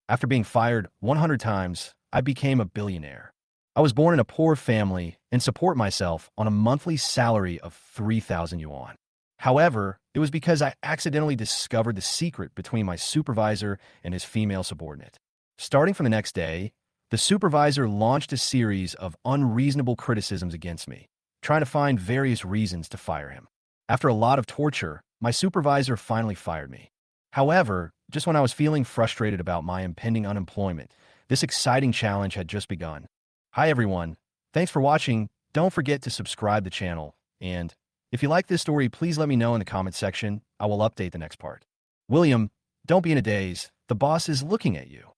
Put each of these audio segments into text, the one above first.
After being fired 100 times, I became a billionaire. I was born in a poor family and support myself on a monthly salary of 3,000 yuan. However, it was because I accidentally discovered the secret between my supervisor and his female subordinate. Starting from the next day, the supervisor launched a series of unreasonable criticisms against me, trying to find various reasons to fire him. After a lot of torture, my supervisor finally fired me. However, just when I was feeling frustrated about my impending unemployment, this exciting challenge had just begun. Hi everyone, thanks for watching. Don't forget to subscribe to the channel, and if you like this story, please let me know in the comment section. I will update the next part. William, don't be in a daze. The boss is looking at you.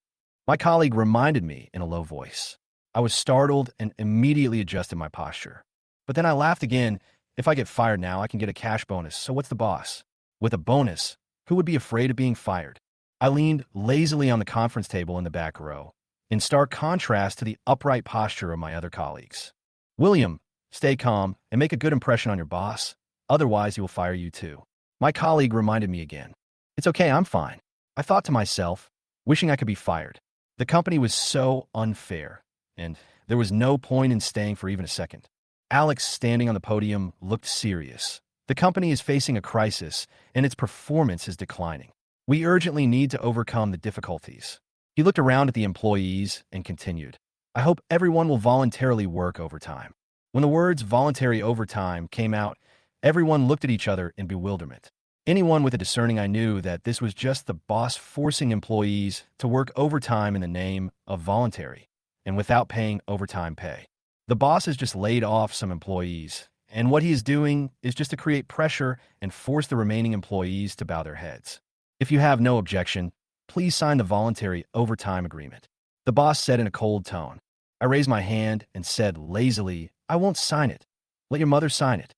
My colleague reminded me in a low voice. I was startled and immediately adjusted my posture. But then I laughed again. If I get fired now, I can get a cash bonus, so what's the boss? With a bonus, who would be afraid of being fired? I leaned lazily on the conference table in the back row, in stark contrast to the upright posture of my other colleagues. William, stay calm and make a good impression on your boss. Otherwise, he will fire you too. My colleague reminded me again. It's okay, I'm fine. I thought to myself, wishing I could be fired. The company was so unfair, and there was no point in staying for even a second. Alex, standing on the podium, looked serious. The company is facing a crisis, and its performance is declining. We urgently need to overcome the difficulties. He looked around at the employees and continued. I hope everyone will voluntarily work overtime. When the words voluntary overtime came out, everyone looked at each other in bewilderment. Anyone with a discerning eye knew that this was just the boss forcing employees to work overtime in the name of voluntary and without paying overtime pay. The boss has just laid off some employees, and what he is doing is just to create pressure and force the remaining employees to bow their heads. If you have no objection, please sign the voluntary overtime agreement. The boss said in a cold tone. I raised my hand and said lazily, I won't sign it. Let your mother sign it.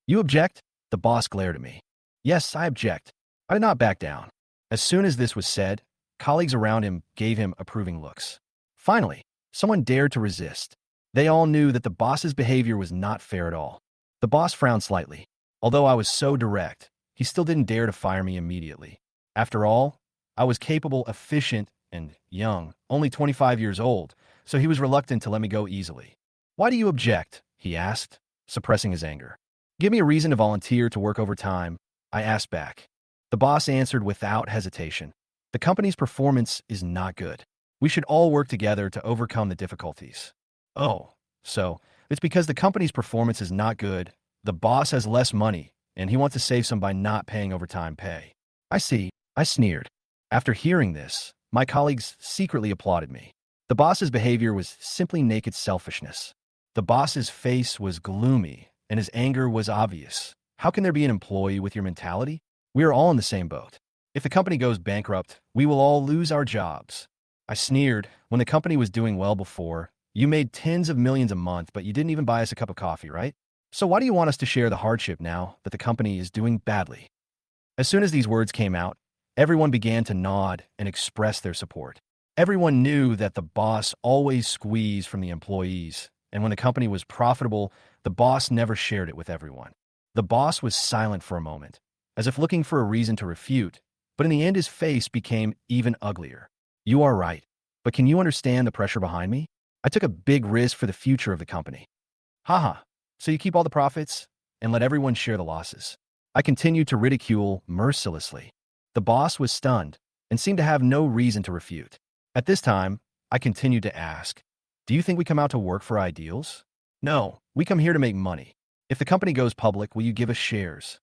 You object? The boss glared at me. Yes, I object. I did not back down. As soon as this was said, colleagues around him gave him approving looks. Finally, someone dared to resist. They all knew that the boss's behavior was not fair at all. The boss frowned slightly. Although I was so direct, he still didn't dare to fire me immediately. After all, I was capable, efficient, and young, only 25 years old, so he was reluctant to let me go easily. Why do you object? He asked, suppressing his anger. Give me a reason to volunteer to work overtime, I asked back. The boss answered without hesitation. The company's performance is not good. We should all work together to overcome the difficulties. Oh, so it's because the company's performance is not good, the boss has less money, and he wants to save some by not paying overtime pay. I see, I sneered. After hearing this, my colleagues secretly applauded me. The boss's behavior was simply naked selfishness. The boss's face was gloomy, and his anger was obvious. How can there be an employee with your mentality? We are all in the same boat. If the company goes bankrupt, we will all lose our jobs. I sneered. When the company was doing well before, you made tens of millions a month, but you didn't even buy us a cup of coffee, right? So why do you want us to share the hardship now that the company is doing badly? As soon as these words came out, everyone began to nod and express their support. Everyone knew that the boss always squeezed from the employees, and when the company was profitable, the boss never shared it with everyone. The boss was silent for a moment, as if looking for a reason to refute, but in the end his face became even uglier. You are right, but can you understand the pressure behind me? I took a big risk for the future of the company. Haha, so you keep all the profits and let everyone share the losses. I continued to ridicule mercilessly. The boss was stunned and seemed to have no reason to refute. At this time, I continued to ask, do you think we come out to work for ideals? No, we come here to make money. If the company goes public, will you give us shares?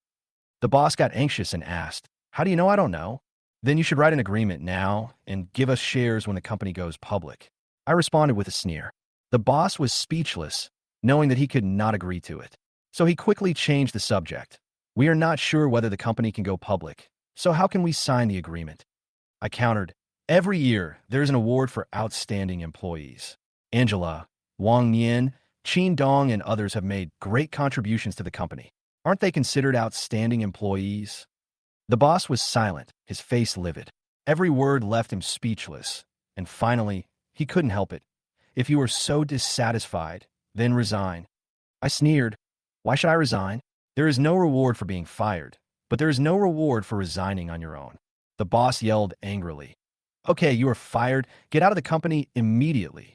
The boss got anxious and asked, how do you know I don't know? Then you should write an agreement now and give us shares when the company goes public. I responded with a sneer. The boss was speechless, knowing that he could not agree to it. So he quickly changed the subject. We are not sure whether the company can go public, so how can we sign the agreement? I countered, every year there is an award for outstanding employees. Angela, Wang Nian, Qin Dong, and others have made great contributions to the company. Aren't they considered outstanding employees? The boss was silent, his face livid. Every word left him speechless, and finally, he couldn't help it. If you are so dissatisfied, then resign. I sneered. Why should I resign? There is no reward for being fired, but there is no reward for resigning on your own. The boss yelled angrily. Okay, you are fired. Get out of the company immediately.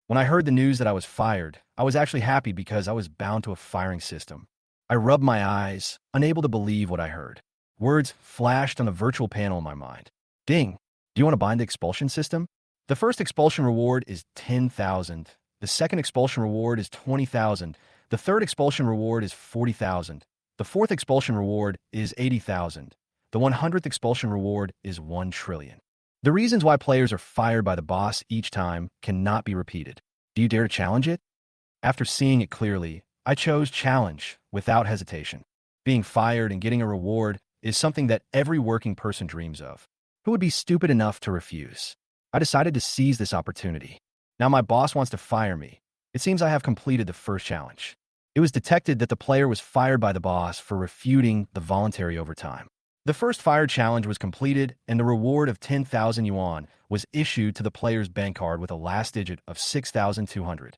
When I heard the news that I was fired, I was actually happy because I was bound to a firing system. I rubbed my eyes, unable to believe what I heard. Words flashed on the virtual panel in my mind. Ding! Do you want to bind the expulsion system? The first expulsion reward is 10,000. The second expulsion reward is 20,000. The third expulsion reward is 40,000. The fourth expulsion reward is 80,000. The 100th expulsion reward is 1 trillion. The reasons why players are fired by the boss each time cannot be repeated. Do you dare to challenge it? After seeing it clearly, I chose challenge without hesitation. Being fired and getting a reward is something that every working person dreams of. Who would be stupid enough to refuse? I decided to seize this opportunity. Now my boss wants to fire me. It seems I have completed the first challenge. It was detected that the player was fired by the boss for refuting the voluntary overtime. The first fire challenge was completed, and the reward of 10,000 yuan was issued to the player's bank card with a last digit of 6,200.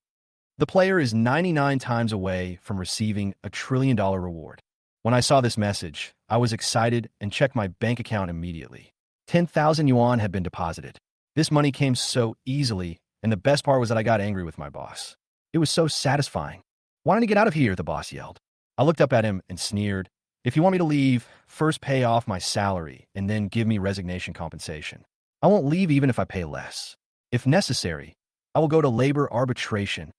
The player is 99 times away from receiving a $1 trillion reward. When I saw this message, I was excited and checked my bank account immediately. 10,000 yuan had been deposited. This money came so easily, and the best part was that I got angry with my boss. It was so satisfying. "Why don't you get out of here?" the boss yelled. I looked up at him and sneered. "If you want me to leave, first pay off my salary and then give me resignation compensation. I won't leave even if I pay less. If necessary, I will go to labor arbitration."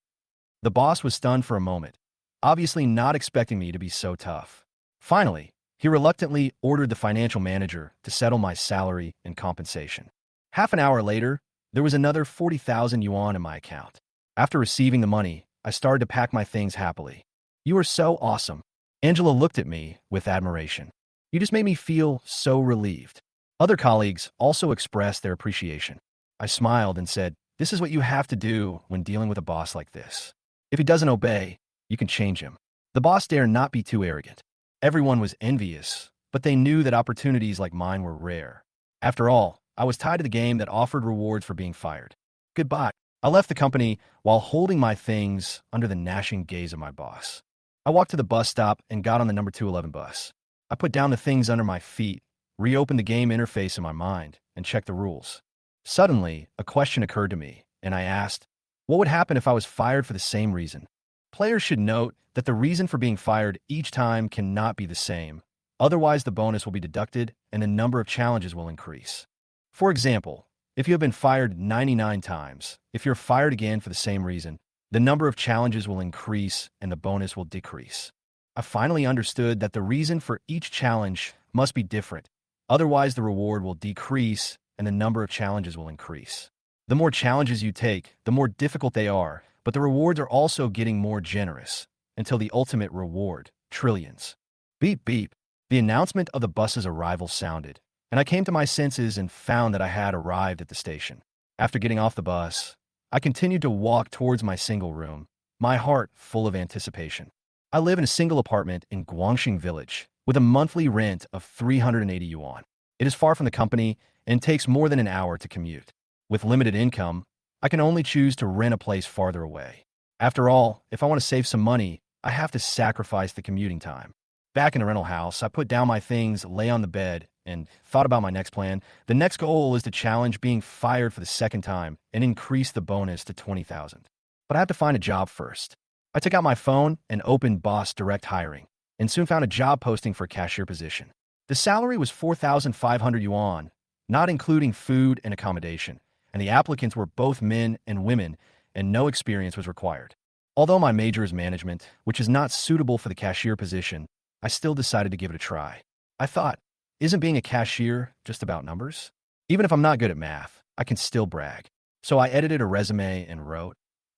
The boss was stunned for a moment, obviously not expecting me to be so tough. Finally, he reluctantly ordered the financial manager to settle my salary and compensation. Half an hour later, there was another 40,000 yuan in my account. After receiving the money, I started to pack my things happily. "You are so awesome." Angela looked at me with admiration. "You just made me feel so relieved." Other colleagues also expressed their appreciation. I smiled and said, "This is what you have to do when dealing with a boss like this. If he doesn't obey, you can change him." The boss dared not be too arrogant. Everyone was envious, but they knew that opportunities like mine were rare. After all, I was tied to the game that offered rewards for being fired. Goodbye. I left the company while holding my things under the gnashing gaze of my boss. I walked to the bus stop and got on the number 211 bus. I put down the things under my feet, reopened the game interface in my mind, and checked the rules. Suddenly, a question occurred to me, and I asked, what would happen if I was fired for the same reason? Players should note that the reason for being fired each time cannot be the same. Otherwise, the bonus will be deducted and the number of challenges will increase. For example, if you have been fired 99 times, if you're fired again for the same reason, the number of challenges will increase and the bonus will decrease. I finally understood that the reason for each challenge must be different. Otherwise, the reward will decrease and the number of challenges will increase. The more challenges you take, the more difficult they are, but the rewards are also getting more generous until the ultimate reward, trillions. Beep, beep. The announcement of the bus's arrival sounded, and I came to my senses and found that I had arrived at the station. After getting off the bus, I continued to walk towards my single room, my heart full of anticipation. I live in a single apartment in Guangxing Village with a monthly rent of 380 yuan. It is far from the company and takes more than an hour to commute. With limited income, I can only choose to rent a place farther away. After all, if I want to save some money, I have to sacrifice the commuting time. Back in the rental house, I put down my things, lay on the bed, and thought about my next plan. The next goal is to challenge being fired for the second time and increase the bonus to 20,000. But I have to find a job first. I took out my phone and opened Boss Direct Hiring, and soon found a job posting for a cashier position. The salary was 4,500 yuan, not including food and accommodation, and the applicants were both men and women, and no experience was required. Although my major is management, which is not suitable for the cashier position, I still decided to give it a try. I thought, isn't being a cashier just about numbers? Even if I'm not good at math, I can still brag. So I edited a resume and wrote,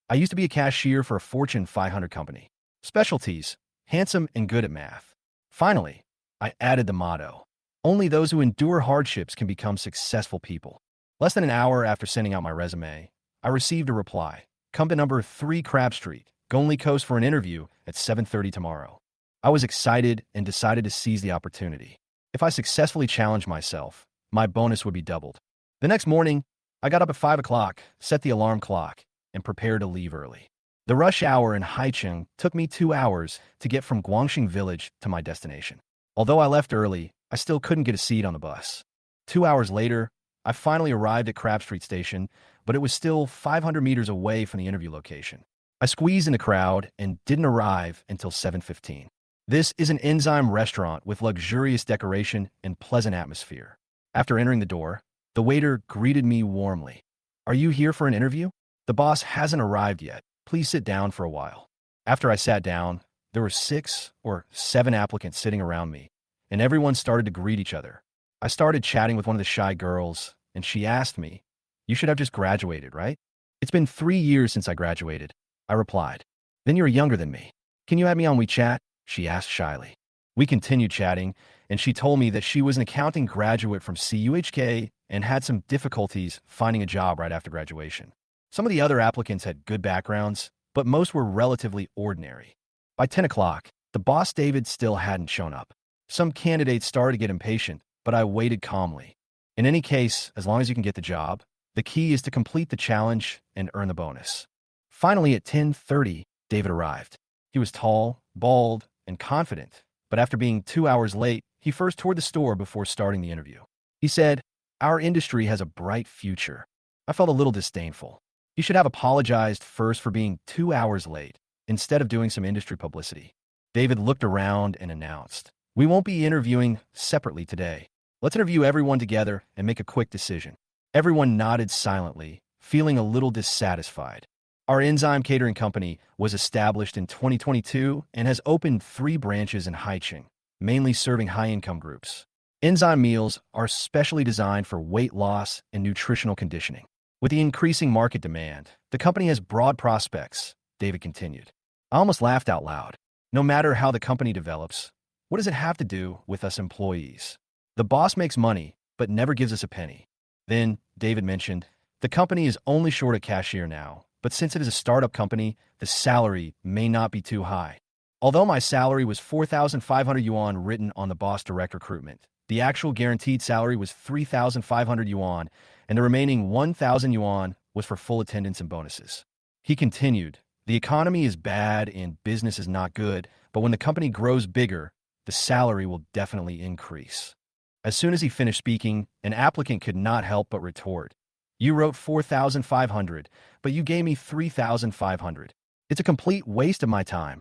I used to be a cashier for a Fortune 500 company. Specialties, handsome and good at math. Finally, I added the motto, only those who endure hardships can become successful people. Less than an hour after sending out my resume, I received a reply. Come to number 3 Crab Street, Gonli Coast for an interview at 7:30 tomorrow. I was excited and decided to seize the opportunity. If I successfully challenged myself, my bonus would be doubled. The next morning, I got up at 5 o'clock, set the alarm clock, and prepared to leave early. The rush hour in Haicheng took me 2 hours to get from Guangxing Village to my destination. Although I left early, I still couldn't get a seat on the bus. 2 hours later, I finally arrived at Crab Street Station, but it was still 500 meters away from the interview location. I squeezed in the crowd and didn't arrive until 7:15. This is an enzyme restaurant with luxurious decoration and pleasant atmosphere. After entering the door, the waiter greeted me warmly. "Are you here for an interview? The boss hasn't arrived yet. Please sit down for a while." After I sat down, there were 6 or 7 applicants sitting around me, and everyone started to greet each other. I started chatting with one of the shy girls, and she asked me, "You should have just graduated, right?" "It's been 3 years since I graduated," I replied. "Then you're younger than me. Can you add me on WeChat?" she asked shyly. We continued chatting, and she told me that she was an accounting graduate from CUHK and had some difficulties finding a job right after graduation. Some of the other applicants had good backgrounds, but most were relatively ordinary. By 10 o'clock, the boss David still hadn't shown up. Some candidates started to get impatient, but I waited calmly. In any case, as long as you can get the job, the key is to complete the challenge and earn the bonus. Finally, at 10:30, David arrived. He was tall, bald, and confident, but after being 2 hours late, he first toured the store before starting the interview. He said, "Our industry has a bright future." I felt a little disdainful. He should have apologized first for being 2 hours late, instead of doing some industry publicity. David looked around and announced, "We won't be interviewing separately today. Let's interview everyone together and make a quick decision." Everyone nodded silently, feeling a little dissatisfied. Our enzyme catering company was established in 2022 and has opened 3 branches in Haicheng, mainly serving high-income groups. Enzyme meals are specially designed for weight loss and nutritional conditioning. With the increasing market demand, the company has broad prospects, David continued. I almost laughed out loud. No matter how the company develops, what does it have to do with us employees? The boss makes money, but never gives us a penny. Then, David mentioned, the company is only short a cashier now, but since it is a startup company, the salary may not be too high. Although my salary was 4,500 yuan written on the boss direct recruitment, the actual guaranteed salary was 3,500 yuan, and the remaining 1,000 yuan was for full attendance and bonuses. He continued, "The economy is bad and business is not good, but when the company grows bigger, the salary will definitely increase." As soon as he finished speaking, an applicant could not help but retort, "You wrote 4,500, but you gave me 3,500. It's a complete waste of my time."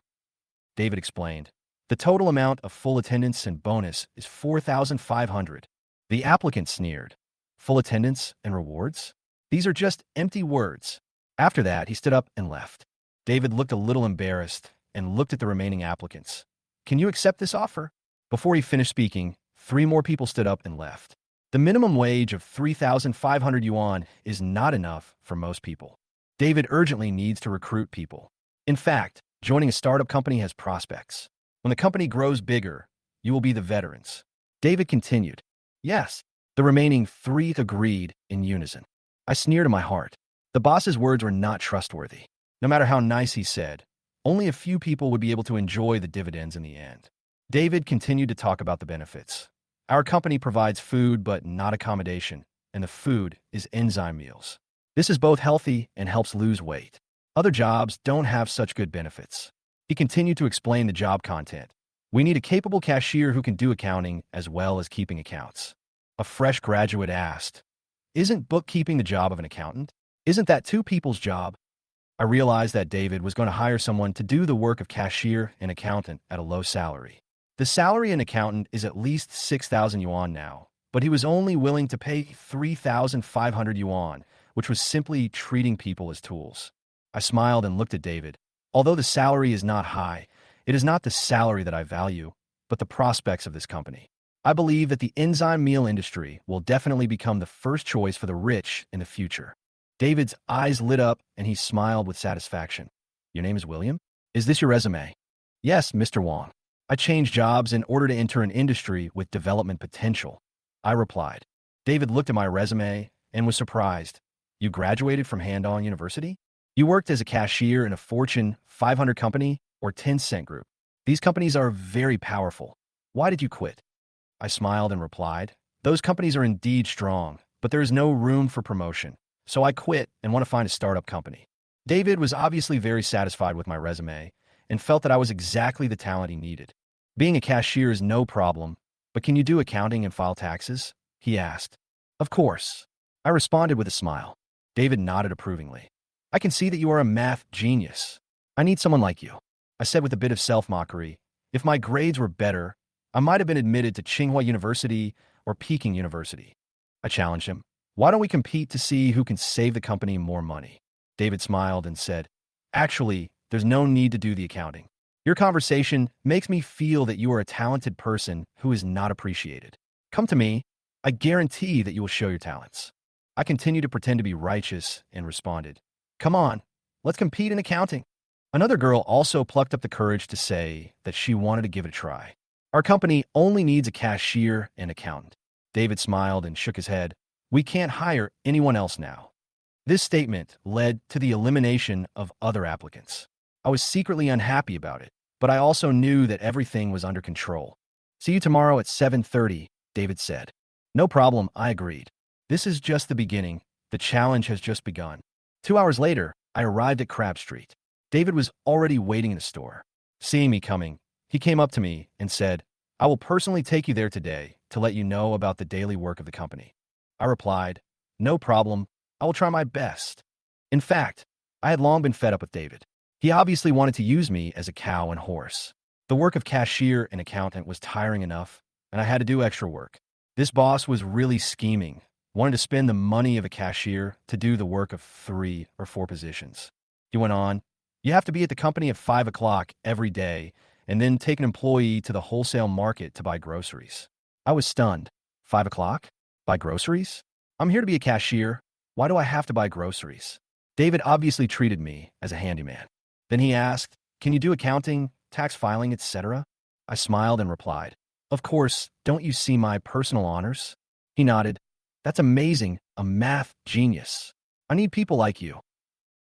David explained, "The total amount of full attendance and bonus is 4,500. The applicant sneered, "Full attendance and rewards? These are just empty words." After that, he stood up and left. David looked a little embarrassed and looked at the remaining applicants. "Can you accept this offer?" Before he finished speaking, 3 more people stood up and left. The minimum wage of 3,500 yuan is not enough for most people. David urgently needs to recruit people. In fact, joining a startup company has prospects. When the company grows bigger, you will be the veterans. David continued. Yes, the remaining 3 agreed in unison. I sneered in my heart. The boss's words were not trustworthy. No matter how nice he said, only a few people would be able to enjoy the dividends in the end. David continued to talk about the benefits. Our company provides food but not accommodation, and the food is enzyme meals. This is both healthy and helps lose weight. Other jobs don't have such good benefits. He continued to explain the job content. We need a capable cashier who can do accounting as well as keeping accounts. A fresh graduate asked, "Isn't bookkeeping the job of an accountant? Isn't that 2 people's job?" I realized that David was going to hire someone to do the work of cashier and accountant at a low salary. The salary in accountant is at least 6,000 yuan now, but he was only willing to pay 3,500 yuan, which was simply treating people as tools. I smiled and looked at David. Although the salary is not high, it is not the salary that I value, but the prospects of this company. I believe that the enzyme meal industry will definitely become the first choice for the rich in the future. David's eyes lit up and he smiled with satisfaction. "Your name is William? Is this your resume?" "Yes, Mr. Wong. I changed jobs in order to enter an industry with development potential," I replied. David looked at my resume and was surprised. "You graduated from Handong University? You worked as a cashier in a Fortune 500 company or 10-cent group. These companies are very powerful. Why did you quit?" I smiled and replied, "Those companies are indeed strong, but there is no room for promotion. So I quit and want to find a startup company." David was obviously very satisfied with my resume and felt that I was exactly the talent he needed. "Being a cashier is no problem, but can you do accounting and file taxes?" he asked. Of course. I responded with a smile. David nodded approvingly. I can see that you are a math genius. I need someone like you. I said with a bit of self-mockery. If my grades were better, I might have been admitted to Tsinghua University or Peking University. I challenged him. Why don't we compete to see who can save the company more money? David smiled and said, Actually, there's no need to do the accounting. Your conversation makes me feel that you are a talented person who is not appreciated. Come to me. I guarantee that you will show your talents. I continued to pretend to be righteous and responded, Come on, let's compete in accounting. Another girl also plucked up the courage to say that she wanted to give it a try. Our company only needs a cashier and accountant. David smiled and shook his head. We can't hire anyone else now. This statement led to the elimination of other applicants. I was secretly unhappy about it, but I also knew that everything was under control. See you tomorrow at 7:30, David said. No problem, I agreed. This is just the beginning. The challenge has just begun. 2 hours later, I arrived at Crab Street. David was already waiting in the store. Seeing me coming, he came up to me and said, I will personally take you there today to let you know about the daily work of the company. I replied, No problem. I will try my best. In fact, I had long been fed up with David. He obviously wanted to use me as a cow and horse. The work of cashier and accountant was tiring enough, and I had to do extra work. This boss was really scheming, wanted to spend the money of a cashier to do the work of 3 or 4 positions. He went on, You have to be at the company at 5 o'clock every day and then take an employee to the wholesale market to buy groceries. I was stunned. 5 o'clock? Buy groceries? I'm here to be a cashier. Why do I have to buy groceries? David obviously treated me as a handyman. Then he asked, Can you do accounting, tax filing, etc.? I smiled and replied, Of course, don't you see my personal honors? He nodded. That's amazing, a math genius. I need people like you.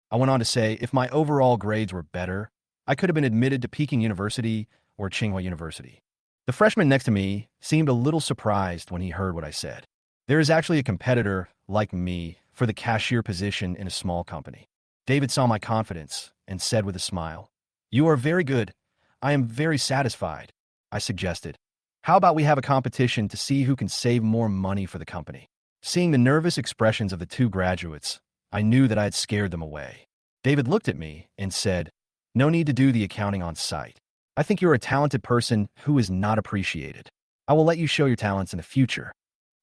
I went on to say, if my overall grades were better, I could have been admitted to Peking University or Tsinghua University. The freshman next to me seemed a little surprised when he heard what I said. There is actually a competitor, like me, for the cashier position in a small company. David saw my confidence and said with a smile, You are very good. I am very satisfied. I suggested, How about we have a competition to see who can save more money for the company? Seeing the nervous expressions of the 2 graduates, I knew that I had scared them away. David looked at me and said, No need to do the accounting on site. I think you're a talented person who is not appreciated. I will let you show your talents in the future.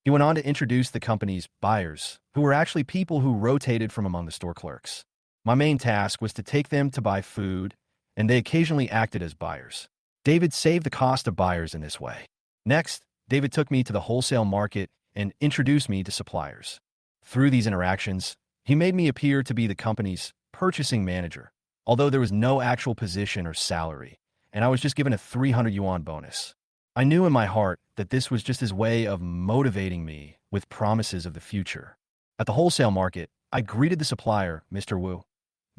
He went on to introduce the company's buyers, who were actually people who rotated from among the store clerks. My main task was to take them to buy food, and they occasionally acted as buyers. David saved the cost of buyers in this way. Next, David took me to the wholesale market and introduced me to suppliers. Through these interactions, he made me appear to be the company's purchasing manager, although there was no actual position or salary, and I was just given a 300 yuan bonus. I knew in my heart that this was just his way of motivating me with promises of the future. At the wholesale market, I greeted the supplier, Mr. Wu.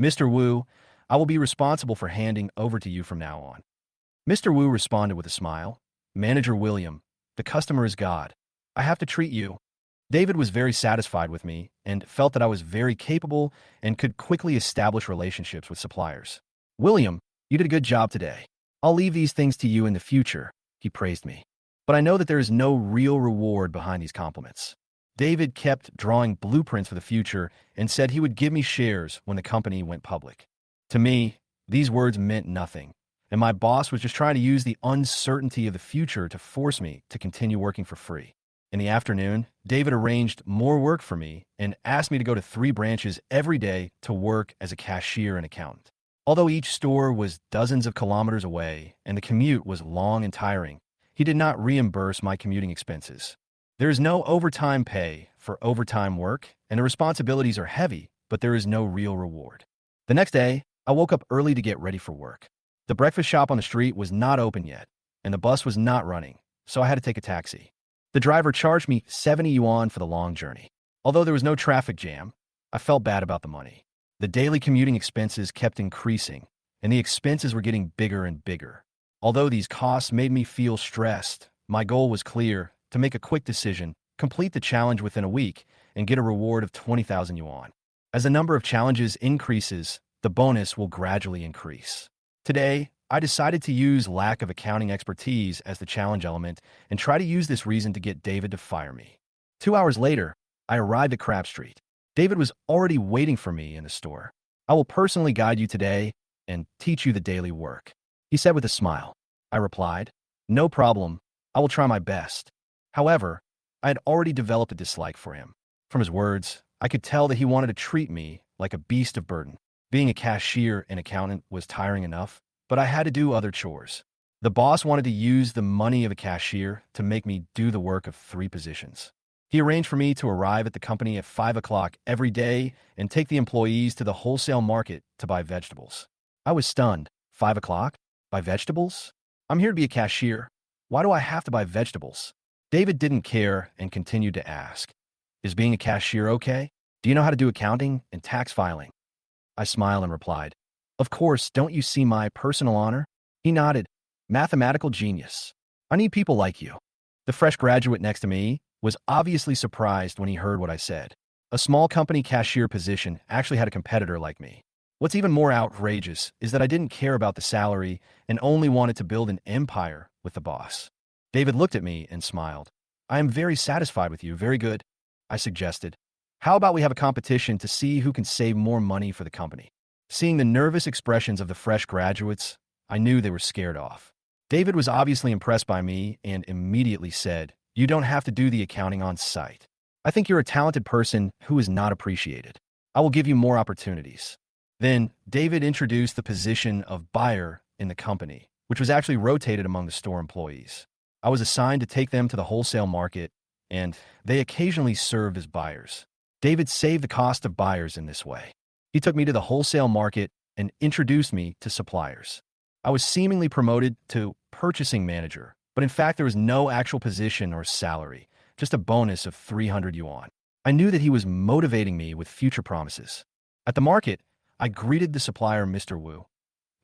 Mr. Wu, I will be responsible for handing over to you from now on. Mr. Wu responded with a smile. Manager William, the customer is God. I have to treat you. David was very satisfied with me and felt that I was very capable and could quickly establish relationships with suppliers. William, you did a good job today. I'll leave these things to you in the future, he praised me. But I know that there is no real reward behind these compliments. David kept drawing blueprints for the future and said he would give me shares when the company went public. To me, these words meant nothing, and my boss was just trying to use the uncertainty of the future to force me to continue working for free. In the afternoon, David arranged more work for me and asked me to go to 3 branches every day to work as a cashier and accountant. Although each store was dozens of kilometers away and the commute was long and tiring, he did not reimburse my commuting expenses. There is no overtime pay for overtime work, and the responsibilities are heavy, but there is no real reward. The next day, I woke up early to get ready for work. The breakfast shop on the street was not open yet, and the bus was not running, so I had to take a taxi. The driver charged me 70 yuan for the long journey. Although there was no traffic jam, I felt bad about the money. The daily commuting expenses kept increasing, and the expenses were getting bigger and bigger. Although these costs made me feel stressed, my goal was clear: to make a quick decision, complete the challenge within a week, and get a reward of 20,000 yuan. As the number of challenges increases, the bonus will gradually increase. Today, I decided to use lack of accounting expertise as the challenge element and try to use this reason to get David to fire me. 2 hours later, I arrived at Crab Street. David was already waiting for me in the store. I will personally guide you today and teach you the daily work, he said with a smile. I replied, no problem. I will try my best. However, I had already developed a dislike for him. From his words, I could tell that he wanted to treat me like a beast of burden. Being a cashier and accountant was tiring enough, but I had to do other chores. The boss wanted to use the money of a cashier to make me do the work of 3 positions. He arranged for me to arrive at the company at 5 o'clock every day and take the employees to the wholesale market to buy vegetables. I was stunned. 5 o'clock? Buy vegetables? I'm here to be a cashier. Why do I have to buy vegetables? David didn't care and continued to ask, is being a cashier okay? Do you know how to do accounting and tax filing? I smiled and replied, of course, don't you see my personal honor? He nodded. Mathematical genius. I need people like you. The fresh graduate next to me was obviously surprised when he heard what I said. A small company cashier position actually had a competitor like me. What's even more outrageous is that I didn't care about the salary and only wanted to build an empire with the boss. David looked at me and smiled. I am very satisfied with you. Very good, I suggested. How about we have a competition to see who can save more money for the company? Seeing the nervous expressions of the fresh graduates, I knew they were scared off. David was obviously impressed by me and immediately said, you don't have to do the accounting on site. I think you're a talented person who is not appreciated. I will give you more opportunities. Then, David introduced the position of buyer in the company, which was actually rotated among the store employees. I was assigned to take them to the wholesale market, and they occasionally served as buyers. David saved the cost of buyers in this way. He took me to the wholesale market and introduced me to suppliers. I was seemingly promoted to purchasing manager, but in fact there was no actual position or salary, just a bonus of 300 yuan. I knew that he was motivating me with future promises. At the market, I greeted the supplier, Mr. Wu.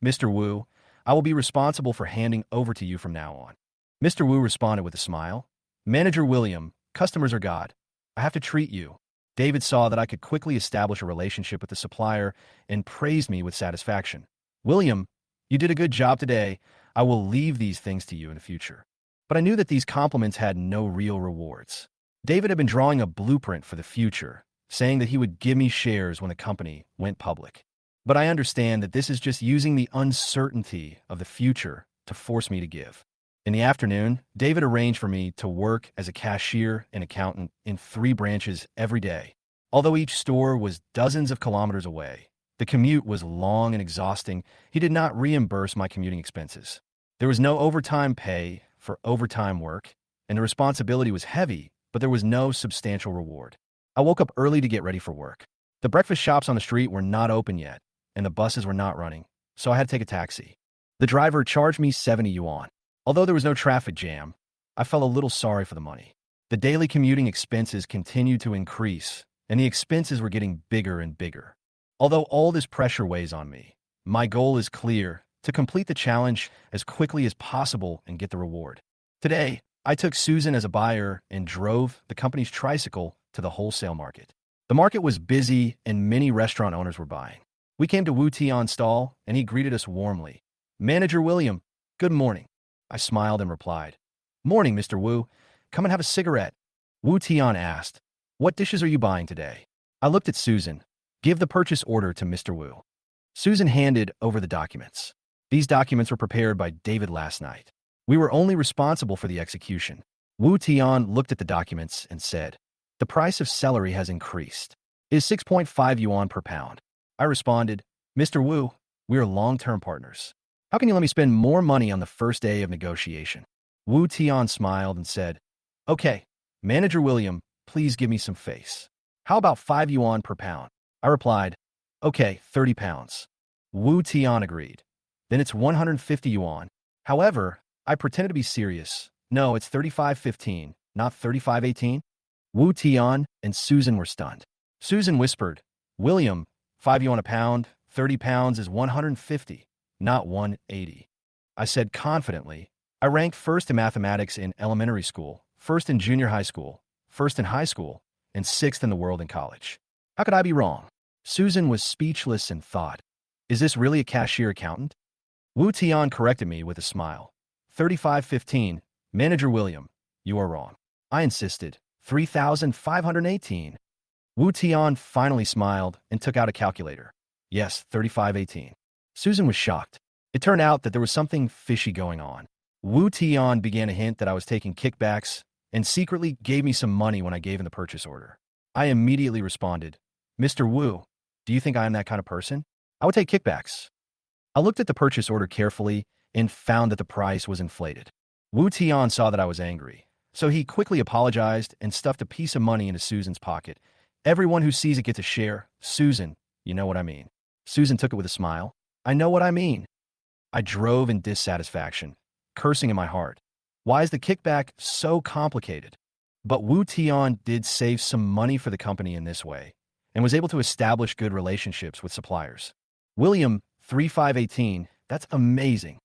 Mr. Wu, I will be responsible for handing over to you from now on. Mr. Wu responded with a smile. Manager William, customers are God. I have to treat you. David saw that I could quickly establish a relationship with the supplier and praised me with satisfaction. William, you did a good job today. I will leave these things to you in the future. But I knew that these compliments had no real rewards. David had been drawing a blueprint for the future, saying that he would give me shares when the company went public. But I understand that this is just using the uncertainty of the future to force me to give. In the afternoon, David arranged for me to work as a cashier and accountant in 3 branches every day. Although each store was dozens of kilometers away, the commute was long and exhausting. He did not reimburse my commuting expenses. There was no overtime pay for overtime work, and the responsibility was heavy, but there was no substantial reward. I woke up early to get ready for work. The breakfast shops on the street were not open yet, and the buses were not running, so I had to take a taxi. The driver charged me 70 yuan. Although there was no traffic jam, I felt a little sorry for the money. The daily commuting expenses continued to increase, and the expenses were getting bigger and bigger. Although all this pressure weighs on me, my goal is clear: to complete the challenge as quickly as possible and get the reward. Today, I took Susan as a buyer and drove the company's tricycle to the wholesale market. The market was busy and many restaurant owners were buying. We came to Wu Tian's stall and he greeted us warmly. Manager William, good morning. I smiled and replied, morning, Mr. Wu. Come and have a cigarette. Wu Tian asked, what dishes are you buying today? I looked at Susan. Give the purchase order to Mr. Wu. Susan handed over the documents. These documents were prepared by David last night. We were only responsible for the execution. Wu Tian looked at the documents and said, the price of celery has increased. It is 6.5 yuan per pound. I responded, Mr. Wu, we are long-term partners. How can you let me spend more money on the first day of negotiation? Wu Tian smiled and said, okay, Manager William, please give me some face. How about 5 yuan per pound? I replied, okay, 30 pounds. Wu Tian agreed. Then it's 150 yuan. However, I pretended to be serious. No, it's 35.15, not 35.18. Wu Tian and Susan were stunned. Susan whispered, William, 5 yuan a pound, 30 pounds is 150. Not 180. I said confidently, I ranked first in mathematics in elementary school, first in junior high school, first in high school, and sixth in the world in college. How could I be wrong? Susan was speechless and thought, is this really a cashier accountant? Wu Tian corrected me with a smile. 35.15, Manager William, you are wrong. I insisted, 3,518. Wu Tian finally smiled and took out a calculator. Yes, 3518. Susan was shocked. It turned out that there was something fishy going on. Wu Tian began to hint that I was taking kickbacks and secretly gave me some money when I gave him the purchase order. I immediately responded, Mr. Wu, do you think I am that kind of person? I would take kickbacks. I looked at the purchase order carefully and found that the price was inflated. Wu Tian saw that I was angry, so he quickly apologized and stuffed a piece of money into Susan's pocket. Everyone who sees it gets a share. Susan, you know what I mean. Susan took it with a smile. I know what I mean. I drove in dissatisfaction, cursing in my heart. Why is the kickback so complicated? But Wu Tian did save some money for the company in this way and was able to establish good relationships with suppliers. William, 3518, that's amazing.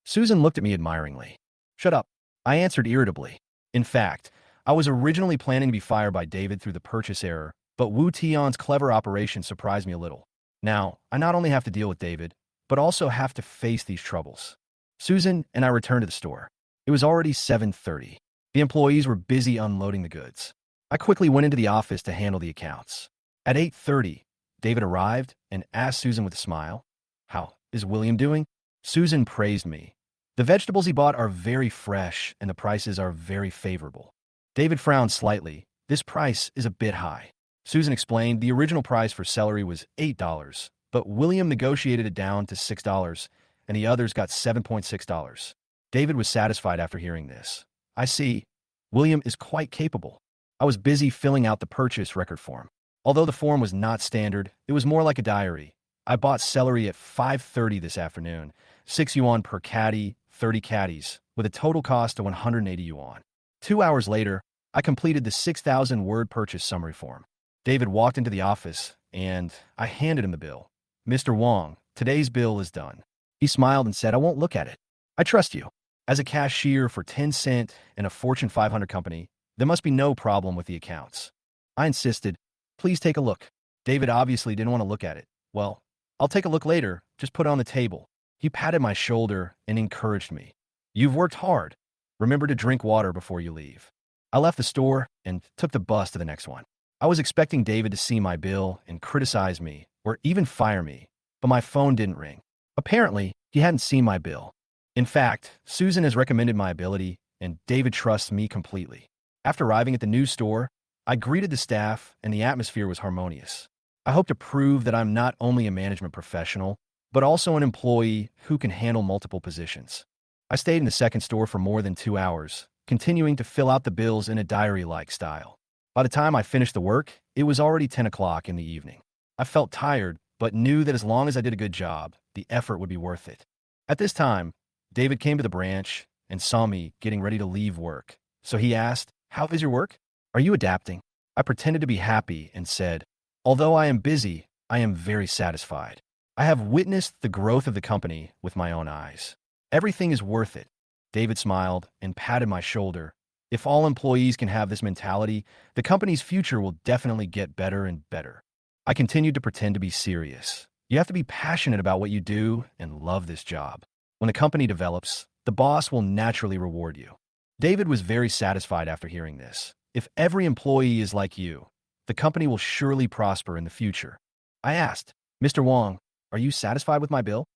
Susan looked at me admiringly. Shut up. I answered irritably. In fact, I was originally planning to be fired by David through the purchase error, but Wu Tian's clever operation surprised me a little. Now, I not only have to deal with David, but also have to face these troubles. Susan and I returned to the store. It was already 7:30. The employees were busy unloading the goods. I quickly went into the office to handle the accounts. At 8:30, David arrived and asked Susan with a smile, How is William doing? Susan praised me. The vegetables he bought are very fresh and the prices are very favorable. David frowned slightly. This price is a bit high. Susan explained the original price for celery was $8, but William negotiated it down to $6, and the others got $7.6. David was satisfied after hearing this. I see. William is quite capable. I was busy filling out the purchase record form. Although the form was not standard, it was more like a diary. I bought celery at 5:30 this afternoon, 6 yuan per caddy, 30 caddies, with a total cost of 180 yuan. 2 hours later, I completed the 6,000-word purchase summary form. David walked into the office, and I handed him the bill. Mr. Wong, today's bill is done. He smiled and said, I won't look at it. I trust you. As a cashier for Tencent and a Fortune 500 company, there must be no problem with the accounts. I insisted, please take a look. David obviously didn't want to look at it. Well, I'll take a look later, just put it on the table. He patted my shoulder and encouraged me. You've worked hard. Remember to drink water before you leave. I left the store and took the bus to the next one. I was expecting David to see my bill and criticize me or even fire me, but my phone didn't ring. Apparently, he hadn't seen my bill. In fact, Susan has recommended my ability, and David trusts me completely. After arriving at the new store, I greeted the staff, and the atmosphere was harmonious. I hope to prove that I'm not only a management professional, but also an employee who can handle multiple positions. I stayed in the second store for more than 2 hours, continuing to fill out the bills in a diary-like style. By the time I finished the work, it was already 10 o'clock in the evening. I felt tired, but knew that as long as I did a good job, the effort would be worth it. At this time, David came to the branch and saw me getting ready to leave work. So he asked, How is your work? Are you adapting? I pretended to be happy and said, Although I am busy, I am very satisfied. I have witnessed the growth of the company with my own eyes. Everything is worth it. David smiled and patted my shoulder. If all employees can have this mentality, the company's future will definitely get better and better. I continued to pretend to be serious. You have to be passionate about what you do and love this job. When the company develops, the boss will naturally reward you. David was very satisfied after hearing this. If every employee is like you, the company will surely prosper in the future. I asked, Mr. Wong, are you satisfied with my bill?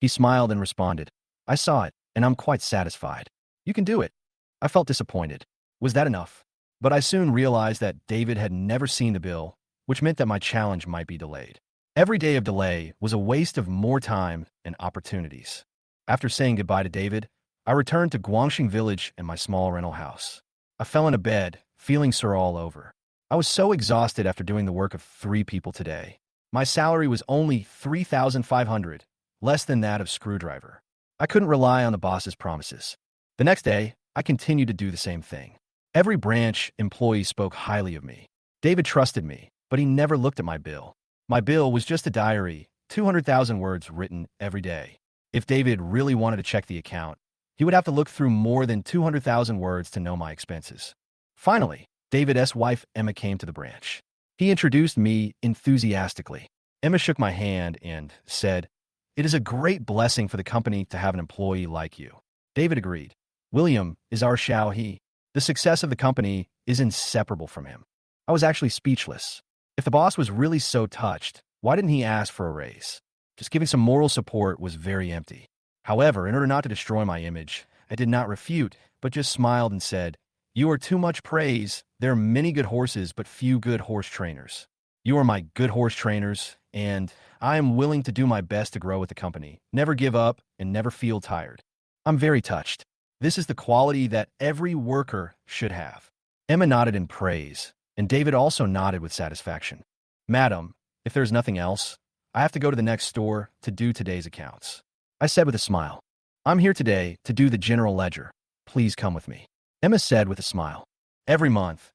He smiled and responded, I saw it, and I'm quite satisfied. You can do it. I felt disappointed. Was that enough? But I soon realized that David had never seen the bill, which meant that my challenge might be delayed. Every day of delay was a waste of more time and opportunities. After saying goodbye to David, I returned to Guangxing Village and my small rental house. I fell into bed, feeling sore all over. I was so exhausted after doing the work of 3 people today. My salary was only 3,500, less than that of Screwdriver. I couldn't rely on the boss's promises. The next day, I continued to do the same thing. Every branch employee spoke highly of me. David trusted me, but he never looked at my bill. My bill was just a diary, 200,000 words written every day. If David really wanted to check the account, he would have to look through more than 200,000 words to know my expenses. Finally, David's wife Emma came to the branch. He introduced me enthusiastically. Emma shook my hand and said, It is a great blessing for the company to have an employee like you. David agreed. William is our Xiao He. The success of the company is inseparable from him. I was actually speechless. If the boss was really so touched, why didn't he ask for a raise? Just giving some moral support was very empty. However, in order not to destroy my image, I did not refute, but just smiled and said, "You are too much praise. There are many good horses, but few good horse trainers. You are my good horse trainers, and I am willing to do my best to grow with the company, never give up, and never feel tired." I'm very touched. This is the quality that every worker should have. Emma nodded in praise, and David also nodded with satisfaction. "Madam, if there's nothing else, I have to go to the next store to do today's accounts," I said with a smile. "I'm here today to do the general ledger. Please come with me," Emma said with a smile. Every month,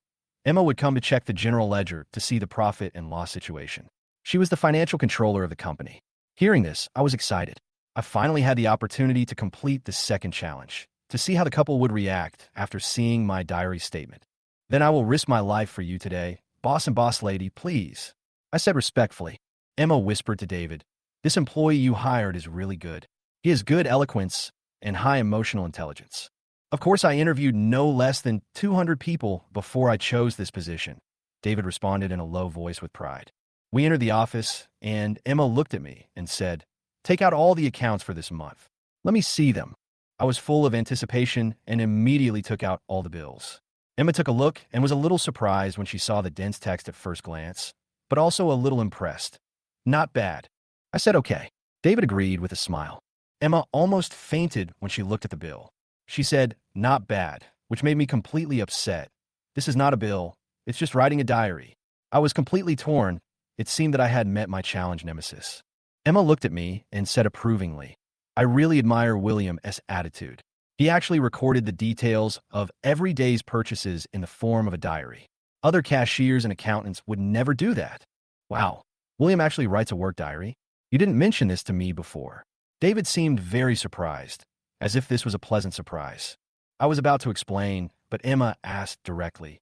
Emma would come to check the general ledger to see the profit and loss situation. She was the financial controller of the company. Hearing this, I was excited. I finally had the opportunity to complete the second challenge, to see how the couple would react after seeing my diary statement. "Then I will risk my life for you today. Boss and boss lady, please," I said respectfully. Emma whispered to David, "This employee you hired is really good. He has good eloquence and high emotional intelligence." Of course, I interviewed no less than 200 people before I chose this position, David responded in a low voice with pride. We entered the office, and Emma looked at me and said, "Take out all the accounts for this month. Let me see them." I was full of anticipation and immediately took out all the bills. Emma took a look and was a little surprised when she saw the dense text at first glance, but also a little impressed. "Not bad." I said okay. David agreed with a smile. Emma almost fainted when she looked at the bill. She said, "Not bad," which made me completely upset. This is not a bill. It's just writing a diary. I was completely torn. It seemed that I had met my challenge nemesis. Emma looked at me and said approvingly, "I really admire William's attitude. He actually recorded the details of every day's purchases in the form of a diary. Other cashiers and accountants would never do that." "Wow, William actually writes a work diary? You didn't mention this to me before." David seemed very surprised, as if this was a pleasant surprise. I was about to explain, but Emma asked directly,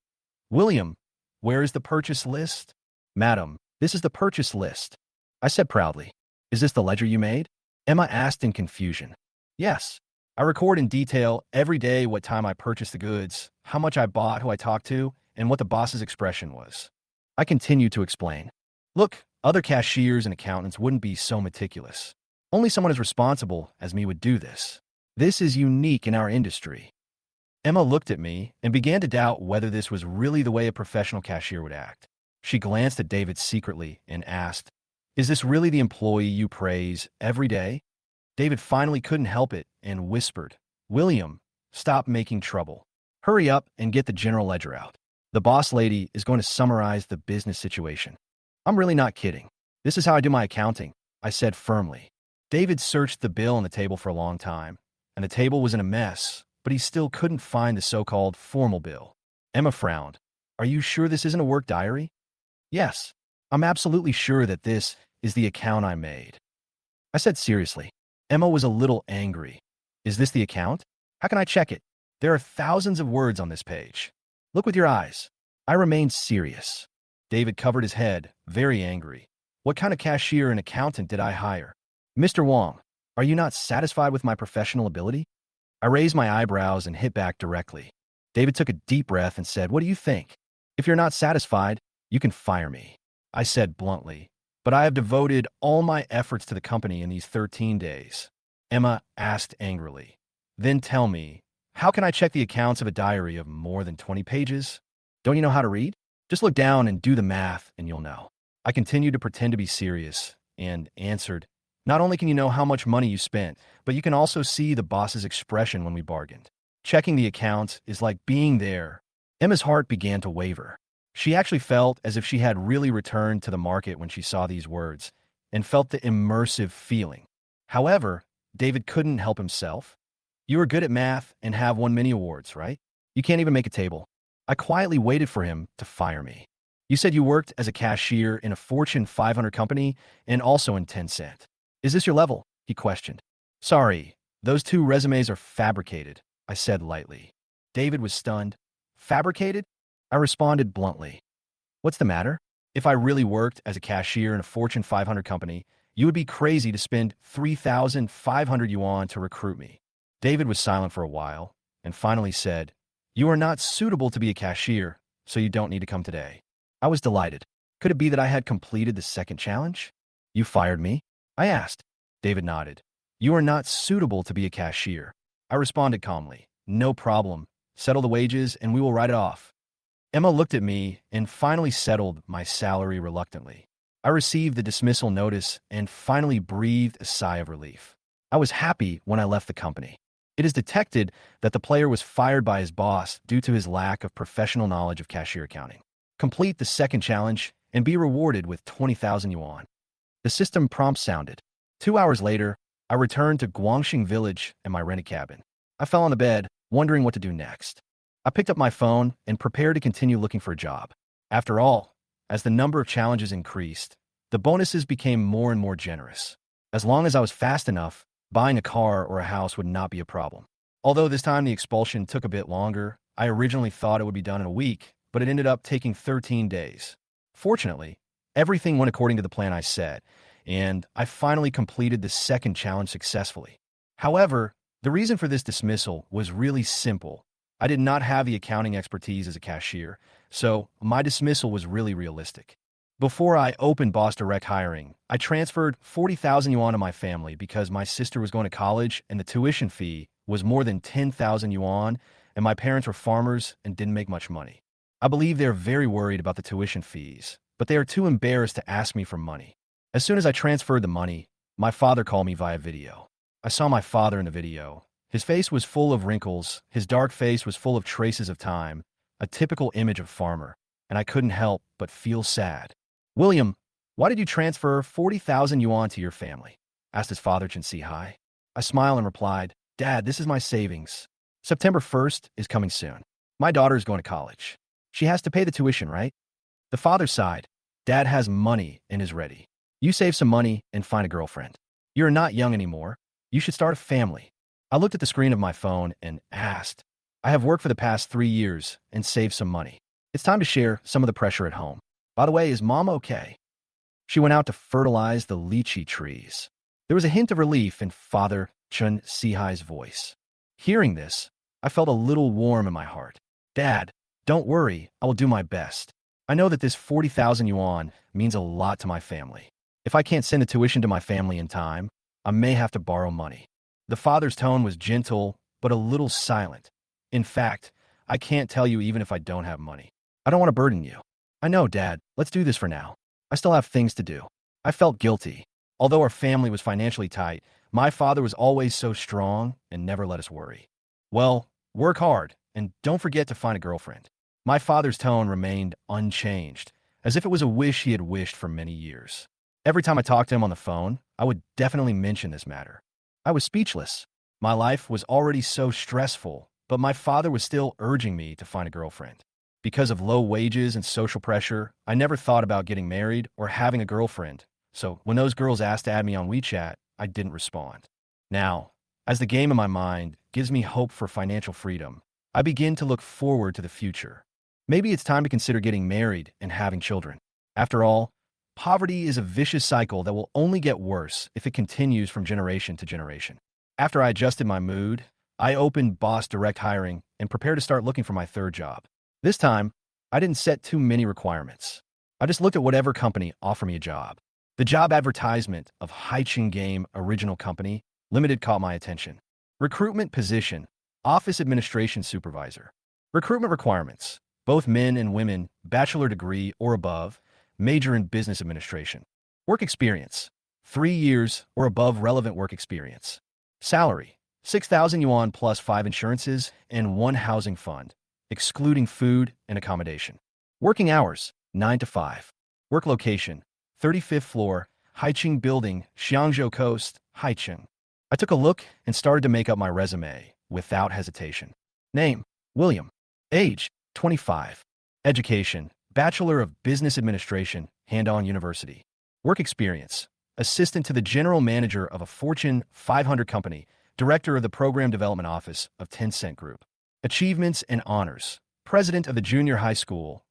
"William, where is the purchase list?" "Madam, this is the purchase list," I said proudly. "Is this the ledger you made?" Emma asked in confusion. "Yes. I record in detail every day what time I purchased the goods, how much I bought, who I talked to, and what the boss's expression was." I continued to explain. "Look, other cashiers and accountants wouldn't be so meticulous. Only someone as responsible as me would do this. This is unique in our industry." Emma looked at me and began to doubt whether this was really the way a professional cashier would act. She glanced at David secretly and asked, "Is this really the employee you praise every day?" David finally couldn't help it and whispered, "William, stop making trouble. Hurry up and get the general ledger out. The boss lady is going to summarize the business situation." "I'm really not kidding. This is how I do my accounting," I said firmly. David searched the bill on the table for a long time, and the table was in a mess, but he still couldn't find the so-called formal bill. Emma frowned. "Are you sure this isn't a work diary?" "Yes, I'm absolutely sure that this is the account I made," I said seriously. Emma was a little angry. "Is this the account? How can I check it? There are thousands of words on this page. Look with your eyes." I remained serious. David covered his head, very angry. What kind of cashier and accountant did I hire? "Mr. Wong, are you not satisfied with my professional ability?" I raised my eyebrows and hit back directly. David took a deep breath and said, "What do you think? If you're not satisfied, you can fire me," I said bluntly. "But I have devoted all my efforts to the company in these 13 days. Emma asked angrily. "Then tell me, how can I check the accounts of a diary of more than 20 pages? Don't you know how to read? Just look down and do the math and you'll know." I continued to pretend to be serious and answered, "Not only can you know how much money you spent, but you can also see the boss's expression when we bargained. Checking the accounts is like being there." Emma's heart began to waver. She actually felt as if she had really returned to the market when she saw these words, and felt the immersive feeling. However, David couldn't help himself. "You are good at math and have won many awards, right? You can't even make a table." I quietly waited for him to fire me. "You said you worked as a cashier in a Fortune 500 company and also in Tencent. Is this your level?" he questioned. "Sorry, those two resumes are fabricated," I said lightly. David was stunned. "Fabricated?" I responded bluntly. "What's the matter? If I really worked as a cashier in a Fortune 500 company, you would be crazy to spend 3,500 yuan to recruit me." David was silent for a while and finally said, "You are not suitable to be a cashier, so you don't need to come today. I was delighted. Could it be that I had completed the second challenge? You fired me? I asked. David nodded. You are not suitable to be a cashier. I responded calmly. No problem. Settle the wages and we will write it off. Emma looked at me and finally settled my salary reluctantly. I received the dismissal notice and finally breathed a sigh of relief. I was happy when I left the company. It is detected that the player was fired by his boss due to his lack of professional knowledge of cashier accounting. Complete the second challenge and be rewarded with 20,000 yuan. The system prompt sounded. 2 hours later, I returned to Guangxing Village and my rented cabin. I fell on the bed, wondering what to do next. I picked up my phone and prepared to continue looking for a job. After all, as the number of challenges increased, the bonuses became more and more generous. As long as I was fast enough, buying a car or a house would not be a problem. Although this time the expulsion took a bit longer, I originally thought it would be done in a week, but it ended up taking 13 days. Fortunately, everything went according to the plan I set, and I finally completed the second challenge successfully. However, the reason for this dismissal was really simple. I did not have the accounting expertise as a cashier, so my dismissal was really realistic. Before I opened Boss Direct Hiring, I transferred 40,000 yuan to my family because my sister was going to college and the tuition fee was more than 10,000 yuan, and my parents were farmers and didn't make much money. I believe they're very worried about the tuition fees, but they are too embarrassed to ask me for money. As soon as I transferred the money, my father called me via video. I saw my father in the video. His face was full of wrinkles, his dark face was full of traces of time, a typical image of farmer, and I couldn't help but feel sad. William, why did you transfer 40,000 yuan to your family? Asked his father, Chen Si-hai. I smiled and replied, Dad, this is my savings. September 1st is coming soon. My daughter is going to college. She has to pay the tuition, right? The father sighed. Dad has money and is ready. You save some money and find a girlfriend. You're not young anymore. You should start a family. I looked at the screen of my phone and asked, I have worked for the past 3 years and saved some money. It's time to share some of the pressure at home. By the way, is Mom okay? She went out to fertilize the lychee trees. There was a hint of relief in Father Chen Si-hai's voice. Hearing this, I felt a little warm in my heart. Dad, don't worry, I will do my best. I know that this 40,000 yuan means a lot to my family. If I can't send the tuition to my family in time, I may have to borrow money. The father's tone was gentle, but a little silent. In fact, I can't tell you even if I don't have money. I don't want to burden you. I know, Dad. Let's do this for now. I still have things to do. I felt guilty. Although our family was financially tight, my father was always so strong and never let us worry. Well, work hard, and don't forget to find a girlfriend. My father's tone remained unchanged, as if it was a wish he had wished for many years. Every time I talked to him on the phone, I would definitely mention this matter. I was speechless. My life was already so stressful, but my father was still urging me to find a girlfriend. Because of low wages and social pressure, I never thought about getting married or having a girlfriend, so when those girls asked to add me on WeChat, I didn't respond. Now, as the game in my mind gives me hope for financial freedom, I begin to look forward to the future. Maybe it's time to consider getting married and having children. After all, poverty is a vicious cycle that will only get worse if it continues from generation to generation. After I adjusted my mood, I opened Boss Direct Hiring and prepared to start looking for my third job. This time, I didn't set too many requirements. I just looked at whatever company offered me a job. The job advertisement of Haiching Game Original Company Limited caught my attention. Recruitment position, Office Administration Supervisor. Recruitment requirements, both men and women, bachelor degree or above, major in business administration. Work experience, 3 years or above relevant work experience. Salary, 6,000 yuan plus 5 insurances and 1 housing fund, excluding food and accommodation. Working hours, 9 to 5. Work location, 35th floor, Haiching Building, Xiangzhou Coast, Haicheng. I took a look and started to make up my resume without hesitation. Name, William. Age, 25. Education, Bachelor of Business Administration, Handong University. Work experience, Assistant to the General Manager of a Fortune 500 company, Director of the Program Development Office of Tencent Group. Achievements and honors, President of the Junior High School,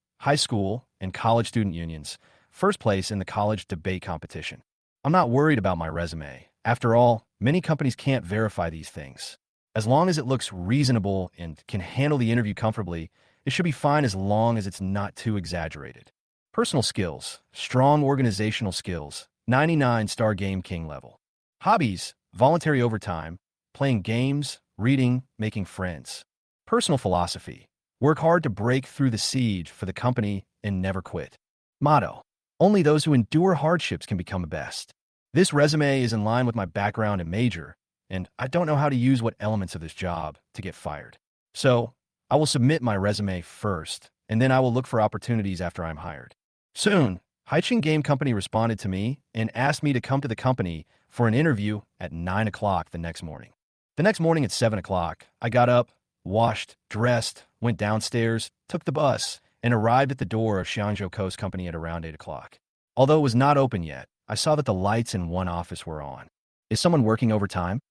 and College Student Unions, first place in the college debate competition. I'm not worried about my resume. After all, many companies can't verify these things. As long as it looks reasonable and can handle the interview comfortably, It should be fine as long as it's not too exaggerated. Personal skills, strong organizational skills, 99-star Game King level. Hobbies, voluntary overtime, playing games, reading, making friends. Personal philosophy, work hard to break through the siege for the company and never quit. Motto, only those who endure hardships can become the best. This resume is in line with my background and major, and I don't know how to use what elements of this job to get fired. So, I will submit my resume first, and then I will look for opportunities after I'm hired. Soon, Haiching Game Company responded to me and asked me to come to the company for an interview at 9 o'clock the next morning. The next morning at 7 o'clock, I got up, washed, dressed, went downstairs, took the bus, and arrived at the door of Xiangzhou Coast Company at around 8 o'clock. Although it was not open yet, I saw that the lights in one office were on. Is someone working overtime?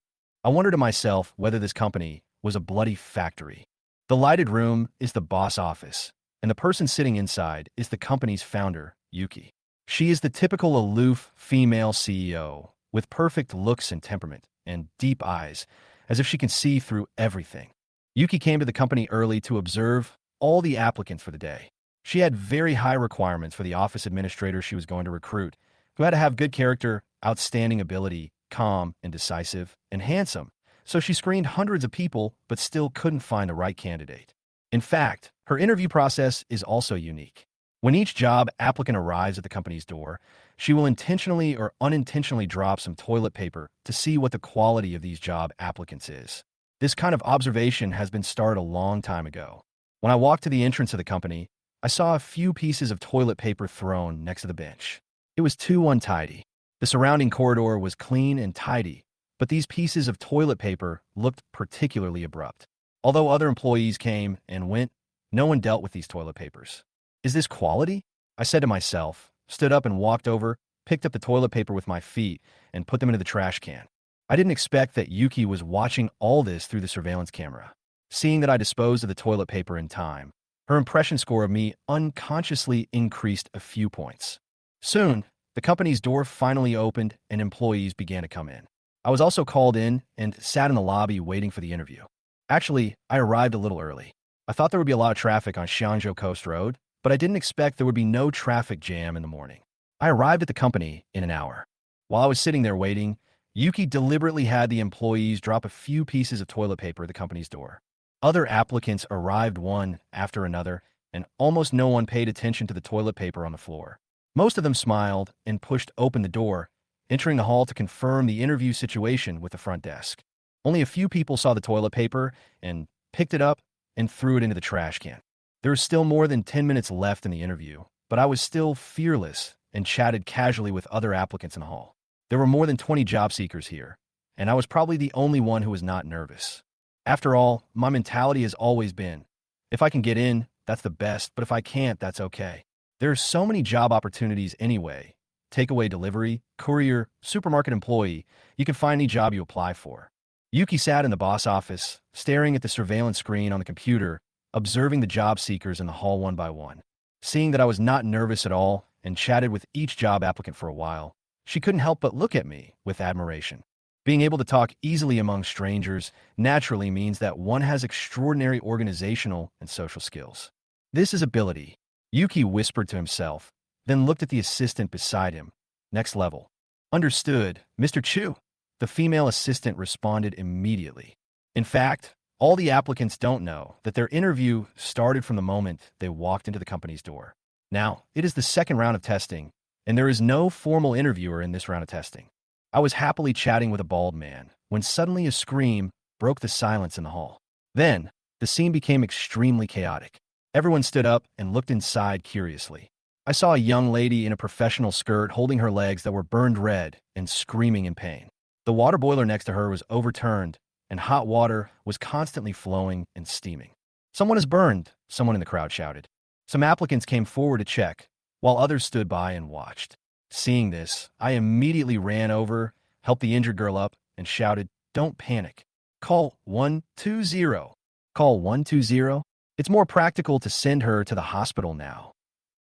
I wondered to myself whether this company was a bloody factory. The lighted room is the boss office, and the person sitting inside is the company's founder, Yuki. She is the typical aloof female CEO, with perfect looks and temperament, and deep eyes, as if she can see through everything. Yuki came to the company early to observe all the applicants for the day. She had very high requirements for the office administrator she was going to recruit, who had to have good character, outstanding ability, calm and decisive, and handsome. So she screened hundreds of people, but still couldn't find the right candidate. In fact, her interview process is also unique. When each job applicant arrives at the company's door, she will intentionally or unintentionally drop some toilet paper to see what the quality of these job applicants is. This kind of observation has been started a long time ago. When I walked to the entrance of the company, I saw a few pieces of toilet paper thrown next to the bench. It was too untidy. The surrounding corridor was clean and tidy, but these pieces of toilet paper looked particularly abrupt. Although other employees came and went, no one dealt with these toilet papers. Is this quality? I said to myself, stood up and walked over, picked up the toilet paper with my feet, and put them into the trash can. I didn't expect that Yuki was watching all this through the surveillance camera. Seeing that I disposed of the toilet paper in time, her impression score of me unconsciously increased a few points. Soon, the company's door finally opened and employees began to come in. I was also called in and sat in the lobby waiting for the interview. Actually, I arrived a little early. I thought there would be a lot of traffic on Xiangzhou Coast Road, but I didn't expect there would be no traffic jam in the morning. I arrived at the company in an hour. While I was sitting there waiting, Yuki deliberately had the employees drop a few pieces of toilet paper at the company's door. Other applicants arrived one after another, and almost no one paid attention to the toilet paper on the floor. Most of them smiled and pushed open the door, entering the hall to confirm the interview situation with the front desk. Only a few people saw the toilet paper and picked it up and threw it into the trash can. There was still more than 10 minutes left in the interview, but I was still fearless and chatted casually with other applicants in the hall. There were more than 20 job seekers here, and I was probably the only one who was not nervous. After all, my mentality has always been, if I can get in, that's the best, but if I can't, that's okay. There are so many job opportunities anyway. Takeaway delivery, courier, supermarket employee, you can find any job you apply for. Yuki sat in the boss office, staring at the surveillance screen on the computer, observing the job seekers in the hall one by one. Seeing that I was not nervous at all and chatted with each job applicant for a while, she couldn't help but look at me with admiration. Being able to talk easily among strangers naturally means that one has extraordinary organizational and social skills. This is ability, Yuki whispered to himself, then looked at the assistant beside him. Next level. Understood, Mr. Chu. The female assistant responded immediately. In fact, all the applicants don't know that their interview started from the moment they walked into the company's door. Now, it is the second round of testing, and there is no formal interviewer in this round of testing. I was happily chatting with a bald man when suddenly a scream broke the silence in the hall. Then, the scene became extremely chaotic. Everyone stood up and looked inside curiously. I saw a young lady in a professional skirt holding her legs that were burned red and screaming in pain. The water boiler next to her was overturned, and hot water was constantly flowing and steaming. "Someone is burned," someone in the crowd shouted. Some applicants came forward to check, while others stood by and watched. Seeing this, I immediately ran over, helped the injured girl up, and shouted, "Don't panic. Call 120. Call 120. It's more practical to send her to the hospital now."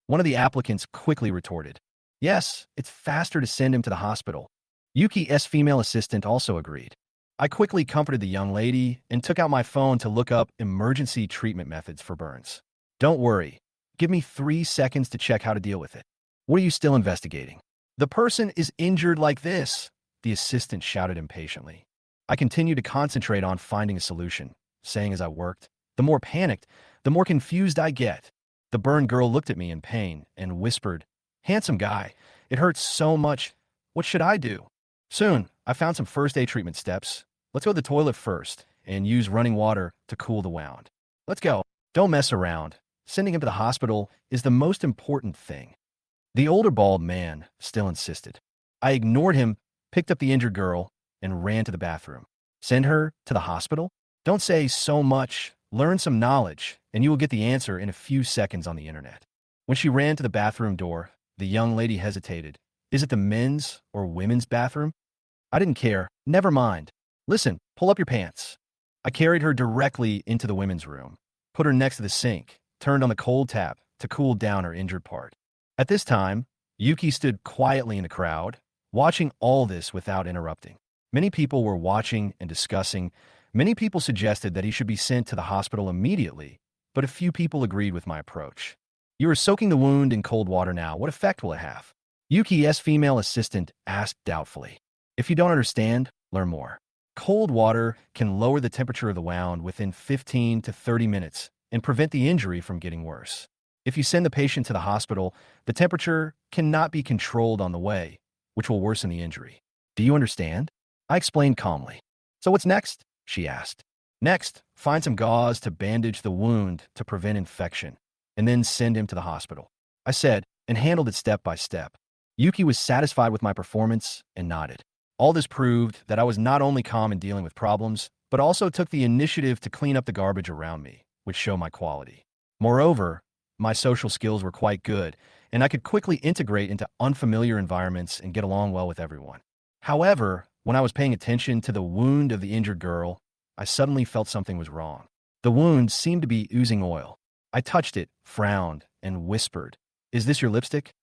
One of the applicants quickly retorted, "Yes, it's faster to send him to the hospital." Yuki's female assistant also agreed. I quickly comforted the young lady and took out my phone to look up emergency treatment methods for burns. Don't worry. Give me 3 seconds to check how to deal with it. What are you still investigating? The person is injured like this, the assistant shouted impatiently. I continued to concentrate on finding a solution, saying as I worked, the more panicked, the more confused I get. The burned girl looked at me in pain and whispered, "Handsome guy, it hurts so much. What should I do?" Soon, I found some first aid treatment steps. Let's go to the toilet first and use running water to cool the wound. Let's go. Don't mess around. Sending him to the hospital is the most important thing. The older bald man still insisted. I ignored him, picked up the injured girl, and ran to the bathroom. Send her to the hospital? Don't say so much. Learn some knowledge, and you will get the answer in a few seconds on the internet. When she ran to the bathroom door, the young lady hesitated. Is it the men's or women's bathroom? I didn't care. Never mind. Listen, pull up your pants. I carried her directly into the women's room, put her next to the sink, turned on the cold tap to cool down her injured part. At this time, Yuki stood quietly in the crowd, watching all this without interrupting. Many people were watching and discussing. Many people suggested that he should be sent to the hospital immediately, but a few people agreed with my approach. You are soaking the wound in cold water now. What effect will it have? Yuki's female assistant asked doubtfully. If you don't understand, learn more. Cold water can lower the temperature of the wound within 15 to 30 minutes and prevent the injury from getting worse. If you send the patient to the hospital, the temperature cannot be controlled on the way, which will worsen the injury. Do you understand? I explained calmly. So what's next? She asked. Next, find some gauze to bandage the wound to prevent infection, and then send him to the hospital. I said, and handled it step by step. Yuki was satisfied with my performance and nodded. All this proved that I was not only calm in dealing with problems, but also took the initiative to clean up the garbage around me, which showed my quality. Moreover, my social skills were quite good, and I could quickly integrate into unfamiliar environments and get along well with everyone. However, when I was paying attention to the wound of the injured girl, I suddenly felt something was wrong. The wound seemed to be oozing oil. I touched it, frowned, and whispered, "Is this your lipstick?"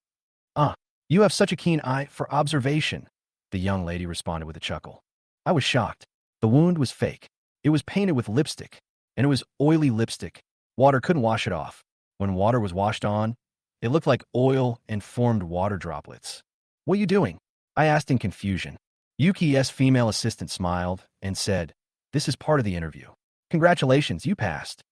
You have such a keen eye for observation," the young lady responded with a chuckle. I was shocked. The wound was fake. It was painted with lipstick, and it was oily lipstick. Water couldn't wash it off. When water was washed on, it looked like oil and formed water droplets. "What are you doing?" I asked in confusion. Yuki's female assistant smiled and said, "This is part of the interview. Congratulations, you passed."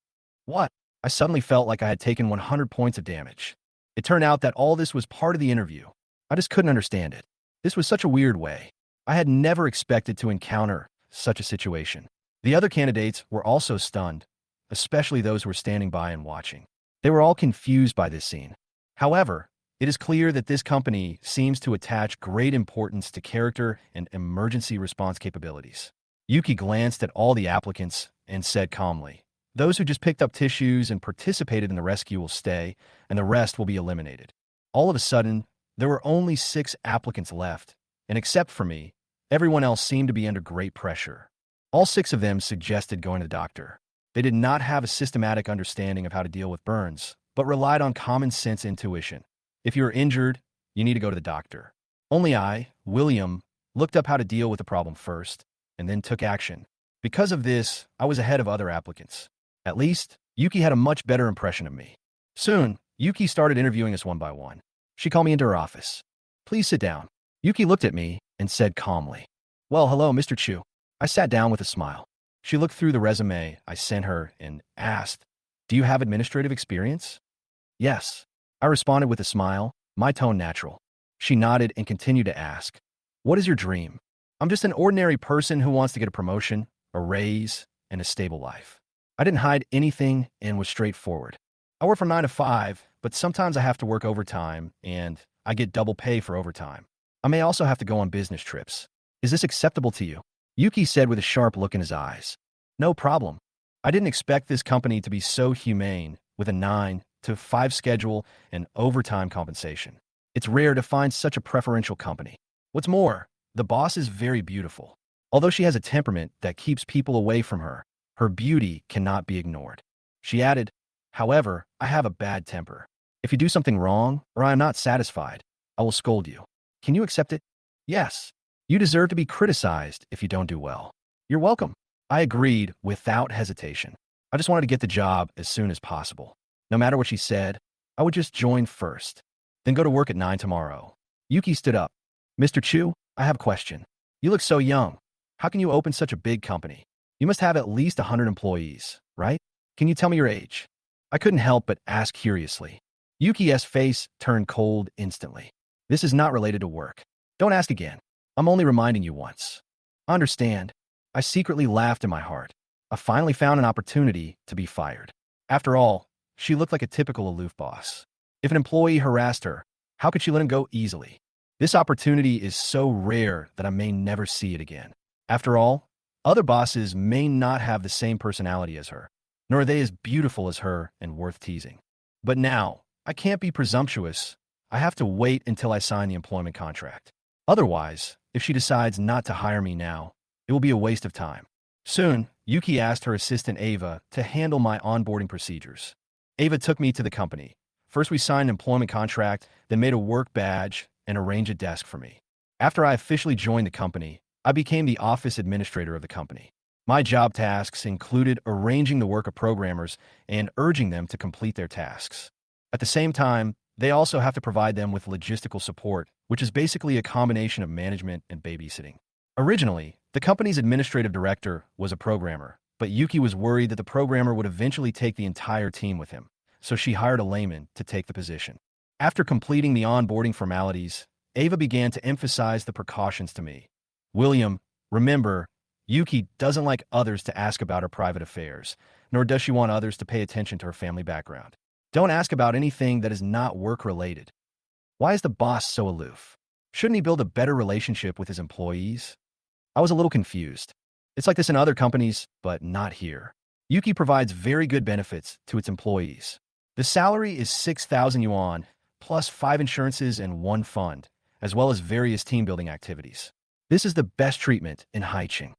What? I suddenly felt like I had taken 100 points of damage. It turned out that all this was part of the interview. I just couldn't understand it. This was such a weird way. I had never expected to encounter such a situation. The other candidates were also stunned, especially those who were standing by and watching. They were all confused by this scene. However, it is clear that this company seems to attach great importance to character and emergency response capabilities. Yuki glanced at all the applicants and said calmly, "Those who just picked up tissues and participated in the rescue will stay, and the rest will be eliminated." All of a sudden, there were only 6 applicants left, and except for me, everyone else seemed to be under great pressure. All 6 of them suggested going to the doctor. They did not have a systematic understanding of how to deal with burns, but relied on common sense intuition. If you are injured, you need to go to the doctor. Only I, William, looked up how to deal with the problem first, and then took action. Because of this, I was ahead of other applicants. At least, Yuki had a much better impression of me. Soon, Yuki started interviewing us one by one. She called me into her office. "Please sit down." Yuki looked at me and said calmly, "Well, hello, Mr. Chu." I sat down with a smile. She looked through the resume I sent her and asked, "Do you have administrative experience?" "Yes." I responded with a smile, my tone natural. She nodded and continued to ask, "What is your dream?" "I'm just an ordinary person who wants to get a promotion, a raise, and a stable life." I didn't hide anything and was straightforward. I work from 9 to 5, but sometimes I have to work overtime, and I get double pay for overtime. I may also have to go on business trips. Is this acceptable to you?" Yuki said with a sharp look in his eyes. "No problem." I didn't expect this company to be so humane with a 9 to 5 schedule and overtime compensation. It's rare to find such a preferential company. What's more, the boss is very beautiful. Although she has a temperament that keeps people away from her, her beauty cannot be ignored. She added, "However, I have a bad temper. If you do something wrong or I am not satisfied, I will scold you. Can you accept it?" "Yes. You deserve to be criticized if you don't do well." "You're welcome." I agreed without hesitation. I just wanted to get the job as soon as possible. No matter what she said, I would just join first, then go to work at 9 tomorrow. Yuki stood up. Mr. Chu, I have a question. You look so young. How can you open such a big company? You must have at least 100 employees, right? Can you tell me your age? I couldn't help but ask curiously. Yuki's face turned cold instantly. This is not related to work. Don't ask again. I'm only reminding you once. Understand. I secretly laughed in my heart. I finally found an opportunity to be fired. After all, she looked like a typical aloof boss. If an employee harassed her, how could she let him go easily? This opportunity is so rare that I may never see it again. After all, other bosses may not have the same personality as her, nor are they as beautiful as her and worth teasing. But now, I can't be presumptuous. I have to wait until I sign the employment contract. Otherwise, if she decides not to hire me now, it will be a waste of time. Soon, Yuki asked her assistant Ava to handle my onboarding procedures. Ava took me to the company. First, we signed an employment contract, then made a work badge and arranged a desk for me. After I officially joined the company, I became the office administrator of the company. My job tasks included arranging the work of programmers and urging them to complete their tasks. At the same time, they also have to provide them with logistical support, which is basically a combination of management and babysitting. Originally, the company's administrative director was a programmer, but Yuki was worried that the programmer would eventually take the entire team with him, so she hired a layman to take the position. After completing the onboarding formalities, Ava began to emphasize the precautions to me. William, remember, Yuki doesn't like others to ask about her private affairs, nor does she want others to pay attention to her family background. Don't ask about anything that is not work-related. Why is the boss so aloof? Shouldn't he build a better relationship with his employees? I was a little confused. It's like this in other companies, but not here. Yuki provides very good benefits to its employees. The salary is 6,000 yuan, plus 5 insurances and 1 fund, as well as various team-building activities. This is the best treatment in Haiching.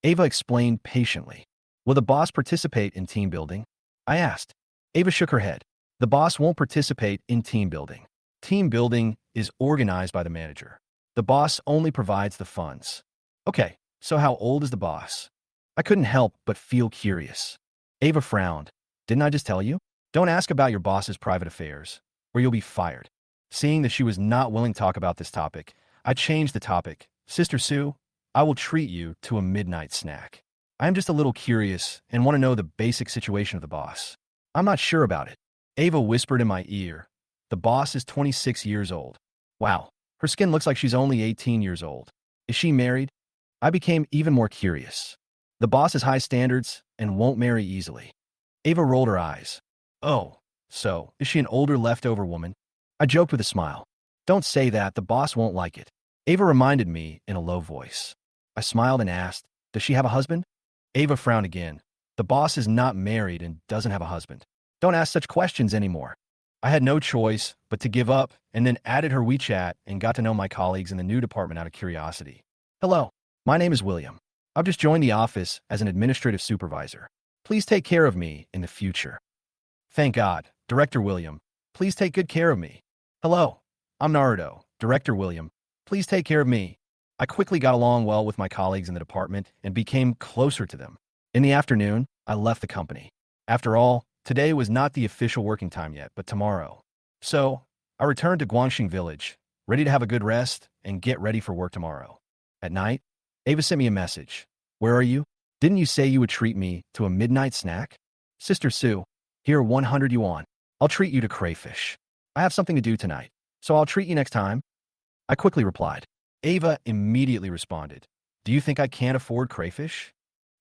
Ava explained patiently. Will the boss participate in team building? I asked. Ava shook her head. The boss won't participate in team building. Team building is organized by the manager. The boss only provides the funds. Okay, so how old is the boss? I couldn't help but feel curious. Ava frowned. Didn't I just tell you? Don't ask about your boss's private affairs, or you'll be fired. Seeing that she was not willing to talk about this topic, I changed the topic. Sister Sue, I will treat you to a midnight snack. I am just a little curious and want to know the basic situation of the boss. I'm not sure about it. Ava whispered in my ear. The boss is 26 years old. Wow, her skin looks like she's only 18 years old. Is she married? I became even more curious. The boss has high standards and won't marry easily. Ava rolled her eyes. Oh, so, is she an older leftover woman? I joked with a smile. Don't say that, the boss won't like it. Ava reminded me in a low voice. I smiled and asked, does she have a husband? Ava frowned again. The boss is not married and doesn't have a husband. Don't ask such questions anymore. I had no choice but to give up and then added her WeChat and got to know my colleagues in the new department out of curiosity. Hello, my name is William. I've just joined the office as an administrative supervisor. Please take care of me in the future. Thank God, Director William. Please take good care of me. Hello, I'm Naruto. Director William. Please take care of me. I quickly got along well with my colleagues in the department and became closer to them. In the afternoon, I left the company. After all, today was not the official working time yet, but tomorrow. So, I returned to Guangxing Village, ready to have a good rest and get ready for work tomorrow. At night, Ava sent me a message. Where are you? Didn't you say you would treat me to a midnight snack? Sister Sue, here are 100 yuan. I'll treat you to crayfish. I have something to do tonight, so I'll treat you next time. I quickly replied. Ava immediately responded. Do you think I can't afford crayfish?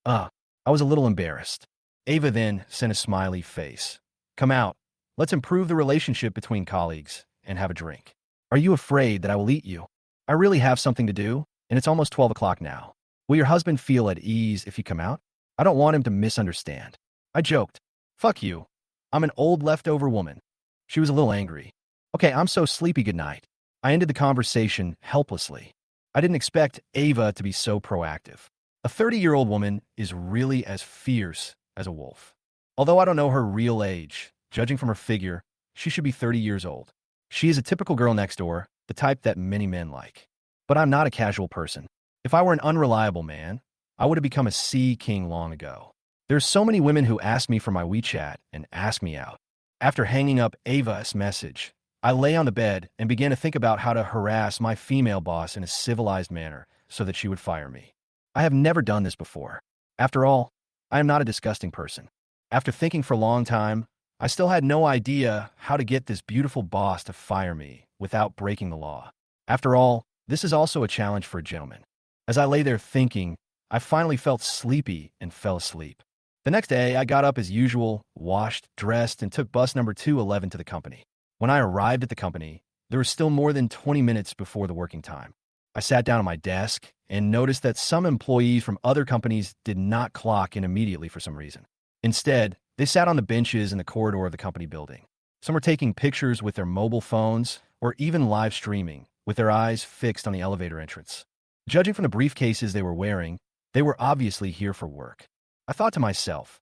I was a little embarrassed. Ava then sent a smiley face. Come out. Let's improve the relationship between colleagues and have a drink. Are you afraid that I will eat you? I really have something to do, and it's almost 12 o'clock now. Will your husband feel at ease if you come out? I don't want him to misunderstand. I joked. Fuck you. I'm an old leftover woman. She was a little angry. Okay, I'm so sleepy, good night. I ended the conversation helplessly. I didn't expect Ava to be so proactive. A 30-year-old woman is really as fierce as a wolf. Although I don't know her real age, judging from her figure, she should be 30 years old. She is a typical girl next door, the type that many men like. But I'm not a casual person. If I were an unreliable man, I would have become a sea king long ago. There's so many women who ask me for my WeChat and ask me out. After hanging up Ava's message, I lay on the bed and began to think about how to harass my female boss in a civilized manner so that she would fire me. I have never done this before. After all, I am not a disgusting person. After thinking for a long time, I still had no idea how to get this beautiful boss to fire me without breaking the law. After all, this is also a challenge for a gentleman. As I lay there thinking, I finally felt sleepy and fell asleep. The next day, I got up as usual, washed, dressed, and took bus number 211 to the company. When I arrived at the company, there was still more than 20 minutes before the working time. I sat down at my desk and noticed that some employees from other companies did not clock in immediately for some reason. Instead, they sat on the benches in the corridor of the company building. Some were taking pictures with their mobile phones or even live streaming, with their eyes fixed on the elevator entrance. Judging from the briefcases they were wearing, they were obviously here for work. I thought to myself,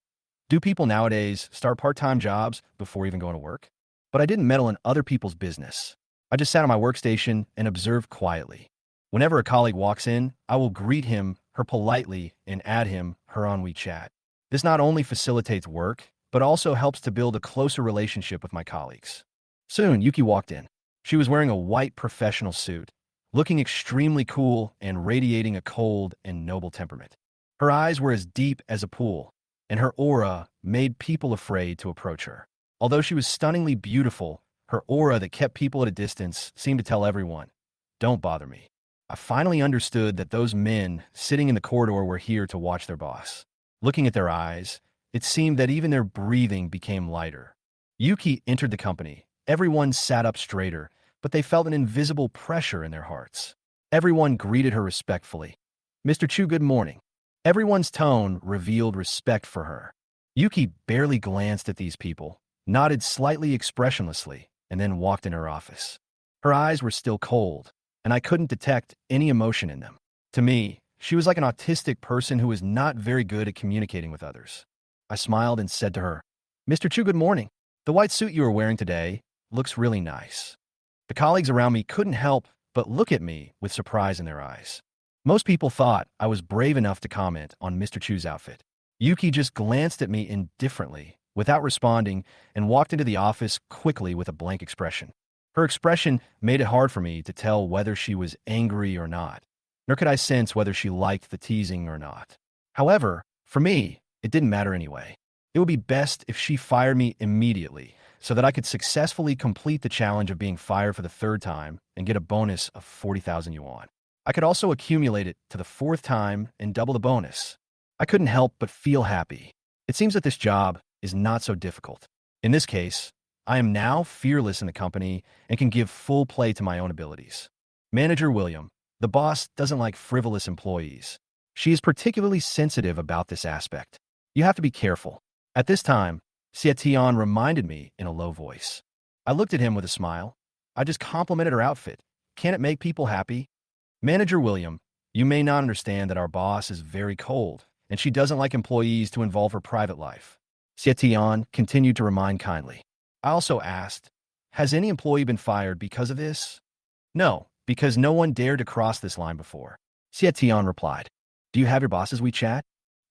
do people nowadays start part-time jobs before even going to work? But I didn't meddle in other people's business. I just sat on my workstation and observed quietly. Whenever a colleague walks in, I will greet him, her politely, and add him, her on WeChat. This not only facilitates work, but also helps to build a closer relationship with my colleagues. Soon, Yuki walked in. She was wearing a white professional suit, looking extremely cool and radiating a cold and noble temperament. Her eyes were as deep as a pool, and her aura made people afraid to approach her. Although she was stunningly beautiful, her aura that kept people at a distance seemed to tell everyone, "Don't bother me." I finally understood that those men sitting in the corridor were here to watch their boss. Looking at their eyes, it seemed that even their breathing became lighter. Yuki entered the company. Everyone sat up straighter, but they felt an invisible pressure in their hearts. Everyone greeted her respectfully. "Mr. Chu, good morning." Everyone's tone revealed respect for her. Yuki barely glanced at these people, nodded slightly expressionlessly, and then walked in her office. Her eyes were still cold, and I couldn't detect any emotion in them. To me, she was like an autistic person who was not very good at communicating with others. I smiled and said to her, "Mr. Chu, good morning. The white suit you are wearing today looks really nice." The colleagues around me couldn't help but look at me with surprise in their eyes. Most people thought I was brave enough to comment on Mr. Chu's outfit. Yuki just glanced at me indifferently, without responding, and walked into the office quickly with a blank expression. Her expression made it hard for me to tell whether she was angry or not, nor could I sense whether she liked the teasing or not. However, for me, it didn't matter anyway. It would be best if she fired me immediately, so that I could successfully complete the challenge of being fired for the third time and get a bonus of 40,000 yuan. I could also accumulate it to the fourth time and double the bonus. I couldn't help but feel happy. It seems that this job is not so difficult. In this case, I am now fearless in the company and can give full play to my own abilities. Manager William, the boss, doesn't like frivolous employees. She is particularly sensitive about this aspect. You have to be careful. At this time, Xie Tian reminded me in a low voice. I looked at him with a smile. I just complimented her outfit. Can it make people happy? Manager William, you may not understand that our boss is very cold, and she doesn't like employees to involve her private life. Xie Tian continued to remind kindly. I also asked, has any employee been fired because of this? No, because no one dared to cross this line before. Xie Tian replied. Do you have your boss's WeChat?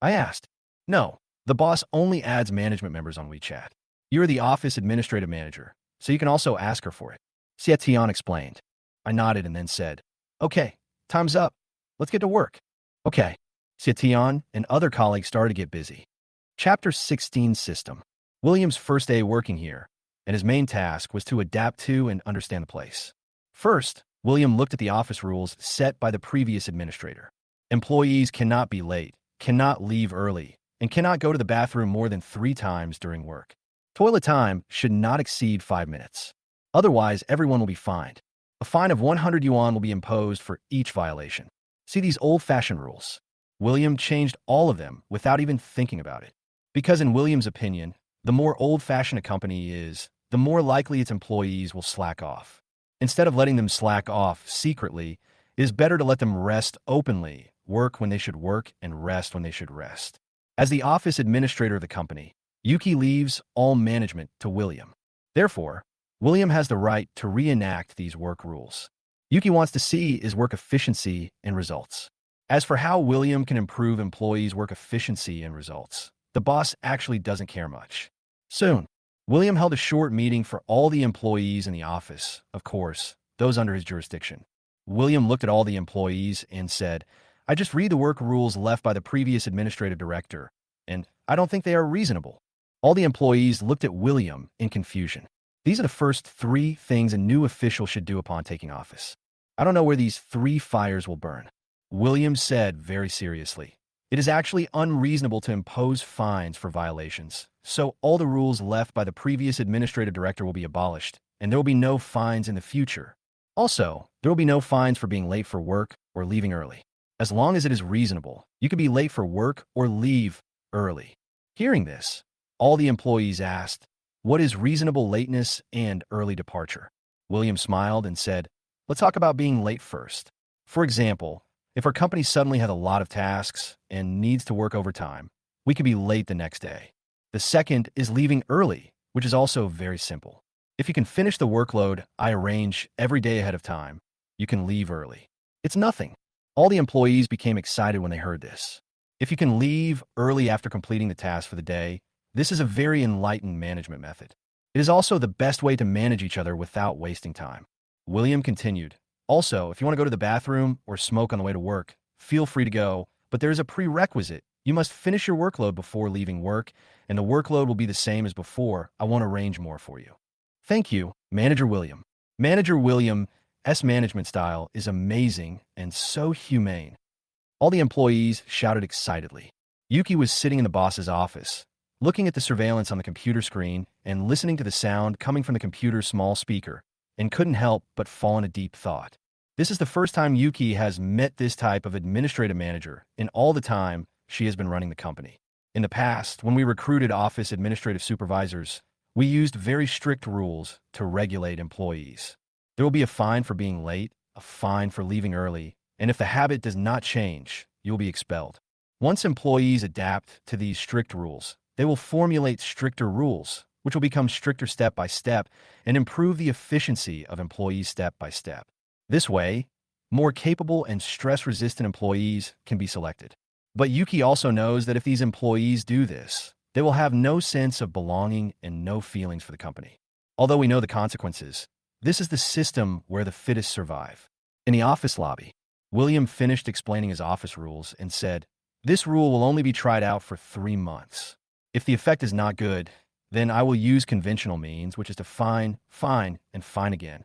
I asked. No, the boss only adds management members on WeChat. You're the office administrative manager, so you can also ask her for it. Xie Tian explained. I nodded and then said, okay, time's up. Let's get to work. Okay. Xie Tian and other colleagues started to get busy. Chapter 16 System. William's first day working here, and his main task was to adapt to and understand the place. First, William looked at the office rules set by the previous administrator. Employees cannot be late, cannot leave early, and cannot go to the bathroom more than 3 times during work. Toilet time should not exceed 5 minutes. Otherwise, everyone will be fined. A fine of 100 yuan will be imposed for each violation. See these old-fashioned rules. William changed all of them without even thinking about it. Because in William's opinion, the more old-fashioned a company is, the more likely its employees will slack off. Instead of letting them slack off secretly, it is better to let them rest openly, work when they should work, and rest when they should rest. As the office administrator of the company, Yuki leaves all management to William. Therefore, William has the right to reenact these work rules. Yuki wants to see is work efficiency and results. As for how William can improve employees' work efficiency and results, the boss actually doesn't care much. Soon, William held a short meeting for all the employees in the office, of course, those under his jurisdiction. William looked at all the employees and said, I just read the work rules left by the previous administrative director, and I don't think they are reasonable. All the employees looked at William in confusion. These are the first three things a new official should do upon taking office. I don't know where these three fires will burn. William said very seriously, it is actually unreasonable to impose fines for violations, so all the rules left by the previous administrative director will be abolished, and there will be no fines in the future. Also, there will be no fines for being late for work or leaving early. As long as it is reasonable, you can be late for work or leave early. Hearing this, all the employees asked, what is reasonable lateness and early departure? William smiled and said, let's talk about being late first. For example, if our company suddenly has a lot of tasks and needs to work overtime, we can be late the next day. The second is leaving early, which is also very simple. If you can finish the workload I arrange every day ahead of time, you can leave early. It's nothing. All the employees became excited when they heard this. If you can leave early after completing the task for the day, this is a very enlightened management method. It is also the best way to manage each other without wasting time. William continued, also, if you want to go to the bathroom or smoke on the way to work, feel free to go, but there is a prerequisite. You must finish your workload before leaving work, and the workload will be the same as before. I won't arrange more for you. Thank you, Manager William. Manager William's management style is amazing and so humane. All the employees shouted excitedly. Yuki was sitting in the boss's office, looking at the surveillance on the computer screen and listening to the sound coming from the computer's small speaker, and couldn't help but fall in a deep thought. This is the first time Yuki has met this type of administrative manager in all the time she has been running the company. In the past, when we recruited office administrative supervisors, we used very strict rules to regulate employees. There will be a fine for being late, a fine for leaving early, and if the habit does not change, you will be expelled. Once employees adapt to these strict rules, they will formulate stricter rules, which will become stricter step by step and improve the efficiency of employees step by step. This way, more capable and stress-resistant employees can be selected. But Yuki also knows that if these employees do this, they will have no sense of belonging and no feelings for the company. Although we know the consequences, this is the system where the fittest survive. In the office lobby, William finished explaining his office rules and said, this rule will only be tried out for 3 months. If the effect is not good, then I will use conventional means, which is to fine, and fine again.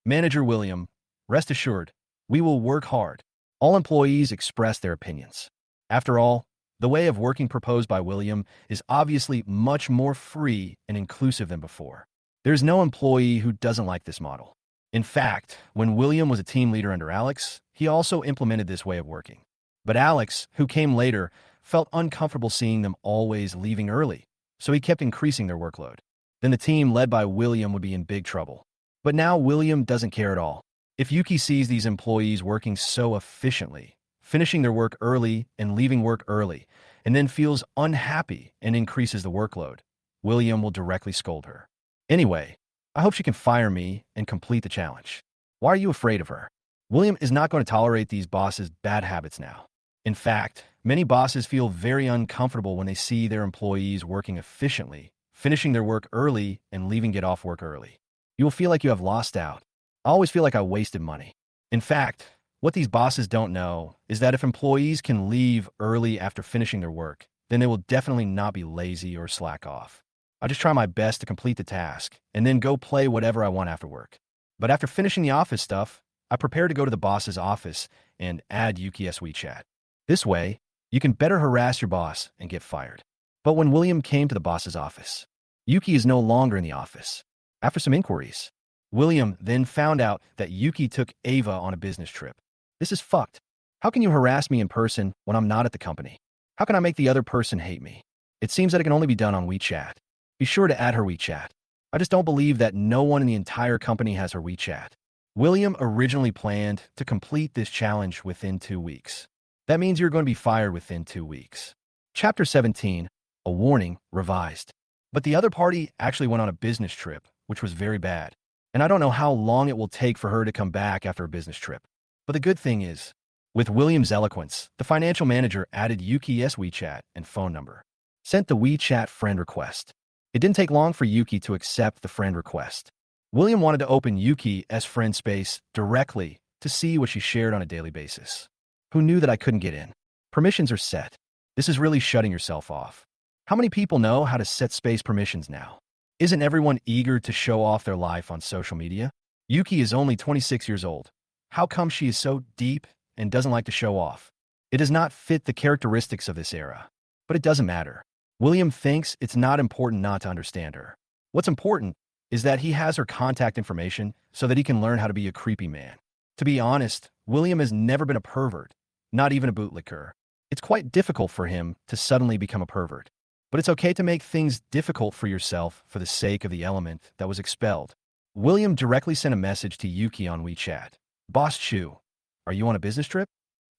Manager William, rest assured, we will work hard. All employees expressed their opinions. After all, the way of working proposed by William is obviously much more free and inclusive than before. There is no employee who doesn't like this model. In fact, when William was a team leader under Alex, he also implemented this way of working. But Alex, who came later, felt uncomfortable seeing them always leaving early, so he kept increasing their workload. Then the team led by William would be in big trouble. But now William doesn't care at all. If Yuki sees these employees working so efficiently, finishing their work early and leaving work early, and then feels unhappy and increases the workload, William will directly scold her. Anyway, I hope she can fire me and complete the challenge. Why are you afraid of her? William is not going to tolerate these bosses' bad habits now. In fact, many bosses feel very uncomfortable when they see their employees working efficiently, finishing their work early, and get off work early. You will feel like you have lost out. I always feel like I wasted money. In fact, what these bosses don't know is that if employees can leave early after finishing their work, then they will definitely not be lazy or slack off. I just try my best to complete the task and then go play whatever I want after work. But after finishing the office stuff, I prepare to go to the boss's office and add Yuki's WeChat. This way, you can better harass your boss and get fired. But when William came to the boss's office, Yuki is no longer in the office. After some inquiries, William then found out that Yuki took Ava on a business trip. This is fucked. How can you harass me in person when I'm not at the company? How can I make the other person hate me? It seems that it can only be done on WeChat. Be sure to add her WeChat. I just don't believe that no one in the entire company has her WeChat. William originally planned to complete this challenge within 2 weeks. That means you're going to be fired within 2 weeks. Chapter 17, A Warning, revised. But the other party actually went on a business trip, which was very bad. And I don't know how long it will take for her to come back after a business trip. But the good thing is, with William's eloquence, the financial manager added Yuki's WeChat and phone number, sent the WeChat friend request. It didn't take long for Yuki to accept the friend request. William wanted to open Yuki's friend space directly to see what she shared on a daily basis. Who knew that I couldn't get in? Permissions are set. This is really shutting yourself off. How many people know how to set space permissions now? Isn't everyone eager to show off their life on social media? Yuki is only 26 years old. How come she is so deep and doesn't like to show off? It does not fit the characteristics of this era. But it doesn't matter. William thinks it's not important not to understand her. What's important is that he has her contact information so that he can learn how to be a creepy man. To be honest, William has never been a pervert, not even a bootlicker. It's quite difficult for him to suddenly become a pervert. But it's okay to make things difficult for yourself for the sake of the element that was expelled. William directly sent a message to Yuki on WeChat. Boss Chu, are you on a business trip?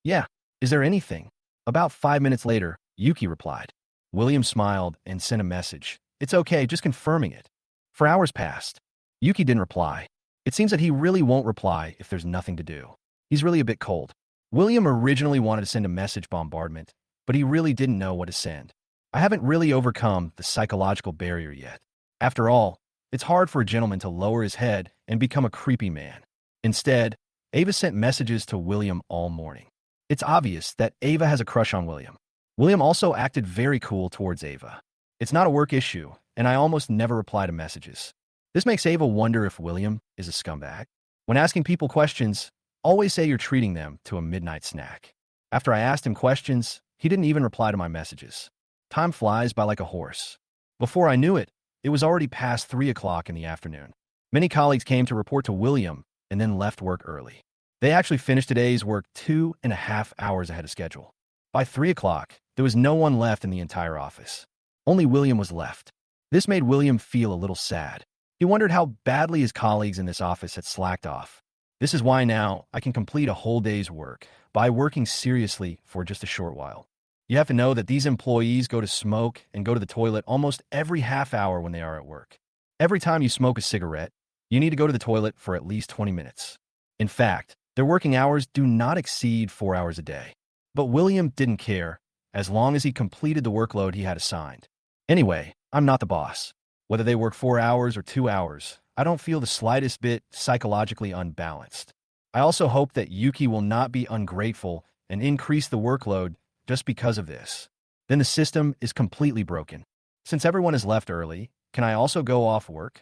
Yeah. Is there anything? About 5 minutes later, Yuki replied. William smiled and sent a message. It's okay, just confirming it. For hours passed. Yuki didn't reply. It seems that he really won't reply if there's nothing to do. He's really a bit cold. William originally wanted to send a message bombardment, but he really didn't know what to send. I haven't really overcome the psychological barrier yet. After all, it's hard for a gentleman to lower his head and become a creepy man. Instead, Ava sent messages to William all morning. It's obvious that Ava has a crush on William. William also acted very cool towards Ava. It's not a work issue, and I almost never reply to messages. This makes Ava wonder if William is a scumbag. When asking people questions, always say you're treating them to a midnight snack. After I asked him questions, he didn't even reply to my messages. Time flies by like a horse. Before I knew it, it was already past 3 o'clock in the afternoon. Many colleagues came to report to William and then left work early. They actually finished today's work 2.5 hours ahead of schedule. By 3 o'clock, there was no one left in the entire office. Only William was left. This made William feel a little sad. He wondered how badly his colleagues in this office had slacked off. This is why now I can complete a whole day's work by working seriously for just a short while. You have to know that these employees go to smoke and go to the toilet almost every half hour when they are at work. Every time you smoke a cigarette, you need to go to the toilet for at least 20 minutes. In fact, their working hours do not exceed 4 hours a day. But William didn't care, as long as he completed the workload he had assigned. Anyway, I'm not the boss. Whether they work 4 hours or 2 hours, I don't feel the slightest bit psychologically unbalanced. I also hope that Yuki will not be ungrateful and increase the workload just because of this. Then the system is completely broken. Since everyone has left early, can I also go off work?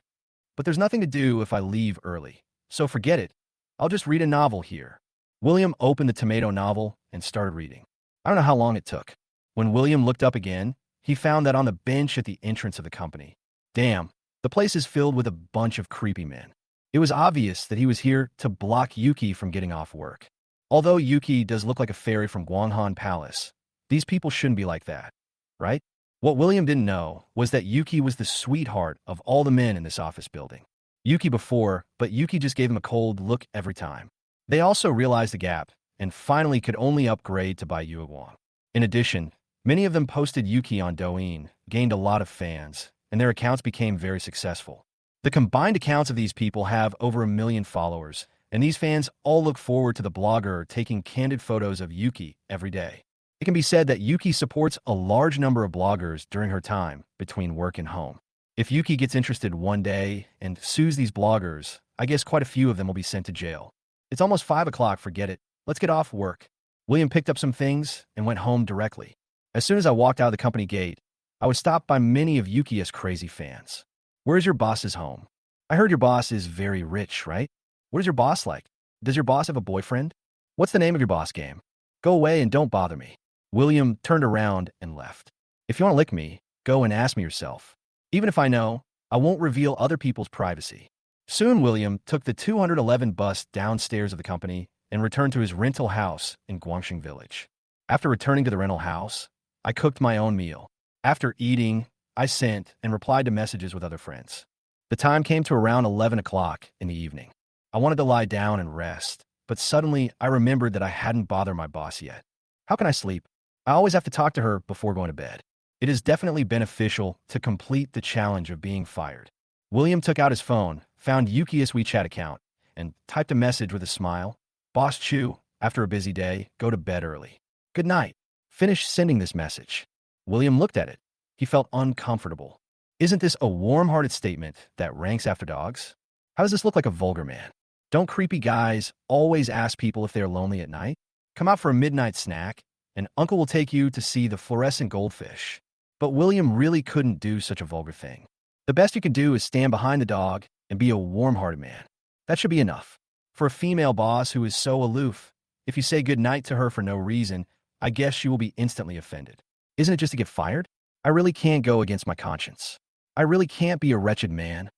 But there's nothing to do if I leave early, so forget it. I'll just read a novel here. William opened the tomato novel and started reading. I don't know how long it took. When William looked up again, he found that on the bench at the entrance of the company. Damn, the place is filled with a bunch of creepy men. It was obvious that he was here to block Yuki from getting off work. Although Yuki does look like a fairy from Gwanghwan Palace, these people shouldn't be like that, right? What William didn't know was that Yuki was the sweetheart of all the men in this office building. Yuki before, but Yuki just gave him a cold look every time. They also realized the gap and finally could only upgrade to buy Yuegwang. In addition, many of them posted Yuki on Douyin, gained a lot of fans, and their accounts became very successful. The combined accounts of these people have over 1 million followers, and these fans all look forward to the blogger taking candid photos of Yuki every day. It can be said that Yuki supports a large number of bloggers during her time between work and home. If Yuki gets interested one day and sues these bloggers, I guess quite a few of them will be sent to jail. It's almost 5 o'clock, forget it. Let's get off work. William picked up some things and went home directly. As soon as I walked out of the company gate, I was stopped by many of Yuki's crazy fans. Where's your boss's home? I heard your boss is very rich, right? What is your boss like? Does your boss have a boyfriend? What's the name of your boss game? Go away and don't bother me. William turned around and left. If you want to lick me, go and ask me yourself. Even if I know, I won't reveal other people's privacy. Soon William took the 211 bus downstairs of the company and returned to his rental house in Guangxing Village. After returning to the rental house, I cooked my own meal. After eating, I sent and replied to messages with other friends. The time came to around 11 o'clock in the evening. I wanted to lie down and rest, but suddenly I remembered that I hadn't bothered my boss yet. How can I sleep? I always have to talk to her before going to bed. It is definitely beneficial to complete the challenge of being fired. William took out his phone, found Yuki's WeChat account, and typed a message with a smile. Boss Chu, after a busy day, go to bed early. Good night. Finish sending this message. William looked at it. He felt uncomfortable. Isn't this a warm-hearted statement that ranks after dogs? How does this look like a vulgar man? Don't creepy guys always ask people if they're lonely at night? Come out for a midnight snack, and uncle will take you to see the fluorescent goldfish. But William really couldn't do such a vulgar thing. The best you can do is stand behind the dog and be a warm-hearted man. That should be enough. For a female boss who is so aloof, if you say good night to her for no reason, I guess she will be instantly offended. Isn't it just to get fired? I really can't go against my conscience. I really can't be a wretched man.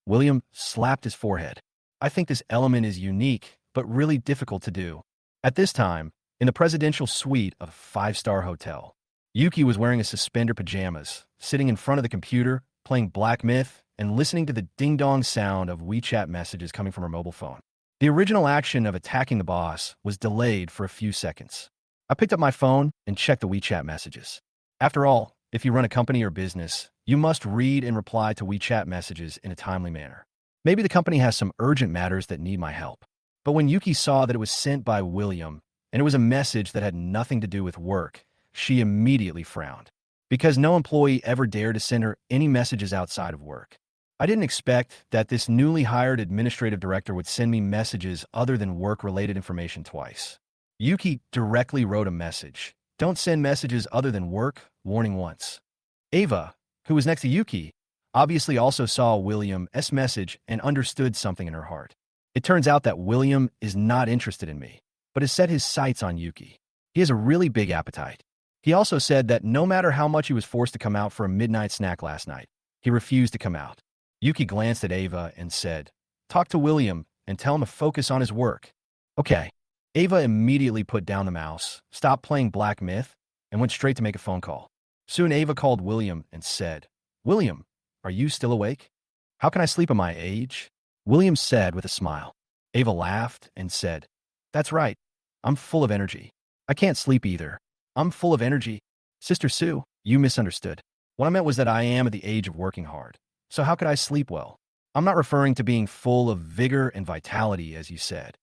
William slapped his forehead. I think this element is unique, but really difficult to do. At this time, in the presidential suite of a five-star hotel, Yuki was wearing a suspender pajamas, sitting in front of the computer, playing Black Myth, and listening to the ding-dong sound of WeChat messages coming from her mobile phone. The original action of attacking the boss was delayed for a few seconds. I picked up my phone and checked the WeChat messages. After all, if you run a company or business, you must read and reply to WeChat messages in a timely manner. Maybe the company has some urgent matters that need my help. But when Yuki saw that it was sent by William, and it was a message that had nothing to do with work, she immediately frowned. Because no employee ever dared to send her any messages outside of work. I didn't expect that this newly hired administrative director would send me messages other than work-related information twice. Yuki directly wrote a message. Don't send messages other than work, warning once. Ava, who was next to Yuki, obviously also saw William's message and understood something in her heart. It turns out that William is not interested in me, but has set his sights on Yuki. He has a really big appetite. He also said that no matter how much he was forced to come out for a midnight snack last night, he refused to come out. Yuki glanced at Ava and said, "Talk to William and tell him to focus on his work." Okay. Ava immediately put down the mouse, stopped playing Black Myth, and went straight to make a phone call. Soon Ava called William and said, "William, are you still awake? How can I sleep at my age?" William said with a smile. Ava laughed and said, "That's right. I'm full of energy. I can't sleep either. I'm full of energy." Sister Sue, you misunderstood. What I meant was that I am at the age of working hard. So how could I sleep well? I'm not referring to being full of vigor and vitality, as you said.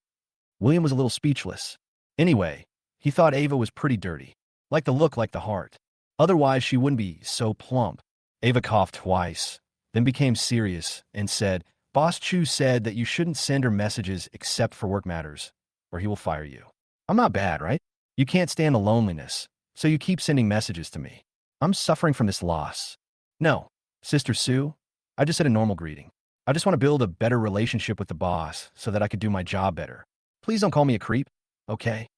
William was a little speechless. Anyway, he thought Ava was pretty dirty. Like the look, like the heart. Otherwise, she wouldn't be so plump. Ava coughed twice, then became serious and said, "Boss Chu said that you shouldn't send her messages except for work matters, or he will fire you." I'm not bad, right? You can't stand the loneliness, so you keep sending messages to me. I'm suffering from this loss. No, Sister Sue, I just said a normal greeting. I just want to build a better relationship with the boss so that I could do my job better. Please don't call me a creep, okay?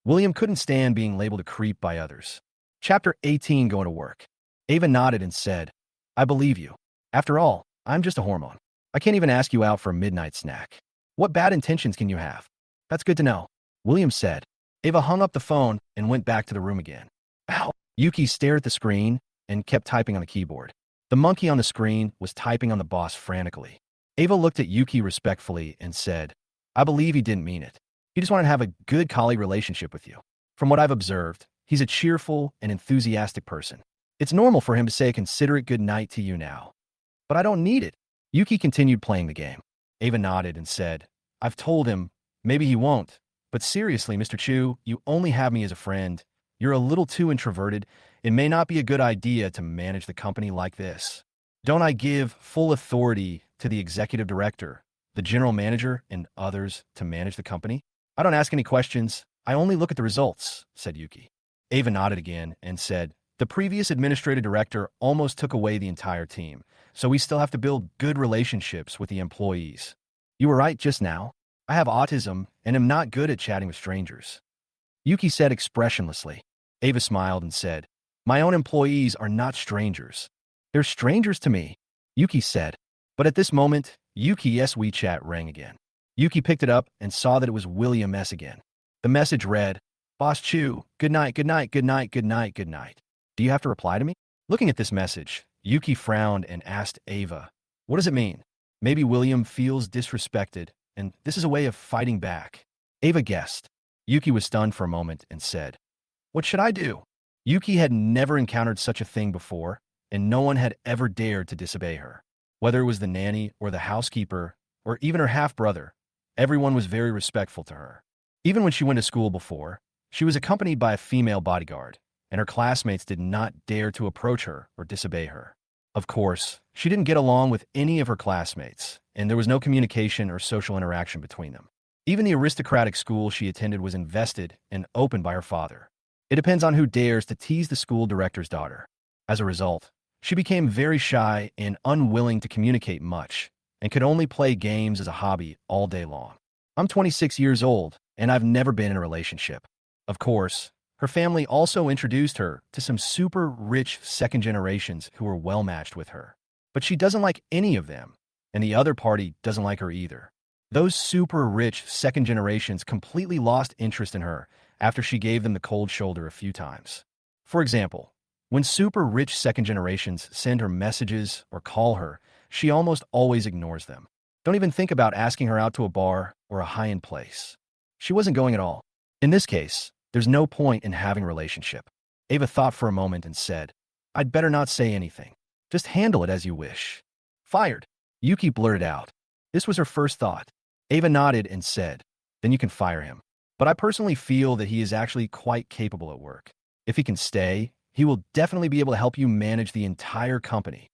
William couldn't stand being labeled a creep by others. Chapter 18, Going to Work. Ava nodded and said, "I believe you. After all, I'm just a hormone. I can't even ask you out for a midnight snack. What bad intentions can you have?" "That's good to know," William said. Ava hung up the phone and went back to the room again. Ow! Yuki stared at the screen and kept typing on the keyboard. The monkey on the screen was typing on the boss frantically. Ava looked at Yuki respectfully and said, "I believe he didn't mean it. He just wanted to have a good colleague relationship with you. From what I've observed, he's a cheerful and enthusiastic person. It's normal for him to say a considerate good night to you now. But I don't need it." Yuki continued playing the game. Ava nodded and said, "I've told him. Maybe he won't. But seriously, Mr. Chu, you only have me as a friend. You're a little too introverted. It may not be a good idea to manage the company like this. Don't I give full authority to the executive director, the general manager, and others to manage the company? I don't ask any questions. I only look at the results," said Yuki. Ava nodded again and said, "The previous administrative director almost took away the entire team, so we still have to build good relationships with the employees. You were right just now. I have autism and am not good at chatting with strangers," Yuki said expressionlessly. Ava smiled and said, "My own employees are not strangers. They're strangers to me," Yuki said. But at this moment, Yuki's WeChat rang again. Yuki picked it up and saw that it was William S. again. The message read, "Boss Chu, good night, good night, good night, good night, good night. Do you have to reply to me?" Looking at this message, Yuki frowned and asked Ava, "What does it mean? Maybe William feels disrespected, and this is a way of fighting back." Ava guessed. Yuki was stunned for a moment and said, "What should I do?" Yuki had never encountered such a thing before, and no one had ever dared to disobey her. Whether it was the nanny or the housekeeper or even her half-brother, everyone was very respectful to her. Even when she went to school before, she was accompanied by a female bodyguard, and her classmates did not dare to approach her or disobey her. Of course, she didn't get along with any of her classmates, and there was no communication or social interaction between them. Even the aristocratic school she attended was invested and opened by her father. It depends on who dares to tease the school director's daughter. As a result, she became very shy and unwilling to communicate much, and could only play games as a hobby all day long. I'm 26 years old, and I've never been in a relationship. Of course, her family also introduced her to some super rich second generations who were well matched with her. But she doesn't like any of them, and the other party doesn't like her either. Those super rich second generations completely lost interest in her after she gave them the cold shoulder a few times. For example, when super rich second generations send her messages or call her, she almost always ignores them. Don't even think about asking her out to a bar or a high-end place. She wasn't going at all. In this case, there's no point in having a relationship. Ava thought for a moment and said, I'd better not say anything. Just handle it as you wish. Fired. Yuki blurted out. This was her first thought. Ava nodded and said, then you can fire him. But I personally feel that he is actually quite capable at work. If he can stay, he will definitely be able to help you manage the entire company.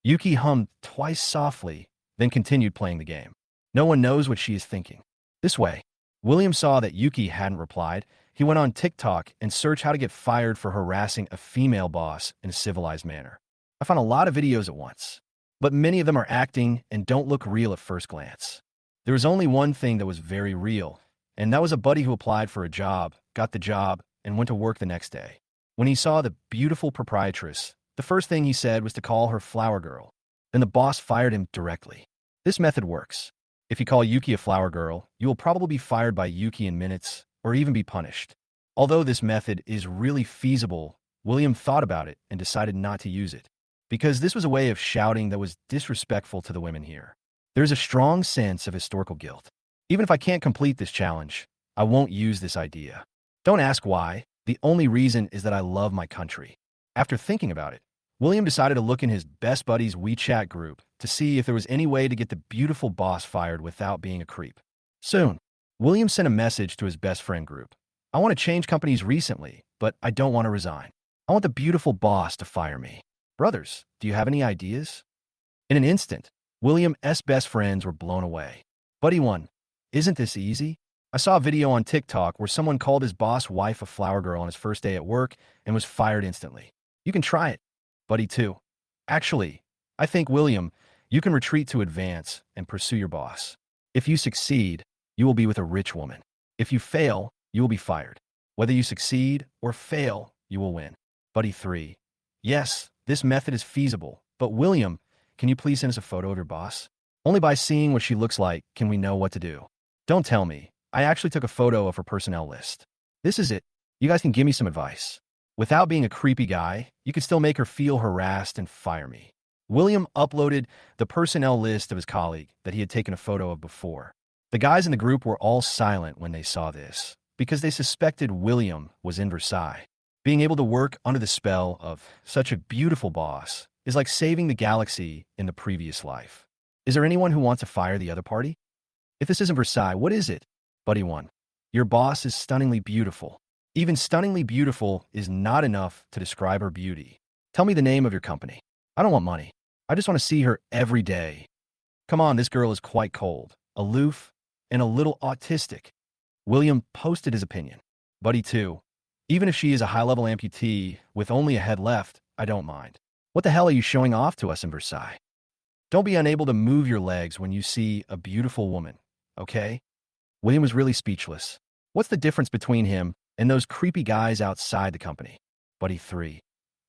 Yuki hummed twice softly, then continued playing the game. No one knows what she is thinking. This way. William saw that Yuki hadn't replied. He went on TikTok and searched how to get fired for harassing a female boss in a civilized manner. I found a lot of videos at once, but many of them are acting and don't look real at first glance. There was only one thing that was very real, and that was a buddy who applied for a job, got the job, and went to work the next day. When he saw the beautiful proprietress, the first thing he said was to call her flower girl. Then the boss fired him directly. This method works. If you call Yuki a flower girl, you will probably be fired by Yuki in minutes, or even be punished. Although this method is really feasible, William thought about it and decided not to use it, because this was a way of shouting that was disrespectful to the women here. There's a strong sense of historical guilt. Even if I can't complete this challenge, I won't use this idea. Don't ask why. The only reason is that I love my country. After thinking about it, William decided to look in his best buddy's WeChat group to see if there was any way to get the beautiful boss fired without being a creep. Soon, William sent a message to his best friend group. I want to change companies recently, but I don't want to resign. I want the beautiful boss to fire me. Brothers, do you have any ideas? In an instant, William's best friends were blown away. Buddy 1, isn't this easy? I saw a video on TikTok where someone called his boss wife a flower girl on his first day at work and was fired instantly. You can try it. Buddy 2, actually, I think, William, you can retreat to advance and pursue your boss. If you succeed, you will be with a rich woman. If you fail, you will be fired. Whether you succeed or fail, you will win. Buddy 3, yes, this method is feasible, but William, can you please send us a photo of your boss? Only by seeing what she looks like can we know what to do. Don't tell me. I actually took a photo of her personnel list. This is it. You guys can give me some advice. Without being a creepy guy, you could still make her feel harassed and fire me. William uploaded the personnel list of his colleague that he had taken a photo of before. The guys in the group were all silent when they saw this, because they suspected William was in Versailles. Being able to work under the spell of such a beautiful boss is like saving the galaxy in the previous life. Is there anyone who wants to fire the other party? If this isn't Versailles, what is it? Buddy 1, your boss is stunningly beautiful. Even stunningly beautiful is not enough to describe her beauty. Tell me the name of your company. I don't want money. I just want to see her every day. Come on, this girl is quite cold, aloof, and a little autistic. William posted his opinion. Buddy 2, even if she is a high-level amputee with only a head left, I don't mind. What the hell are you showing off to us in Versailles? Don't be unable to move your legs when you see a beautiful woman, okay? William was really speechless. What's the difference between him and those creepy guys outside the company? Buddy 3,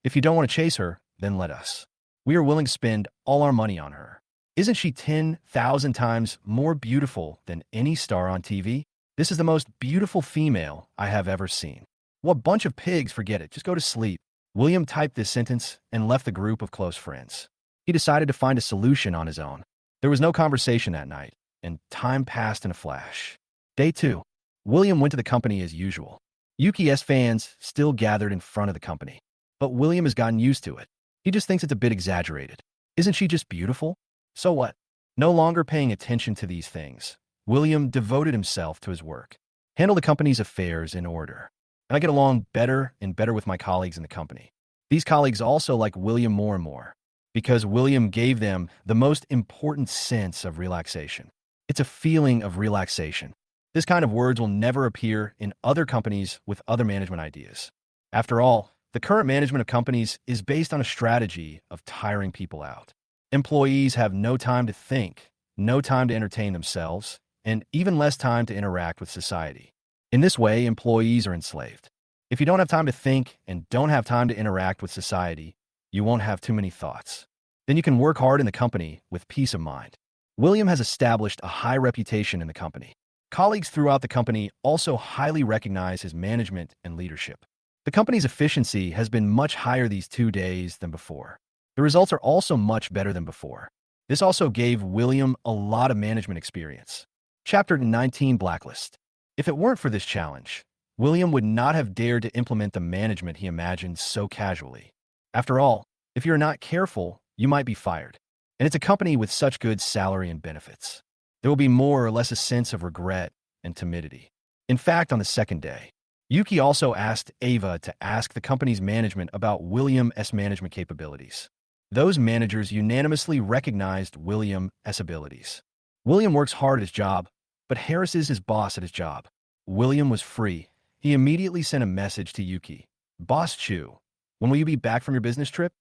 if you don't want to chase her, then let us. We are willing to spend all our money on her. Isn't she 10,000 times more beautiful than any star on TV? This is the most beautiful female I have ever seen. What bunch of pigs, forget it, just go to sleep. William typed this sentence and left the group of close friends. He decided to find a solution on his own. There was no conversation that night, and time passed in a flash. Day 2. William went to the company as usual. Yuki's fans still gathered in front of the company. But William has gotten used to it. He just thinks it's a bit exaggerated. Isn't she just beautiful? So what? No longer paying attention to these things, William devoted himself to his work. Handle the company's affairs in order. And I get along better and better with my colleagues in the company. These colleagues also like William more and more. Because William gave them the most important sense of relaxation. It's a feeling of relaxation. This kind of words will never appear in other companies with other management ideas. After all, the current management of companies is based on a strategy of tiring people out. Employees have no time to think, no time to entertain themselves, and even less time to interact with society. In this way, employees are enslaved. If you don't have time to think and don't have time to interact with society, you won't have too many thoughts. Then you can work hard in the company with peace of mind. William has established a high reputation in the company. Colleagues throughout the company also highly recognize his management and leadership. The company's efficiency has been much higher these 2 days than before. The results are also much better than before. This also gave William a lot of management experience. Chapter 19 Blacklist. If it weren't for this challenge, William would not have dared to implement the management he imagined so casually. After all, if you're not careful, you might be fired. And it's a company with such good salary and benefits. There will be more or less a sense of regret and timidity. In fact, on the second day, Yuki also asked Ava to ask the company's management about William's management capabilities. Those managers unanimously recognized William's abilities. William works hard at his job, but Harris is his boss at his job. William was free. He immediately sent a message to Yuki. Boss Chu, when will you be back from your business trip?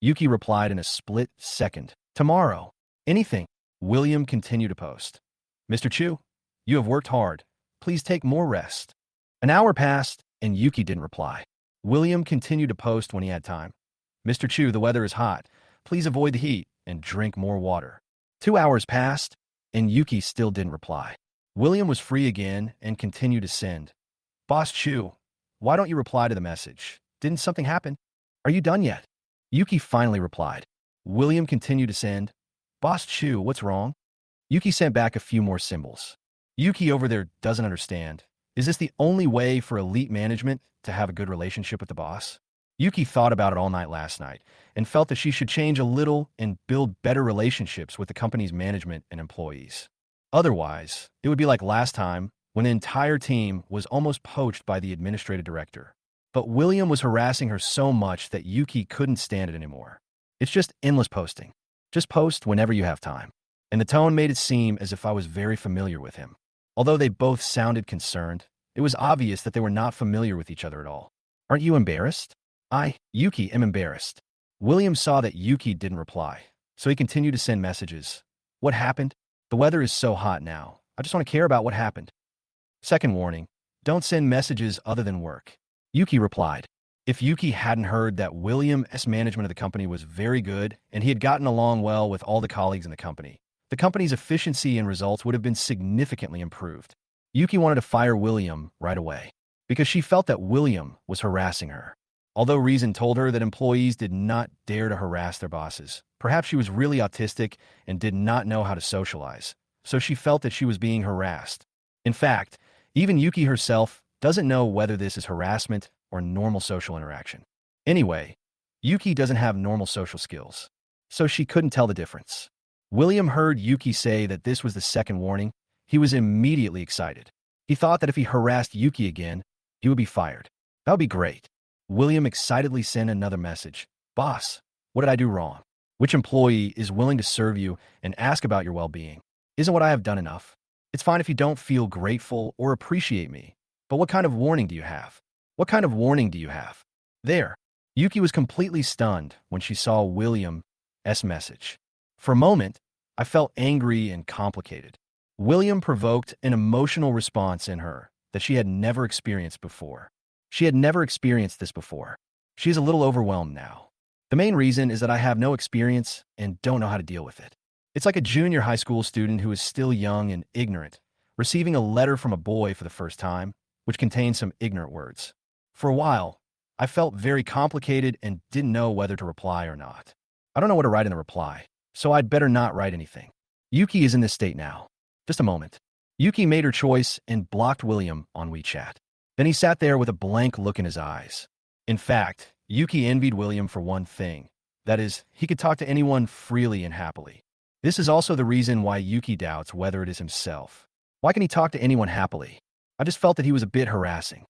Yuki replied in a split second. Tomorrow. Anything. William continued to post. Mr. Chu, you have worked hard. Please take more rest. An hour passed, and Yuki didn't reply. William continued to post when he had time. Mr. Chu, the weather is hot. Please avoid the heat and drink more water. 2 hours passed, and Yuki still didn't reply. William was free again and continued to send. Boss Chu, why don't you reply to the message? Didn't something happen? Are you done yet? Yuki finally replied. William continued to send. Boss Chu, what's wrong? Yuki sent back a few more symbols. Yuki over there doesn't understand. Is this the only way for elite management to have a good relationship with the boss? Yuki thought about it all night last night and felt that she should change a little and build better relationships with the company's management and employees. Otherwise, it would be like last time when the entire team was almost poached by the administrative director. But William was harassing her so much that Yuki couldn't stand it anymore. It's just endless posting. Just post whenever you have time. And the tone made it seem as if I was very familiar with him. Although they both sounded concerned, it was obvious that they were not familiar with each other at all. Aren't you embarrassed? Yuki, am embarrassed. William saw that Yuki didn't reply, so he continued to send messages. What happened? The weather is so hot now. I just want to care about what happened. Second warning, don't send messages other than work. Yuki replied. If Yuki hadn't heard that William's management of the company was very good and he had gotten along well with all the colleagues in the company's efficiency and results would have been significantly improved. Yuki wanted to fire William right away because she felt that William was harassing her. Although reason told her that employees did not dare to harass their bosses, perhaps she was really autistic and did not know how to socialize, so she felt that she was being harassed. In fact, even Yuki herself doesn't know whether this is harassment or normal social interaction. Anyway, Yuki doesn't have normal social skills, so she couldn't tell the difference. William heard Yuki say that this was the second warning. He was immediately excited. He thought that if he harassed Yuki again, he would be fired. That would be great. William excitedly sent another message. Boss, what did I do wrong? Which employee is willing to serve you and ask about your well-being? Isn't what I have done enough? It's fine if you don't feel grateful or appreciate me, but what kind of warning do you have? What kind of warning do you have? There. Yuki was completely stunned when she saw William's message. For a moment, I felt angry and complicated. William provoked an emotional response in her that she had never experienced before. She had never experienced this before. She is a little overwhelmed now. The main reason is that I have no experience and don't know how to deal with it. It's like a junior high school student who is still young and ignorant, receiving a letter from a boy for the first time, which contains some ignorant words. For a while, I felt very complicated and didn't know whether to reply or not. I don't know what to write in the reply, so I'd better not write anything. Yuki is in this state now. Just a moment. Yuki made her choice and blocked William on WeChat. Then he sat there with a blank look in his eyes. In fact, Yuki envied William for one thing. That is, he could talk to anyone freely and happily. This is also the reason why Yuki doubts whether it is himself. Why can he talk to anyone happily? I just felt that he was a bit harassing.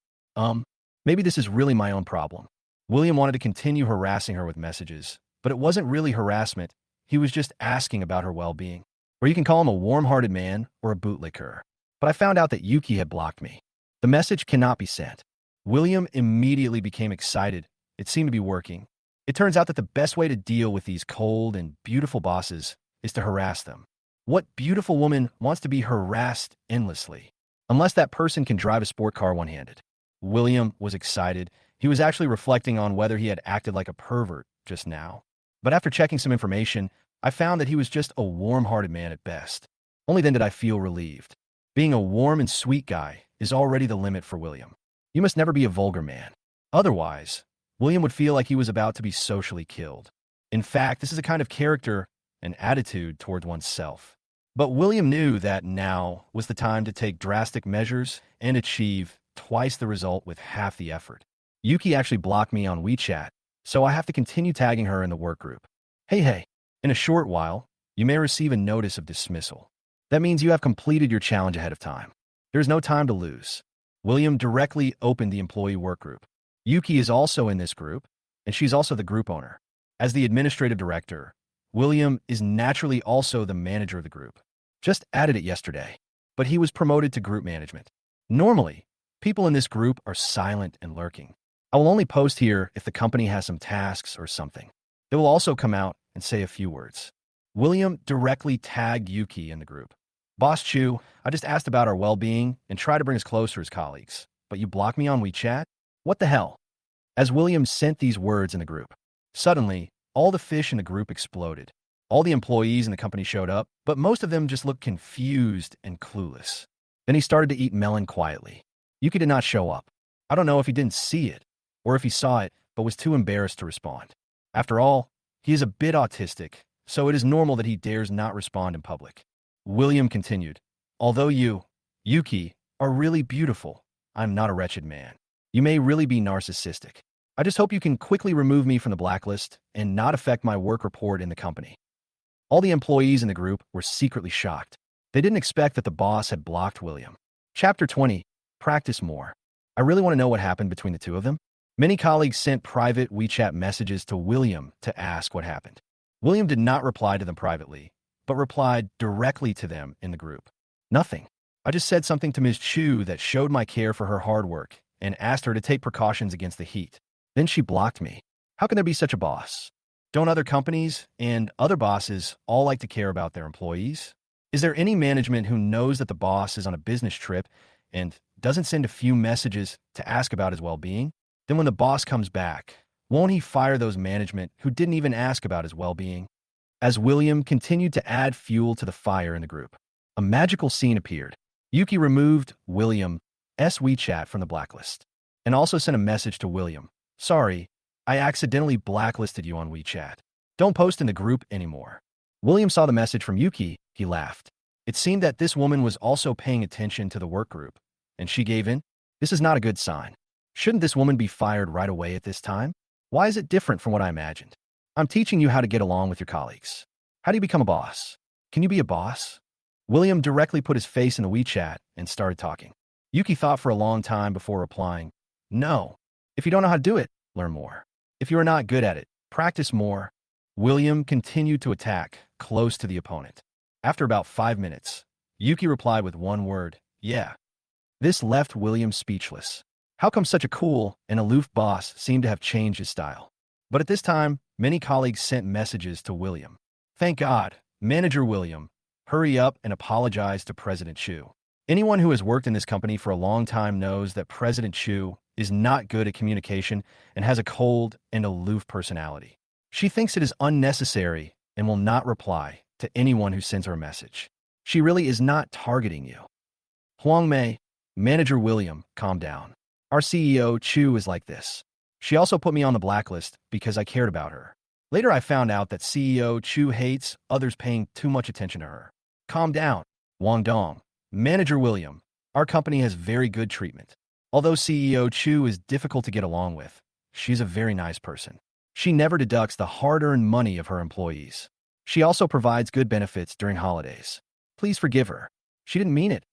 Maybe this is really my own problem. William wanted to continue harassing her with messages, But it wasn't really harassment. He was just asking about her well-being. Or you can call him a warm-hearted man or a bootlicker. But I found out that Yuki had blocked me. The message cannot be sent. William immediately became excited. It seemed to be working. It turns out that the best way to deal with these cold and beautiful bosses is to harass them. What beautiful woman wants to be harassed endlessly? Unless that person can drive a sport car one-handed. William was excited. He was actually reflecting on whether he had acted like a pervert just now. But after checking some information, I found that he was just a warm-hearted man at best. Only then did I feel relieved. Being a warm and sweet guy is already the limit for William. You must never be a vulgar man. Otherwise, William would feel like he was about to be socially killed. In fact, this is a kind of character and attitude towards oneself. But William knew that now was the time to take drastic measures and achieve twice the result with half the effort. Yuki actually blocked me on WeChat, so I have to continue tagging her in the work group. Hey, in a short while, you may receive a notice of dismissal. That means you have completed your challenge ahead of time. There's no time to lose. William directly opened the employee work group. Yuki is also in this group, and she's also the group owner. As the administrative director, William is naturally also the manager of the group. Just added it yesterday, but he was promoted to group management. Normally, people in this group are silent and lurking. I will only post here if the company has some tasks or something. They will also come out and say a few words. William directly tagged Yuki in the group. Boss Chu, I just asked about our well-being and tried to bring us closer as colleagues, but you blocked me on WeChat? What the hell? As William sent these words in the group, suddenly, all the fish in the group exploded. All the employees in the company showed up, but most of them just looked confused and clueless. Then he started to eat melon quietly. Yuki did not show up. I don't know if he didn't see it, or if he saw it, but was too embarrassed to respond. After all, he is a bit autistic, so it is normal that he dares not respond in public. William continued, although you, Yuki, are really beautiful, I'm not a wretched man. You may really be narcissistic. I just hope you can quickly remove me from the blacklist and not affect my work report in the company. All the employees in the group were secretly shocked. They didn't expect that the boss had blocked William. Chapter 20. Practice more. I really want to know what happened between the two of them. Many colleagues sent private WeChat messages to William to ask what happened. William did not reply to them privately, but replied directly to them in the group. Nothing. I just said something to Ms. Chu that showed my care for her hard work and asked her to take precautions against the heat. Then she blocked me. How can there be such a boss? Don't other companies and other bosses all like to care about their employees? Is there any management who knows that the boss is on a business trip and doesn't send a few messages to ask about his well-being? Then when the boss comes back, won't he fire those management who didn't even ask about his well-being? As William continued to add fuel to the fire in the group, a magical scene appeared. Yuki removed William's WeChat from the blacklist and also sent a message to William. Sorry, I accidentally blacklisted you on WeChat. Don't post in the group anymore. William saw the message from Yuki. He laughed. It seemed that this woman was also paying attention to the work group, and she gave in. This is not a good sign. Shouldn't this woman be fired right away at this time? Why is it different from what I imagined? I'm teaching you how to get along with your colleagues. How do you become a boss? Can you be a boss? William directly put his face in the WeChat and started talking. Yuki thought for a long time before replying, No. If you don't know how to do it, learn more. If you are not good at it, practice more. William continued to attack, close to the opponent. After about 5 minutes, Yuki replied with one word, yeah. This left William speechless. How come such a cool and aloof boss seemed to have changed his style? But at this time, many colleagues sent messages to William. Thank God, Manager William, hurry up and apologize to President Chu. Anyone who has worked in this company for a long time knows that President Chu is not good at communication and has a cold and aloof personality. She thinks it is unnecessary and will not reply to anyone who sends her a message. She really is not targeting you. Huang Mei, Manager William, calm down. Our CEO, Chu, is like this. She also put me on the blacklist because I cared about her. Later, I found out that CEO Chu hates others paying too much attention to her. Calm down. Wang Dong, Manager William, our company has very good treatment. Although CEO Chu is difficult to get along with, she's a very nice person. She never deducts the hard-earned money of her employees. She also provides good benefits during holidays. Please forgive her. She didn't mean it.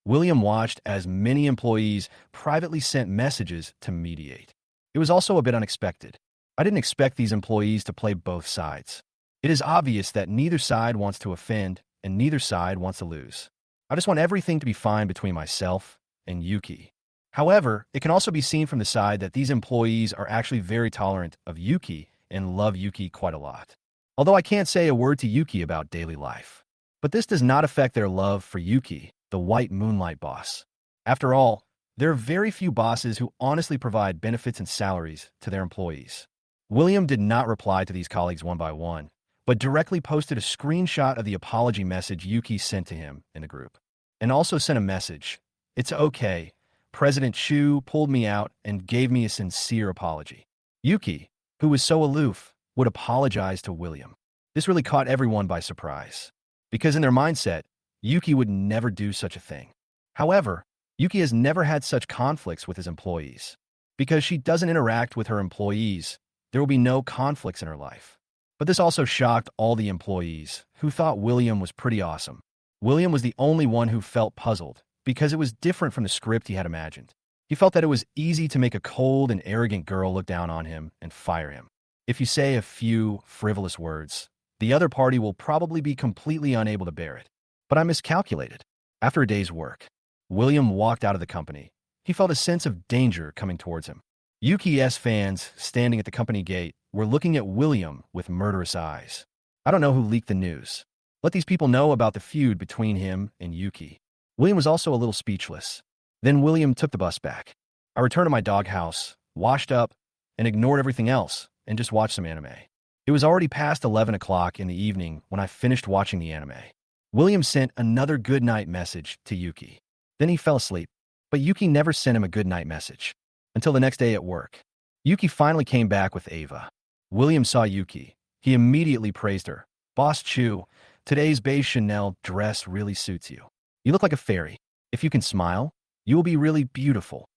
William watched as many employees privately sent messages to mediate. It was also a bit unexpected. I didn't expect these employees to play both sides. It is obvious that neither side wants to offend and neither side wants to lose. I just want everything to be fine between myself and Yuki. However, it can also be seen from the side that these employees are actually very tolerant of Yuki and love Yuki quite a lot. Although I can't say a word to Yuki about daily life. But this does not affect their love for Yuki, the white moonlight boss. After all, there are very few bosses who honestly provide benefits and salaries to their employees. William did not reply to these colleagues one by one, but directly posted a screenshot of the apology message Yuki sent to him in the group. And also sent a message, "It's okay. President Chu pulled me out and gave me a sincere apology." Yuki, who was so aloof, would apologize to William. This really caught everyone by surprise, because in their mindset, Yuki would never do such a thing. However, Yuki has never had such conflicts with his employees. Because she doesn't interact with her employees, there will be no conflicts in her life. But this also shocked all the employees, who thought William was pretty awesome. William was the only one who felt puzzled, because it was different from the script he had imagined. He felt that it was easy to make a cold and arrogant girl look down on him and fire him. If you say a few frivolous words, the other party will probably be completely unable to bear it. But I miscalculated. After a day's work, William walked out of the company. He felt a sense of danger coming towards him. Yuki's fans, standing at the company gate, were looking at William with murderous eyes. I don't know who leaked the news. Let these people know about the feud between him and Yuki. William was also a little speechless. Then William took the bus back. I returned to my doghouse, washed up, and ignored everything else, and just watched some anime. It was already past 11 o'clock in the evening when I finished watching the anime. William sent another goodnight message to Yuki. Then he fell asleep. But Yuki never sent him a goodnight message until the next day at work. Yuki finally came back with Ava. William saw Yuki. He immediately praised her. "Boss Chu, today's beige Chanel dress really suits you. You look like a fairy. If you can smile, you will be really beautiful."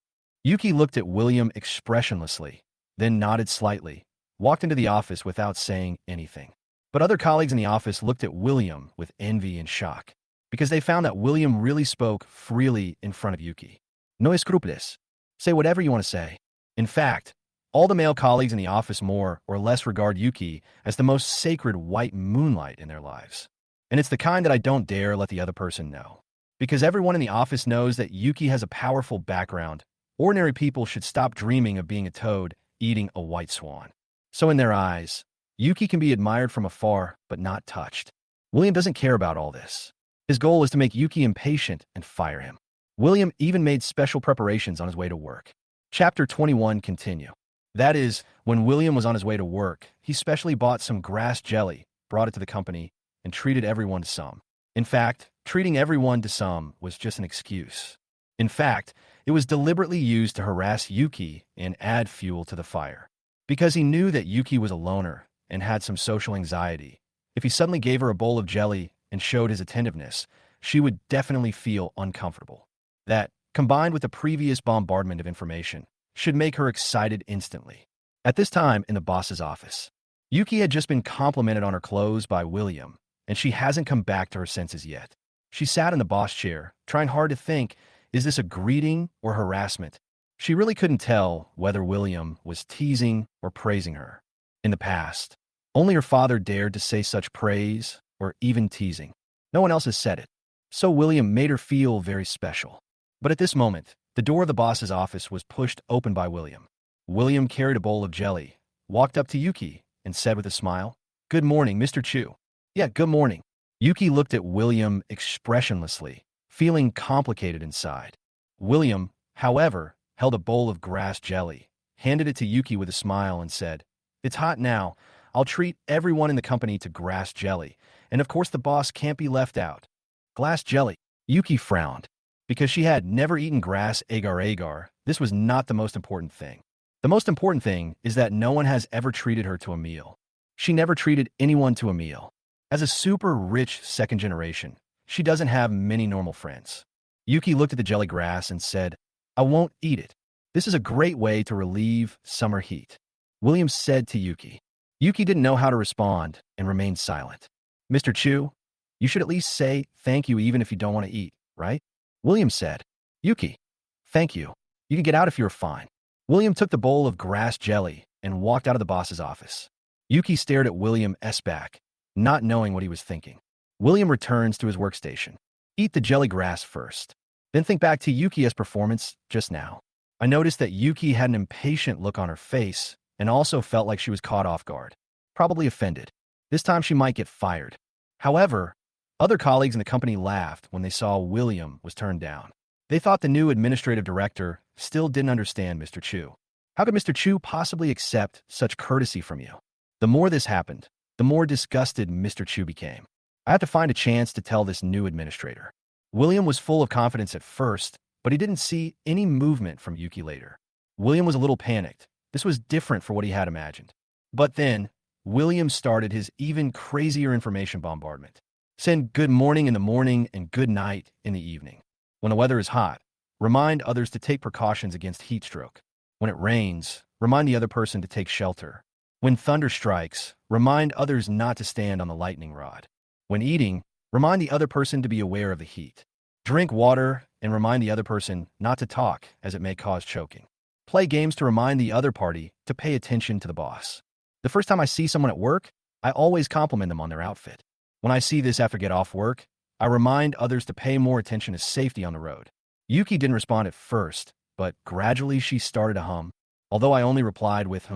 Yuki looked at William expressionlessly, then nodded slightly, walked into the office without saying anything. But other colleagues in the office looked at William with envy and shock, because they found that William really spoke freely in front of Yuki. No escrúpulos. Say whatever you want to say. In fact, all the male colleagues in the office more or less regard Yuki as the most sacred white moonlight in their lives. And it's the kind that I don't dare let the other person know. Because everyone in the office knows that Yuki has a powerful background. Ordinary people should stop dreaming of being a toad eating a white swan. So in their eyes, Yuki can be admired from afar, but not touched. William doesn't care about all this. His goal is to make Yuki impatient and fire him. William even made special preparations on his way to work. Chapter 21 continue. That is, when William was on his way to work, he specially bought some grass jelly, brought it to the company, and treated everyone to some. In fact, treating everyone to some was just an excuse. In fact, it was deliberately used to harass Yuki and add fuel to the fire. Because he knew that Yuki was a loner and had some social anxiety. If he suddenly gave her a bowl of jelly and showed his attentiveness, she would definitely feel uncomfortable. That, combined with the previous bombardment of information, should make her excited instantly. At this time in the boss's office, Yuki had just been complimented on her clothes by William, and she hasn't come back to her senses yet. She sat in the boss chair, trying hard to think, is this a greeting or harassment? She really couldn't tell whether William was teasing or praising her. In the past, only her father dared to say such praise or even teasing. No one else has said it. So William made her feel very special. But at this moment, the door of the boss's office was pushed open by William. William carried a bowl of jelly, walked up to Yuki, and said with a smile, "Good morning, Mr. Chu." "Yeah, good morning." Yuki looked at William expressionlessly, feeling complicated inside. William, however, held a bowl of grass jelly, handed it to Yuki with a smile, and said, "It's hot now. I'll treat everyone in the company to grass jelly, and of course the boss can't be left out." Glass jelly. Yuki frowned. Because she had never eaten grass agar-agar, this was not the most important thing. The most important thing is that no one has ever treated her to a meal. She never treated anyone to a meal. As a super rich second generation, she doesn't have many normal friends. Yuki looked at the jelly grass and said, "I won't eat it. This is a great way to relieve summer heat." William said to Yuki. Yuki didn't know how to respond and remained silent. "Mr. Chu, you should at least say thank you even if you don't want to eat, right?" William said. "Yuki, thank you. You can get out if you're fine." William took the bowl of grass jelly, and walked out of the boss's office. Yuki stared at William's back, not knowing what he was thinking. William returns to his workstation. Eat the jelly grass first. Then think back to Yuki's performance just now. I noticed that Yuki had an impatient look on her face and also felt like she was caught off guard. Probably offended. This time she might get fired. However, other colleagues in the company laughed when they saw William was turned down. They thought the new administrative director still didn't understand Mr. Chu. How could Mr. Chu possibly accept such courtesy from you? The more this happened, the more disgusted Mr. Chu became. I had to find a chance to tell this new administrator. William was full of confidence at first, but he didn't see any movement from Yuki later. William was a little panicked. This was different for what he had imagined. But then, William started his even crazier information bombardment. Send good morning in the morning and good night in the evening. When the weather is hot, remind others to take precautions against heat stroke. When it rains, remind the other person to take shelter. When thunder strikes, remind others not to stand on the lightning rod. When eating, remind the other person to be aware of the heat. Drink water and remind the other person not to talk, as it may cause choking. Play games to remind the other party to pay attention to the boss. The first time I see someone at work, I always compliment them on their outfit. When I see this after get off work, I remind others to pay more attention to safety on the road. Yuki didn't respond at first, but gradually she started to hum. Although I only replied with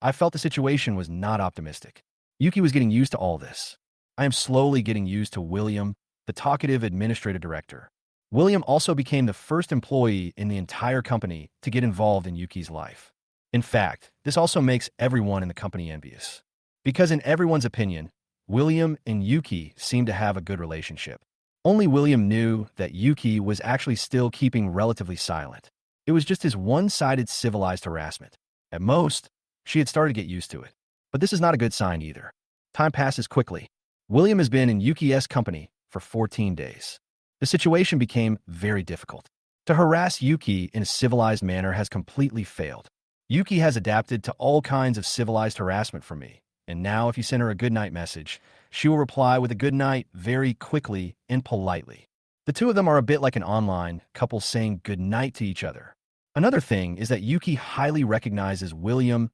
I felt the situation was not optimistic. Yuki was getting used to all this. I am slowly getting used to William, the talkative administrative director. William also became the first employee in the entire company to get involved in Yuki's life. In fact, this also makes everyone in the company envious. Because in everyone's opinion, William and Yuki seemed to have a good relationship. Only William knew that Yuki was actually still keeping relatively silent. It was just his one-sided civilized harassment. At most, she had started to get used to it. But this is not a good sign either. Time passes quickly. William has been in Yuki's company for 14 days. The situation became very difficult. To harass Yuki in a civilized manner has completely failed. Yuki has adapted to all kinds of civilized harassment from me. And now if you send her a goodnight message, she will reply with a good night very quickly and politely. The two of them are a bit like an online couple saying good night to each other. Another thing is that Yuki highly recognizes William's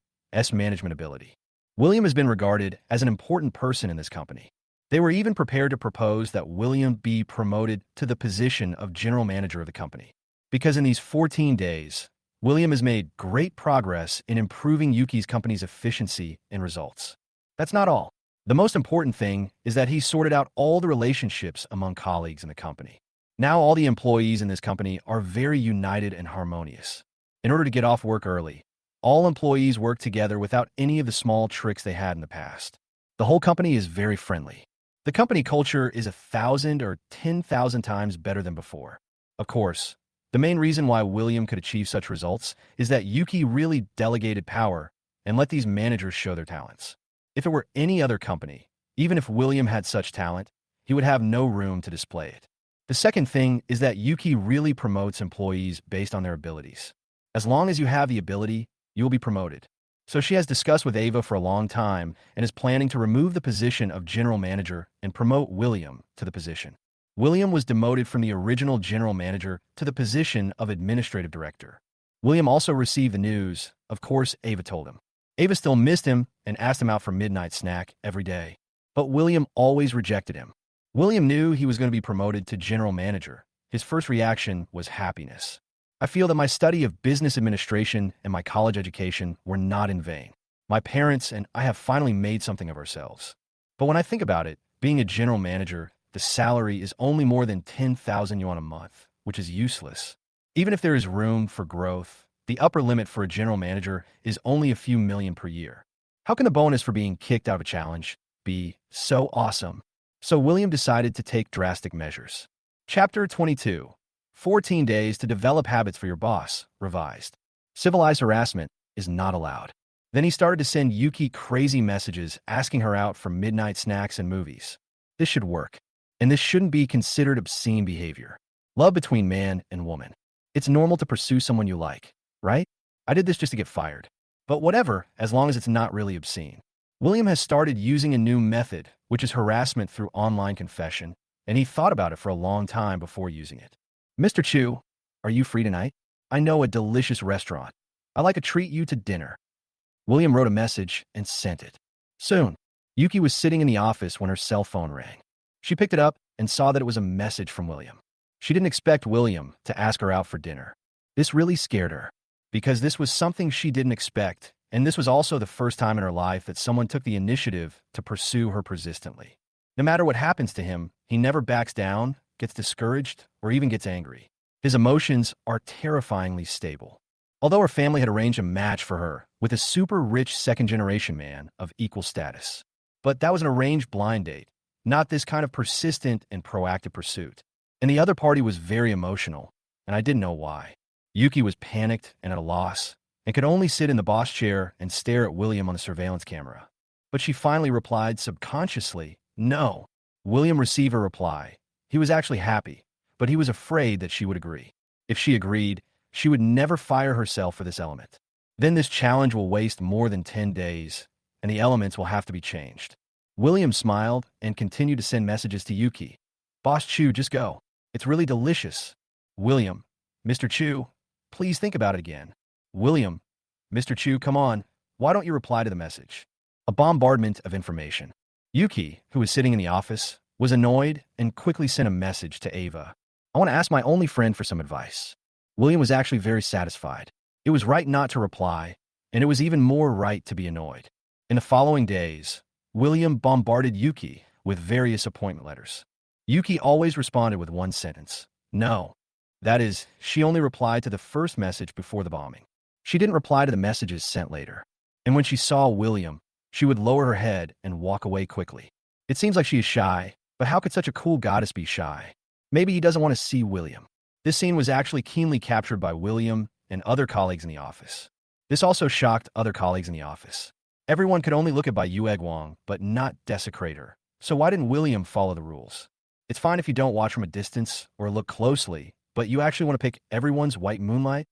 management ability. William has been regarded as an important person in this company. They were even prepared to propose that William be promoted to the position of general manager of the company. Because in these 14 days, William has made great progress in improving Yuki's company's efficiency and results. That's not all. The most important thing is that he sorted out all the relationships among colleagues in the company. Now all the employees in this company are very united and harmonious. In order to get off work early, all employees work together without any of the small tricks they had in the past. The whole company is very friendly. The company culture is 1,000 or 10,000 times better than before. Of course, the main reason why William could achieve such results is that Yuki really delegated power and let these managers show their talents. If it were any other company, even if William had such talent, he would have no room to display it. The second thing is that Yuki really promotes employees based on their abilities. As long as you have the ability, you will be promoted. So she has discussed with Ava for a long time and is planning to remove the position of general manager and promote William to the position. William was demoted from the original general manager to the position of administrative director. William also received the news. Of course, Ava told him. Ava still missed him and asked him out for midnight snack every day. But William always rejected him. William knew he was going to be promoted to general manager. His first reaction was happiness. I feel that my study of business administration and my college education were not in vain. My parents and I have finally made something of ourselves. But when I think about it, being a general manager, the salary is only more than 10,000 yuan a month, which is useless. Even if there is room for growth, the upper limit for a general manager is only a few million per year. How can the bonus for being kicked out of a challenge be so awesome? So William decided to take drastic measures. Chapter 22. 14 days to develop habits for your boss, revised. Civilized harassment is not allowed. Then he started to send Yuki crazy messages asking her out for midnight snacks and movies. This should work. And this shouldn't be considered obscene behavior. Love between man and woman. It's normal to pursue someone you like, right? I did this just to get fired. But whatever, as long as it's not really obscene. William has started using a new method, which is harassment through online confession, and he thought about it for a long time before using it. Mr. Chu, are you free tonight? I know a delicious restaurant. I'd like to treat you to dinner. William wrote a message and sent it. Soon, Yuki was sitting in the office when her cell phone rang. She picked it up and saw that it was a message from William. She didn't expect William to ask her out for dinner. This really scared her, because this was something she didn't expect, and this was also the first time in her life that someone took the initiative to pursue her persistently. No matter what happens to him, he never backs down, gets discouraged, or even gets angry. His emotions are terrifyingly stable. Although her family had arranged a match for her with a super rich second-generation man of equal status. But that was an arranged blind date, not this kind of persistent and proactive pursuit. And the other party was very emotional, and I didn't know why. Yuki was panicked and at a loss, and could only sit in the boss chair and stare at William on the surveillance camera. But she finally replied subconsciously, no. William received her reply. He was actually happy, but he was afraid that she would agree. If she agreed, she would never fire herself for this element. Then this challenge will waste more than 10 days, and the elements will have to be changed. William smiled and continued to send messages to Yuki. Boss Chu, just go. It's really delicious. William, Mr. Chu, please think about it again. William, Mr. Chu, come on. Why don't you reply to the message? A bombardment of information. Yuki, who was sitting in the office, was annoyed and quickly sent a message to Ava. I want to ask my only friend for some advice. William was actually very satisfied. It was right not to reply, and it was even more right to be annoyed. In the following days, William bombarded Yuki with various appointment letters. Yuki always responded with one sentence, no. That is, she only replied to the first message before the bombing. She didn't reply to the messages sent later. And when she saw William, she would lower her head and walk away quickly. It seems like she is shy, but how could such a cool goddess be shy? Maybe he doesn't want to see William. This scene was actually keenly captured by William and other colleagues in the office. This also shocked other colleagues in the office. Everyone could only look at Bai Yuegwang, but not desecrate her. So why didn't William follow the rules? It's fine if you don't watch from a distance or look closely, but you actually want to pick everyone's white moonlight?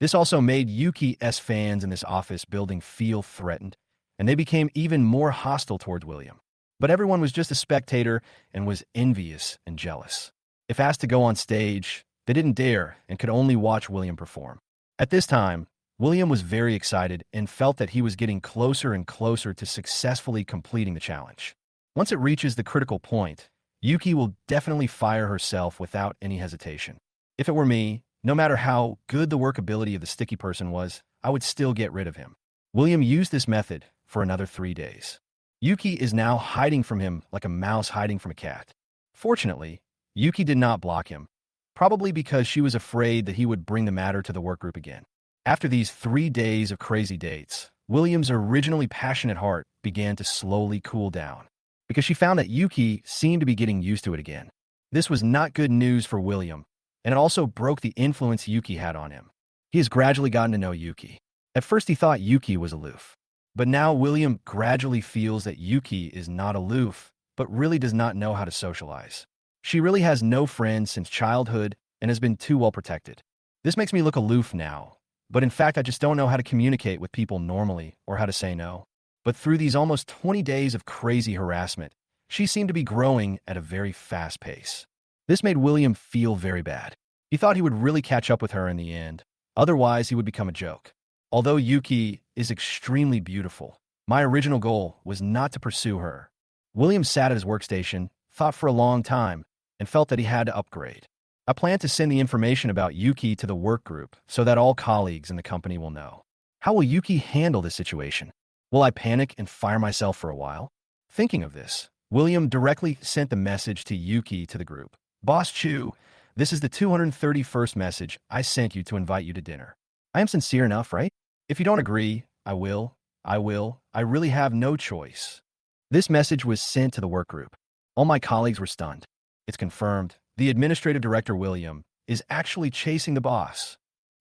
This also made Yuki's fans in this office building feel threatened, and they became even more hostile towards William. But everyone was just a spectator and was envious and jealous. If asked to go on stage, they didn't dare and could only watch William perform. At this time, William was very excited and felt that he was getting closer and closer to successfully completing the challenge. Once it reaches the critical point, Yuki will definitely fire herself without any hesitation. If it were me, no matter how good the workability of the sticky person was, I would still get rid of him. William used this method for another 3 days. Yuki is now hiding from him like a mouse hiding from a cat. Fortunately, Yuki did not block him, probably because she was afraid that he would bring the matter to the workgroup again. After these 3 days of crazy dates, William's originally passionate heart began to slowly cool down, because she found that Yuki seemed to be getting used to it again. This was not good news for William, and it also broke the influence Yuki had on him. He has gradually gotten to know Yuki. At first he thought Yuki was aloof, but now William gradually feels that Yuki is not aloof, but really does not know how to socialize. She really has no friends since childhood and has been too well protected. This makes me look aloof now, but in fact I just don't know how to communicate with people normally or how to say no. But through these almost 20 days of crazy harassment, she seemed to be growing at a very fast pace. This made William feel very bad. He thought he would really catch up with her in the end, otherwise he would become a joke. Although Yuki is extremely beautiful, my original goal was not to pursue her. William sat at his workstation, thought for a long time, and felt that he had to upgrade. I plan to send the information about Yuki to the work group so that all colleagues in the company will know. How will Yuki handle this situation? Will I panic and fire myself for a while? Thinking of this, William directly sent the message to Yuki to the group. Boss Chu, this is the 231st message I sent you to invite you to dinner. I am sincere enough, right? If you don't agree, I will. I really have no choice. This message was sent to the work group. All my colleagues were stunned. It's confirmed. The administrative director, William, is actually chasing the boss.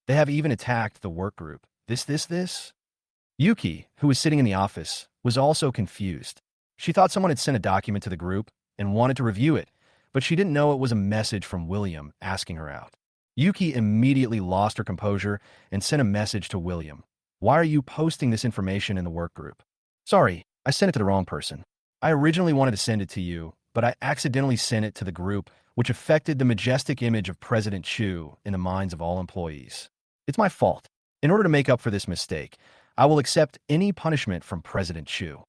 They have even attacked the work group. This? Yuki, who was sitting in the office, was also confused. She thought someone had sent a document to the group and wanted to review it, but she didn't know it was a message from William asking her out. Yuki immediately lost her composure and sent a message to William. Why are you posting this information in the work group? Sorry, I sent it to the wrong person. I originally wanted to send it to you, but I accidentally sent it to the group, which affected the majestic image of President Chu in the minds of all employees. It's my fault. In order to make up for this mistake, I will accept any punishment from President Chu.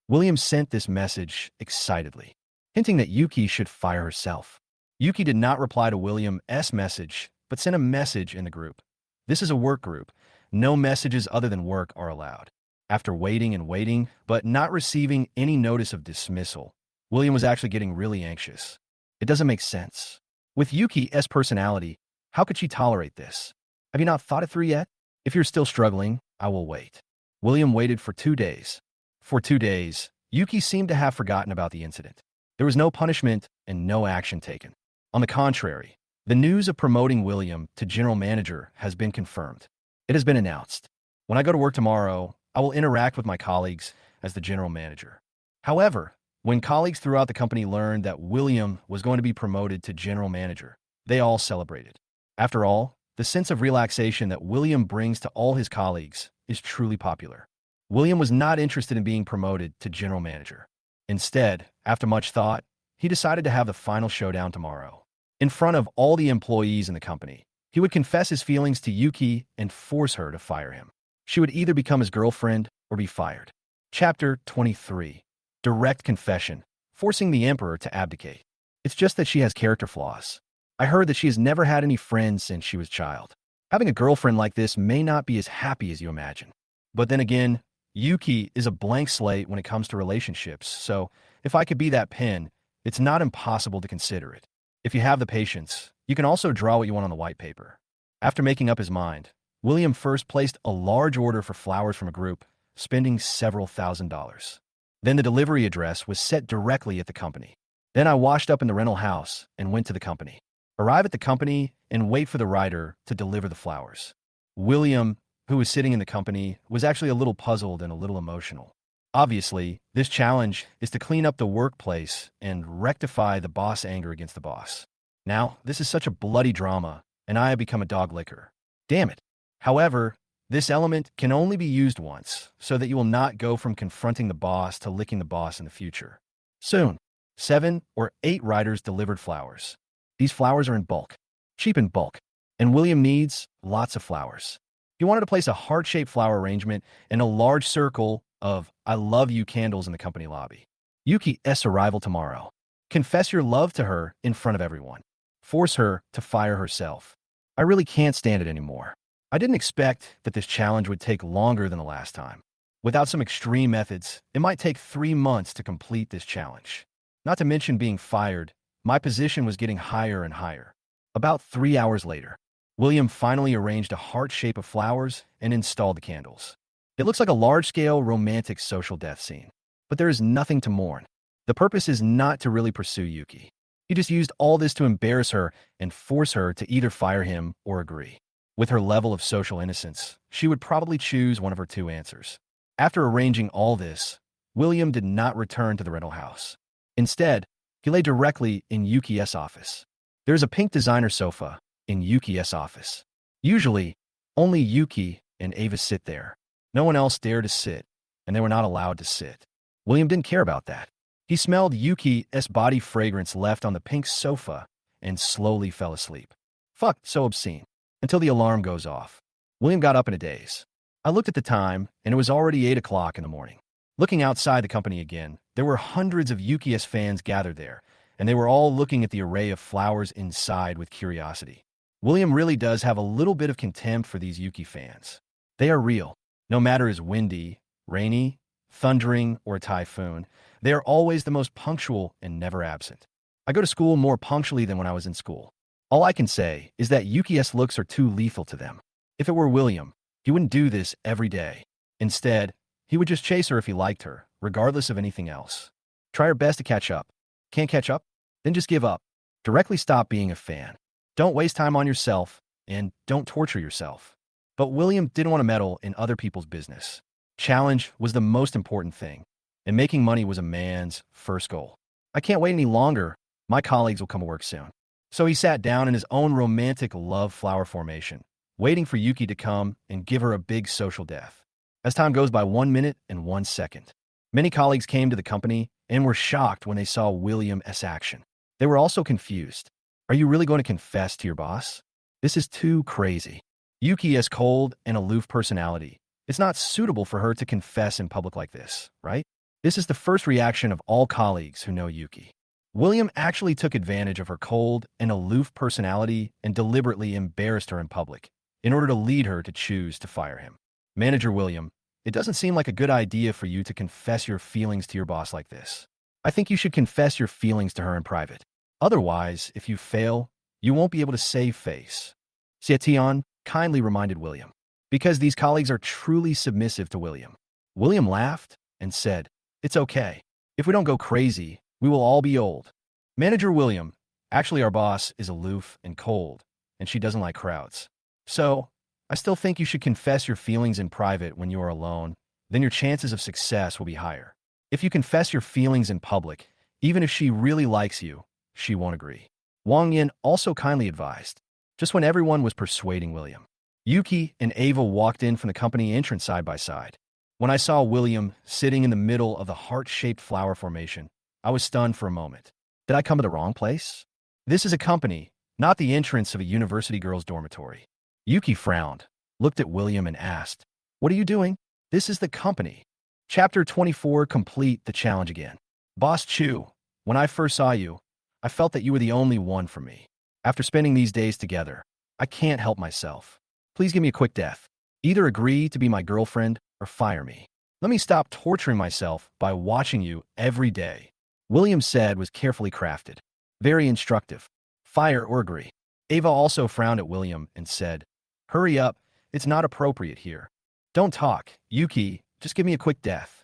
William sent this message excitedly, hinting that Yuki should fire herself. Yuki did not reply to William's message, but sent a message in the group. This is a work group. No messages other than work are allowed. After waiting and waiting, but not receiving any notice of dismissal, William was actually getting really anxious. It doesn't make sense. With Yuki's personality, how could she tolerate this? Have you not thought it through yet? If you're still struggling, I will wait. William waited for 2 days. For 2 days, Yuki seemed to have forgotten about the incident. There was no punishment and no action taken. On the contrary, the news of promoting William to general manager has been confirmed. It has been announced. When I go to work tomorrow, I will interact with my colleagues as the general manager. However, when colleagues throughout the company learned that William was going to be promoted to general manager, they all celebrated. After all, the sense of relaxation that William brings to all his colleagues is truly popular. William was not interested in being promoted to general manager. Instead, after much thought, he decided to have the final showdown tomorrow. In front of all the employees in the company, he would confess his feelings to Yuki and force her to fire him. She would either become his girlfriend or be fired. Chapter 23. Direct confession, forcing the emperor to abdicate. It's just that she has character flaws. I heard that she has never had any friends since she was a child. Having a girlfriend like this may not be as happy as you imagine. But then again, Yuki is a blank slate when it comes to relationships, so if I could be that pen, it's not impossible to consider it. If you have the patience, you can also draw what you want on the white paper. After making up his mind, William first placed a large order for flowers from a group, spending several $1,000s. Then the delivery address was set directly at the company. Then I washed up in the rental house and went to the company. Arrive at the company and wait for the rider to deliver the flowers. William, who was sitting in the company, was actually a little puzzled and a little emotional. Obviously, this challenge is to clean up the workplace and rectify the boss anger against the boss. Now, this is such a bloody drama, and I have become a dog licker. Damn it. However, this element can only be used once, so that you will not go from confronting the boss to licking the boss in the future. Soon, 7 or 8 riders delivered flowers. These flowers are in bulk, cheap in bulk, and William needs lots of flowers. He wanted to place a heart-shaped flower arrangement in a large circle of I love you candles in the company lobby. Yuki's arrival tomorrow. Confess your love to her in front of everyone. Force her to fire herself. I really can't stand it anymore. I didn't expect that this challenge would take longer than the last time. Without some extreme methods, it might take 3 months to complete this challenge. Not to mention being fired, my position was getting higher and higher. About 3 hours later, William finally arranged a heart shape of flowers and installed the candles. It looks like a large-scale romantic social death scene, but there is nothing to mourn. The purpose is not to really pursue Yuki. He just used all this to embarrass her and force her to either fire him or agree. With her level of social innocence, she would probably choose one of her 2 answers. After arranging all this, William did not return to the rental house. Instead, he lay directly in Yuki's office. There is a pink designer sofa in Yuki's office. Usually, only Yuki and Ava sit there. No one else dared to sit, and they were not allowed to sit. William didn't care about that. He smelled Yuki's body fragrance left on the pink sofa and slowly fell asleep. Fuck, so obscene. Until the alarm goes off. William got up in a daze. I looked at the time, and it was already 8 o'clock in the morning. Looking outside the company again, there were hundreds of Yuki's fans gathered there, and they were all looking at the array of flowers inside with curiosity. William really does have a little bit of contempt for these Yuki fans. They are real. No matter is windy, rainy, thundering, or a typhoon, they are always the most punctual and never absent. I go to school more punctually than when I was in school. All I can say is that Yuki's looks are too lethal to them. If it were William, he wouldn't do this every day. Instead, he would just chase her if he liked her, regardless of anything else. Try your best to catch up. Can't catch up? Then just give up. Directly stop being a fan. Don't waste time on yourself, and don't torture yourself. But William didn't want to meddle in other people's business. Challenge was the most important thing, and making money was a man's first goal. I can't wait any longer. My colleagues will come to work soon. So he sat down in his own romantic love flower formation, waiting for Yuki to come and give her a big social death. As time goes by 1 minute and 1 second, many colleagues came to the company and were shocked when they saw William's action. They were also confused. Are you really going to confess to your boss? This is too crazy. Yuki's cold and aloof personality It's not suitable for her to confess in public like this, right? This is the first reaction of all colleagues who know Yuki. William actually took advantage of her cold and aloof personality and deliberately embarrassed her in public in order to lead her to choose to fire him. Manager William, it doesn't seem like a good idea for you to confess your feelings to your boss like this. I think you should confess your feelings to her in private. Otherwise, if you fail, you won't be able to save face. Setion kindly reminded William, because these colleagues are truly submissive to William. William laughed and said, "It's okay. If we don't go crazy, we will all be old." Manager William, actually our boss is aloof and cold, and she doesn't like crowds. So, I still think you should confess your feelings in private when you are alone, then your chances of success will be higher. If you confess your feelings in public, even if she really likes you, she won't agree. Wang Yin also kindly advised, just when everyone was persuading William. Yuki and Ava walked in from the company entrance side by side. When I saw William sitting in the middle of the heart-shaped flower formation, I was stunned for a moment. Did I come to the wrong place? This is a company, not the entrance of a university girls' dormitory. Yuki frowned, looked at William and asked, "What are you doing?" "This is the company." Chapter 24, complete the challenge again. Boss Chu, when I first saw you, I felt that you were the only one for me. After spending these days together, I can't help myself. Please give me a quick death. Either agree to be my girlfriend or fire me. Let me stop torturing myself by watching you every day. William said was carefully crafted. Very instructive. Fire or agree. Ava also frowned at William and said, "Hurry up, it's not appropriate here. Don't talk, Yuki, just give me a quick death."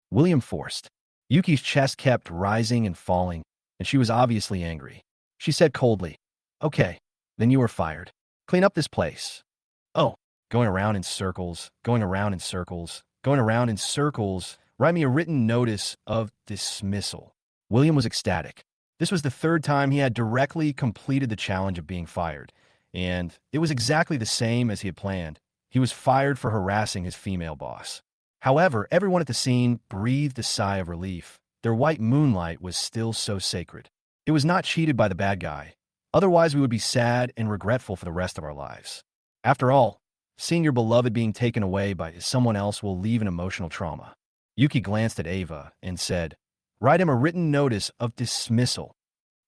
William forced. Yuki's chest kept rising and falling, and she was obviously angry. She said coldly, "Okay, then you are fired. Clean up this place." "Oh, going around in circles, going around in circles, going around in circles. Write me a written notice of dismissal." William was ecstatic. This was the third time he had directly completed the challenge of being fired, and it was exactly the same as he had planned. He was fired for harassing his female boss. However, everyone at the scene breathed a sigh of relief. Their white moonlight was still so sacred. It was not cheated by the bad guy. Otherwise, we would be sad and regretful for the rest of our lives. After all, seeing your beloved being taken away by someone else will leave an emotional trauma. Yuki glanced at Ava and said, "Write him a written notice of dismissal."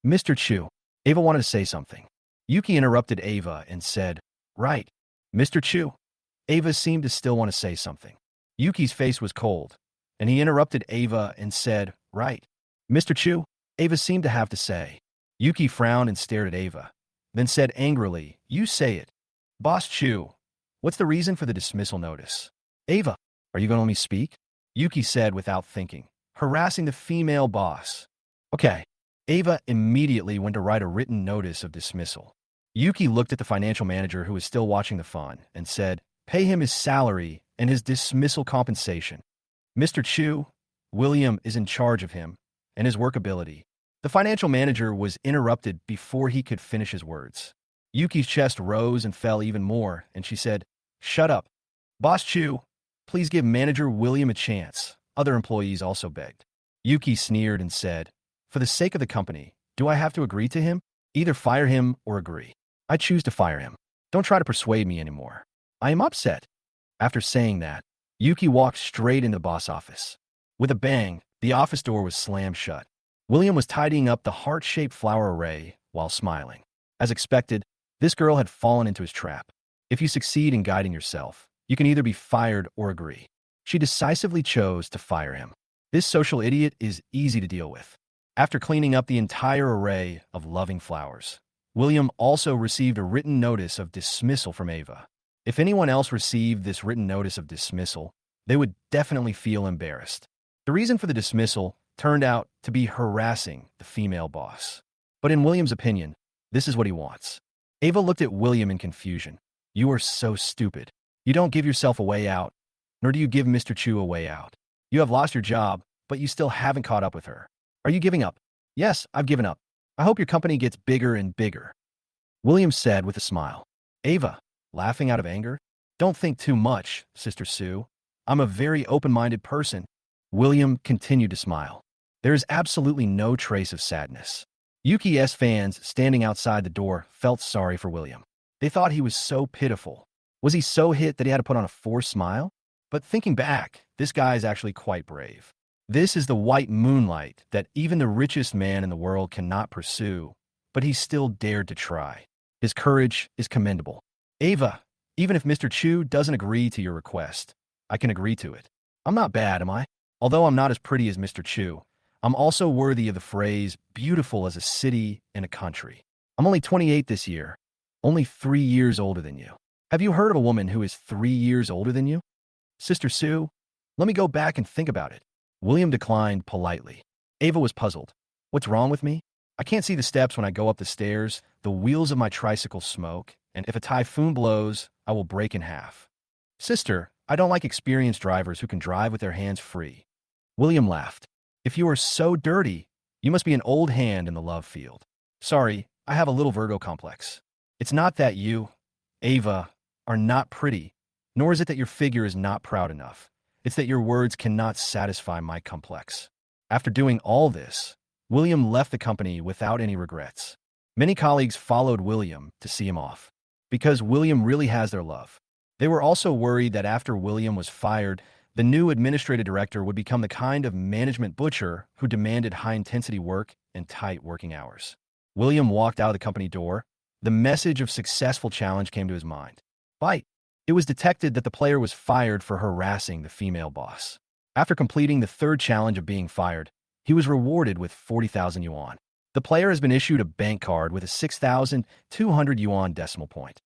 "Mr. Chu." Ava wanted to say something. Yuki interrupted Ava and said, "Right, Mr. Chu." Ava seemed to still want to say something. Yuki's face was cold, and he interrupted Ava and said, "Right, Mr. Chu." Ava seemed to have to say. Yuki frowned and stared at Ava, then said angrily, "You say it." "Boss Chu, what's the reason for the dismissal notice?" "Ava, are you going to let me speak?" Yuki said without thinking. "Harassing the female boss." "Okay." Ava immediately went to write a written notice of dismissal. Yuki looked at the financial manager who was still watching the fun and said, "Pay him his salary and his dismissal compensation. Mr. Chu, William is in charge of him and his workability." The financial manager was interrupted before he could finish his words. Yuki's chest rose and fell even more, and she said, "Shut up. Boss Chu, please give manager William a chance." Other employees also begged. Yuki sneered and said, "For the sake of the company, do I have to agree to him? Either fire him or agree. I choose to fire him. Don't try to persuade me anymore. I am upset." After saying that, Yuki walked straight into the boss office. With a bang, the office door was slammed shut. William was tidying up the heart-shaped flower array while smiling. As expected, this girl had fallen into his trap. If you succeed in guiding yourself, you can either be fired or agree. She decisively chose to fire him. This social idiot is easy to deal with. After cleaning up the entire array of loving flowers, William also received a written notice of dismissal from Ava. If anyone else received this written notice of dismissal, they would definitely feel embarrassed. The reason for the dismissal turned out to be harassing the female boss. But in William's opinion, this is what he wants. Ava looked at William in confusion. "You are so stupid. You don't give yourself a way out, nor do you give Mr. Chu a way out. You have lost your job, but you still haven't caught up with her. Are you giving up?" "Yes, I've given up. I hope your company gets bigger and bigger," William said with a smile. Ava, laughing out of anger, "Don't think too much, Sister Sue. I'm a very open-minded person." William continued to smile. There is absolutely no trace of sadness. Yuki's fans standing outside the door felt sorry for William. They thought he was so pitiful. Was he so hit that he had to put on a forced smile? But thinking back, this guy is actually quite brave. This is the white moonlight that even the richest man in the world cannot pursue, but he still dared to try. His courage is commendable. Ava, even if Mr. Chu doesn't agree to your request, I can agree to it. I'm not bad, am I? Although I'm not as pretty as Mr. Chu, I'm also worthy of the phrase beautiful as a city and a country. I'm only 28 this year, only 3 years older than you. Have you heard of a woman who is 3 years older than you? Sister Sue, let me go back and think about it. William declined politely. Ava was puzzled. What's wrong with me? I can't see the steps when I go up the stairs, the wheels of my tricycle smoke, and if a typhoon blows, I will break in half. Sister, I don't like experienced drivers who can drive with their hands free. William laughed. If you are so dirty, you must be an old hand in the love field. Sorry, I have a little Virgo complex. It's not that you, Ava, are not pretty, nor is it that your figure is not proud enough. It's that your words cannot satisfy my complex. After doing all this, William left the company without any regrets. Many colleagues followed William to see him off, because William really has their love. They were also worried that after William was fired, the new administrative director would become the kind of management butcher who demanded high-intensity work and tight working hours. William walked out of the company door. The message of successful challenge came to his mind. Bite. It was detected that the player was fired for harassing the female boss. After completing the third challenge of being fired, he was rewarded with 40,000 yuan. The player has been issued a bank card with a 6,200 yuan decimal point.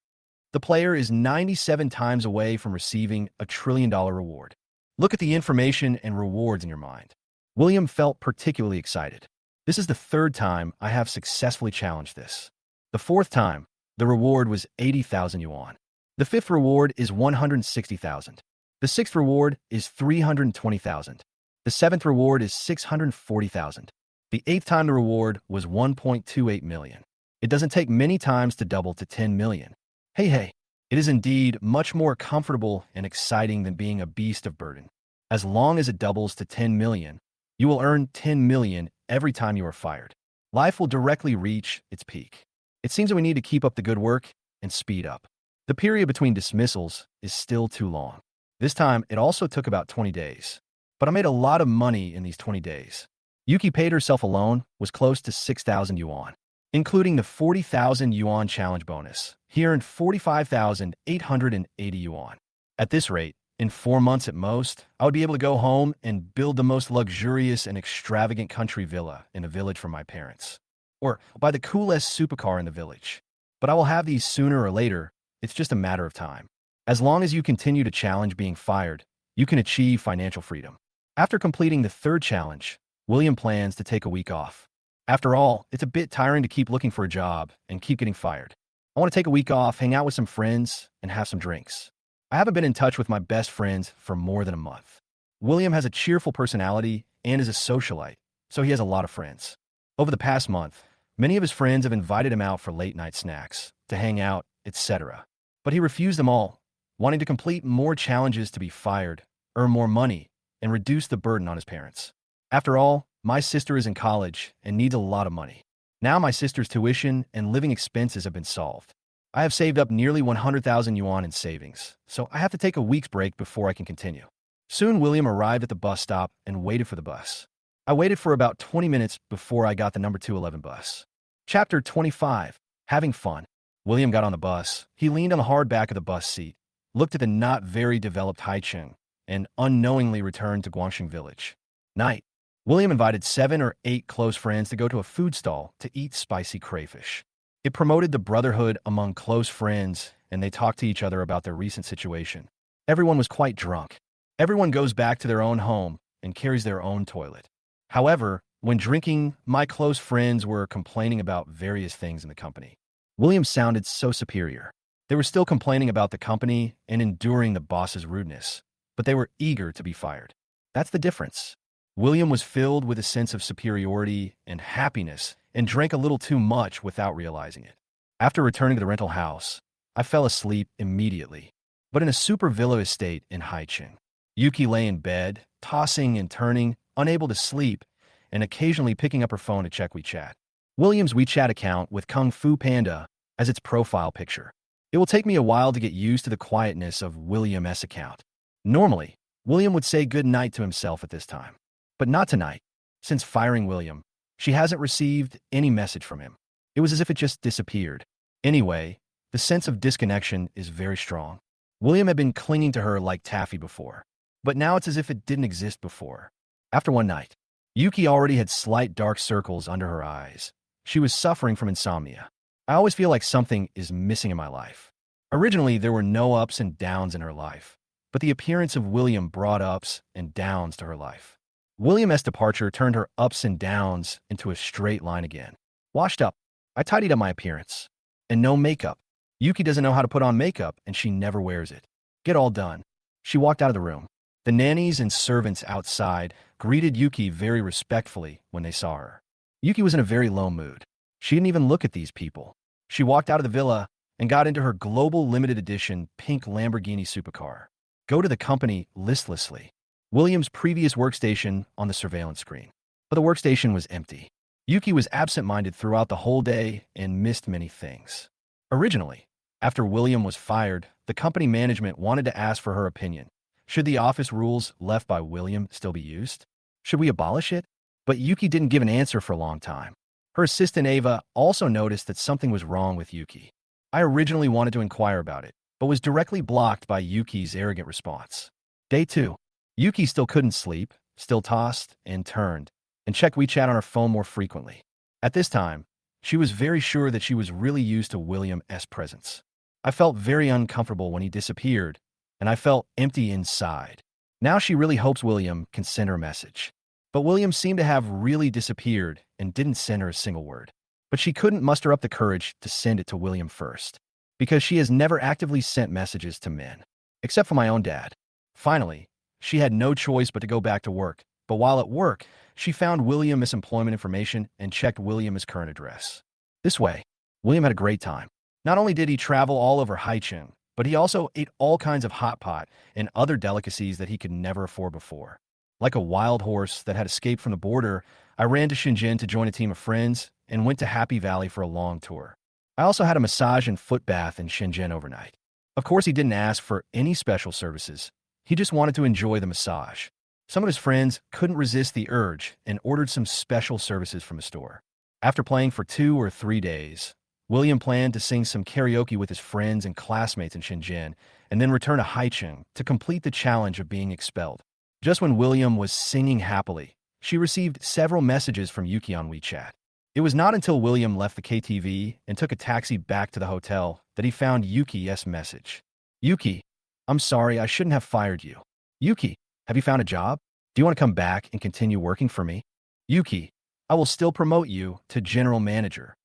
The player is 97 times away from receiving a $1 trillion reward. Look at the information and rewards in your mind. William felt particularly excited. This is the third time I have successfully challenged this. The fourth time, the reward was 80,000 yuan. The fifth reward is 160,000. The sixth reward is 320,000. The seventh reward is 640,000. The eighth time the reward was 1.28 million. It doesn't take many times to double to 10 million. Hey, it is indeed much more comfortable and exciting than being a beast of burden. As long as it doubles to 10 million, you will earn 10 million every time you are fired. Life will directly reach its peak. It seems that we need to keep up the good work and speed up. The period between dismissals is still too long. This time, it also took about 20 days. But I made a lot of money in these 20 days. Yuki paid herself alone was close to 6,000 yuan, including the 40,000 yuan challenge bonus. He earned 45,880 yuan. At this rate, in 4 months at most, I would be able to go home and build the most luxurious and extravagant country villa in a village for my parents. Or buy the coolest supercar in the village. But I will have these sooner or later. It's just a matter of time. As long as you continue to challenge being fired, you can achieve financial freedom. After completing the third challenge, William plans to take a week off. After all, it's a bit tiring to keep looking for a job and keep getting fired. I want to take a week off, hang out with some friends, and have some drinks. I haven't been in touch with my best friends for more than a month. William has a cheerful personality and is a socialite, so he has a lot of friends. Over the past month, many of his friends have invited him out for late-night snacks, to hang out, etc. But he refused them all, wanting to complete more challenges to be fired, earn more money, and reduce the burden on his parents. After all, my sister is in college and needs a lot of money. Now my sister's tuition and living expenses have been solved. I have saved up nearly 100,000 yuan in savings, so I have to take a week's break before I can continue. Soon William arrived at the bus stop and waited for the bus. I waited for about 20 minutes before I got the number 211 bus. Chapter 25. Having fun. William got on the bus. He leaned on the hard back of the bus seat, looked at the not very developed Haicheng, and unknowingly returned to Guangxing Village. Night. William invited 7 or 8 close friends to go to a food stall to eat spicy crayfish. It promoted the brotherhood among close friends, and they talked to each other about their recent situation. Everyone was quite drunk. Everyone goes back to their own home and carries their own toilet. However, when drinking, my close friends were complaining about various things in the company. William sounded so superior. They were still complaining about the company and enduring the boss's rudeness, but they were eager to be fired. That's the difference. William was filled with a sense of superiority and happiness and drank a little too much without realizing it. After returning to the rental house, I fell asleep immediately, but in a super villa state in Haicheng. Yuki lay in bed, tossing and turning, unable to sleep, and occasionally picking up her phone to check WeChat. William's WeChat account with Kung Fu Panda as its profile picture. It will take me a while to get used to the quietness of William's account. Normally, William would say good night to himself at this time. But not tonight. Since firing William, she hasn't received any message from him. It was as if it just disappeared. Anyway, the sense of disconnection is very strong. William had been clinging to her like taffy before, but now it's as if it didn't exist before. After one night, Yuki already had slight dark circles under her eyes. She was suffering from insomnia. I always feel like something is missing in my life. Originally, there were no ups and downs in her life, but the appearance of William brought ups and downs to her life. William's departure turned her ups and downs into a straight line again. Washed up, I tidied up my appearance. And no makeup. Yuki doesn't know how to put on makeup, and she never wears it. Get all done. She walked out of the room. The nannies and servants outside greeted Yuki very respectfully when they saw her. Yuki was in a very low mood. She didn't even look at these people. She walked out of the villa and got into her global limited edition pink Lamborghini supercar. Go to the company listlessly. William's previous workstation on the surveillance screen. But the workstation was empty. Yuki was absent-minded throughout the whole day and missed many things. Originally, after William was fired, the company management wanted to ask for her opinion. Should the office rules left by William still be used? Should we abolish it? But Yuki didn't give an answer for a long time. Her assistant Ava also noticed that something was wrong with Yuki. I originally wanted to inquire about it, but was directly blocked by Yuki's arrogant response. Day 2. Yuki still couldn't sleep, still tossed and turned, and checked WeChat on her phone more frequently. At this time, she was very sure that she was really used to William's presence. I felt very uncomfortable when he disappeared, and I felt empty inside. Now she really hopes William can send her a message. But William seemed to have really disappeared and didn't send her a single word. But she couldn't muster up the courage to send it to William first, because she has never actively sent messages to men, except for my own dad. Finally, she had no choice but to go back to work, but while at work, she found William's employment information and checked William's current address. This way, William had a great time. Not only did he travel all over Haicheng, but he also ate all kinds of hot pot and other delicacies that he could never afford before. Like a wild horse that had escaped from the border, I ran to Shenzhen to join a team of friends and went to Happy Valley for a long tour. I also had a massage and foot bath in Shenzhen overnight. Of course, he didn't ask for any special services. He just wanted to enjoy the massage. Some of his friends couldn't resist the urge and ordered some special services from a store. After playing for 2 or 3 days, William planned to sing some karaoke with his friends and classmates in Shenzhen and then return to Haicheng to complete the challenge of being expelled. Just when William was singing happily, she received several messages from Yuki on WeChat. It was not until William left the KTV and took a taxi back to the hotel that he found Yuki's message. Yuki, I'm sorry, I shouldn't have fired you. Yuki, have you found a job? Do you want to come back and continue working for me? Yuki, I will still promote you to general manager.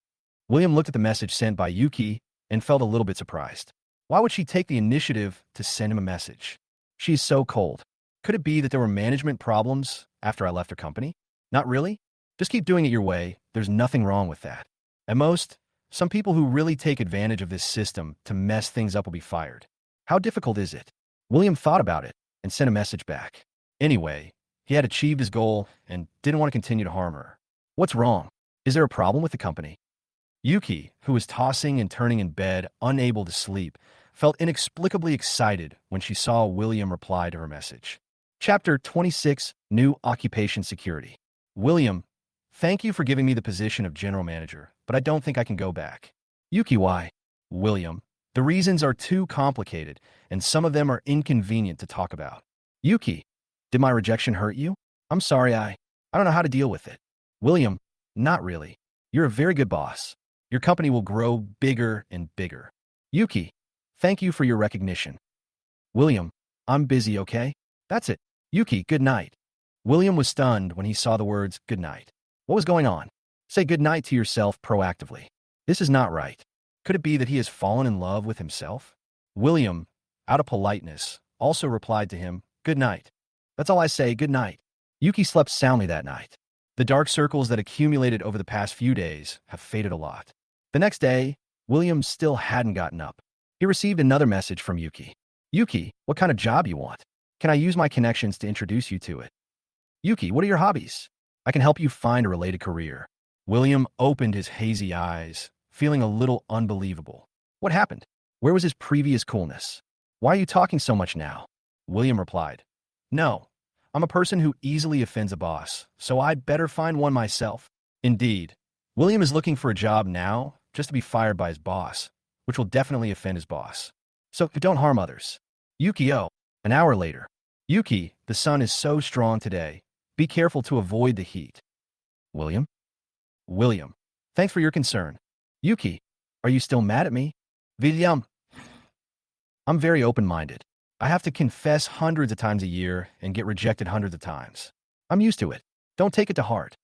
William looked at the message sent by Yuki and felt a little bit surprised. Why would she take the initiative to send him a message? She's so cold. Could it be that there were management problems after I left her company? Not really. Just keep doing it your way. There's nothing wrong with that. At most, some people who really take advantage of this system to mess things up will be fired. How difficult is it? William thought about it and sent a message back. Anyway, he had achieved his goal and didn't want to continue to harm her. What's wrong? Is there a problem with the company? Yuki, who was tossing and turning in bed, unable to sleep, felt inexplicably excited when she saw William reply to her message. Chapter 26, New Occupation Security. William, thank you for giving me the position of general manager, but I don't think I can go back. Yuki, why? William, the reasons are too complicated, and some of them are inconvenient to talk about. Yuki, did my rejection hurt you? I'm sorry, I don't know how to deal with it. William, not really. You're a very good boss. Your company will grow bigger and bigger. Yuki, thank you for your recognition. William, I'm busy, okay? That's it. Yuki, good night. William was stunned when he saw the words, good night. What was going on? Say good night to yourself proactively. This is not right. Could it be that he has fallen in love with himself? William, out of politeness, also replied to him, good night. That's all I say, good night. Yuki slept soundly that night. The dark circles that accumulated over the past few days have faded a lot. The next day, William still hadn't gotten up. He received another message from Yuki. Yuki, what kind of job you want? Can I use my connections to introduce you to it? Yuki, what are your hobbies? I can help you find a related career. William opened his hazy eyes, feeling a little unbelievable. What happened? Where was his previous coolness? Why are you talking so much now? William replied, "No, I'm a person who easily offends a boss, so I'd better find one myself." Indeed, William is looking for a job now just to be fired by his boss, which will definitely offend his boss. So don't harm others. Yukio, an hour later. Yuki, the sun is so strong today. Be careful to avoid the heat. William? William, thanks for your concern. Yuki, are you still mad at me? William, I'm very open-minded. I have to confess hundreds of times a year and get rejected hundreds of times. I'm used to it. Don't take it to heart.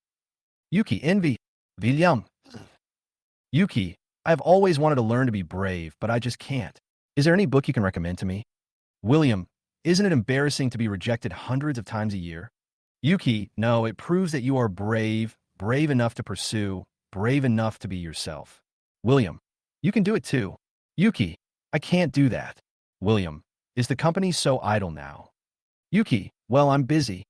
Yuki, envy. William. Yuki, I've always wanted to learn to be brave, but I just can't. Is there any book you can recommend to me? William, isn't it embarrassing to be rejected hundreds of times a year? Yuki, no, it proves that you are brave, brave enough to pursue, brave enough to be yourself. William, you can do it too. Yuki, I can't do that. William, is the company so idle now? Yuki, well, I'm busy.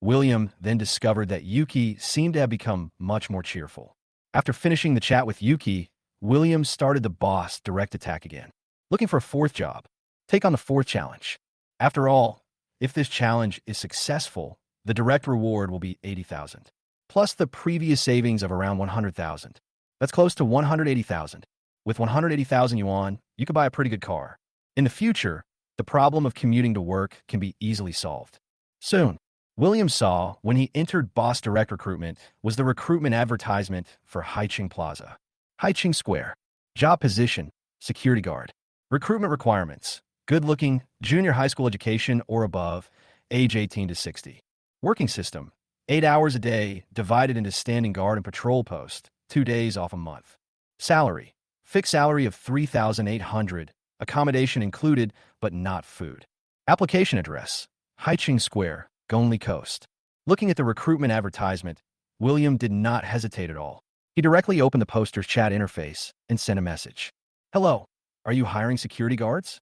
William then discovered that Yuki seemed to have become much more cheerful. After finishing the chat with Yuki, William started the boss direct attack again. Looking for a fourth job. Take on the fourth challenge. After all, if this challenge is successful, the direct reward will be 80,000, plus the previous savings of around 100,000. That's close to 180,000. With 180,000 yuan, you could buy a pretty good car. In the future, the problem of commuting to work can be easily solved. Soon, William saw when he entered Boss Direct Recruitment was the recruitment advertisement for Haiqing Plaza. Haiqing Square. Job position, security guard. Recruitment requirements, good-looking, junior high school education or above, age 18 to 60. Working system, 8 hours a day, divided into standing guard and patrol post, 2 days off a month. Salary, fixed salary of 3,800, accommodation included, but not food. Application address, Haiqing Square, Gonli Coast. Looking at the recruitment advertisement, William did not hesitate at all. He directly opened the poster's chat interface and sent a message. Hello, are you hiring security guards?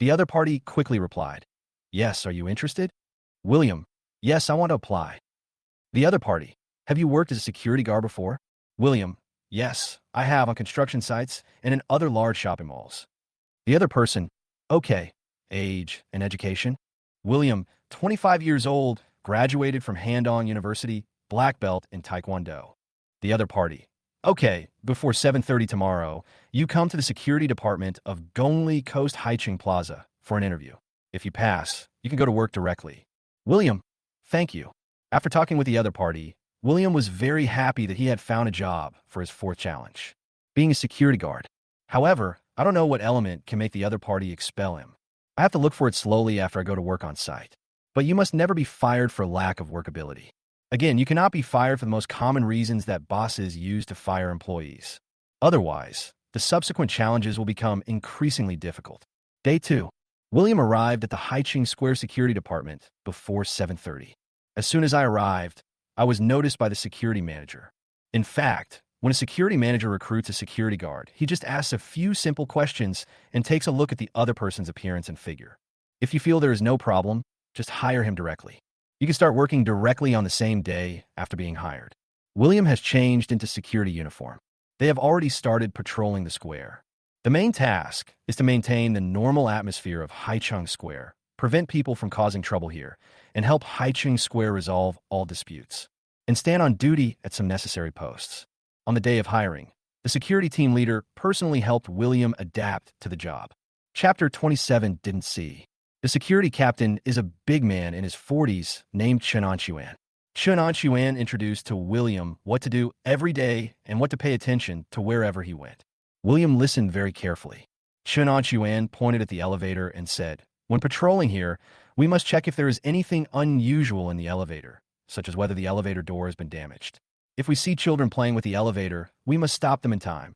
The other party quickly replied, yes, are you interested? William, yes, I want to apply. The other party, have you worked as a security guard before? William, yes, I have on construction sites and in other large shopping malls. The other person, okay, age and education? William, 25 years old, graduated from Handong University, black belt in Taekwondo. The other party, okay, before 7:30 tomorrow, you come to the security department of Gonli Coast Haiqing Plaza for an interview. If you pass, you can go to work directly. William, thank you. After talking with the other party, William was very happy that he had found a job for his fourth challenge, being a security guard. However, I don't know what element can make the other party expel him. I have to look for it slowly after I go to work on site. But you must never be fired for lack of workability. Again, you cannot be fired for the most common reasons that bosses use to fire employees. Otherwise, the subsequent challenges will become increasingly difficult. Day 2. William arrived at the Haiqing Square Security Department before 7:30. As soon as I arrived, I was noticed by the security manager. In fact, when a security manager recruits a security guard, he just asks a few simple questions and takes a look at the other person's appearance and figure. If you feel there is no problem, just hire him directly. You can start working directly on the same day after being hired. William has changed into security uniform. They have already started patrolling the square. The main task is to maintain the normal atmosphere of Haiqing Square, prevent people from causing trouble here, and help Haiqing Square resolve all disputes, and stand on duty at some necessary posts. On the day of hiring, the security team leader personally helped William adapt to the job. Chapter 27 didn't see. The security captain is a big man in his 40s named Chen Anxuan. Chen Anxuan introduced to William what to do every day and what to pay attention to wherever he went. William listened very carefully. Chen Anxuan pointed at the elevator and said, when patrolling here, we must check if there is anything unusual in the elevator, such as whether the elevator door has been damaged. If we see children playing with the elevator, we must stop them in time.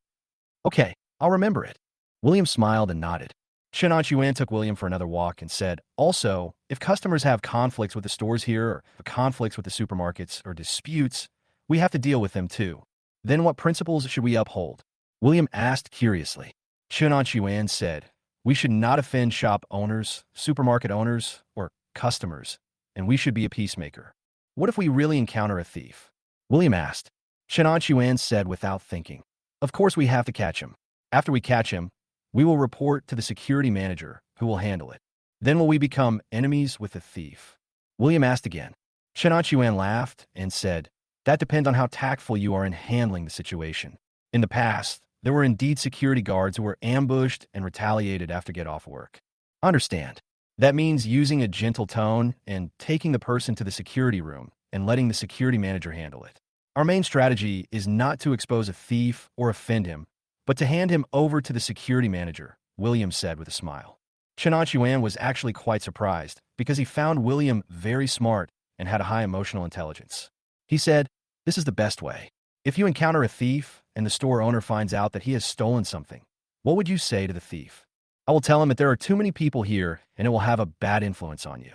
Okay, I'll remember it. William smiled and nodded. Chen Anxuan took William for another walk and said, also, if customers have conflicts with the stores here or conflicts with the supermarkets or disputes, we have to deal with them too. Then what principles should we uphold? William asked curiously. Chen Anxuan said, we should not offend shop owners, supermarket owners, or customers, and we should be a peacemaker. What if we really encounter a thief? William asked. Chen Anxuan said without thinking, of course we have to catch him. After we catch him, we will report to the security manager, who will handle it. Then will we become enemies with the thief? William asked again. Chen Yuan laughed and said, that depends on how tactful you are in handling the situation. In the past, there were indeed security guards who were ambushed and retaliated after get off work. Understand. That means using a gentle tone and taking the person to the security room and letting the security manager handle it. Our main strategy is not to expose a thief or offend him, but to hand him over to the security manager, William said with a smile. Chen Yuan was actually quite surprised because he found William very smart and had a high emotional intelligence. He said, this is the best way. If you encounter a thief and the store owner finds out that he has stolen something, what would you say to the thief? I will tell him that there are too many people here and it will have a bad influence on you.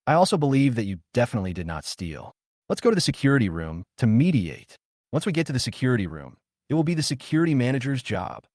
I also believe that you definitely did not steal. Let's go to the security room to mediate. Once we get to the security room, it will be the security manager's job.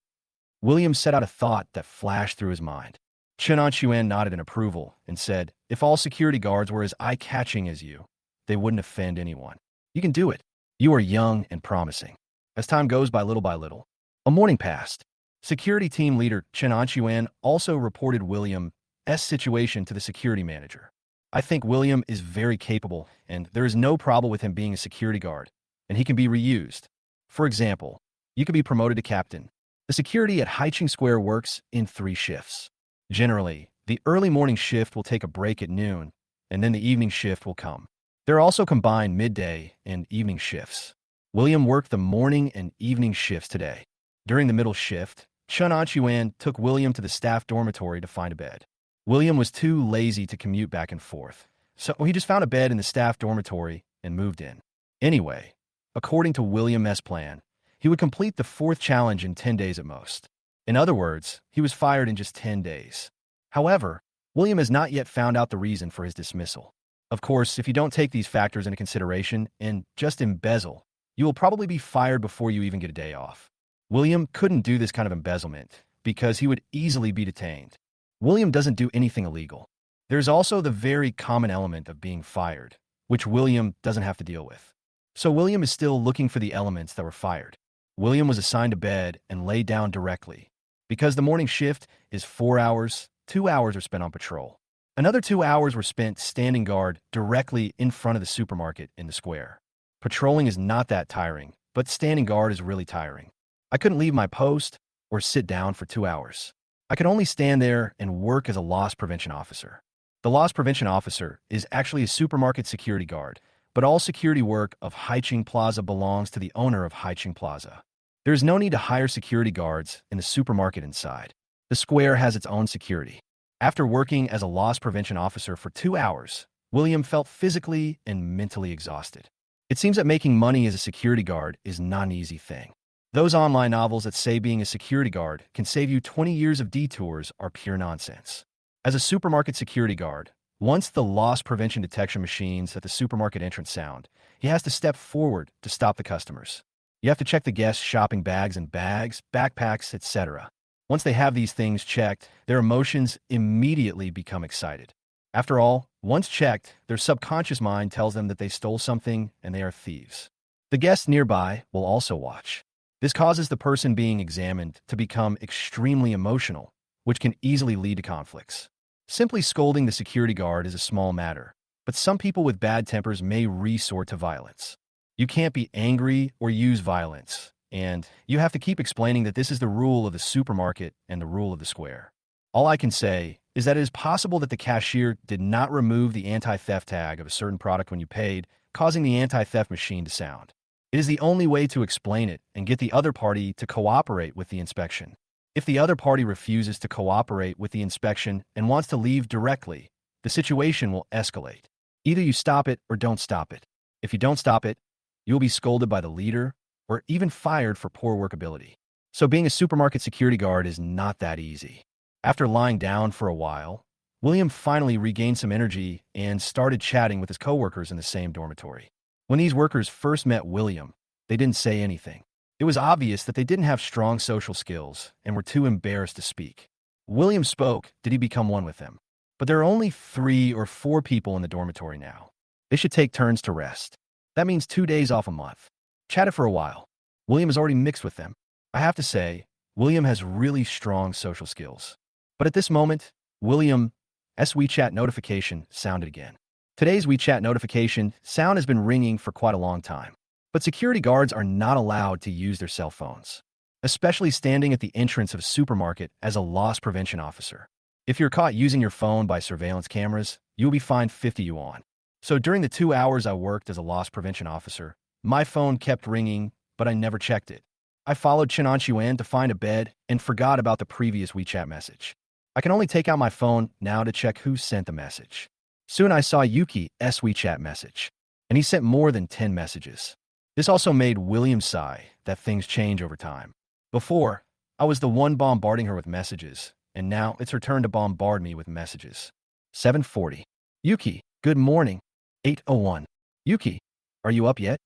William set out a thought that flashed through his mind. Chen Yuan nodded in approval and said, if all security guards were as eye-catching as you, they wouldn't offend anyone. You can do it. You are young and promising. As time goes by little, a morning passed. Security team leader Chen Yuan also reported William's situation to the security manager. I think William is very capable, and there is no problem with him being a security guard, and he can be reused. For example, you could be promoted to captain. The security at Haiqing Square works in 3 shifts. Generally, the early morning shift will take a break at noon, and then the evening shift will come. There are also combined midday and evening shifts. William worked the morning and evening shifts today. During the middle shift, Chen Yuan took William to the staff dormitory to find a bed. William was too lazy to commute back and forth, so he just found a bed in the staff dormitory and moved in. Anyway, according to William's plan, he would complete the 4th challenge in 10 days at most. In other words, he was fired in just 10 days. However, William has not yet found out the reason for his dismissal. Of course, if you don't take these factors into consideration and just embezzle, you will probably be fired before you even get a day off. William couldn't do this kind of embezzlement because he would easily be detained. William doesn't do anything illegal. There's also the very common element of being fired, which William doesn't have to deal with. So William is still looking for the elements that were fired. William was assigned a bed and lay down directly. Because the morning shift is 4 hours, 2 hours are spent on patrol. Another 2 hours were spent standing guard directly in front of the supermarket in the square. Patrolling is not that tiring, but standing guard is really tiring. I couldn't leave my post or sit down for 2 hours. I could only stand there and work as a loss prevention officer. The loss prevention officer is actually a supermarket security guard, but all security work of Haiqing Plaza belongs to the owner of Haiqing Plaza. There is no need to hire security guards in the supermarket inside. The square has its own security. After working as a loss prevention officer for 2 hours, William felt physically and mentally exhausted. It seems that making money as a security guard is not an easy thing. Those online novels that say being a security guard can save you 20 years of detours are pure nonsense. As a supermarket security guard, once the loss prevention detection machines at the supermarket entrance sound, he has to step forward to stop the customers. You have to check the guests' shopping bags and bags, backpacks, etc. Once they have these things checked, their emotions immediately become excited. After all, once checked, their subconscious mind tells them that they stole something and they are thieves. The guests nearby will also watch. This causes the person being examined to become extremely emotional, which can easily lead to conflicts. Simply scolding the security guard is a small matter, but some people with bad tempers may resort to violence. You can't be angry or use violence, and you have to keep explaining that this is the rule of the supermarket and the rule of the square. All I can say is that it is possible that the cashier did not remove the anti-theft tag of a certain product when you paid, causing the anti-theft machine to sound. It is the only way to explain it and get the other party to cooperate with the inspection. If the other party refuses to cooperate with the inspection and wants to leave directly, the situation will escalate. Either you stop it or don't stop it. If you don't stop it, you will be scolded by the leader or even fired for poor workability. So being a supermarket security guard is not that easy. After lying down for a while, William finally regained some energy and started chatting with his coworkers in the same dormitory. When these workers first met William, they didn't say anything. It was obvious that they didn't have strong social skills and were too embarrassed to speak. William spoke, did he become one with them? But there are only 3 or 4 people in the dormitory now. They should take turns to rest. That means 2 days off a month. Chatted for a while. William is already mixed with them. I have to say, William has really strong social skills. But at this moment, William WeChat notification sounded again. Today's WeChat notification sound has been ringing for quite a long time. But security guards are not allowed to use their cell phones, especially standing at the entrance of a supermarket as a loss prevention officer. If you're caught using your phone by surveillance cameras, you will be fined 50 yuan. So during the 2 hours I worked as a loss prevention officer, my phone kept ringing, but I never checked it. I followed Chenan Chuan to find a bed and forgot about the previous WeChat message. I can only take out my phone now to check who sent the message. Soon I saw Yuki's WeChat message, and he sent more than 10 messages. This also made William sigh that things change over time. Before, I was the one bombarding her with messages, and now it's her turn to bombard me with messages. 7:40. Yuki, good morning. 8:01. Yuki, are you up yet?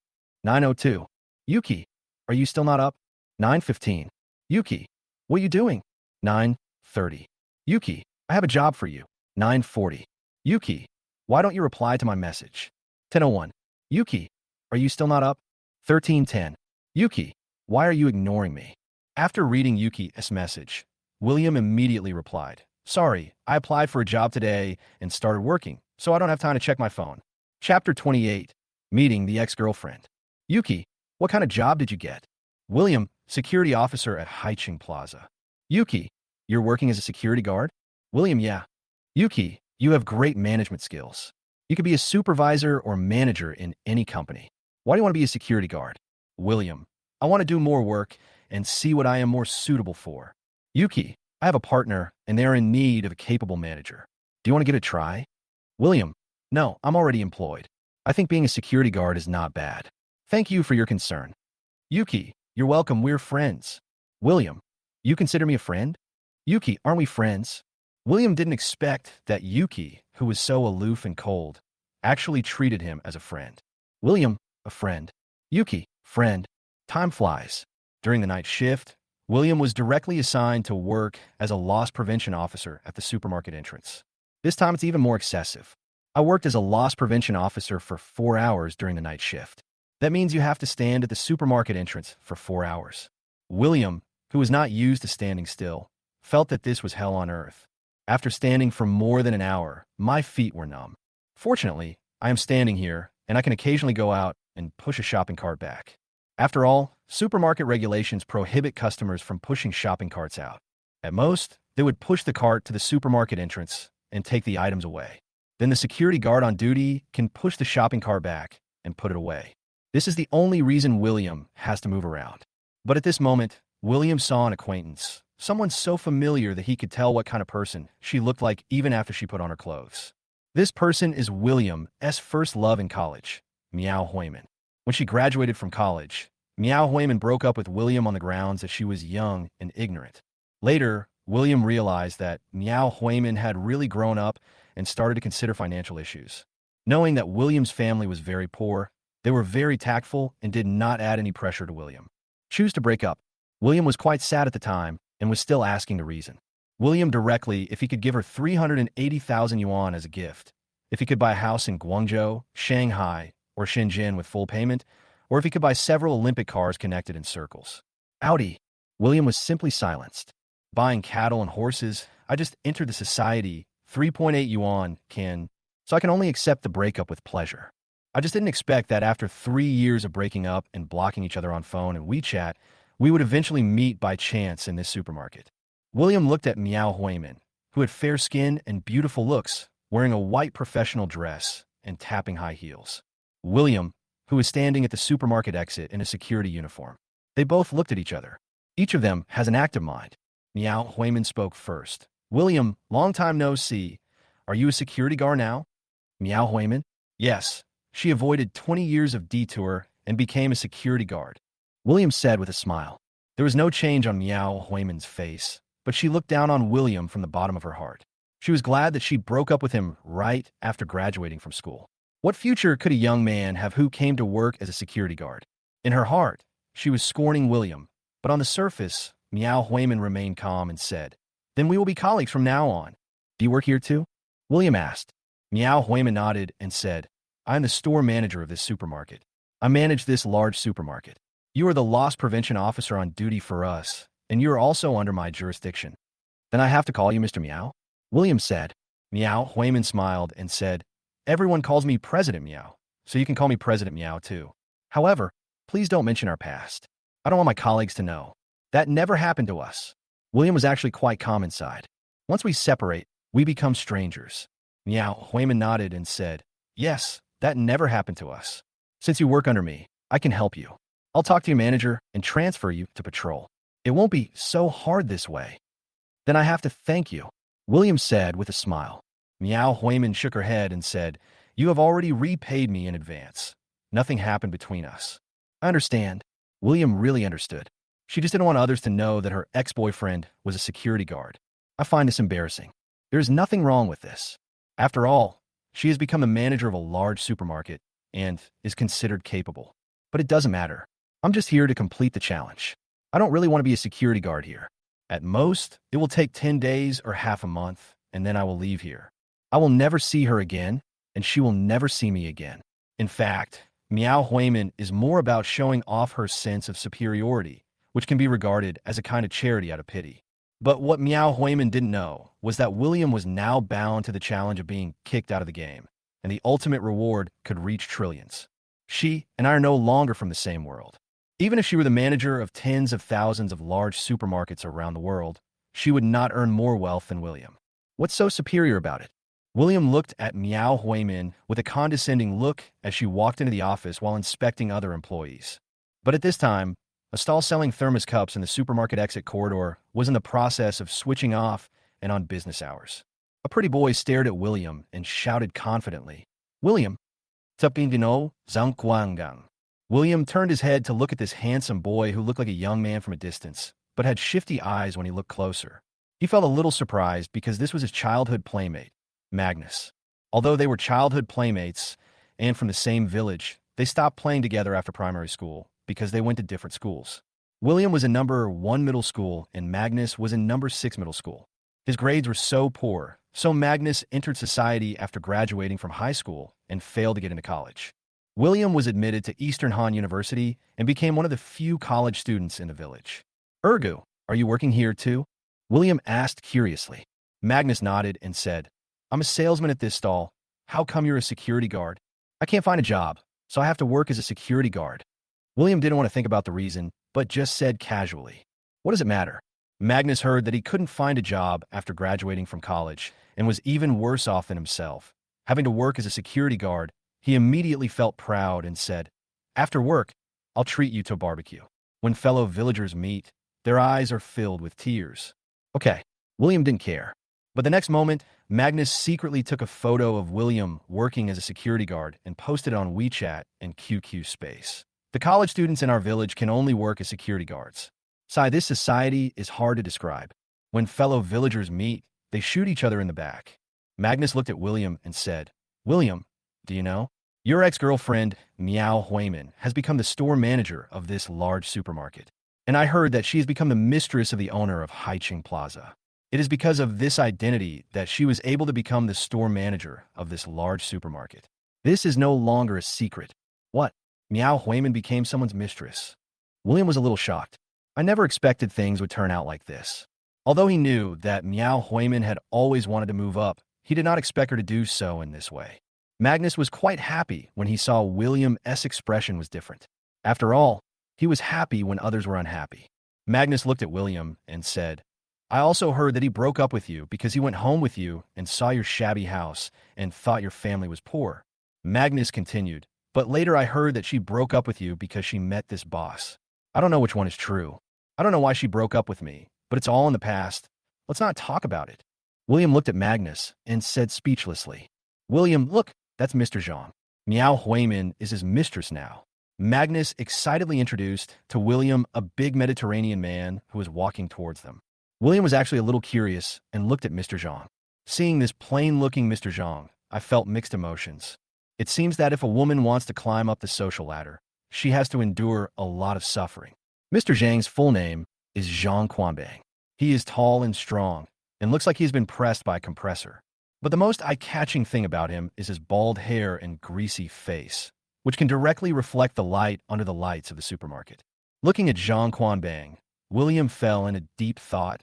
9:02. Yuki, are you still not up? 9:15. Yuki, what are you doing? 9:30. Yuki, I have a job for you. 9:40. Yuki, why don't you reply to my message? 10:01. Yuki, are you still not up? 13:10. Yuki, why are you ignoring me? After reading Yuki's message, William immediately replied, sorry, I applied for a job today and started working, so I don't have time to check my phone. Chapter 28. Meeting the ex-girlfriend. Yuki, what kind of job did you get? William, security officer at Haicheng Plaza. Yuki, you're working as a security guard? William, yeah. Yuki, you have great management skills. You could be a supervisor or manager in any company. Why do you want to be a security guard? William, I want to do more work and see what I am more suitable for. Yuki, I have a partner and they are in need of a capable manager. Do you want to give it a try? William, no, I'm already employed. I think being a security guard is not bad. Thank you for your concern. Yuki, you're welcome, we're friends. William, you consider me a friend? Yuki, aren't we friends? William didn't expect that Yuki, who was so aloof and cold, actually treated him as a friend. William, a friend. Yuki, friend. Time flies. During the night shift, William was directly assigned to work as a loss prevention officer at the supermarket entrance. This time it's even more excessive. I worked as a loss prevention officer for 4 hours during the night shift. That means you have to stand at the supermarket entrance for 4 hours. William, who was not used to standing still, felt that this was hell on earth. After standing for more than an hour, my feet were numb. Fortunately, I am standing here, and I can occasionally go out and push a shopping cart back. After all, supermarket regulations prohibit customers from pushing shopping carts out. At most, they would push the cart to the supermarket entrance and take the items away. Then the security guard on duty can push the shopping cart back and put it away. This is the only reason William has to move around. But at this moment, William saw an acquaintance, someone so familiar that he could tell what kind of person she looked like even after she put on her clothes. This person is William's first love in college, Miao Huiman. When she graduated from college, Miao Huiman broke up with William on the grounds that she was young and ignorant. Later, William realized that Miao Huiman had really grown up and started to consider financial issues. Knowing that William's family was very poor, they were very tactful and did not add any pressure to William. Choose to break up. William was quite sad at the time and was still asking the reason. William directly if he could give her 380,000 yuan as a gift, if he could buy a house in Guangzhou, Shanghai, or Shenzhen with full payment, or if he could buy several Olympic cars connected in circles. Audi. William was simply silenced. Buying cattle and horses, I just entered the society, 3.8 yuan so I can only accept the breakup with pleasure. I just didn't expect that after 3 years of breaking up and blocking each other on phone and WeChat, we would eventually meet by chance in this supermarket. William looked at Miao Huiman, who had fair skin and beautiful looks, wearing a white professional dress and tapping high heels. William, who was standing at the supermarket exit in a security uniform. They both looked at each other. Each of them has an active mind. Miao Huiman spoke first. William, long time no see. Are you a security guard now? Miao Huiman? Yes. She avoided 20 years of detour and became a security guard. William said with a smile. There was no change on Miao Huiman's face, but she looked down on William from the bottom of her heart. She was glad that she broke up with him right after graduating from school. What future could a young man have who came to work as a security guard? In her heart, she was scorning William, but on the surface, Miao Huiman remained calm and said, Then we will be colleagues from now on. Do you work here too? William asked. Miao Huiman nodded and said, I am the store manager of this supermarket. I manage this large supermarket. You are the loss prevention officer on duty for us, and you are also under my jurisdiction. Then I have to call you Mr. Miao? William said. Meow Huimin smiled and said, "Everyone calls me President Meow, so you can call me President Meow too. However, please don't mention our past. I don't want my colleagues to know. That never happened to us." William was actually quite calm inside. "Once we separate, we become strangers." Meow Huimin nodded and said, "Yes, that never happened to us. Since you work under me, I can help you. I'll talk to your manager and transfer you to patrol. It won't be so hard this way." "Then I have to thank you," William said with a smile. Meow Huimin shook her head and said, "You have already repaid me in advance. Nothing happened between us." "I understand." William really understood. She just didn't want others to know that her ex-boyfriend was a security guard. "I find this embarrassing. There is nothing wrong with this. After all, she has become the manager of a large supermarket and is considered capable. But it doesn't matter. I'm just here to complete the challenge. I don't really want to be a security guard here. At most, it will take 10 days or half a month, and then I will leave here. I will never see her again, and she will never see me again." In fact, Meow Huimin is more about showing off her sense of superiority, which can be regarded as a kind of charity out of pity. But what Meow Huimin didn't know was that William was now bound to the challenge of being kicked out of the game, and the ultimate reward could reach trillions. She and I are no longer from the same world. Even if she were the manager of tens of thousands of large supermarkets around the world, she would not earn more wealth than William. What's so superior about it? William looked at Meow Huimin with a condescending look as she walked into the office while inspecting other employees. But at this time, a stall selling thermos cups in the supermarket exit corridor was in the process of switching off and on business hours. A pretty boy stared at William and shouted confidently, "William, Tapindino Zhangguanggang." William turned his head to look at this handsome boy who looked like a young man from a distance, but had shifty eyes when he looked closer. He felt a little surprised because this was his childhood playmate, Magnus. Although they were childhood playmates and from the same village, they stopped playing together after primary school because they went to different schools. William was in number 1 middle school and Magnus was in number 6 middle school. His grades were so poor, so Magnus entered society after graduating from high school and failed to get into college. William was admitted to Eastern Han University and became one of the few college students in the village. "Ergu, are you working here too?" William asked curiously. Magnus nodded and said, "I'm a salesman at this stall. How come you're a security guard?" "I can't find a job, so I have to work as a security guard." William didn't want to think about the reason, but just said casually, "What does it matter?" Magnus heard that he couldn't find a job after graduating from college and was even worse off than himself. Having to work as a security guard, he immediately felt proud and said, "After work, I'll treat you to a barbecue." When fellow villagers meet, their eyes are filled with tears. Okay, William didn't care. But the next moment, Magnus secretly took a photo of William working as a security guard and posted it on WeChat and QQ Space. "The college students in our village can only work as security guards. Sai, this society is hard to describe. When fellow villagers meet, they shoot each other in the back." Magnus looked at William and said, "William, do you know? Your ex-girlfriend, Meow Huimin, has become the store manager of this large supermarket. And I heard that she has become the mistress of the owner of Haiqing Plaza. It is because of this identity that she was able to become the store manager of this large supermarket. This is no longer a secret." "What? Meow Huimin became someone's mistress?" William was a little shocked. I never expected things would turn out like this. Although he knew that Meow Huimin had always wanted to move up, he did not expect her to do so in this way. Magnus was quite happy when he saw William's expression was different. After all, he was happy when others were unhappy. Magnus looked at William and said, "I also heard that he broke up with you because he went home with you and saw your shabby house and thought your family was poor." Magnus continued, "But later I heard that she broke up with you because she met this boss. I don't know which one is true. I don't know why she broke up with me, but it's all in the past. Let's not talk about it." William looked at Magnus and said speechlessly, "William, look, that's Mr. Zhang. Meow Huimin is his mistress now." Magnus excitedly introduced to William a big Mediterranean man who was walking towards them. William was actually a little curious and looked at Mr. Zhang. Seeing this plain-looking Mr. Zhang, I felt mixed emotions. It seems that if a woman wants to climb up the social ladder, she has to endure a lot of suffering. Mr. Zhang's full name is Zhang Quanbang. He is tall and strong, and looks like he's been pressed by a compressor. But the most eye-catching thing about him is his bald hair and greasy face, which can directly reflect the light under the lights of the supermarket. Looking at Zhang Quanbang, William fell in a deep thought.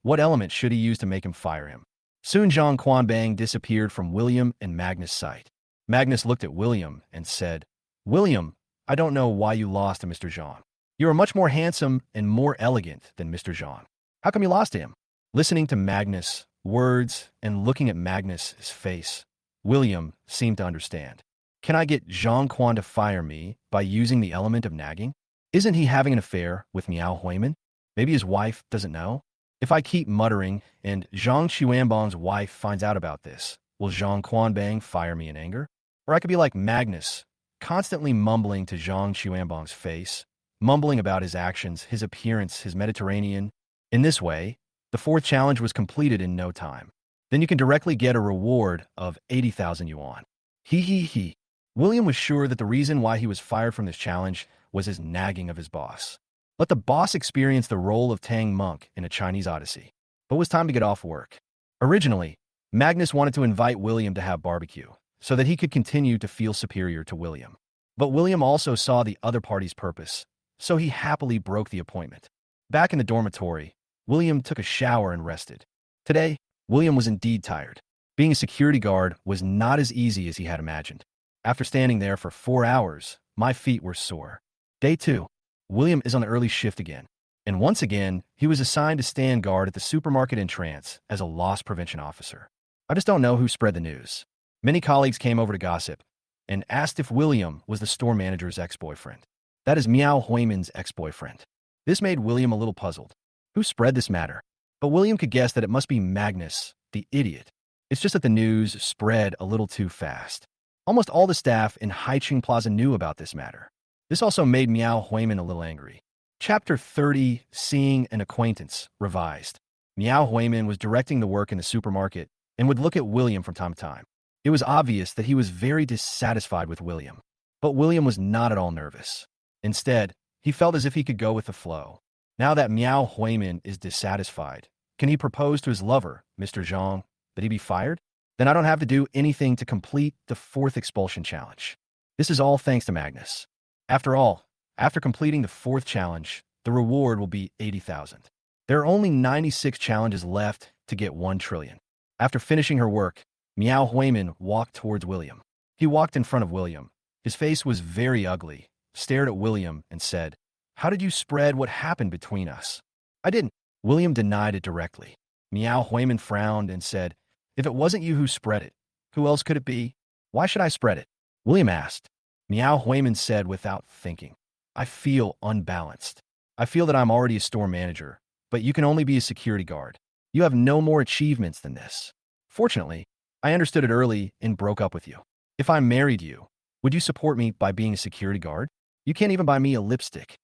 What element should he use to make him fire him? Soon Zhang Quanbang disappeared from William and Magnus' sight. Magnus looked at William and said, William, I don't know why you lost to Mr. Zhang. You are much more handsome and more elegant than Mr. Zhang. How come you lost to him? Listening to Magnus' words and looking at Magnus' face, William seemed to understand. Can I get Zhang Quan to fire me by using the element of nagging? Isn't he having an affair with Miao Huimin? Maybe his wife doesn't know? If I keep muttering and Zhang Xuanbang's wife finds out about this, will Zhang Quanbang fire me in anger? Or I could be like Magnus, constantly mumbling to Zhang Xuanbang's face, mumbling about his actions, his appearance, his Mediterranean. In this way, the fourth challenge was completed in no time. Then you can directly get a reward of 80,000 yuan. He. William was sure that the reason why he was fired from this challenge was his nagging of his boss. Let the boss experience the role of Tang Monk in a Chinese Odyssey. But it was time to get off work. Originally, Magnus wanted to invite William to have barbecue, so that he could continue to feel superior to William. But William also saw the other party's purpose, so he happily broke the appointment. Back in the dormitory, William took a shower and rested. Today, William was indeed tired. Being a security guard was not as easy as he had imagined. After standing there for 4 hours, my feet were sore. Day 2. William is on the early shift again. And once again, he was assigned to stand guard at the supermarket entrance as a loss prevention officer. I just don't know who spread the news. Many colleagues came over to gossip and asked if William was the store manager's ex-boyfriend. That is Miao Huimin's ex-boyfriend. This made William a little puzzled. Who spread this matter? But William could guess that it must be Magnus, the idiot. It's just that the news spread a little too fast. Almost all the staff in Haiqing Plaza knew about this matter. This also made Miao Huimin a little angry. Chapter 30, Seeing an Acquaintance, revised. Miao Huimin was directing the work in the supermarket and would look at William from time to time. It was obvious that he was very dissatisfied with William. But William was not at all nervous. Instead, he felt as if he could go with the flow. Now that Miao Huimin is dissatisfied, can he propose to his lover, Mr. Zhang, that he be fired? Then I don't have to do anything to complete the 4th expulsion challenge. This is all thanks to Magnus. After all, after completing the 4th challenge, the reward will be 80,000. There are only 96 challenges left to get 1 trillion. After finishing her work, Miao Huimin walked towards William. He walked in front of William. His face was very ugly, stared at William, and said, How did you spread what happened between us? I didn't. William denied it directly. Miao Huimin frowned and said, If it wasn't you who spread it, who else could it be? Why should I spread it? William asked. Miao Huimin said without thinking, I feel unbalanced. I feel that I'm already a store manager, but you can only be a security guard. You have no more achievements than this. Fortunately, I understood it early and broke up with you. If I married you, would you support me by being a security guard? You can't even buy me a lipstick.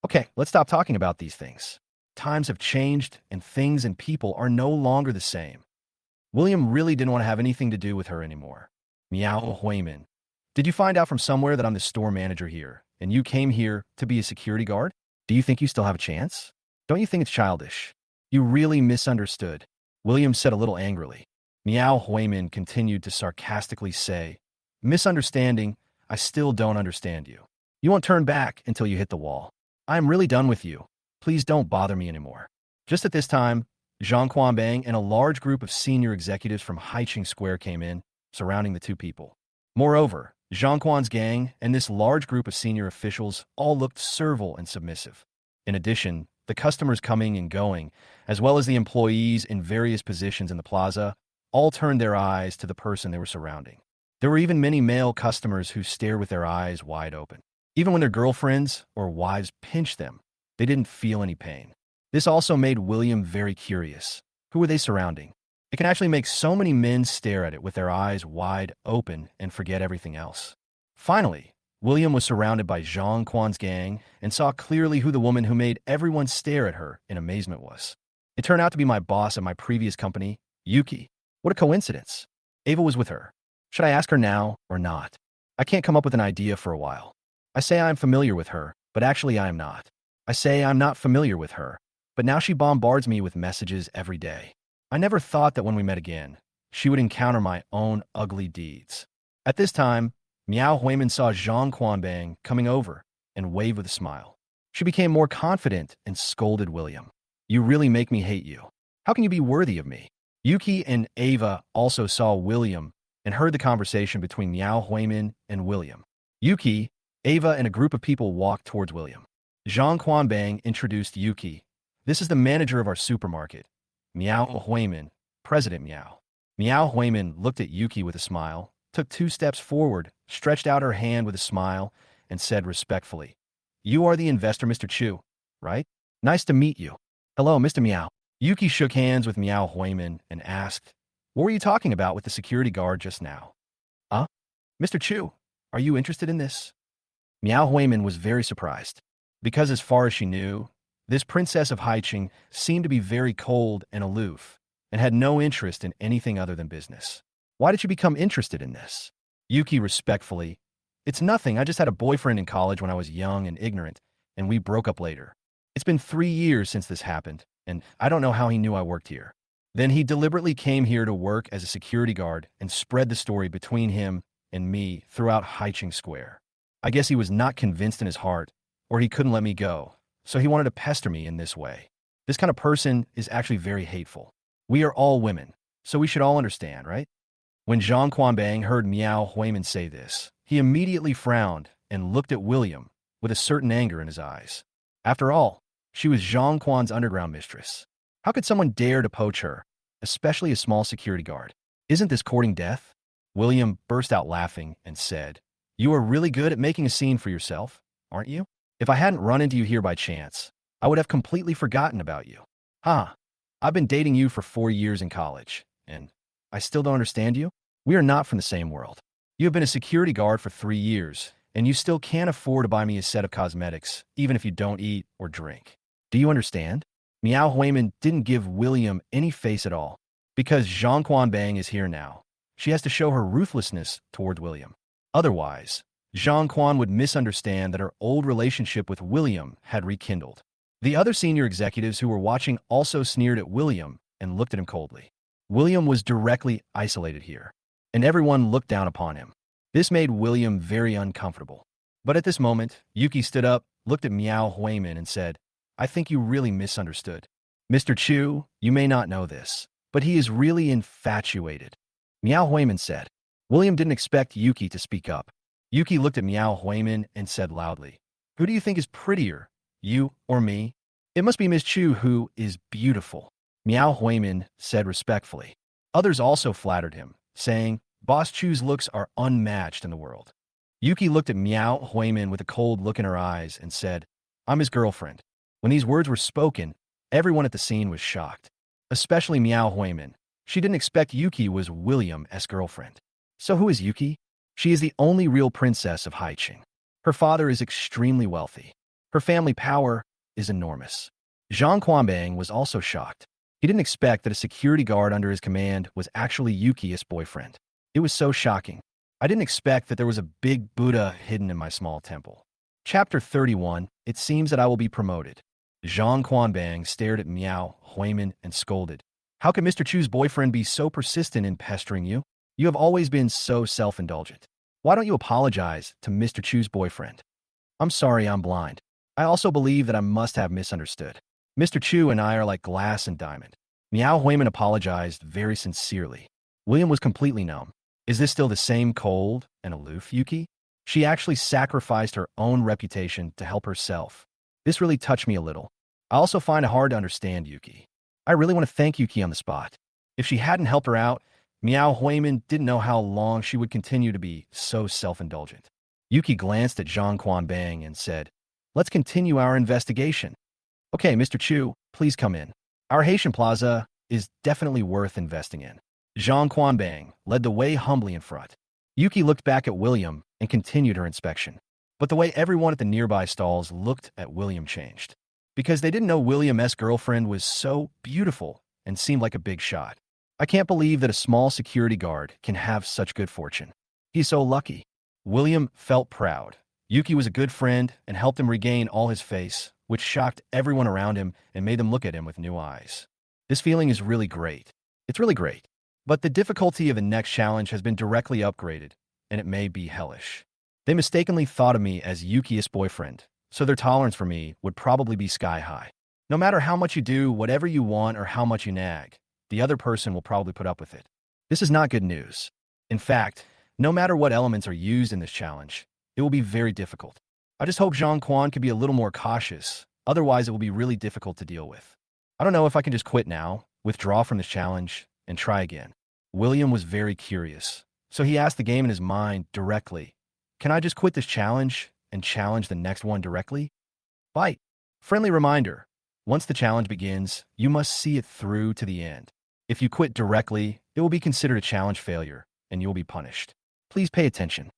Okay, let's stop talking about these things. Times have changed, and things and people are no longer the same. William really didn't want to have anything to do with her anymore. Miao Huimin, did you find out from somewhere that I'm the store manager here, and you came here to be a security guard? Do you think you still have a chance? Don't you think it's childish? You really misunderstood, William said a little angrily. Miao Huimin continued to sarcastically say, Misunderstanding, I still don't understand you. You won't turn back until you hit the wall. I am really done with you. Please don't bother me anymore. Just at this time, Zhang Quanbang and a large group of senior executives from Haiqing Square came in, surrounding the two people. Moreover, Zhang Quan's gang and this large group of senior officials all looked servile and submissive. In addition, the customers coming and going, as well as the employees in various positions in the plaza, all turned their eyes to the person they were surrounding. There were even many male customers who stared with their eyes wide open. Even when their girlfriends or wives pinched them, they didn't feel any pain. This also made William very curious. Who were they surrounding? It can actually make so many men stare at it with their eyes wide open and forget everything else. Finally, William was surrounded by Zhang Quan's gang and saw clearly who the woman who made everyone stare at her in amazement was. It turned out to be my boss at my previous company, Yuki. What a coincidence. Ava was with her. Should I ask her now or not? I can't come up with an idea for a while. I say I am familiar with her, but actually I am not. I say I'm not familiar with her, but now she bombards me with messages every day. I never thought that when we met again, she would encounter my own ugly deeds. At this time, Miao Huimin saw Zhang Quanbang coming over and waved with a smile. She became more confident and scolded William. You really make me hate you. How can you be worthy of me? Yuki and Ava also saw William and heard the conversation between Miao Huimin and William. Yuki, Ava, and a group of people walked towards William. Zhang Quanbang introduced Yuki. This is the manager of our supermarket. Miao Huimin, President Miao. Miao Huimin looked at Yuki with a smile, took 2 steps forward, stretched out her hand with a smile, and said respectfully, "You are the investor, Mr. Chu, right? Nice to meet you." "Hello, Mr. Miao." Yuki shook hands with Miao Huimin and asked, "What were you talking about with the security guard just now?" "Huh? Mr. Chu, are you interested in this?" Miao Huimin was very surprised, because as far as she knew, this princess of Haiqing seemed to be very cold and aloof, and had no interest in anything other than business. "Why did you become interested in this?" Yuki respectfully, "It's nothing, I just had a boyfriend in college when I was young and ignorant, and we broke up later. It's been 3 years since this happened, and I don't know how he knew I worked here. Then he deliberately came here to work as a security guard and spread the story between him and me throughout Haiqing Square. I guess he was not convinced in his heart, or he couldn't let me go, so he wanted to pester me in this way. This kind of person is actually very hateful. We are all women, so we should all understand, right?" When Zhang Quanbang heard Miao Huimin say this, he immediately frowned and looked at William with a certain anger in his eyes. After all, she was Zhang Quan's underground mistress. How could someone dare to poach her, especially a small security guard? "Isn't this courting death?" William burst out laughing and said, "You are really good at making a scene for yourself, aren't you? If I hadn't run into you here by chance, I would have completely forgotten about you. Huh, I've been dating you for 4 years in college, and I still don't understand you? We are not from the same world. You have been a security guard for 3 years, and you still can't afford to buy me a set of cosmetics, even if you don't eat or drink. Do you understand?" Miao Huimin didn't give William any face at all. Because Zhang Quanbang is here now, she has to show her ruthlessness toward William. Otherwise, Zhang Quan would misunderstand that her old relationship with William had rekindled. The other senior executives who were watching also sneered at William and looked at him coldly. William was directly isolated here, and everyone looked down upon him. This made William very uncomfortable. But at this moment, Yuki stood up, looked at Miao Huimin, and said, "I think you really misunderstood. Mr. Chu, you may not know this, but he is really infatuated." Miao Huimin said. William didn't expect Yuki to speak up. Yuki looked at Miao Huimin and said loudly, "Who do you think is prettier, you or me?" "It must be Miss Chu, who is beautiful," Miao Huimin said respectfully. Others also flattered him, saying, "Boss Chu's looks are unmatched in the world." Yuki looked at Miao Huimin with a cold look in her eyes and said, "I'm his girlfriend." When these words were spoken, everyone at the scene was shocked, especially Miao Huimin. She didn't expect Yuki was William's girlfriend. So who is Yuki? She is the only real princess of Haiqing. Her father is extremely wealthy. Her family power is enormous. Zhang Quanbang was also shocked. He didn't expect that a security guard under his command was actually Yuki's boyfriend. It was so shocking. I didn't expect that there was a big Buddha hidden in my small temple. Chapter 31, It seems that I will be promoted. Zhang Quanbang stared at Miao Huimin and scolded. "How can Mr. Chu's boyfriend be so persistent in pestering you? You have always been so self-indulgent. Why don't you apologize to Mr. Chu's boyfriend?" "I'm sorry, I'm blind. I also believe that I must have misunderstood. Mr. Chu and I are like glass and diamond." Miao Huimin apologized very sincerely. William was completely numb. Is this still the same cold and aloof Yuki? She actually sacrificed her own reputation to help herself. This really touched me a little. I also find it hard to understand Yuki. I really want to thank Yuki on the spot. If she hadn't helped her out, Miao Huimin didn't know how long she would continue to be so self-indulgent. Yuki glanced at Zhang Quanbang and said, "Let's continue our investigation." "Okay, Mr. Chu, please come in. Our Haitian Plaza is definitely worth investing in." Zhang Quanbang led the way humbly in front. Yuki looked back at William and continued her inspection. But the way everyone at the nearby stalls looked at William changed, because they didn't know William's girlfriend was so beautiful and seemed like a big shot. "I can't believe that a small security guard can have such good fortune. He's so lucky." William felt proud. Yuki was a good friend and helped him regain all his face, which shocked everyone around him and made them look at him with new eyes. This feeling is really great. It's really great. But the difficulty of the next challenge has been directly upgraded, and it may be hellish. They mistakenly thought of me as Yuki's boyfriend, so their tolerance for me would probably be sky high. No matter how much you do, whatever you want, or how much you nag, the other person will probably put up with it. This is not good news. In fact, no matter what elements are used in this challenge, it will be very difficult. I just hope Jean Quan can be a little more cautious, otherwise it will be really difficult to deal with. I don't know if I can just quit now, withdraw from this challenge, and try again. William was very curious, so he asked the game in his mind directly, can I just quit this challenge and challenge the next one directly? Bite. Friendly reminder, once the challenge begins, you must see it through to the end. If you quit directly, it will be considered a challenge failure, and you will be punished. Please pay attention.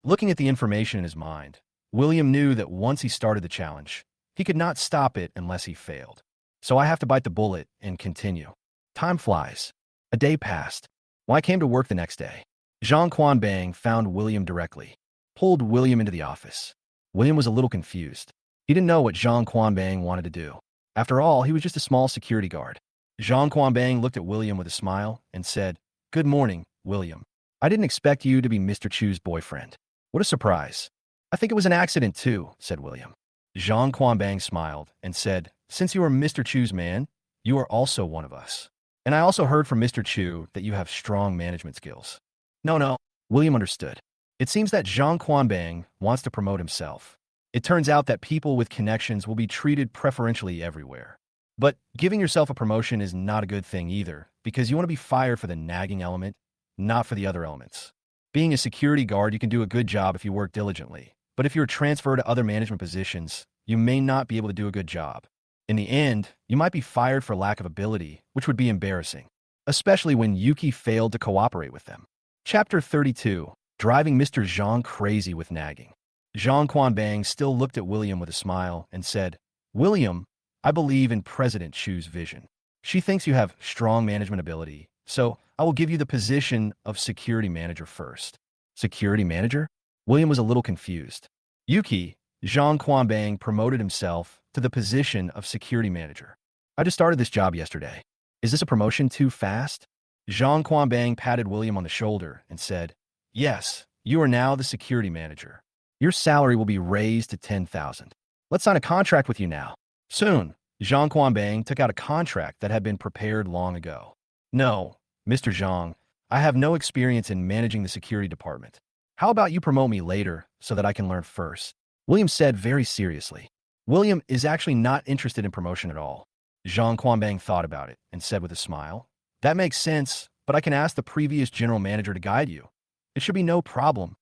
Looking at the information in his mind, William knew that once he started the challenge, he could not stop it unless he failed. So I have to bite the bullet and continue. Time flies. A day passed. When I came to work the next day, Jean Quan Bang found William directly, pulled William into the office. William was a little confused. He didn't know what Jean Quan Bang wanted to do. After all, he was just a small security guard. Jean Quan Bang looked at William with a smile and said, "Good morning, William. I didn't expect you to be Mr. Chu's boyfriend. What a surprise." "I think it was an accident too," said William. Jean Quan Bang smiled and said, "Since you are Mr. Chu's man, you are also one of us. And I also heard from Mr. Chu that you have strong management skills." No, William understood. It seems that Jean Quan Bang wants to promote himself. It turns out that people with connections will be treated preferentially everywhere. But giving yourself a promotion is not a good thing either, because you want to be fired for the nagging element, not for the other elements. Being a security guard, you can do a good job if you work diligently. But if you're transferred to other management positions, you may not be able to do a good job. In the end, you might be fired for lack of ability, which would be embarrassing, especially when Yuki failed to cooperate with them. Chapter 32, Driving Mr. Zhang Crazy with Nagging. Jean Quan Bang still looked at William with a smile and said, "William, I believe in President Chu's vision. She thinks you have strong management ability, so I will give you the position of security manager first." Security manager? William was a little confused. Yuki, Jean Quan Bang promoted himself to the position of security manager. "I just started this job yesterday. Is this a promotion too fast?" Jean Quan Bang patted William on the shoulder and said, "Yes, you are now the security manager. Your salary will be raised to 10,000. Let's sign a contract with you now." Soon, Jean Quan Bang took out a contract that had been prepared long ago. "No, Mr. Zhang, I have no experience in managing the security department. How about you promote me later so that I can learn first?" William said very seriously. William is actually not interested in promotion at all. Jean Quan Bang thought about it and said with a smile, "That makes sense, but I can ask the previous general manager to guide you. It should be no problem."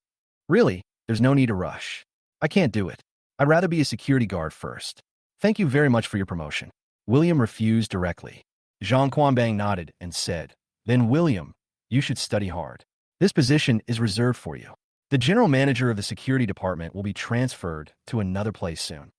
"Really, there's no need to rush. I can't do it. I'd rather be a security guard first. Thank you very much for your promotion." William refused directly. Jean Quan Bang nodded and said, "Then William, you should study hard. This position is reserved for you. The general manager of the security department will be transferred to another place soon.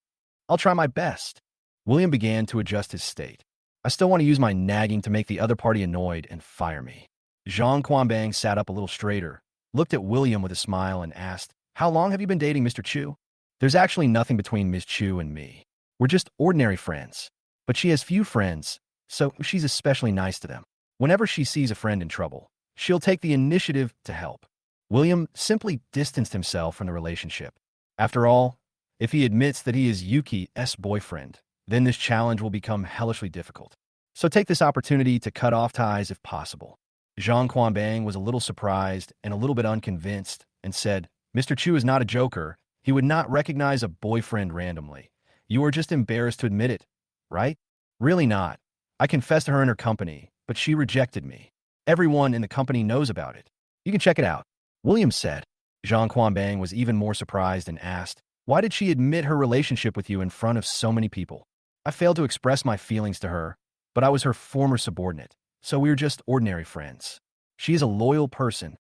I'll try my best." William began to adjust his state. "I still want to use my nagging to make the other party annoyed and fire me." Jean Quan Bang sat up a little straighter, looked at William with a smile and asked, "How long have you been dating Mr. Chu?" "There's actually nothing between Ms. Chu and me. We're just ordinary friends. But she has few friends, so she's especially nice to them. Whenever she sees a friend in trouble, she'll take the initiative to help." William simply distanced himself from the relationship. After all, if he admits that he is Yuki's boyfriend, then this challenge will become hellishly difficult. So take this opportunity to cut off ties if possible. Jean Quan Bang was a little surprised and a little bit unconvinced and said, "Mr. Chu is not a joker. He would not recognize a boyfriend randomly. You are just embarrassed to admit it, right?" "Really not. I confessed to her in her company, but she rejected me. Everyone in the company knows about it. You can check it out." William said. Jean Quan Bang was even more surprised and asked, "Why did she admit her relationship with you in front of so many people?" "I failed to express my feelings to her, but I was her former subordinate, so we were just ordinary friends. She is a loyal person."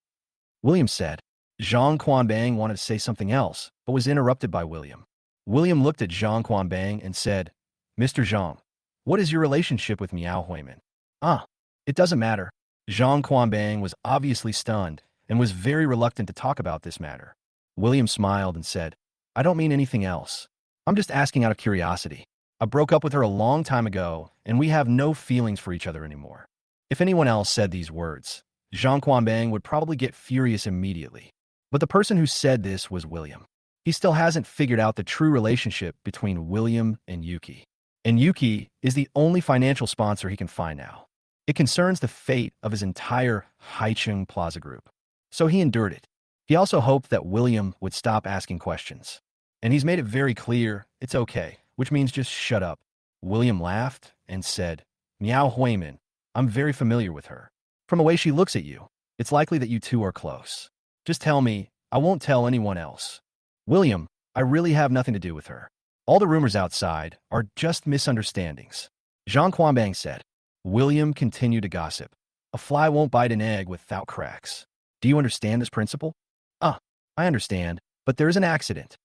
William said. Jean Quan Bang wanted to say something else, but was interrupted by William. William looked at Jean Quan Bang and said, "Mr. Zhang, what is your relationship with Miao Huimin?" It doesn't matter." Jean Quan Bang was obviously stunned and was very reluctant to talk about this matter. William smiled and said, "I don't mean anything else. I'm just asking out of curiosity. I broke up with her a long time ago, and we have no feelings for each other anymore." If anyone else said these words, Jean Quan Bang would probably get furious immediately. But the person who said this was William. He still hasn't figured out the true relationship between William and Yuki. And Yuki is the only financial sponsor he can find now. It concerns the fate of his entire Haichung Plaza group. So he endured it. He also hoped that William would stop asking questions. And he's made it very clear it's okay, which means just shut up. William laughed and said, Miao Huimin, I'm very familiar with her. From the way she looks at you, it's likely that you two are close. Just tell me, I won't tell anyone else. William, I really have nothing to do with her. All the rumors outside are just misunderstandings. Zhang Quanbang said. William continued to gossip. A fly won't bite an egg without cracks. Do you understand this principle? I understand, but there's an accident.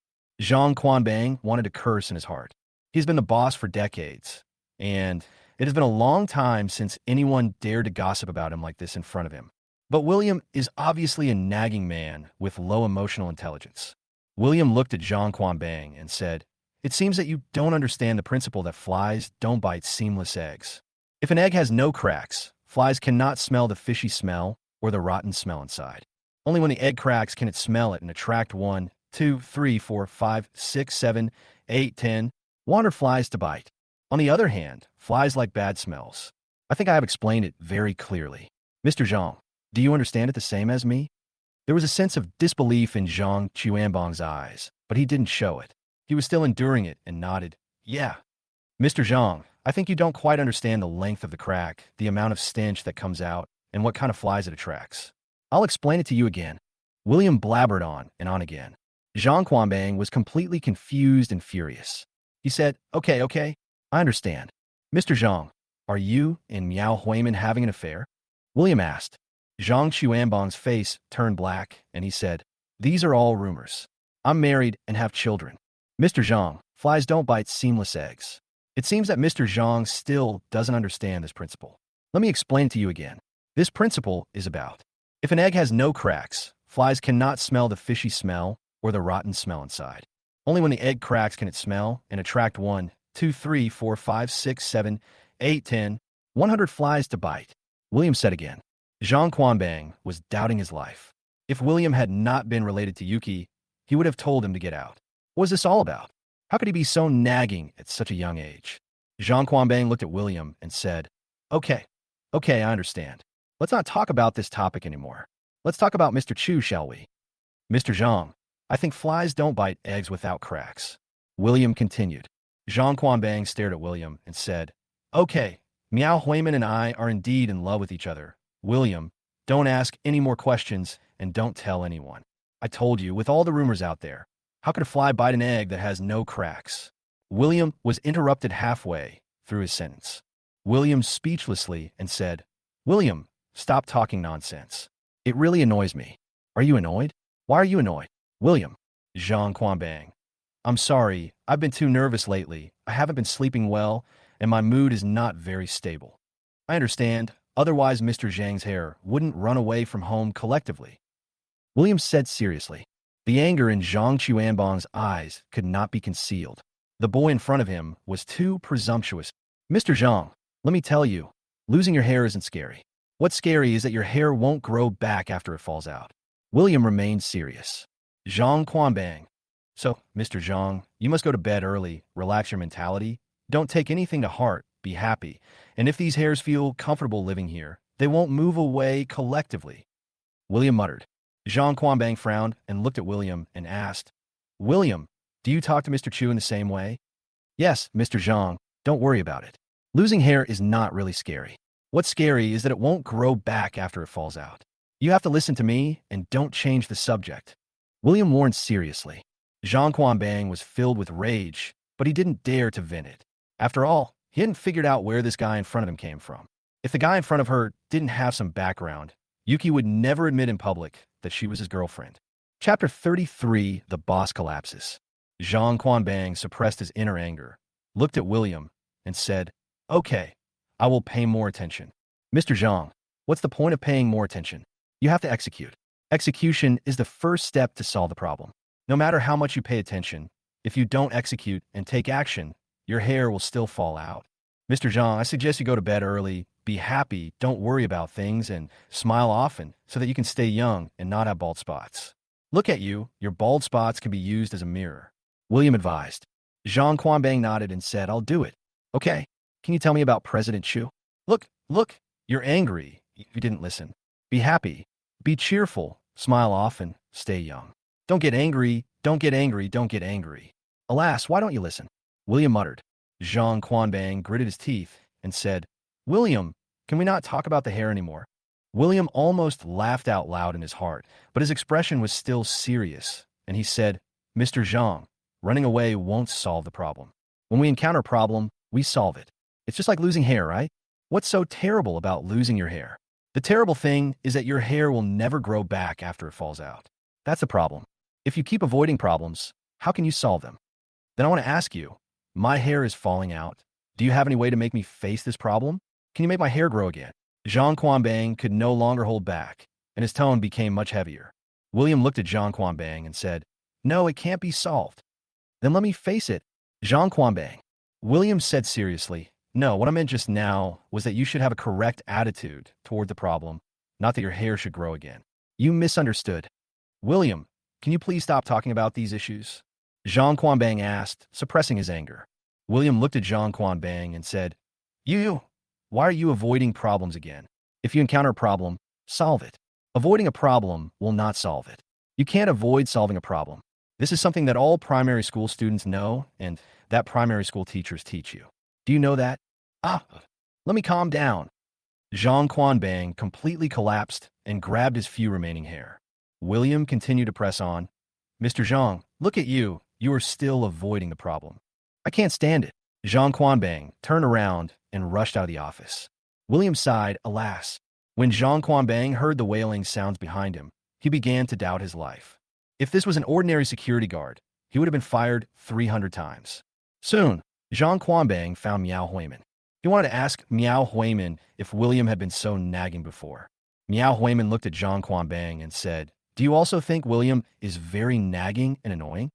Zhang Quanbang wanted to curse in his heart. He's been the boss for decades, and it has been a long time since anyone dared to gossip about him like this in front of him. But William is obviously a nagging man with low emotional intelligence. William looked at Zhang Quanbang and said, It seems that you don't understand the principle that flies don't bite seamless eggs. If an egg has no cracks, flies cannot smell the fishy smell or the rotten smell inside. Only when the egg cracks can it smell it and attract 1, 2, 3, 4, 5, 6, 7, 8, 10 water flies to bite. On the other hand, flies like bad smells. I think I have explained it very clearly. Mr. Zhang, do you understand it the same as me? There was a sense of disbelief in Zhang Chuanbang's eyes, but he didn't show it. He was still enduring it and nodded. Yeah. Mr. Zhang, I think you don't quite understand the length of the crack, the amount of stench that comes out, and what kind of flies it attracts. I'll explain it to you again. William blabbered on and on again. Zhang Quanbang was completely confused and furious. He said, Okay, I understand. Mr. Zhang, are you and Miao Huimin having an affair? William asked. Zhang Chuanbang's face turned black, and he said, These are all rumors. I'm married and have children. Mr. Zhang, flies don't bite seamless eggs. It seems that Mr. Zhang still doesn't understand this principle. Let me explain it to you again. This principle is about, if an egg has no cracks, flies cannot smell the fishy smell or the rotten smell inside. Only when the egg cracks can it smell and attract 1, 2, 3, 4, 5, 6, 7, 8, 10, 100 flies to bite. William said again. Zhang Quanbang was doubting his life. If William had not been related to Yuki, he would have told him to get out. What was this all about? How could he be so nagging at such a young age? Zhang Quanbang looked at William and said, Okay, I understand. Let's not talk about this topic anymore. Let's talk about Mr. Chu, shall we? Mr. Zhang, I think flies don't bite eggs without cracks. William continued. Zhang Quanbang stared at William and said, Okay, Miao Huimin and I are indeed in love with each other. William, don't ask any more questions and don't tell anyone. I told you, with all the rumors out there, how could a fly bite an egg that has no cracks? William was interrupted halfway through his sentence. William speechlessly and said, William, stop talking nonsense. It really annoys me. Are you annoyed? Why are you annoyed? William. Zhang Quanbang. I'm sorry, I've been too nervous lately. I haven't been sleeping well, and my mood is not very stable. I understand, otherwise Mr. Zhang's hair wouldn't run away from home collectively. William said seriously. The anger in Zhang Chuanbang's eyes could not be concealed. The boy in front of him was too presumptuous. Mr. Zhang, let me tell you, losing your hair isn't scary. What's scary is that your hair won't grow back after it falls out. William remained serious. Zhang Quanbang. So, Mr. Zhang, you must go to bed early, relax your mentality, don't take anything to heart, be happy, and if these hairs feel comfortable living here, they won't move away collectively. William muttered. Zhang Quanbang frowned and looked at William and asked, William, do you talk to Mr. Chu in the same way? Yes, Mr. Zhang, don't worry about it. Losing hair is not really scary. What's scary is that it won't grow back after it falls out. You have to listen to me and don't change the subject. William warned seriously. Zhang Quanbang was filled with rage, but he didn't dare to vent it. After all, he hadn't figured out where this guy in front of him came from. If the guy in front of her didn't have some background, Yuki would never admit in public that she was his girlfriend. Chapter 33, The Boss Collapses. Zhang Quanbang suppressed his inner anger, looked at William, and said, Okay, I will pay more attention. Mr. Zhang, what's the point of paying more attention? You have to execute. Execution is the first step to solve the problem. No matter how much you pay attention, if you don't execute and take action, your hair will still fall out. Mr. Zhang, I suggest you go to bed early, be happy, don't worry about things, and smile often so that you can stay young and not have bald spots. Look at you, your bald spots can be used as a mirror. William advised. Zhang Quanbang nodded and said, I'll do it. Okay, can you tell me about President Chu? Look, You're angry. You didn't listen. Be happy. Be cheerful. Smile often. Stay young. Don't get angry. Don't get angry. Don't get angry. Alas, why don't you listen? William muttered. Zhang Quanbang gritted his teeth and said, William, can we not talk about the hair anymore? William almost laughed out loud in his heart, but his expression was still serious, and he said, Mr. Zhang, running away won't solve the problem. When we encounter a problem, we solve it. It's just like losing hair, right? What's so terrible about losing your hair? The terrible thing is that your hair will never grow back after it falls out. That's the problem. If you keep avoiding problems, how can you solve them? Then I want to ask you, my hair is falling out. Do you have any way to make me face this problem? Can you make my hair grow again? Zhang Quanbang could no longer hold back, and his tone became much heavier. William looked at Zhang Quanbang and said, No, it can't be solved. Then let me face it, Zhang Quanbang. William said seriously, No, what I meant just now was that you should have a correct attitude toward the problem, not that your hair should grow again. You misunderstood. William, can you please stop talking about these issues? Zhang Quanbang asked, suppressing his anger. William looked at Zhang Quanbang and said, Why are you avoiding problems again? If you encounter a problem, solve it. Avoiding a problem will not solve it. You can't avoid solving a problem. This is something that all primary school students know and that primary school teachers teach you. Do you know that? Let me calm down. Zhang Quanbang completely collapsed and grabbed his few remaining hair. William continued to press on. Mr. Zhang, look at you. You are still avoiding the problem. I can't stand it. Zhang Quanbang turned around and rushed out of the office. William sighed, alas. When Zhang Quanbang heard the wailing sounds behind him, he began to doubt his life. If this was an ordinary security guard, he would have been fired 300 times. Soon, Zhang Quanbang found Miao Huimin. He wanted to ask Miao Huimin if William had been so nagging before. Miao Huimin looked at Zhang Quanbang and said, Do you also think William is very nagging and annoying?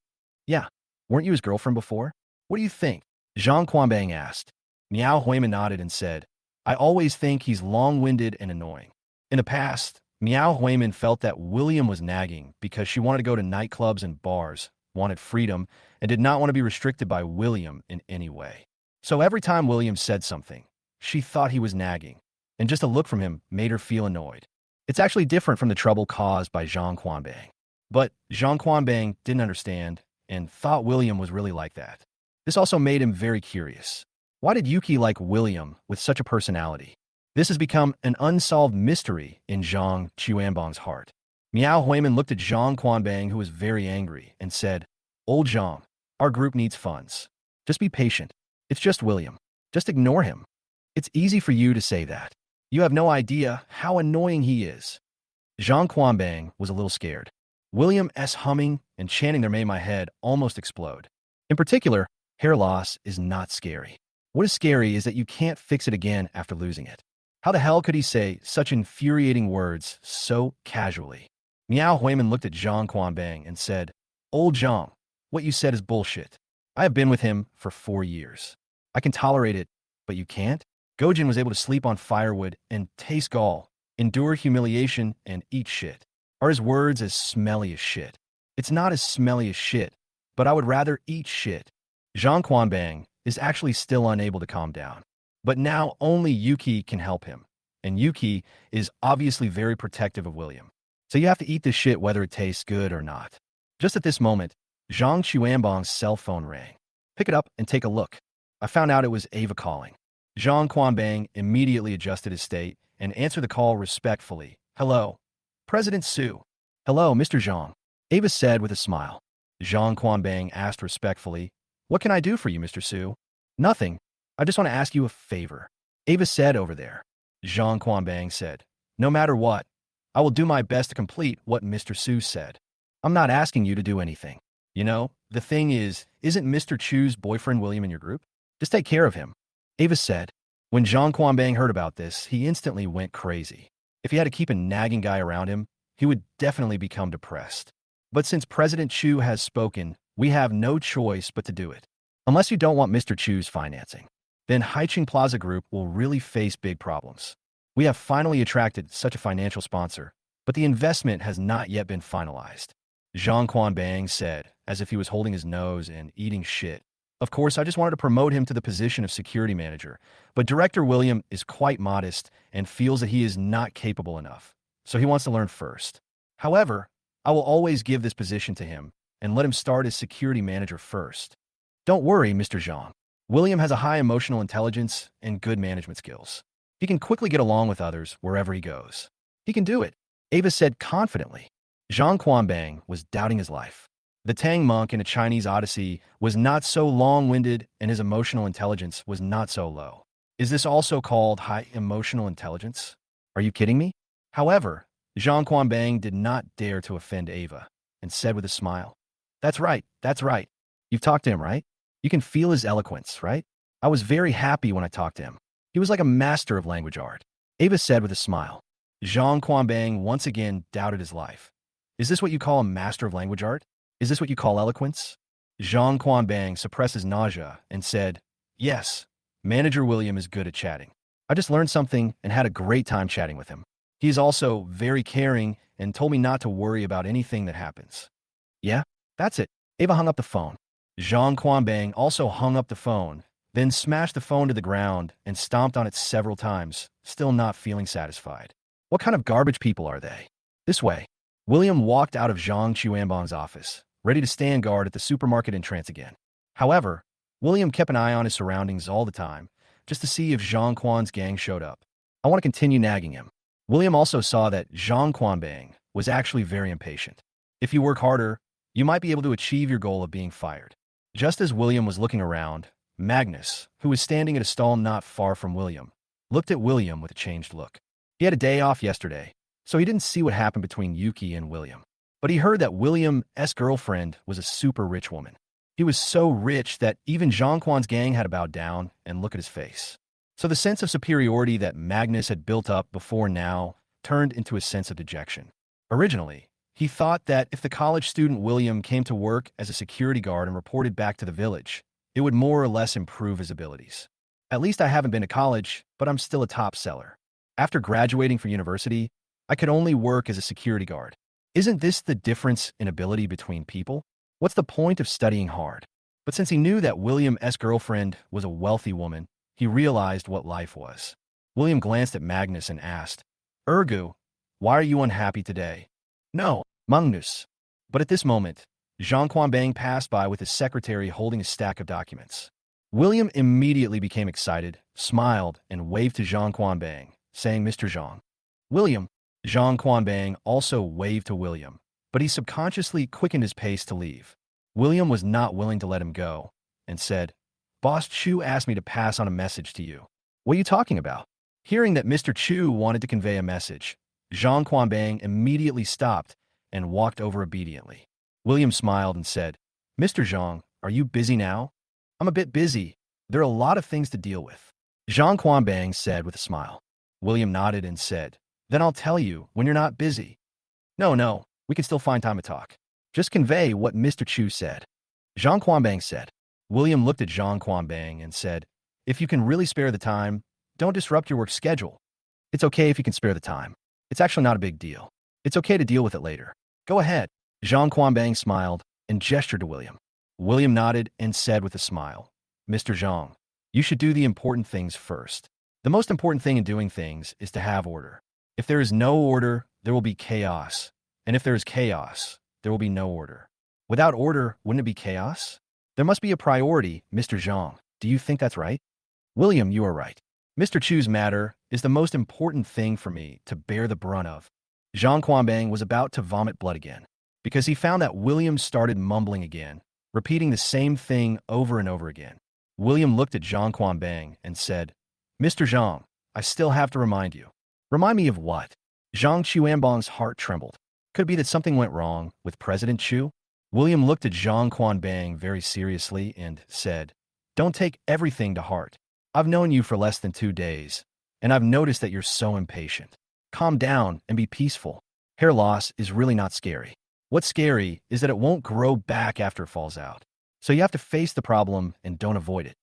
Yeah. Weren't you his girlfriend before? What do you think? Zhang Quanbang asked. Miao Huimin nodded and said, I always think he's long-winded and annoying. In the past, Miao Huimin felt that William was nagging because she wanted to go to nightclubs and bars, wanted freedom, and did not want to be restricted by William in any way. So every time William said something, she thought he was nagging, and just a look from him made her feel annoyed. It's actually different from the trouble caused by Zhang Quanbang. But Zhang Quanbang didn't understand and thought William was really like that. This also made him very curious. Why did Yuki like William with such a personality? This has become an unsolved mystery in Zhang Quanbang's heart. Miao Huimin looked at Zhang Quanbang, who was very angry, and said, Old Zhang, our group needs funds. Just be patient. It's just William. Just ignore him. It's easy for you to say that. You have no idea how annoying he is. Zhang Quanbang was a little scared. William's humming and chanting there made my head almost explode. In particular, hair loss is not scary. What is scary is that you can't fix it again after losing it. How the hell could he say such infuriating words so casually? Miao Huimin looked at Zhang Quanbang and said, Old Zhang, what you said is bullshit. I have been with him for 4 years. I can tolerate it, but you can't? Gojin was able to sleep on firewood and taste gall, endure humiliation, and eat shit. Are his words as smelly as shit? It's not as smelly as shit, but I would rather eat shit. Zhang Quanbang is actually still unable to calm down. But now only Yuki can help him, and Yuki is obviously very protective of William. So you have to eat this shit whether it tastes good or not. Just at this moment, Zhang Quanbang's cell phone rang. Pick it up and take a look. I found out it was Ava calling. Zhang Quanbang immediately adjusted his state and answered the call respectfully. Hello, President Su. Hello, Mr. Zhang. Ava said with a smile. Zhang Quanbang asked respectfully, What can I do for you, Mr. Su? Nothing. I just want to ask you a favor. Ava said over there. Zhang Quanbang said, No matter what, I will do my best to complete what Mr. Su said. I'm not asking you to do anything. You know, the thing is, isn't Mr. Chu's boyfriend William in your group? Just take care of him. Ava said. When Zhang Quanbang heard about this, he instantly went crazy. If he had to keep a nagging guy around him, he would definitely become depressed. But since President Chu has spoken, we have no choice but to do it. Unless you don't want Mr. Chu's financing, then Haiqing Plaza Group will really face big problems. We have finally attracted such a financial sponsor, but the investment has not yet been finalized. Zhang Quanbang said, as if he was holding his nose and eating shit. Of course, I just wanted to promote him to the position of security manager, but Director William is quite modest and feels that he is not capable enough, so he wants to learn first. However, I will always give this position to him and let him start as security manager first. Don't worry, Mr. Zhang. William has a high emotional intelligence and good management skills. He can quickly get along with others wherever he goes. He can do it, Ava said confidently. Zhang Quanbang was doubting his life. The Tang monk in A Chinese Odyssey was not so long-winded and his emotional intelligence was not so low. Is this also called high emotional intelligence? Are you kidding me? However, Zhang Quanbang did not dare to offend Ava and said with a smile, That's right, that's right. You've talked to him, right? You can feel his eloquence, right? I was very happy when I talked to him. He was like a master of language art. Ava said with a smile. Zhang Quanbang once again doubted his life. Is this what you call a master of language art? Is this what you call eloquence? Zhang Quanbang suppresses nausea and said, Yes, Manager William is good at chatting. I just learned something and had a great time chatting with him. He is also very caring and told me not to worry about anything that happens. Yeah, that's it. Ava hung up the phone. Zhang Quanbang also hung up the phone, then smashed the phone to the ground and stomped on it several times, still not feeling satisfied. What kind of garbage people are they? This way. William walked out of Zhang Chuanbang's office, ready to stand guard at the supermarket entrance again. However, William kept an eye on his surroundings all the time, just to see if Zhang Quan's gang showed up. I want to continue nagging him. William also saw that Zhang Quanbang was actually very impatient. If you work harder, you might be able to achieve your goal of being fired. Just as William was looking around, Magnus, who was standing at a stall not far from William, looked at William with a changed look. He had a day off yesterday, so he didn't see what happened between Yuki and William. But he heard that William's girlfriend was a super rich woman. He was so rich that even Zhang Quan's gang had to bow down and look at his face. So the sense of superiority that Magnus had built up before now turned into a sense of dejection. Originally, he thought that if the college student William came to work as a security guard and reported back to the village, it would more or less improve his abilities. At least I haven't been to college, but I'm still a top seller. After graduating from university, I could only work as a security guard. Isn't this the difference in ability between people? What's the point of studying hard? But since he knew that William's girlfriend was a wealthy woman, he realized what life was. William glanced at Magnus and asked, Ergu, why are you unhappy today? No, Magnus. But at this moment, Zhang Quanbang passed by with his secretary holding a stack of documents. William immediately became excited, smiled, and waved to Zhang Quanbang, saying, Mr. Zhang. William. Zhang Quanbang also waved to William, but he subconsciously quickened his pace to leave. William was not willing to let him go and said, Boss Chu asked me to pass on a message to you. What are you talking about? Hearing that Mr. Chu wanted to convey a message, Zhang Quanbang immediately stopped and walked over obediently. William smiled and said, Mr. Zhang, are you busy now? I'm a bit busy. There are a lot of things to deal with. Zhang Quanbang said with a smile. William nodded and said, Then I'll tell you when you're not busy. No, we can still find time to talk. Just convey what Mr. Chu said. Zhang Quanbang said. William looked at Zhang Quanbang and said, If you can really spare the time, don't disrupt your work schedule. It's okay if you can spare the time. It's actually not a big deal. It's okay to deal with it later. Go ahead. Zhang Quanbang smiled and gestured to William. William nodded and said with a smile, Mr. Zhang, you should do the important things first. The most important thing in doing things is to have order. If there is no order, there will be chaos. And if there is chaos, there will be no order. Without order, wouldn't it be chaos? There must be a priority, Mr. Zhang. Do you think that's right? William, you are right. Mr. Chu's matter is the most important thing for me to bear the brunt of. Zhang Quanbang was about to vomit blood again, because he found that William started mumbling again, repeating the same thing over and over again. William looked at Zhang Quanbang and said, Mr. Zhang, I still have to remind you. Remind me of what? Zhang Chuanbang's heart trembled. Could it be that something went wrong with President Chu? William looked at Zhang Quanbang very seriously and said, Don't take everything to heart. I've known you for less than 2 days, and I've noticed that you're so impatient. Calm down and be peaceful. Hair loss is really not scary. What's scary is that it won't grow back after it falls out. So you have to face the problem and don't avoid it.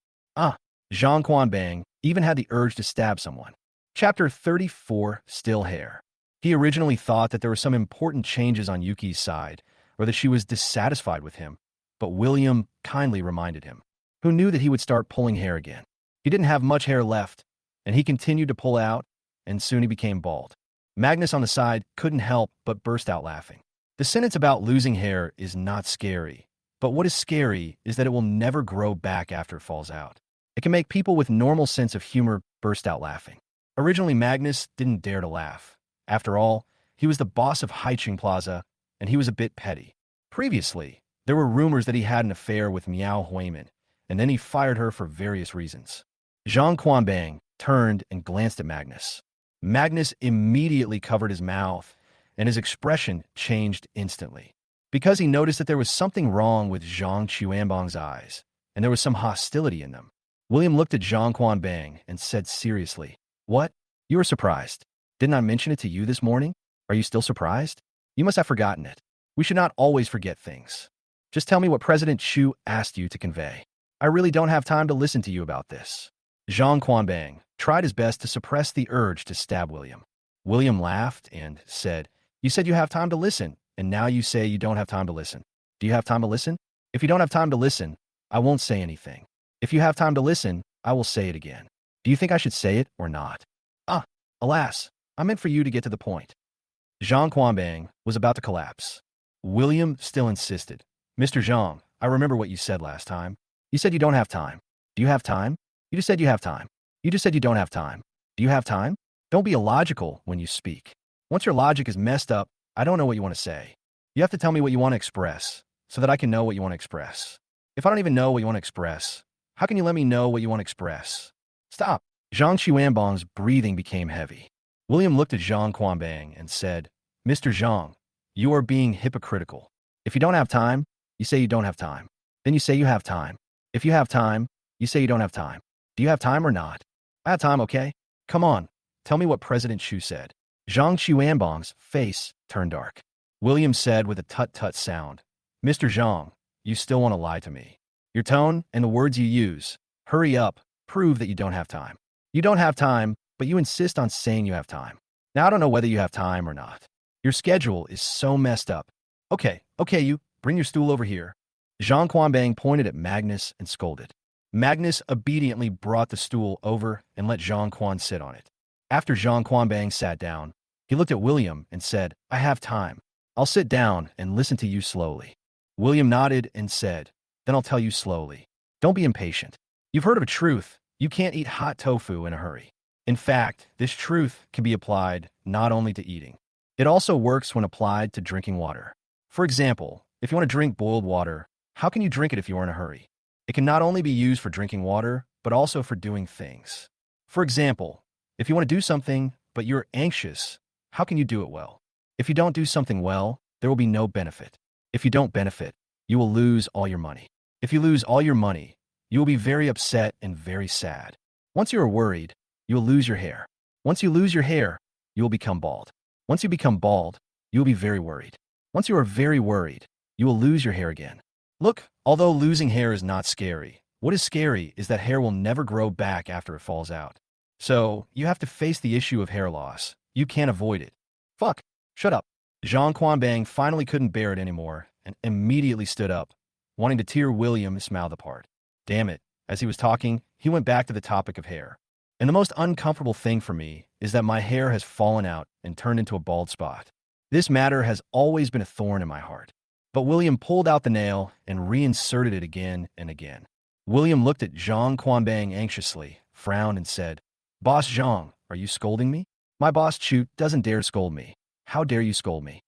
Zhang Quanbang even had the urge to stab someone. Chapter 34, Still Hair. He originally thought that there were some important changes on Yuki's side, or that she was dissatisfied with him, but William kindly reminded him. who knew that he would start pulling hair again. He didn't have much hair left, and he continued to pull out, and soon he became bald. Magnus on the side couldn't help but burst out laughing. The sentence about losing hair is not scary, but what is scary is that it will never grow back after it falls out. It can make people with normal sense of humor burst out laughing. Originally, Magnus didn't dare to laugh. After all, he was the boss of Haiching Plaza, and he was a bit petty. Previously, there were rumors that he had an affair with Miao Huimin, and then he fired her for various reasons. Zhang Quanbang turned and glanced at Magnus. Magnus immediately covered his mouth, and his expression changed instantly. Because he noticed that there was something wrong with Zhang Chuanbang's eyes, and there was some hostility in them. William looked at Zhang Quanbang and said seriously, "What? You are surprised. Didn't I mention it to you this morning? Are you still surprised? You must have forgotten it. We should not always forget things. Just tell me what President Chu asked you to convey. I really don't have time to listen to you about this." Zhang Quanbang tried his best to suppress the urge to stab William. William laughed and said, "You said you have time to listen, and now you say you don't have time to listen. Do you have time to listen? If you don't have time to listen, I won't say anything. If you have time to listen, I will say it again. Do you think I should say it or not?" Alas, I meant for you to get to the point." Zhang Quanbang was about to collapse. William still insisted. "Mr. Zhang, I remember what you said last time. You said you don't have time. Do you have time? You just said you have time. You just said you don't have time. Do you have time? Don't be illogical when you speak. Once your logic is messed up, I don't know what you want to say. You have to tell me what you want to express, so that I can know what you want to express. If I don't even know what you want to express, how can you let me know what you want to express? Stop." Zhang Xuanbang's breathing became heavy. William looked at Zhang Quanbang and said, "Mr. Zhang, you are being hypocritical. If you don't have time, you say you don't have time. Then you say you have time. If you have time, you say you don't have time. Do you have time or not?" "I have time, okay? Come on, tell me what President Chu said." Zhang Xuanbang's face turned dark. William said with a tut-tut sound, "Mr. Zhang, you still want to lie to me. Your tone and the words you use, hurry up, prove that you don't have time. You don't have time, but you insist on saying you have time. Now I don't know whether you have time or not. Your schedule is so messed up. Okay, you, bring your stool over here." Zhang Quanbang pointed at Magnus and scolded. Magnus obediently brought the stool over and let Zhang Quan sit on it. After Zhang Quanbang sat down, he looked at William and said, "I have time. I'll sit down and listen to you slowly." William nodded and said, "Then I'll tell you slowly. Don't be impatient. You've heard of a truth. You can't eat hot tofu in a hurry. In fact, this truth can be applied not only to eating. It also works when applied to drinking water. For example, if you want to drink boiled water, how can you drink it if you are in a hurry? It can not only be used for drinking water, but also for doing things. For example, if you want to do something, but you're anxious, how can you do it well? If you don't do something well, there will be no benefit. If you don't benefit, you will lose all your money. If you lose all your money, you will be very upset and very sad. Once you are worried, you will lose your hair. Once you lose your hair, you will become bald. Once you become bald, you will be very worried. Once you are very worried, you will lose your hair again. Look, although losing hair is not scary, what is scary is that hair will never grow back after it falls out. So, you have to face the issue of hair loss. You can't avoid it. Fuck, shut up." Zhang Quanbang finally couldn't bear it anymore and immediately stood up, wanting to tear William's mouth apart. Damn it, as he was talking, he went back to the topic of hair. "And the most uncomfortable thing for me is that my hair has fallen out and turned into a bald spot. This matter has always been a thorn in my heart." But William pulled out the nail and reinserted it again and again. William looked at Zhang Quanbang anxiously, frowned and said, "Boss Zhang, are you scolding me? My boss Chu doesn't dare scold me. How dare you scold me?"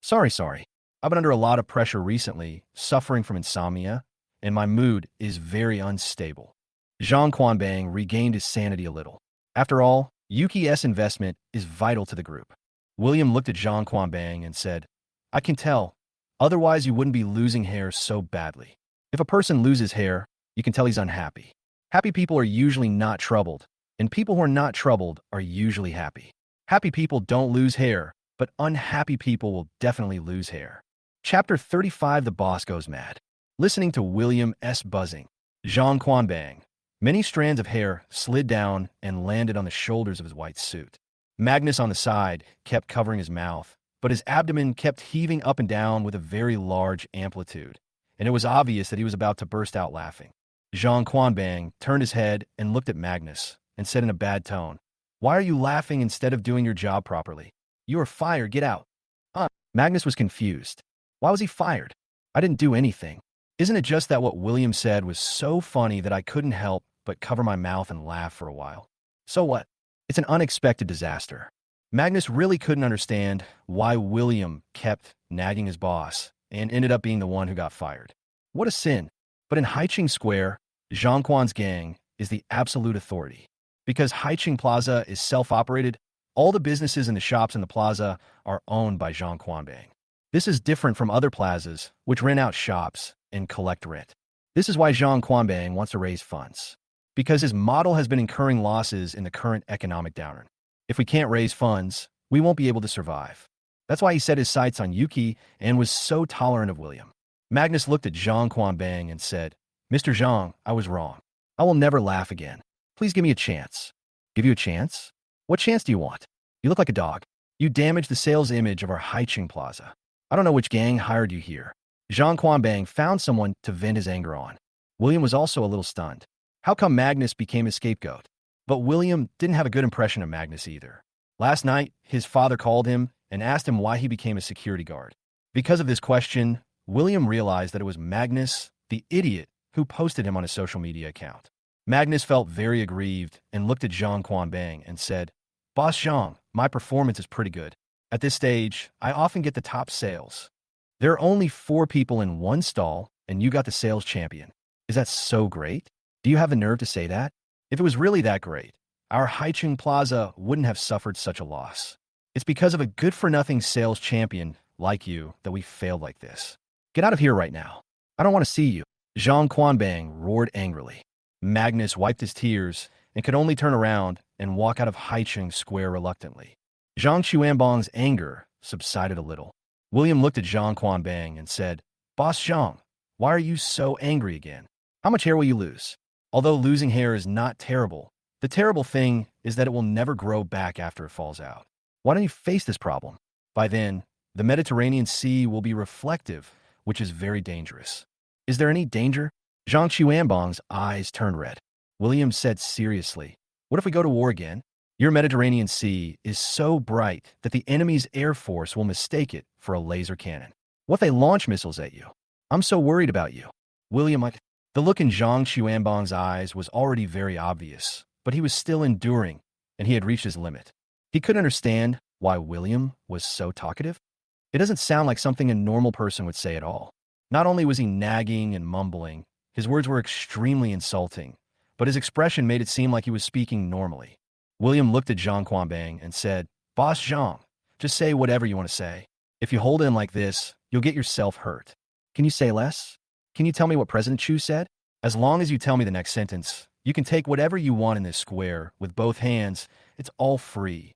Sorry. I've been under a lot of pressure recently, suffering from insomnia, and my mood is very unstable." Zhang Quanbang regained his sanity a little. After all, Yuki's investment is vital to the group. William looked at Zhang Quanbang and said, "I can tell. Otherwise, you wouldn't be losing hair so badly. If a person loses hair, you can tell he's unhappy. Happy people are usually not troubled, and people who are not troubled are usually happy. Happy people don't lose hair, but unhappy people will definitely lose hair." Chapter 35: The Boss Goes Mad. Listening to William's buzzing, Zhang Quanbang, many strands of hair slid down and landed on the shoulders of his white suit. Magnus on the side kept covering his mouth, but his abdomen kept heaving up and down with a very large amplitude, and it was obvious that he was about to burst out laughing. Zhang Quanbang turned his head and looked at Magnus and said in a bad tone, "Why are you laughing instead of doing your job properly? You are fired, get out." Magnus was confused. Why was he fired? I didn't do anything. Isn't it just that what William said was so funny that I couldn't help but cover my mouth and laugh for a while? So what? It's an unexpected disaster. Magnus really couldn't understand why William kept nagging his boss and ended up being the one who got fired. What a sin. But in Haiqing Square, Zhangquan's gang is the absolute authority. Because Haiqing Plaza is self-operated, all the businesses and the shops in the plaza are owned by Zhang Quanbang. This is different from other plazas, which rent out shops and collect rent. This is why Zhang Quanbang wants to raise funds. Because his model has been incurring losses in the current economic downturn. If we can't raise funds, we won't be able to survive. That's why he set his sights on Yuki and was so tolerant of William. Magnus looked at Zhang Quanbang and said, "Mr. Zhang, I was wrong. I will never laugh again. Please give me a chance." "Give you a chance? What chance do you want? You look like a dog. You damaged the sales image of our Haiqing Plaza. I don't know which gang hired you here." Zhang Quanbang found someone to vent his anger on. William was also a little stunned. How come Magnus became his scapegoat? But William didn't have a good impression of Magnus either. Last night, his father called him and asked him why he became a security guard. Because of this question, William realized that it was Magnus, the idiot, who posted him on his social media account. Magnus felt very aggrieved and looked at Zhang Quanbang and said, "Boss Zhang, my performance is pretty good. At this stage, I often get the top sales. There are only 4 people in one stall, and you got the sales champion. Is that so great? Do you have the nerve to say that? If it was really that great, our Haiqing Plaza wouldn't have suffered such a loss. It's because of a good-for-nothing sales champion like you that we failed like this. Get out of here right now. I don't want to see you." Zhang Quanbang roared angrily. Magnus wiped his tears and could only turn around and walk out of Haiqing Square reluctantly. Zhang Xuanbang's anger subsided a little. William looked at Zhang Quanbang and said, "Boss Zhang, why are you so angry again? How much hair will you lose? Although losing hair is not terrible, the terrible thing is that it will never grow back after it falls out. Why don't you face this problem? By then, the Mediterranean Sea will be reflective, which is very dangerous." "Is there any danger?" Zhang Xuanbang's eyes turned red. William said seriously, "What if we go to war again? Your Mediterranean Sea is so bright that the enemy's air force will mistake it for a laser cannon. What if they launch missiles at you? I'm so worried about you." William, the look in Zhang Xuanbang's eyes was already very obvious, but he was still enduring, and he had reached his limit. He couldn't understand why William was so talkative. It doesn't sound like something a normal person would say at all. Not only was he nagging and mumbling, his words were extremely insulting, but his expression made it seem like he was speaking normally. William looked at Zhang Quanbang and said, "Boss Zhang, just say whatever you want to say. If you hold in like this, you'll get yourself hurt. Can you say less? Can you tell me what President Chu said? As long as you tell me the next sentence, you can take whatever you want in this square with both hands. It's all free."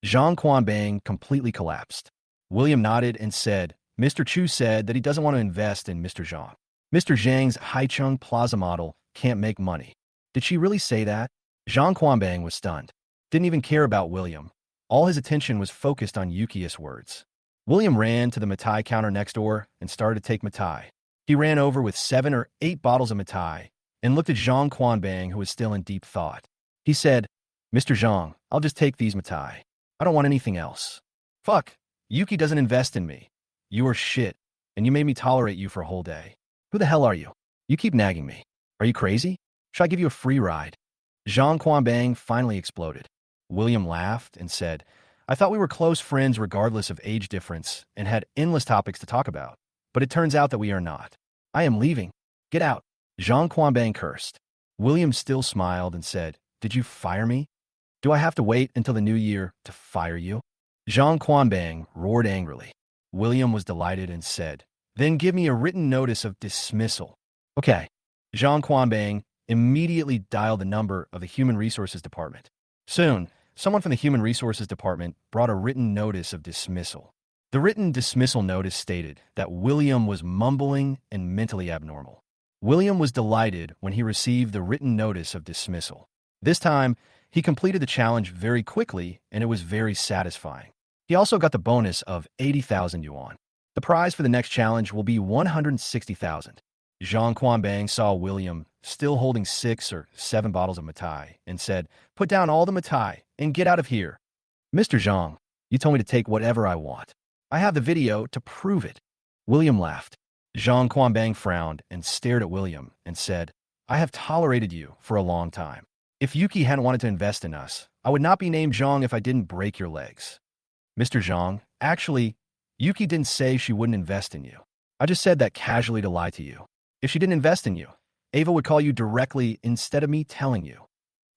Zhang Quanbang completely collapsed. William nodded and said, "Mr. Chu said that he doesn't want to invest in Mr. Zhang. Mr. Zhang's Haicheng Plaza model can't make money." Did she really say that? Zhang Quanbang was stunned. Didn't even care about William. All his attention was focused on Yuki's words. William ran to the mitai counter next door and started to take mitai. He ran over with 7 or 8 bottles of mitai and looked at Zhang Quanbang, who was still in deep thought. He said, "Mr. Zhang, I'll just take these mitai. I don't want anything else. Fuck, Yuki doesn't invest in me. You are shit, and you made me tolerate you for a whole day. Who the hell are you? You keep nagging me. Are you crazy? Should I give you a free ride?" Zhang Quanbang finally exploded. William laughed and said, "I thought we were close friends regardless of age difference and had endless topics to talk about. But it turns out that we are not. I am leaving. Get out." Zhang Quanbang cursed. William still smiled and said, "Did you fire me? Do I have to wait until the new year to fire you?" Zhang Quanbang roared angrily. William was delighted and said, "Then give me a written notice of dismissal." "Okay." Zhang Quanbang immediately dialed the number of the Human Resources Department. Soon, someone from the Human Resources Department brought a written notice of dismissal. The written dismissal notice stated that William was mumbling and mentally abnormal. William was delighted when he received the written notice of dismissal. This time, he completed the challenge very quickly, and it was very satisfying. He also got the bonus of 80,000 yuan. The prize for the next challenge will be 160,000. Zhang Quanbang saw William still holding 6 or 7 bottles of matai, and said, "Put down all the matai and get out of here." "Mr. Zhang, you told me to take whatever I want. I have the video to prove it." William laughed. Zhang Quanbang frowned and stared at William and said, "I have tolerated you for a long time. If Yuki hadn't wanted to invest in us, I would not be named Zhang if I didn't break your legs." "Mr. Zhang, actually, Yuki didn't say she wouldn't invest in you. I just said that casually to lie to you. If she didn't invest in you, Ava would call you directly instead of me telling you."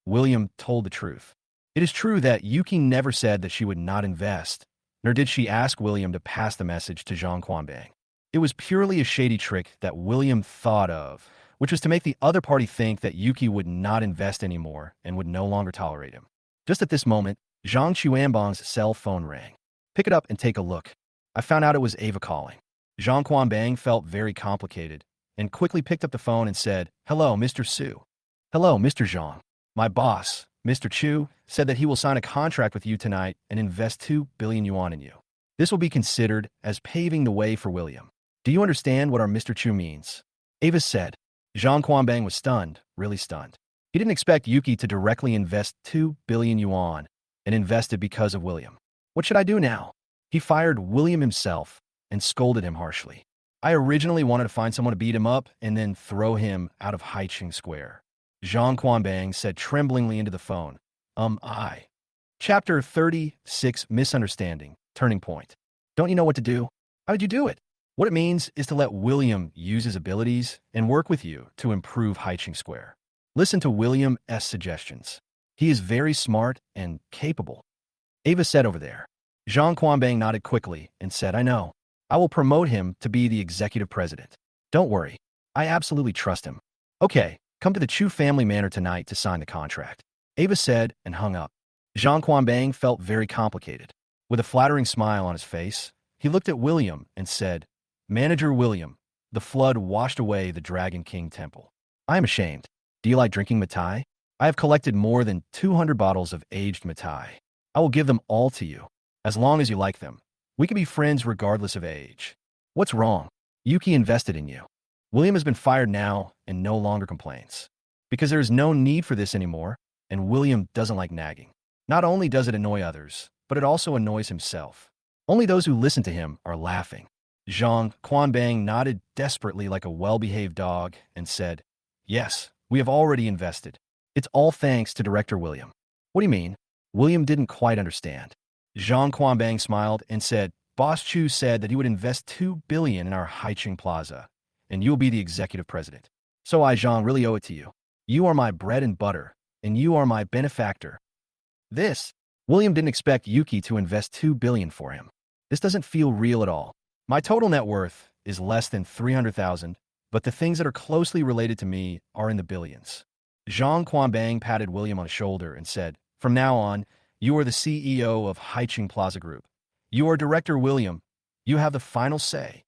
William told the truth. It is true that Yuki never said that she would not invest, nor did she ask William to pass the message to Zhang Quanbang. It was purely a shady trick that William thought of, which was to make the other party think that Yuki would not invest anymore and would no longer tolerate him. Just at this moment, Zhang Chuanbang's cell phone rang. "Pick it up and take a look. I found out it was Ava calling." Zhang Quanbang felt very complicated and quickly picked up the phone and said, "Hello, Mr. Su." "Hello, Mr. Zhang. My boss, Mr. Chu, said that he will sign a contract with you tonight and invest 2 billion yuan in you. This will be considered as paving the way for William. Do you understand what our Mr. Chu means?" Ava said. Zhang Quanbang was stunned, really stunned. He didn't expect Yuki to directly invest 2 billion yuan and invest it because of William. What should I do now? He fired William himself and scolded him harshly. "I originally wanted to find someone to beat him up and then throw him out of Haiqing Square." Zhang Quanbang said tremblingly into the phone. I. Chapter 36, Misunderstanding, Turning Point. "Don't you know what to do? How did you do it?" What it means is to let William use his abilities and work with you to improve Haiqing Square. Listen to William's suggestions. He is very smart and capable. Ava said over there. Zhang Quanbang nodded quickly and said, "I know. I will promote him to be the executive president. Don't worry. I absolutely trust him." "Okay, come to the Chu family manor tonight to sign the contract," Ava said and hung up. Zhang Quanbang felt very complicated. With a flattering smile on his face, he looked at William and said, "Manager William, the flood washed away the Dragon King Temple. I am ashamed. Do you like drinking matai? I have collected more than 200 bottles of aged matai. I will give them all to you. As long as you like them, we can be friends regardless of age. What's wrong? Yuki invested in you. William has been fired now and no longer complains. Because there is no need for this anymore, and William doesn't like nagging. Not only does it annoy others, but it also annoys himself. Only those who listen to him are laughing." Zhang Quanbang nodded desperately like a well-behaved dog and said, "Yes, we have already invested. It's all thanks to Director William." "What do you mean?" William didn't quite understand. Zhang Quanbang smiled and said, "Boss Chu said that he would invest 2 billion in our Haiqing Plaza, and you will be the executive president. So I, Zhang, really owe it to you. You are my bread and butter, and you are my benefactor." William didn't expect Yuki to invest 2 billion for him. This doesn't feel real at all. My total net worth is less than 300,000, but the things that are closely related to me are in the billions. Zhang Quanbang patted William on the shoulder and said, "From now on, you are the CEO of Haiqing Plaza Group. You are Director William. You have the final say."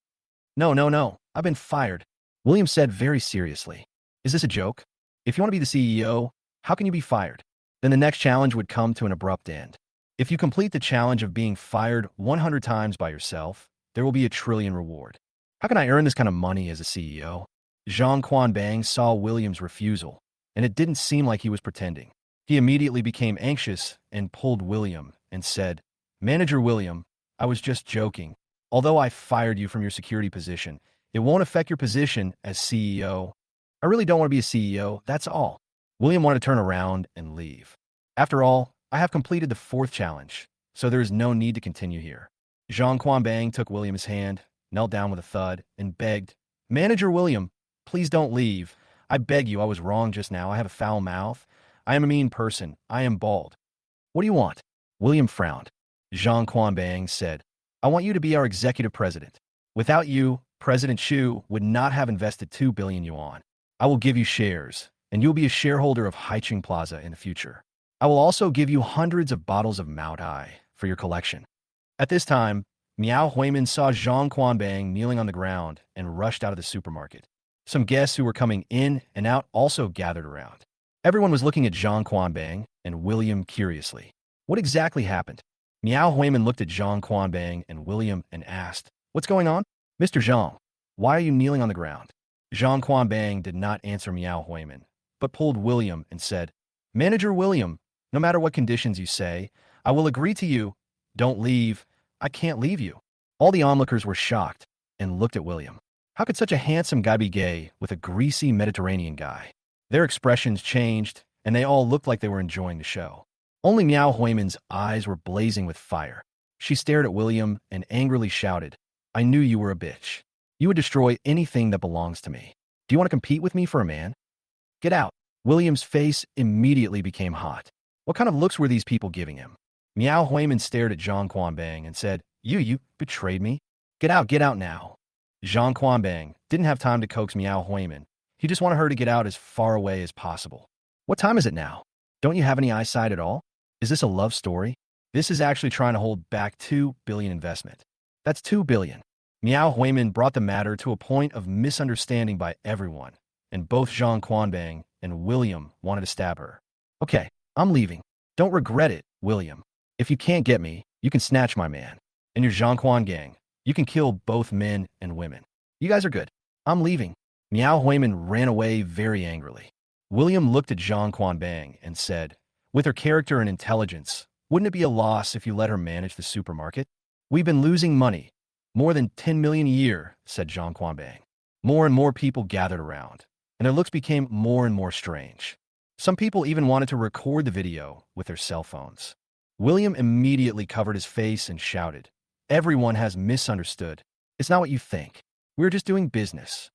No. I've been fired," William said very seriously. "Is this a joke? If you want to be the CEO, how can you be fired?" Then the next challenge would come to an abrupt end. If you complete the challenge of being fired 100 times by yourself, there will be a trillion reward. "How can I earn this kind of money as a CEO?" Zhang Quanbang saw William's refusal, and it didn't seem like he was pretending. He immediately became anxious and pulled William and said, "Manager William, I was just joking. Although I fired you from your security position, it won't affect your position as CEO. I really don't want to be a CEO, that's all." William wanted to turn around and leave. "After all, I have completed the 4th challenge, so there is no need to continue here." Zhang Quanbang took William's hand, knelt down with a thud, and begged, "Manager William, please don't leave. I beg you, I was wrong just now. I have a foul mouth. I am a mean person. I am bald." "What do you want?" William frowned. Zhang Quanbang said, "I want you to be our executive president. Without you, President Chu would not have invested 2 billion yuan. I will give you shares, and you'll be a shareholder of Haiqing Plaza in the future. I will also give you hundreds of bottles of Maotai for your collection." At this time, Miao Huimin saw Zhang Quanbang kneeling on the ground and rushed out of the supermarket. Some guests who were coming in and out also gathered around. Everyone was looking at Zhang Quanbang and William curiously. What exactly happened? Miao Huimin looked at Zhang Quanbang and William and asked, "What's going on?" "Mr. Zhang, why are you kneeling on the ground?" Zhang Quanbang did not answer Miao Huiman, but pulled William and said, Manager William, no matter what conditions you say, I will agree to you. Don't leave. I can't leave you. All the onlookers were shocked and looked at William. How could such a handsome guy be gay with a greasy Mediterranean guy? Their expressions changed, and they all looked like they were enjoying the show. Only Miao Huiman's eyes were blazing with fire. She stared at William and angrily shouted, I knew you were a bitch. You would destroy anything that belongs to me. Do you want to compete with me for a man? Get out. William's face immediately became hot. What kind of looks were these people giving him? Miao Huiman stared at Zhang Quanbang and said, You betrayed me? Get out now. Zhang Quanbang didn't have time to coax Miao Huiman. He just wanted her to get out as far away as possible. What time is it now? Don't you have any eyesight at all? Is this a love story? This is actually trying to hold back 2 billion investment. That's 2 billion. Miao Huiman brought the matter to a point of misunderstanding by everyone, and both Zhang Quanbang and William wanted to stab her. Okay, I'm leaving. Don't regret it, William. If you can't get me, you can snatch my man. And your Zhang Quan gang, you can kill both men and women. You guys are good. I'm leaving. Miao Huiman ran away very angrily. William looked at Zhang Quanbang and said, With her character and intelligence, wouldn't it be a loss if you let her manage the supermarket? We've been losing money. More than 10 million a year, said Zhang Quanbang. More and more people gathered around, and their looks became more and more strange. Some people even wanted to record the video with their cell phones. William immediately covered his face and shouted, Everyone has misunderstood. It's not what you think. We're just doing business.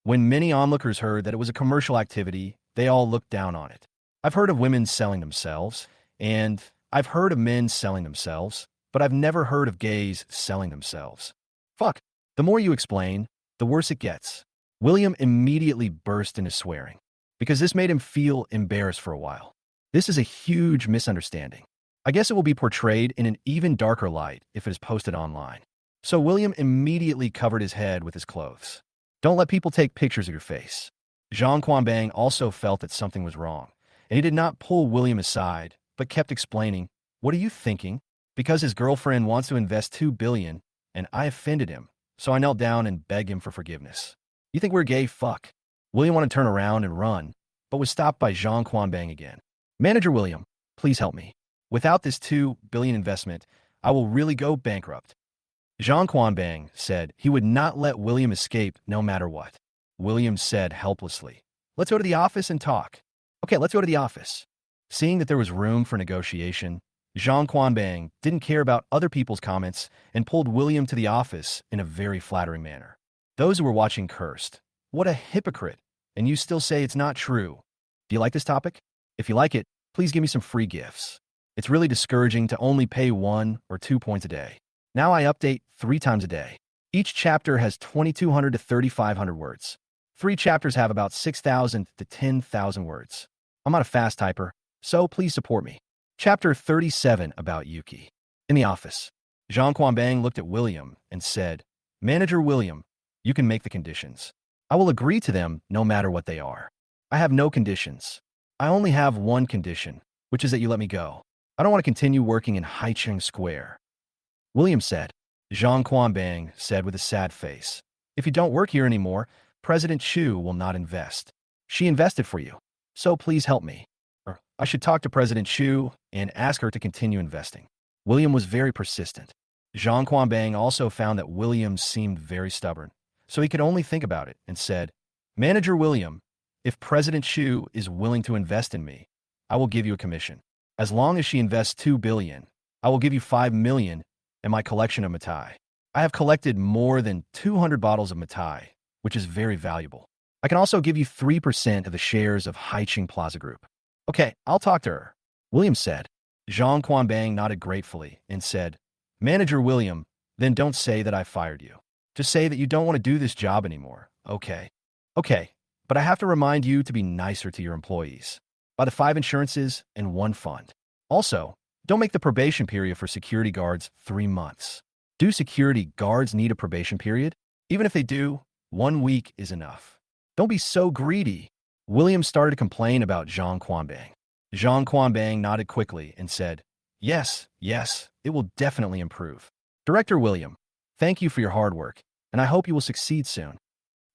When many onlookers heard that it was a commercial activity, they all looked down on it. I've heard of women selling themselves, and I've heard of men selling themselves, but I've never heard of gays selling themselves. Fuck. The more you explain, the worse it gets. William immediately burst into swearing, because this made him feel embarrassed for a while. This is a huge misunderstanding. I guess it will be portrayed in an even darker light if it is posted online. So William immediately covered his head with his clothes. Don't let people take pictures of your face. Zhang Quanbang also felt that something was wrong, and he did not pull William aside, but kept explaining, What are you thinking? Because his girlfriend wants to invest 2 billion, and I offended him, so I knelt down and begged him for forgiveness. You think we're gay? Fuck. William wanted to turn around and run, but was stopped by Zhang Quanbang again. Manager William, please help me. Without this 2 billion investment, I will really go bankrupt. Zhang Quanbang said he would not let William escape no matter what. William said helplessly, Let's go to the office and talk. Okay, let's go to the office. Seeing that there was room for negotiation, Zhang Quanbang didn't care about other people's comments and pulled William to the office in a very flattering manner. Those who were watching cursed. What a hypocrite. And you still say it's not true. Do you like this topic? If you like it, please give me some free gifts. It's really discouraging to only pay 1 or 2 points a day. Now I update 3 times a day. Each chapter has 2,200 to 3,500 words. 3 chapters have about 6,000 to 10,000 words. I'm not a fast typer, so please support me. Chapter 37 about Yuki. In the office, Zhang Quanbang looked at William and said, Manager William, you can make the conditions. I will agree to them no matter what they are. I have no conditions. I only have one condition, which is that you let me go. I don't want to continue working in Haicheng Square. William said. Zhang Quanbang said with a sad face, If you don't work here anymore, President Chu will not invest. She invested for you, so please help me. Or I should talk to President Chu and ask her to continue investing. William was very persistent. Zhang Quanbang also found that William seemed very stubborn, so he could only think about it and said, Manager William, if President Chu is willing to invest in me, I will give you a commission. As long as she invests 2 billion, I will give you 5 million and my collection of Matai. I have collected more than 200 bottles of Matai, which is very valuable. I can also give you 3% of the shares of Haicheng Plaza Group. Okay, I'll talk to her, William said. Zhang Quanbang nodded gratefully and said, Manager William, then don't say that I fired you. Just say that you don't want to do this job anymore, okay? Okay, but I have to remind you to be nicer to your employees. Buy the 5 insurances and 1 fund. Also, don't make the probation period for security guards 3 months. Do security guards need a probation period? Even if they do, 1 week is enough. Don't be so greedy. William started to complain about Zhang Quanbang. Zhang Quanbang nodded quickly and said, Yes, it will definitely improve. Director William, thank you for your hard work, and I hope you will succeed soon.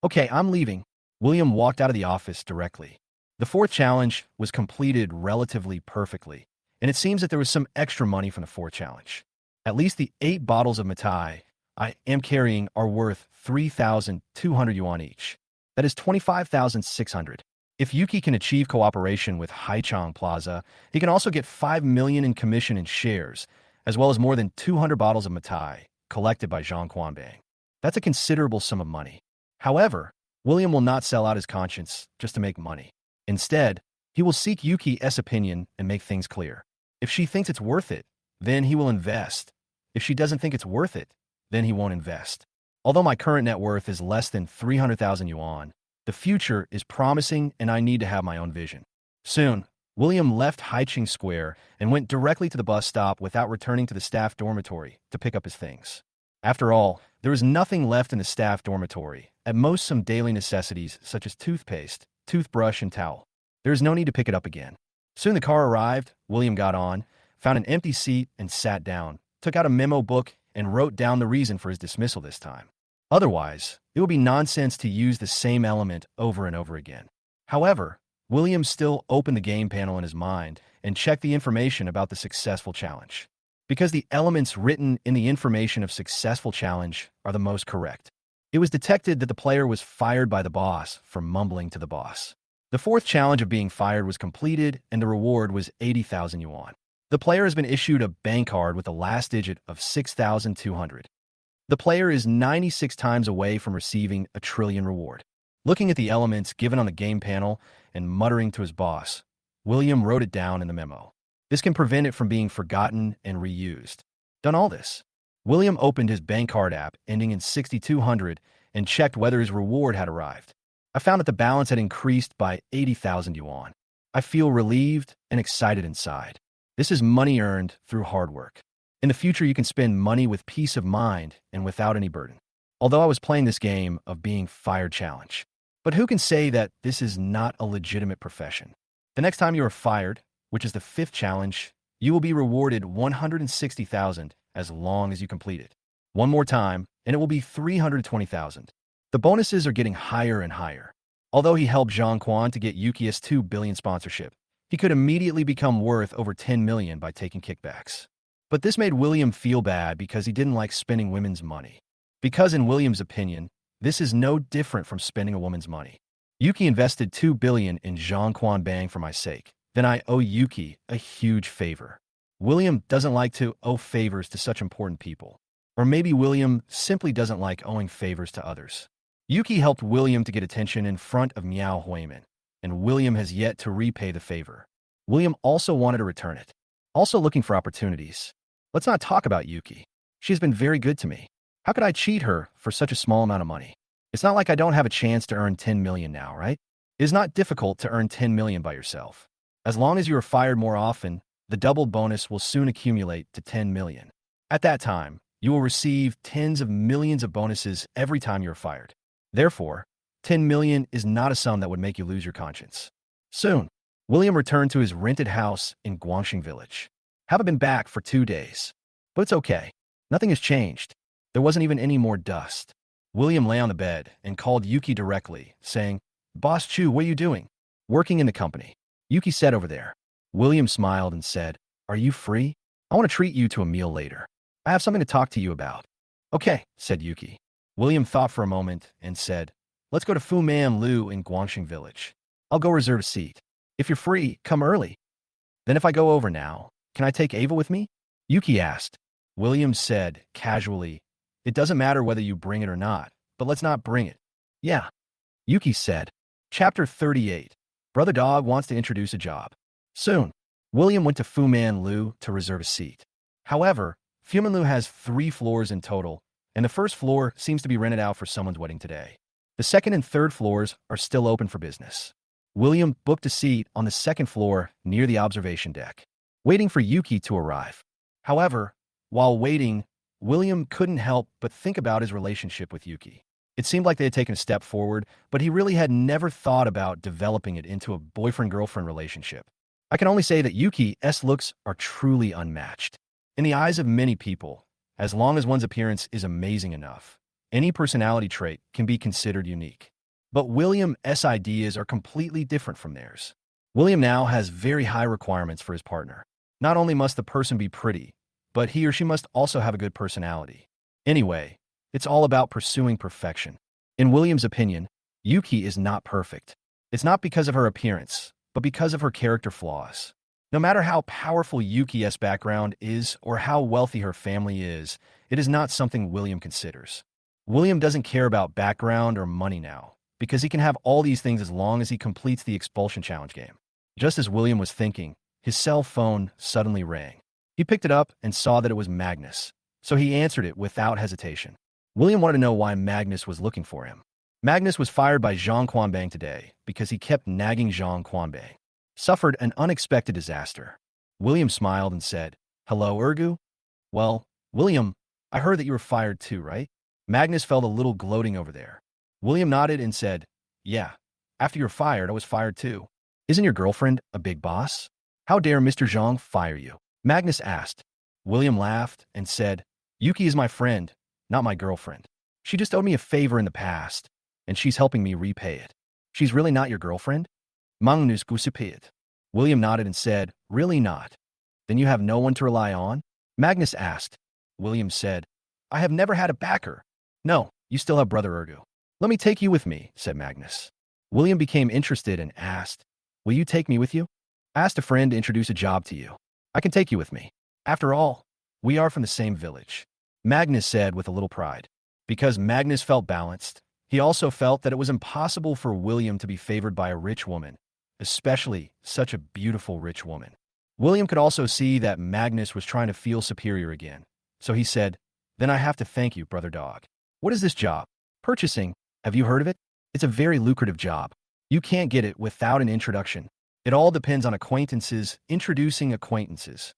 Okay, I'm leaving. William walked out of the office directly. The fourth challenge was completed relatively perfectly, and it seems that there was some extra money from the fourth challenge. At least the 8 bottles of Matai I am carrying are worth 3,200 yuan each. That is 25,600. If Yuki can achieve cooperation with Haichang Plaza, he can also get 5 million in commission in shares, as well as more than 200 bottles of Matai collected by Zhang Quanbang. That's a considerable sum of money. However, William will not sell out his conscience just to make money. Instead, he will seek Yuki's opinion and make things clear. If she thinks it's worth it, then he will invest. If she doesn't think it's worth it, then he won't invest. Although my current net worth is less than 300,000 yuan, the future is promising and I need to have my own vision. Soon, William left Haiching Square and went directly to the bus stop without returning to the staff dormitory to pick up his things. After all, there was nothing left in the staff dormitory, at most some daily necessities such as toothpaste, toothbrush, and towel. There is no need to pick it up again. Soon the car arrived, William got on, found an empty seat and sat down, took out a memo book and wrote down the reason for his dismissal this time. Otherwise, it would be nonsense to use the same element over and over again. However, William still opened the game panel in his mind and checked the information about the successful challenge. Because the elements written in the information of successful challenge are the most correct. It was detected that the player was fired by the boss for mumbling to the boss. The fourth challenge of being fired was completed and the reward was 80,000 yuan. The player has been issued a bank card with the last digit of 6,200. The player is 96 times away from receiving a trillion reward. Looking at the elements given on the game panel and muttering to his boss, William wrote it down in the memo. This can prevent it from being forgotten and reused. Done all this, William opened his bank card app ending in 6,200 and checked whether his reward had arrived. I found that the balance had increased by 80,000 yuan. I feel relieved and excited inside. This is money earned through hard work. In the future, you can spend money with peace of mind and without any burden. Although I was playing this game of being fired challenge. But who can say that this is not a legitimate profession? The next time you are fired, which is the 5th challenge, you will be rewarded 160,000 as long as you complete it. One more time, and it will be 320,000. The bonuses are getting higher and higher. Although he helped Zhang Quan to get Yuki's 2 billion sponsorship, he could immediately become worth over 10 million by taking kickbacks. But this made William feel bad because he didn't like spending women's money. Because in William's opinion, this is no different from spending a woman's money. Yuki invested 2 billion in Zhang Quanbang for my sake. Then I owe Yuki a huge favor. William doesn't like to owe favors to such important people. Or maybe William simply doesn't like owing favors to others. Yuki helped William to get attention in front of Miao Huimin, and William has yet to repay the favor. William also wanted to return it. Also looking for opportunities. Let's not talk about Yuki. She has been very good to me. How could I cheat her for such a small amount of money? It's not like I don't have a chance to earn 10 million now, right? It is not difficult to earn 10 million by yourself. As long as you are fired more often, the doubled bonus will soon accumulate to 10 million. At that time, you will receive tens of millions of bonuses every time you are fired. Therefore, 10 million is not a sum that would make you lose your conscience. Soon, William returned to his rented house in Guangxing Village. Haven't been back for 2 days. But it's okay. Nothing has changed. There wasn't even any more dust. William lay on the bed and called Yuki directly, saying, "Boss Chu, what are you doing?" "Working in the company." Yuki said, "Over there." William smiled and said, "Are you free? I want to treat you to a meal later. I have something to talk to you about." "Okay," said Yuki. William thought for a moment and said, "Let's go to Fu Man Lu in Guangxing Village. I'll go reserve a seat. If you're free, come early. Then if I go over now, can I take Ava with me?" Yuki asked. William said, casually, "It doesn't matter whether you bring it or not, but let's not bring it." "Yeah." Yuki said. Chapter 38. Brother Dog wants to introduce a job. Soon, William went to Fu Man Lu to reserve a seat. However, Fu Man Lu has 3 floors in total, and the first floor seems to be rented out for someone's wedding today. The second and third floors are still open for business. William booked a seat on the second floor near the observation deck, waiting for Yuki to arrive. However, while waiting, William couldn't help but think about his relationship with Yuki. It seemed like they had taken a step forward, but he really had never thought about developing it into a boyfriend-girlfriend relationship. I can only say that Yuki's looks are truly unmatched. In the eyes of many people, as long as one's appearance is amazing enough, any personality trait can be considered unique. But William's ideas are completely different from theirs. William now has very high requirements for his partner. Not only must the person be pretty, but he or she must also have a good personality. Anyway, it's all about pursuing perfection. In William's opinion, Yuki is not perfect. It's not because of her appearance, but because of her character flaws. No matter how powerful Yuki's background is or how wealthy her family is, it is not something William considers. William doesn't care about background or money now, because he can have all these things as long as he completes the expulsion challenge game. Just as William was thinking, his cell phone suddenly rang. He picked it up and saw that it was Magnus, so he answered it without hesitation. William wanted to know why Magnus was looking for him. Magnus was fired by Zhang Quanbang today because he kept nagging Zhang Quanbang. Suffered an unexpected disaster. William smiled and said, "Hello, Ergu? Well, William, I heard that you were fired too, right?" Magnus felt a little gloating over there. William nodded and said, "Yeah, after you were fired, I was fired too. Isn't your girlfriend a big boss? How dare Mr. Zhang fire you?" Magnus asked. William laughed and said, "Yuki is my friend, not my girlfriend. She just owed me a favor in the past, and she's helping me repay it." "She's really not your girlfriend?" Magnus gusipit. William nodded and said, "Really not. Then you have no one to rely on?" Magnus asked. William said, "I have never had a backer." "No, you still have Brother Ergu." "Let me take you with me," said Magnus. William became interested and asked, "Will you take me with you?" "Asked a friend to introduce a job to you. I can take you with me. After all, we are from the same village," Magnus said with a little pride. Because Magnus felt balanced, he also felt that it was impossible for William to be favored by a rich woman, especially such a beautiful rich woman. William could also see that Magnus was trying to feel superior again, so he said, "Then I have to thank you, brother dog." "What is this job?" "Purchasing. Have you heard of it? It's a very lucrative job. You can't get it without an introduction. It all depends on acquaintances introducing acquaintances,"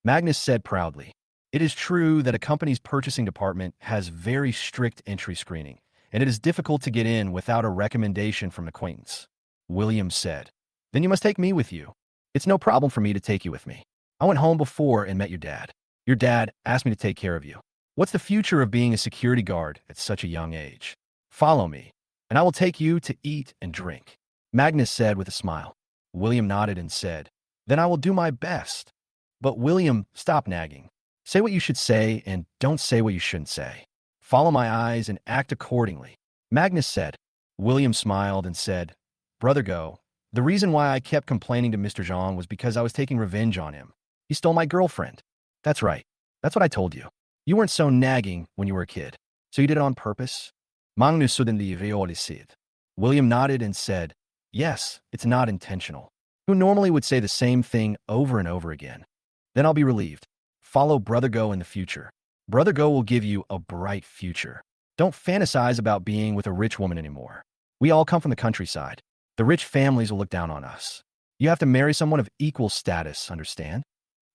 Magnus said proudly. It is true that a company's purchasing department has very strict entry screening, and it is difficult to get in without a recommendation from an acquaintance. William said, "Then you must take me with you." "It's no problem for me to take you with me. I went home before and met your dad. Your dad asked me to take care of you. What's the future of being a security guard at such a young age? Follow me, and I will take you to eat and drink," Magnus said with a smile. William nodded and said, "Then I will do my best." But William, stop nagging. Say what you should say and don't say what you shouldn't say. Follow my eyes and act accordingly, Magnus said. William smiled and said, "Brother Go, the reason why I kept complaining to Mr. Zhang was because I was taking revenge on him. He stole my girlfriend." "That's right. That's what I told you. You weren't so nagging when you were a kid. So you did it on purpose?" Magnus said. William nodded and said, "Yes, it's not intentional." Who normally would say the same thing over and over again. "Then I'll be relieved. Follow Brother Go in the future. Brother Go will give you a bright future. Don't fantasize about being with a rich woman anymore. We all come from the countryside. The rich families will look down on us. You have to marry someone of equal status, understand?"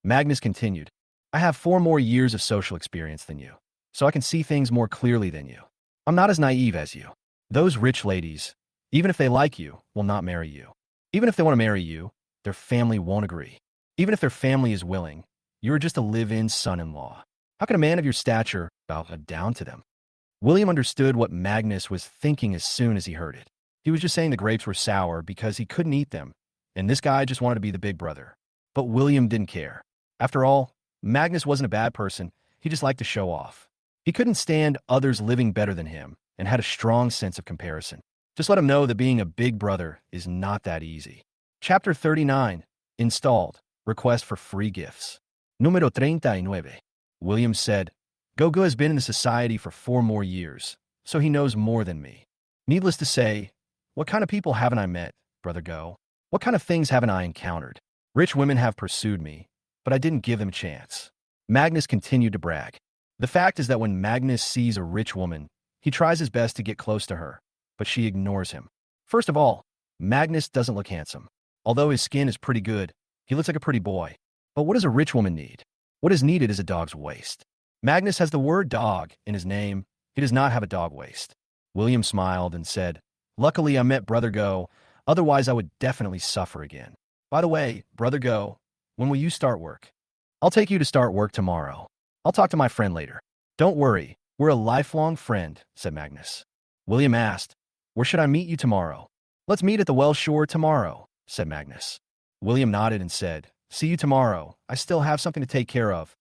Magnus continued, "I have 4 more years of social experience than you, so I can see things more clearly than you. I'm not as naive as you. Those rich ladies, even if they like you, will not marry you. Even if they want to marry you, their family won't agree. Even if their family is willing, you are just a live-in son-in-law. How can a man of your stature bow down to them?" William understood what Magnus was thinking as soon as he heard it. He was just saying the grapes were sour because he couldn't eat them, and this guy just wanted to be the big brother. But William didn't care. After all, Magnus wasn't a bad person, he just liked to show off. He couldn't stand others living better than him and had a strong sense of comparison. Just let him know that being a big brother is not that easy. Chapter 39. Installed. Request for free gifts. Número 39. William said, "Gogo has been in the society for 4 more years, so he knows more than me. Needless to say, what kind of people haven't I met, Brother Go? What kind of things haven't I encountered? Rich women have pursued me, but I didn't give them a chance." Magnus continued to brag. The fact is that when Magnus sees a rich woman, he tries his best to get close to her, but she ignores him. First of all, Magnus doesn't look handsome. Although his skin is pretty good, he looks like a pretty boy. But what does a rich woman need? What is needed is a dog's waist. Magnus has the word dog in his name. He does not have a dog waist. William smiled and said, "Luckily I met Brother Go, otherwise I would definitely suffer again. By the way, Brother Go, when will you start work?" "I'll take you to start work tomorrow. I'll talk to my friend later." "Don't worry, we're a lifelong friend," said Magnus. William asked, Where should I meet you tomorrow? Let's meet at the well shore tomorrow, said Magnus. William nodded and said, see you tomorrow. I still have something to take care of.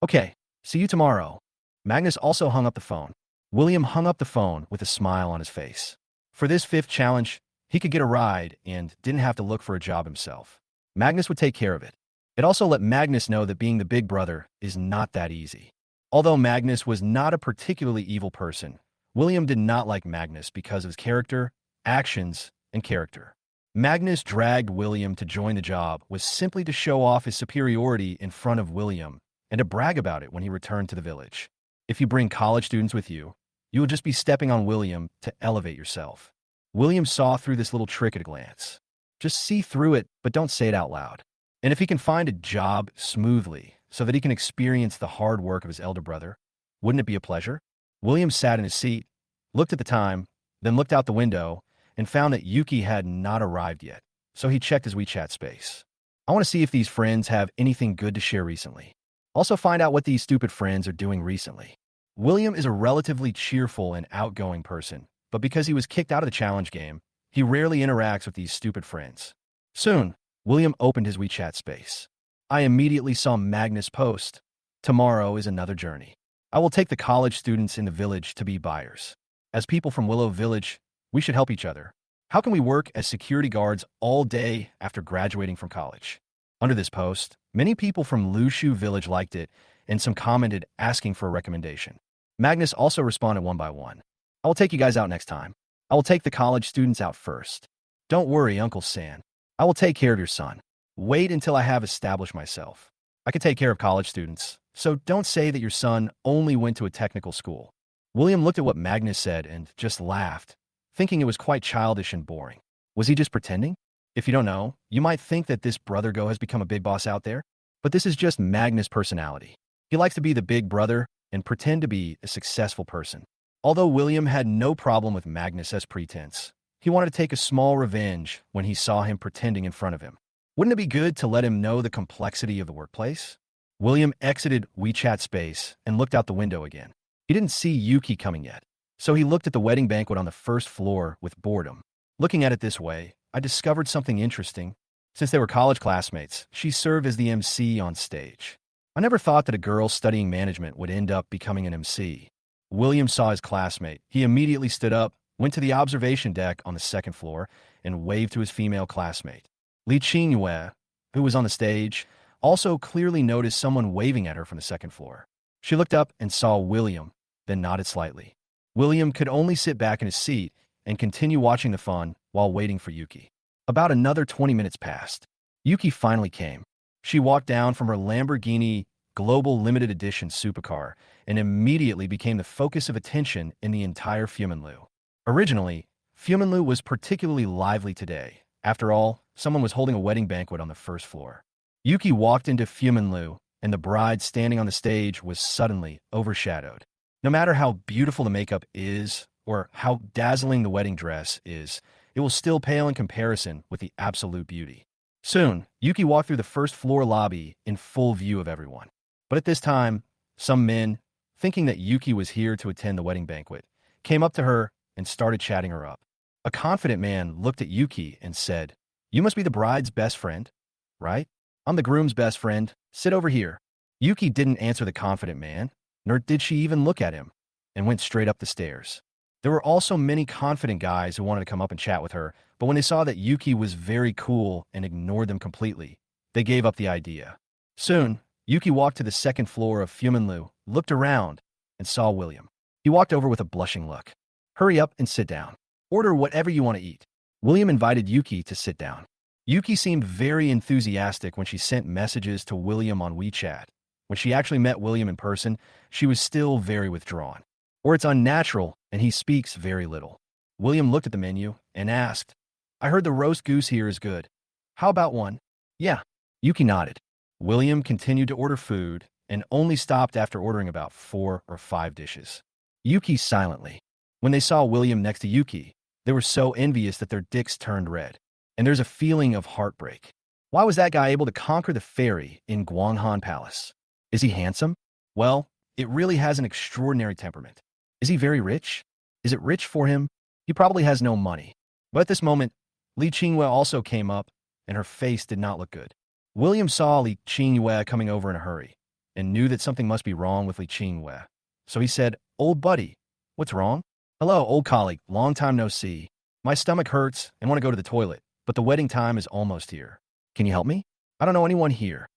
Okay, see you tomorrow. Magnus also hung up the phone. William hung up the phone with a smile on his face. For this fifth challenge, he could get a ride and didn't have to look for a job himself. Magnus would take care of it. It also let Magnus know that being the big brother is not that easy. Although Magnus was not a particularly evil person, William did not like Magnus because of his character, actions, and character. Magnus dragged William to join the job was simply to show off his superiority in front of William and to brag about it when he returned to the village. If you bring college students with you, you will just be stepping on William to elevate yourself. William saw through this little trick at a glance. Just see through it, but don't say it out loud. And if he can find a job smoothly so that he can experience the hard work of his elder brother, wouldn't it be a pleasure? William sat in his seat, looked at the time, then looked out the window, and found that Yuki had not arrived yet, so he checked his WeChat space. I want to see if these friends have anything good to share recently. Also find out what these stupid friends are doing recently. William is a relatively cheerful and outgoing person, but because he was kicked out of the challenge game, he rarely interacts with these stupid friends. Soon, William opened his WeChat space. I immediately saw Magnus post, tomorrow is another journey. I will take the college students in the village to be buyers. As people from Willow Village, we should help each other. How can we work as security guards all day after graduating from college? Under this post, many people from Lushu Village liked it, and some commented asking for a recommendation. Magnus also responded one by one. I will take you guys out next time. I will take the college students out first. Don't worry, Uncle San. I will take care of your son. Wait until I have established myself. I can take care of college students, so don't say that your son only went to a technical school. William looked at what Magnus said and just laughed, thinking it was quite childish and boring. Was he just pretending? If you don't know, you might think that this brother Go has become a big boss out there, but this is just Magnus' personality. He likes to be the big brother and pretend to be a successful person. Although William had no problem with Magnus as pretense, he wanted to take a small revenge when he saw him pretending in front of him. Wouldn't it be good to let him know the complexity of the workplace? William exited WeChat space and looked out the window again. He didn't see Yuki coming yet, so he looked at the wedding banquet on the first floor with boredom. Looking at it this way, I discovered something interesting. Since they were college classmates, she served as the MC on stage. I never thought that a girl studying management would end up becoming an MC. William saw his classmate. He immediately stood up, went to the observation deck on the second floor, and waved to his female classmate. Li Qingyue, who was on the stage, also clearly noticed someone waving at her from the second floor. She looked up and saw William, then nodded slightly. William could only sit back in his seat and continue watching the fun while waiting for Yuki. About another 20 minutes passed. Yuki finally came. She walked down from her Lamborghini Global Limited Edition supercar and immediately became the focus of attention in the entire Fumanlu. Originally, Fumanlu was particularly lively today. After all, someone was holding a wedding banquet on the first floor. Yuki walked into Fumanlu, and the bride standing on the stage was suddenly overshadowed. No matter how beautiful the makeup is, or how dazzling the wedding dress is, it will still pale in comparison with the absolute beauty. Soon, Yuki walked through the first floor lobby in full view of everyone. But at this time, some men, thinking that Yuki was here to attend the wedding banquet, came up to her and started chatting her up. A confident man looked at Yuki and said, "You must be the bride's best friend, right? I'm the groom's best friend. Sit over here." Yuki didn't answer the confident man, nor did she even look at him, and went straight up the stairs. There were also many confident guys who wanted to come up and chat with her, but when they saw that Yuki was very cool and ignored them completely, they gave up the idea. Soon, Yuki walked to the second floor of Fumanlu, looked around, and saw William. He walked over with a blushing look. "Hurry up and sit down. Order whatever you want to eat." William invited Yuki to sit down. Yuki seemed very enthusiastic when she sent messages to William on WeChat. When she actually met William in person, she was still very withdrawn. Or it's unnatural, and he speaks very little. William looked at the menu and asked, "I heard the roast goose here is good. How about one?" "Yeah." Yuki nodded. William continued to order food and only stopped after ordering about 4 or 5 dishes. Yuki silently. When they saw William next to Yuki, they were so envious that their dicks turned red. And there's a feeling of heartbreak. Why was that guy able to conquer the fairy in Guanghan Palace? Is he handsome? Well, it really has an extraordinary temperament. Is he very rich? Is it rich for him? He probably has no money. But at this moment, Li Qingyue also came up, and her face did not look good. William saw Li Qingyue coming over in a hurry, and knew that something must be wrong with Li Qingyue. So he said, "Old buddy, what's wrong?" "Hello, old colleague, long time no see. My stomach hurts and want to go to the toilet, but the wedding time is almost here. Can you help me? I don't know anyone here."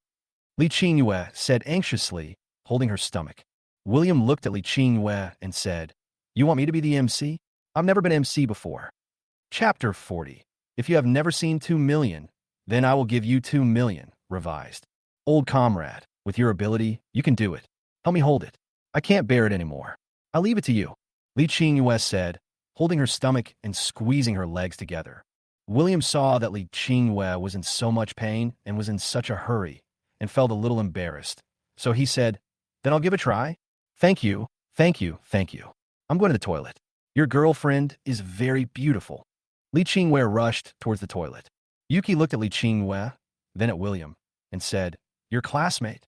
Li Qingyue said anxiously, holding her stomach. William looked at Li Qingyue and said, "You want me to be the MC? I've never been MC before." Chapter 40. If you have never seen 2 million, then I will give you 2 million, revised. "Old comrade, with your ability, you can do it. Help me hold it. I can't bear it anymore. I'll leave it to you," Li Qingyue said, holding her stomach and squeezing her legs together. William saw that Li Qingyue was in so much pain and was in such a hurry, and felt a little embarrassed. So he said, "Then I'll give a try. Thank you, thank you, thank you. I'm going to the toilet. Your girlfriend is very beautiful." Li Qingyue rushed towards the toilet. Yuki looked at Li Qingyue, then at William, and said, "Your classmate?"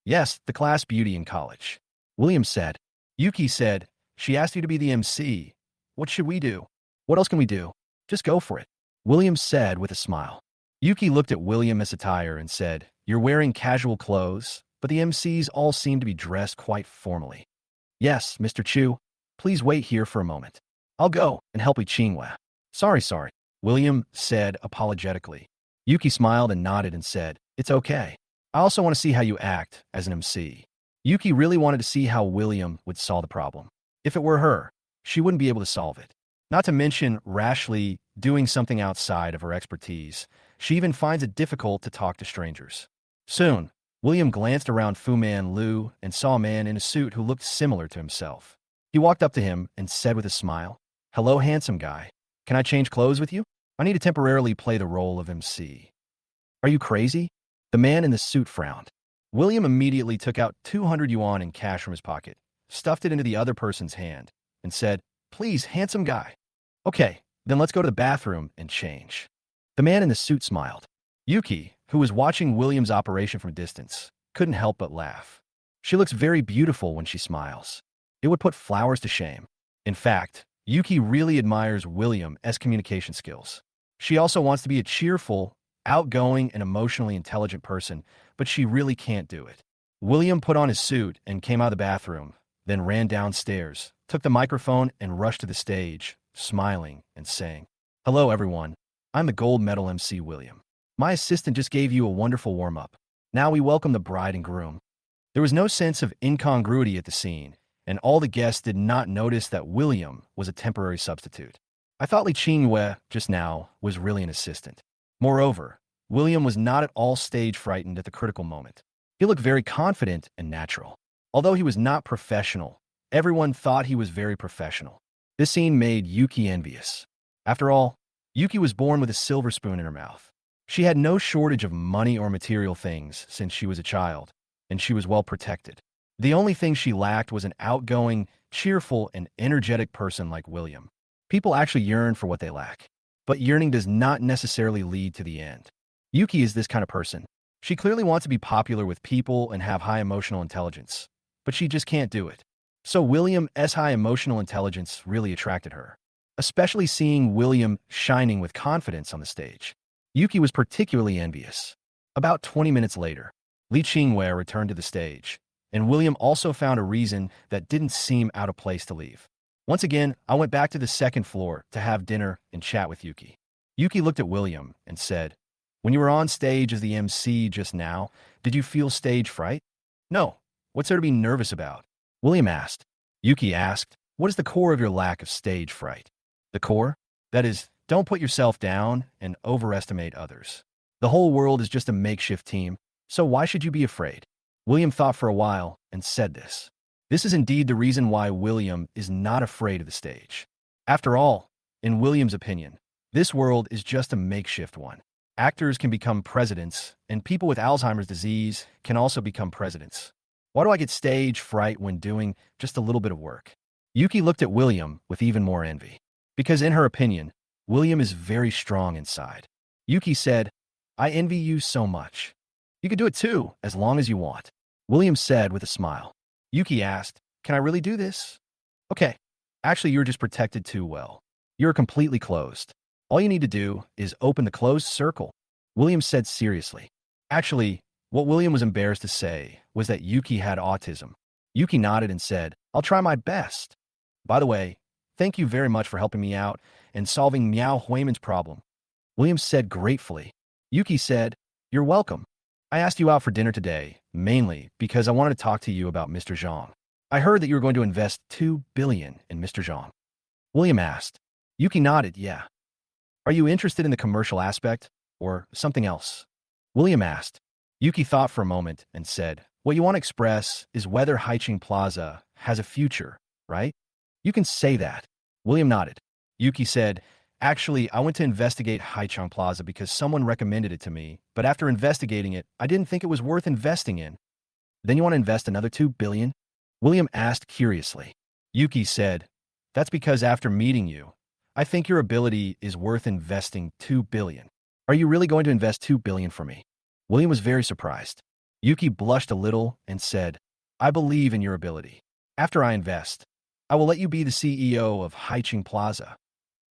"Yes, the class beauty in college." William said. Yuki said, "She asked you to be the MC. What should we do?" "What else can we do? Just go for it," William said with a smile. Yuki looked at William's attire and said, "You're wearing casual clothes, but the MCs all seem to be dressed quite formally." "Yes, Mr. Chu, please wait here for a moment. I'll go and help Li Qingyue." Sorry, William said apologetically. Yuki smiled and nodded and said, "It's okay. I also want to see how you act as an MC." Yuki really wanted to see how William would solve the problem. If it were her, she wouldn't be able to solve it. Not to mention rashly doing something outside of her expertise. She even finds it difficult to talk to strangers. Soon, William glanced around Fu Man Lu and saw a man in a suit who looked similar to himself. He walked up to him and said with a smile, "Hello, handsome guy. Can I change clothes with you? I need to temporarily play the role of MC." "Are you crazy?" The man in the suit frowned. William immediately took out 200 yuan in cash from his pocket, stuffed it into the other person's hand, and said, "Please, handsome guy." "Okay, then let's go to the bathroom and change." The man in the suit smiled. Yuki, who was watching William's operation from a distance, couldn't help but laugh. She looks very beautiful when she smiles. It would put flowers to shame. In fact, Yuki really admires William's communication skills. She also wants to be a cheerful, outgoing, and emotionally intelligent person, but she really can't do it. William put on his suit and came out of the bathroom, then ran downstairs, took the microphone, and rushed to the stage, smiling and saying, "Hello, everyone. I'm the gold medal MC William. My assistant just gave you a wonderful warm-up. Now we welcome the bride and groom." There was no sense of incongruity at the scene, and all the guests did not notice that William was a temporary substitute. I thought Li Qingyue just now was really an assistant. Moreover, William was not at all stage frightened at the critical moment. He looked very confident and natural. Although he was not professional, everyone thought he was very professional. This scene made Yuki envious. After all, Yuki was born with a silver spoon in her mouth. She had no shortage of money or material things since she was a child, and she was well protected. The only thing she lacked was an outgoing, cheerful, and energetic person like William. People actually yearn for what they lack. But yearning does not necessarily lead to the end. Yuki is this kind of person. She clearly wants to be popular with people and have high emotional intelligence, but she just can't do it. So William's high emotional intelligence really attracted her, especially seeing William shining with confidence on the stage. Yuki was particularly envious. About 20 minutes later, Li Qingyue returned to the stage, and William also found a reason that didn't seem out of place to leave. Once again, I went back to the second floor to have dinner and chat with Yuki. Yuki looked at William and said, "When you were on stage as the MC just now, did you feel stage fright?" "No. What's there to be nervous about?" William asked. Yuki asked, "What is the core of your lack of stage fright?" "The core? That is, don't put yourself down and overestimate others. The whole world is just a makeshift team, so why should you be afraid?" William thought for a while and said this. This is indeed the reason why William is not afraid of the stage. After all, in William's opinion, this world is just a makeshift one. Actors can become presidents, and people with Alzheimer's disease can also become presidents. Why do I get stage fright when doing just a little bit of work? Yuki looked at William with even more envy. Because in her opinion, William is very strong inside. Yuki said, "I envy you so much. You could do it too, as long as you want," William said with a smile. Yuki asked, "Can I really do this?" "Okay. Actually, you're just protected too well. You're completely closed. All you need to do is open the closed circle, William said seriously. Actually, what William was embarrassed to say was that Yuki had autism. Yuki nodded and said, I'll try my best. By the way, thank you very much for helping me out and solving Meow Huiman's problem, William said gratefully. Yuki said, You're welcome. I asked you out for dinner today, mainly because I wanted to talk to you about Mr. Zhang. I heard that you were going to invest 2 billion in Mr. Zhang. William asked. Yuki nodded, yeah. Are you interested in the commercial aspect or something else? William asked. Yuki thought for a moment and said, What you want to express is whether Haiqing Plaza has a future, right? You can say that. William nodded. Yuki said, Actually, I went to investigate Haichang Plaza because someone recommended it to me, but after investigating it, I didn't think it was worth investing in. Then you want to invest another 2 billion? William asked curiously. Yuki said, That's because after meeting you, I think your ability is worth investing 2 billion. Are you really going to invest 2 billion for me? William was very surprised. Yuki blushed a little and said, I believe in your ability. After I invest, I will let you be the CEO of Haiching Plaza.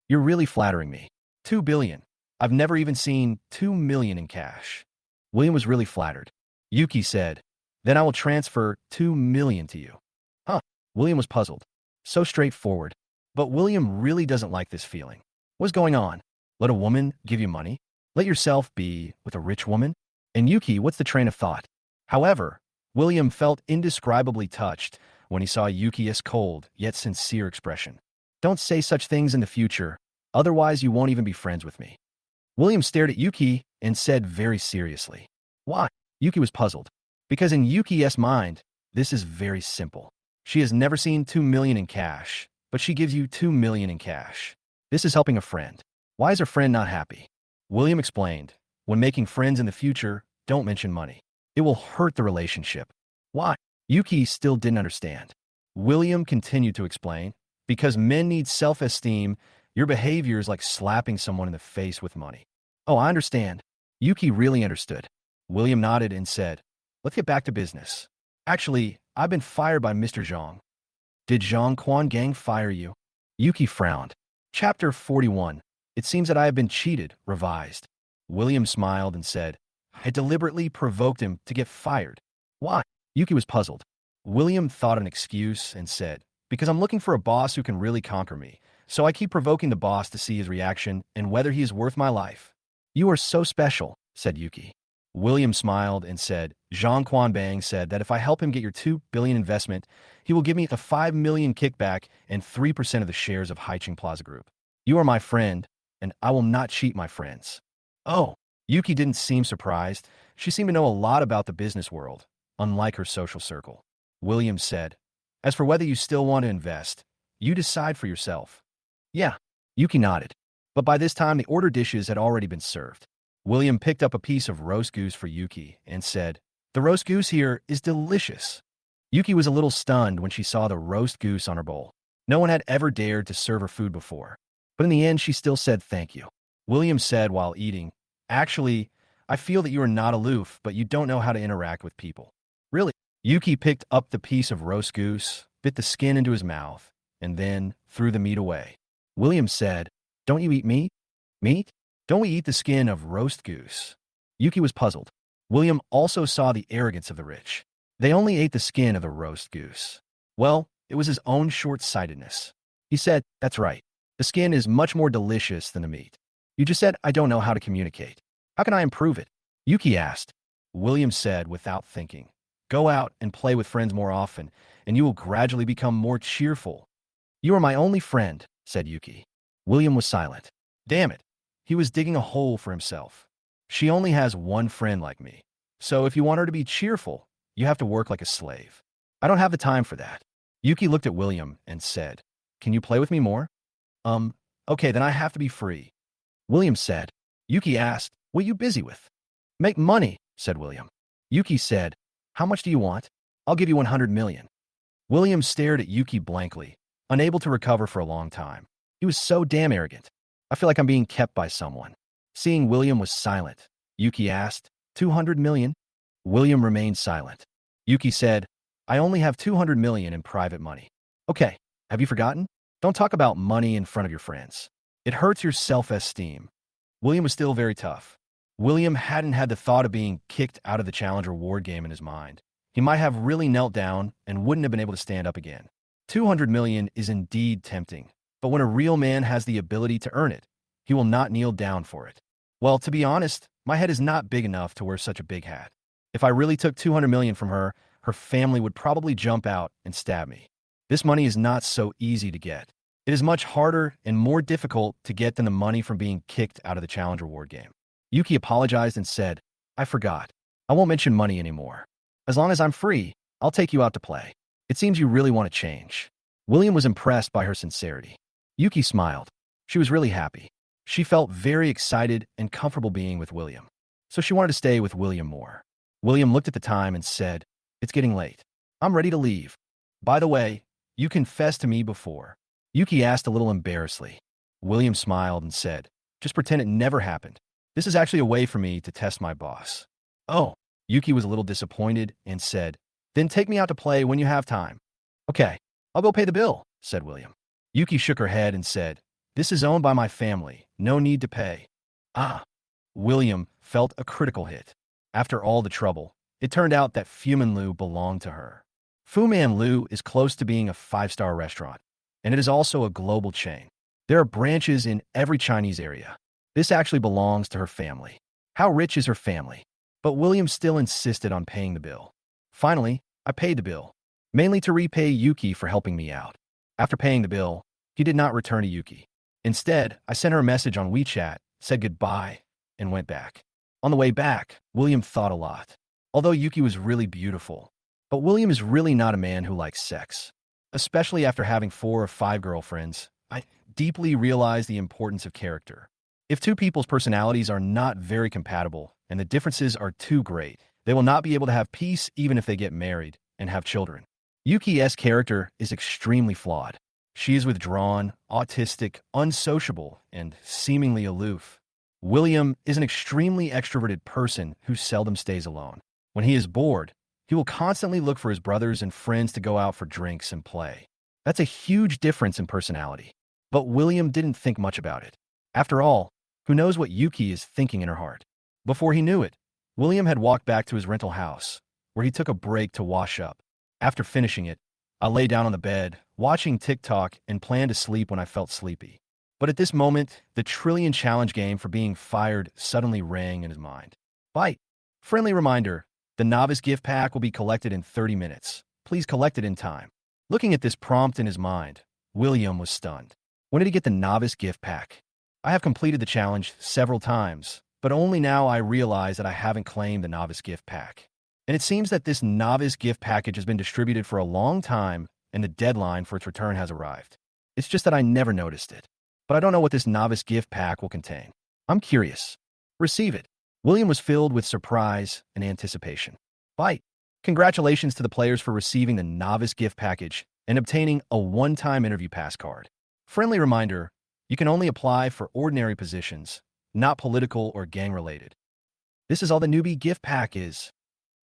You're really flattering me. 2 billion. I've never even seen 2 million in cash. William was really flattered. Yuki said, Then I will transfer 2 million to you. Huh. William was puzzled. So straightforward. But William really doesn't like this feeling. What's going on? Let a woman give you money? Let yourself be with a rich woman? And Yuki, what's the train of thought? However, William felt indescribably touched when he saw Yuki's cold yet sincere expression. Don't say such things in the future, otherwise you won't even be friends with me. William stared at Yuki and said very seriously. Why? Yuki was puzzled. Because in Yuki's mind, this is very simple. She has never seen 2 million in cash, but she gives you 2 million in cash. This is helping a friend. Why is her friend not happy? William explained, when making friends in the future, don't mention money. It will hurt the relationship. Why? Yuki still didn't understand. William continued to explain, because men need self-esteem, your behavior is like slapping someone in the face with money. Oh, I understand. Yuki really understood. William nodded and said, Let's get back to business. Actually, I've been fired by Mr. Zhang. Did Zhang Guanggang fire you? Yuki frowned. Chapter 41. It seems that I have been cheated, revised. William smiled and said, I deliberately provoked him to get fired. Why? Yuki was puzzled. William thought an excuse and said, Because I'm looking for a boss who can really conquer me, so I keep provoking the boss to see his reaction and whether he is worth my life. You are so special, said Yuki. William smiled and said, Zhang Quanbang said that if I help him get your 2 billion investment, he will give me a 5 million kickback and 3% of the shares of Haiching Plaza Group. You are my friend, and I will not cheat my friends. Oh, Yuki didn't seem surprised. She seemed to know a lot about the business world, unlike her social circle. William said, As for whether you still want to invest, you decide for yourself. Yeah, Yuki nodded. But by this time, the order dishes had already been served. William picked up a piece of roast goose for Yuki and said, The roast goose here is delicious. Yuki was a little stunned when she saw the roast goose on her bowl. No one had ever dared to serve her food before. But in the end, she still said thank you. William said while eating, Actually, I feel that you are not aloof, but you don't know how to interact with people. Really? Yuki picked up the piece of roast goose, bit the skin into his mouth, and then threw the meat away. William said, Don't you eat meat? Meat? Don't we eat the skin of roast goose? Yuki was puzzled. William also saw the arrogance of the rich. They only ate the skin of the roast goose. Well, it was his own short-sightedness. He said, That's right. The skin is much more delicious than the meat. You just said I don't know how to communicate. How can I improve it? Yuki asked. William said without thinking, Go out and play with friends more often, and you will gradually become more cheerful. You are my only friend, said Yuki. William was silent. Damn it. He was digging a hole for himself. She only has one friend like me. So if you want her to be cheerful, you have to work like a slave. I don't have the time for that. Yuki looked at William and said, Can you play with me more? Okay, then I have to be free. William said. Yuki asked, What are you busy with? Make money, said William. Yuki said, How much do you want? I'll give you 100 million. William stared at Yuki blankly, unable to recover for a long time. He was so damn arrogant. I feel like I'm being kept by someone. Seeing William was silent, Yuki asked, 200 million? William remained silent. Yuki said, I only have 200 million in private money. Okay, have you forgotten? Don't talk about money in front of your friends. It hurts your self-esteem. William was still very tough. William hadn't had the thought of being kicked out of the challenge reward game in his mind. He might have really knelt down and wouldn't have been able to stand up again. 200 million is indeed tempting, but when a real man has the ability to earn it, he will not kneel down for it. Well, to be honest, my head is not big enough to wear such a big hat. If I really took 200 million from her, her family would probably jump out and stab me. This money is not so easy to get. It is much harder and more difficult to get than the money from being kicked out of the challenge reward game. Yuki apologized and said, I forgot. I won't mention money anymore. As long as I'm free, I'll take you out to play. It seems you really want to change. William was impressed by her sincerity. Yuki smiled. She was really happy. She felt very excited and comfortable being with William, so she wanted to stay with William more. William looked at the time and said, It's getting late. I'm ready to leave. By the way, you confessed to me before. Yuki asked a little embarrassedly. William smiled and said, Just pretend it never happened. This is actually a way for me to test my boss. Oh, Yuki was a little disappointed and said, Then take me out to play when you have time. Okay, I'll go pay the bill, said William. Yuki shook her head and said, This is owned by my family. No need to pay. Ah. William felt a critical hit. After all the trouble, it turned out that Fumanlu belonged to her. Fumanlu is close to being a 5-star restaurant, and it is also a global chain. There are branches in every Chinese area. This actually belongs to her family. How rich is her family? But William still insisted on paying the bill. Finally, I paid the bill, mainly to repay Yuki for helping me out. After paying the bill, he did not return to Yuki. Instead, I sent her a message on WeChat, said goodbye, and went back. On the way back, William thought a lot. Although Yuki was really beautiful, but William is really not a man who likes sex. Especially after having 4 or 5 girlfriends, I deeply realized the importance of character. If two people's personalities are not very compatible and the differences are too great, they will not be able to have peace even if they get married and have children. Yuki's character is extremely flawed. She is withdrawn, autistic, unsociable, and seemingly aloof. William is an extremely extroverted person who seldom stays alone. When he is bored, he will constantly look for his brothers and friends to go out for drinks and play. That's a huge difference in personality. But William didn't think much about it. After all, who knows what Yuki is thinking in her heart? Before he knew it, William had walked back to his rental house, where he took a break to wash up. After finishing it, I lay down on the bed, watching TikTok, and planned to sleep when I felt sleepy. But at this moment, the trillion challenge game for being fired suddenly rang in his mind. Bite. Friendly reminder, the novice gift pack will be collected in 30 minutes. Please collect it in time. Looking at this prompt in his mind, William was stunned. When did he get the novice gift pack? I have completed the challenge several times, but only now I realize that I haven't claimed the novice gift pack. And it seems that this novice gift package has been distributed for a long time and the deadline for its return has arrived. It's just that I never noticed it. But I don't know what this novice gift pack will contain. I'm curious. Receive it. William was filled with surprise and anticipation. Bite. Congratulations to the players for receiving the novice gift package and obtaining a one-time interview pass card. Friendly reminder, you can only apply for ordinary positions, not political or gang-related. This is all the newbie gift pack is.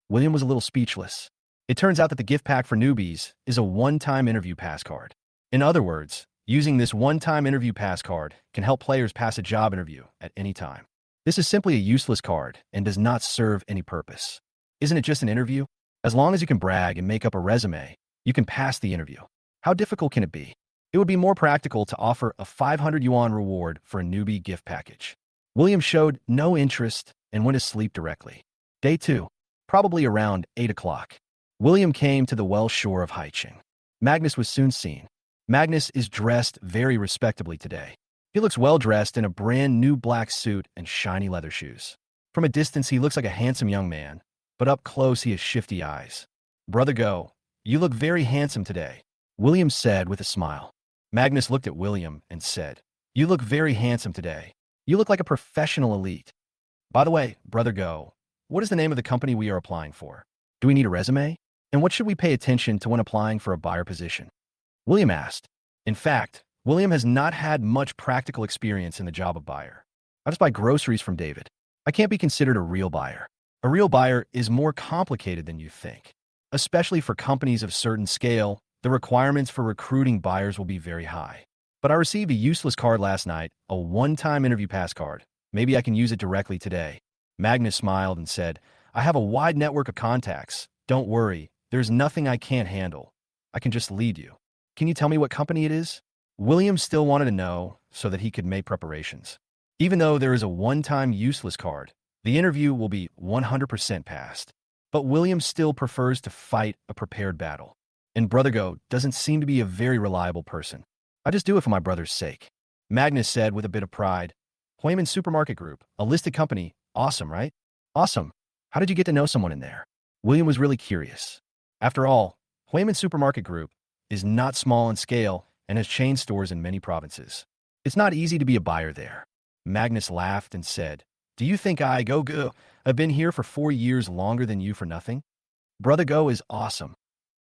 William was a little speechless. It turns out that the gift pack for newbies is a one-time interview pass card. In other words, using this one-time interview pass card can help players pass a job interview at any time. This is simply a useless card and does not serve any purpose. Isn't it just an interview? As long as you can brag and make up a resume, you can pass the interview. How difficult can it be? It would be more practical to offer a 500 yuan reward for a newbie gift package. William showed no interest and went to sleep directly. Day 2, probably around 8 o'clock. William came to the well shore of Haicheng. Magnus was soon seen. Magnus is dressed very respectably today. He looks well-dressed in a brand new black suit and shiny leather shoes. From a distance, he looks like a handsome young man, but up close, he has shifty eyes. Brother Go, you look very handsome today, William said with a smile. Magnus looked at William and said, You look very handsome today. You look like a professional elite. By the way, Brother Go, what is the name of the company we are applying for? Do we need a resume? And what should we pay attention to when applying for a buyer position? William asked. In fact, William has not had much practical experience in the job of buyer. I just buy groceries from David. I can't be considered a real buyer. A real buyer is more complicated than you think. Especially for companies of certain scale, the requirements for recruiting buyers will be very high. But I received a useless card last night, a one-time interview pass card. Maybe I can use it directly today. Magnus smiled and said, I have a wide network of contacts. Don't worry, there's nothing I can't handle. I can just lead you. Can you tell me what company it is? William still wanted to know so that he could make preparations. Even though there is a one-time useless card, the interview will be 100% passed. But William still prefers to fight a prepared battle. And Brother Go doesn't seem to be a very reliable person. I just do it for my brother's sake. Magnus said with a bit of pride. Hwayman Supermarket Group, a listed company. Awesome, right? Awesome. How did you get to know someone in there? William was really curious. After all, Hwayman Supermarket Group is not small in scale and has chain stores in many provinces. It's not easy to be a buyer there. Magnus laughed and said, Do you think I've been here for 4 years longer than you for nothing? Brother Go is awesome.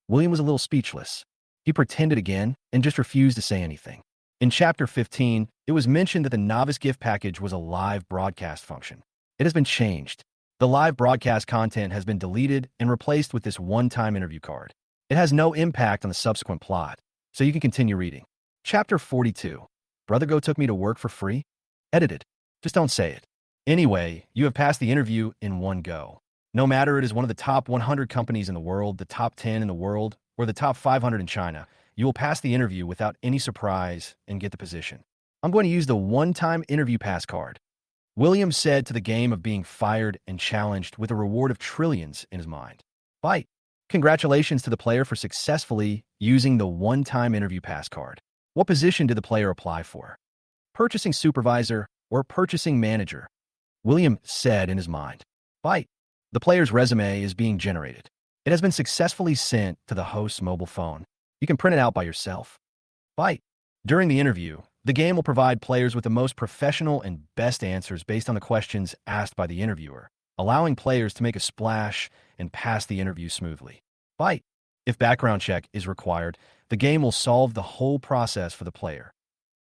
William was a little speechless. He pretended again and just refused to say anything. In Chapter 15, it was mentioned that the novice gift package was a live broadcast function. It has been changed. The live broadcast content has been deleted and replaced with this one-time interview card. It has no impact on the subsequent plot, so you can continue reading. Chapter 42. Brother Go took me to work for free? Edited. Just don't say it. Anyway, you have passed the interview in one go. No matter it is one of the top 100 companies in the world, the top 10 in the world, or the top 500 in China, you will pass the interview without any surprise and get the position. I'm going to use the one-time interview pass card. William said to the game of being fired and challenged with a reward of trillions in his mind. Fight. Congratulations to the player for successfully using the one-time interview pass card. What position did the player apply for? Purchasing supervisor or purchasing manager? William said in his mind. Fight. The player's resume is being generated. It has been successfully sent to the host's mobile phone. You can print it out by yourself. Fight. During the interview, the game will provide players with the most professional and best answers based on the questions asked by the interviewer, allowing players to make a splash and pass the interview smoothly. Fight. If background check is required, the game will solve the whole process for the player.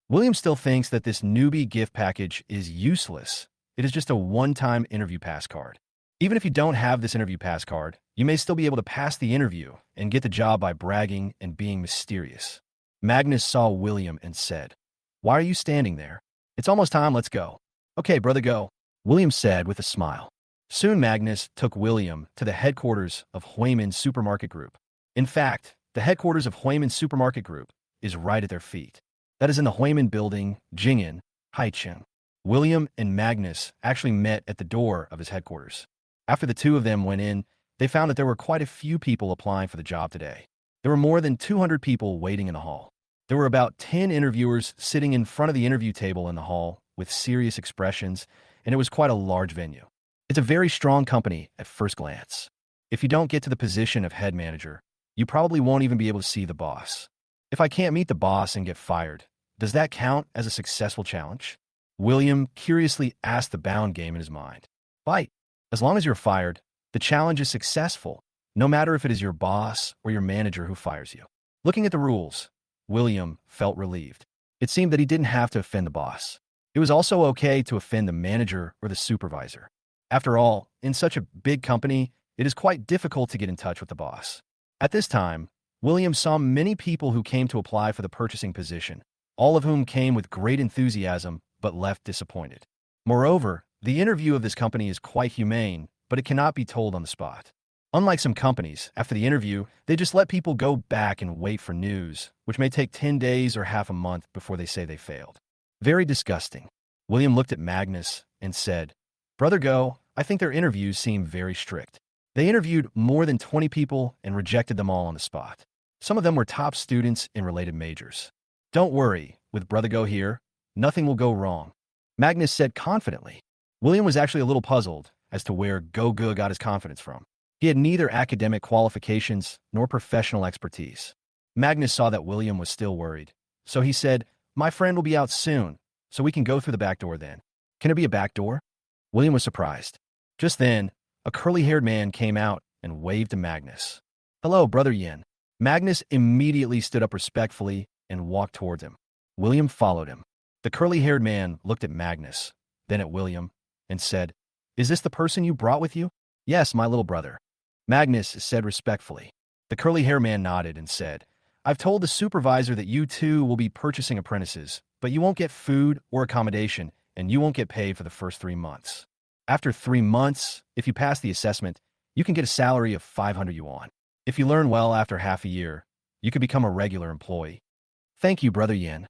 William still thinks that this newbie gift package is useless. It is just a one-time interview pass card. Even if you don't have this interview pass card, you may still be able to pass the interview and get the job by bragging and being mysterious. Magnus saw William and said, Why are you standing there? It's almost time, let's go. Okay, brother, go. William said with a smile. Soon Magnus took William to the headquarters of Hwayman Supermarket Group. In fact, the headquarters of Hwayman Supermarket Group is right at their feet. That is in the Hwayman building, Jing'an, Haicheng. William and Magnus actually met at the door of his headquarters. After the two of them went in, they found that there were quite a few people applying for the job today. There were more than 200 people waiting in the hall. There were about 10 interviewers sitting in front of the interview table in the hall with serious expressions, and it was quite a large venue. It's a very strong company at first glance. If you don't get to the position of head manager, you probably won't even be able to see the boss. If I can't meet the boss and get fired, does that count as a successful challenge? William curiously asked the bound game in his mind. Fight. As long as you're fired, the challenge is successful, no matter if it is your boss or your manager who fires you. Looking at the rules, William felt relieved. It seemed that he didn't have to offend the boss. It was also okay to offend the manager or the supervisor. After all, in such a big company, it is quite difficult to get in touch with the boss. At this time, William saw many people who came to apply for the purchasing position, all of whom came with great enthusiasm but left disappointed. Moreover, the interview of this company is quite humane, but it cannot be told on the spot. Unlike some companies, after the interview, they just let people go back and wait for news, which may take 10 days or half a month before they say they failed. Very disgusting. William looked at Magnus and said, Brother Go, I think their interviews seem very strict. They interviewed more than 20 people and rejected them all on the spot. Some of them were top students in related majors. Don't worry, with Brother Go here, nothing will go wrong. Magnus said confidently. William was actually a little puzzled as to where Go-Go got his confidence from. He had neither academic qualifications nor professional expertise. Magnus saw that William was still worried, so he said, My friend will be out soon, so we can go through the back door then. Can it be a back door? William was surprised. Just then, a curly-haired man came out and waved to Magnus. Hello, Brother Yin. Magnus immediately stood up respectfully and walked towards him. William followed him. The curly-haired man looked at Magnus, then at William, and said, Is this the person you brought with you? Yes, my little brother. Magnus said respectfully. The curly-haired man nodded and said, I've told the supervisor that you too will be purchasing apprentices, but you won't get food or accommodation, and you won't get paid for the first 3 months. After 3 months, if you pass the assessment, you can get a salary of 500 yuan. If you learn well after half a year, you can become a regular employee. Thank you, Brother Yin,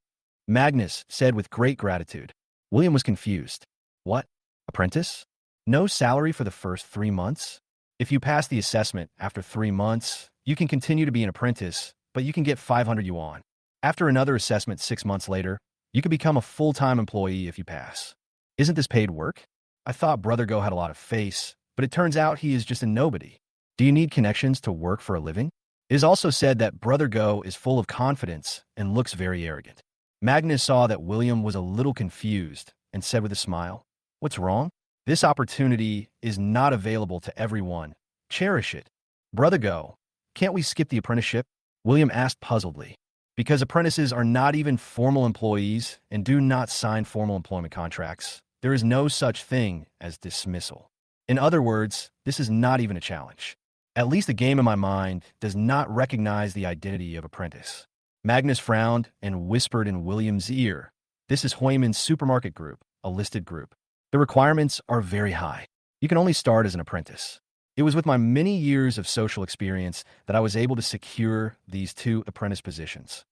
Magnus said with great gratitude. William was confused. What? Apprentice? No salary for the first 3 months? If you pass the assessment after 3 months, you can continue to be an apprentice, but you can get 500 yuan. After another assessment 6 months later, you can become a full-time employee if you pass. Isn't this paid work? I thought Brother Go had a lot of face, but it turns out he is just a nobody. Do you need connections to work for a living? It is also said that Brother Go is full of confidence and looks very arrogant. Magnus saw that William was a little confused and said with a smile, "What's wrong? This opportunity is not available to everyone. Cherish it." Brother Go, can't we skip the apprenticeship? William asked puzzledly. Because apprentices are not even formal employees and do not sign formal employment contracts, there is no such thing as dismissal. In other words, this is not even a challenge. At least the game in my mind does not recognize the identity of apprentice. Magnus frowned and whispered in William's ear, "This is Huiman's supermarket group, a listed group. The requirements are very high. You can only start as an apprentice." It was with my many years of social experience that I was able to secure these 2 apprentice positions.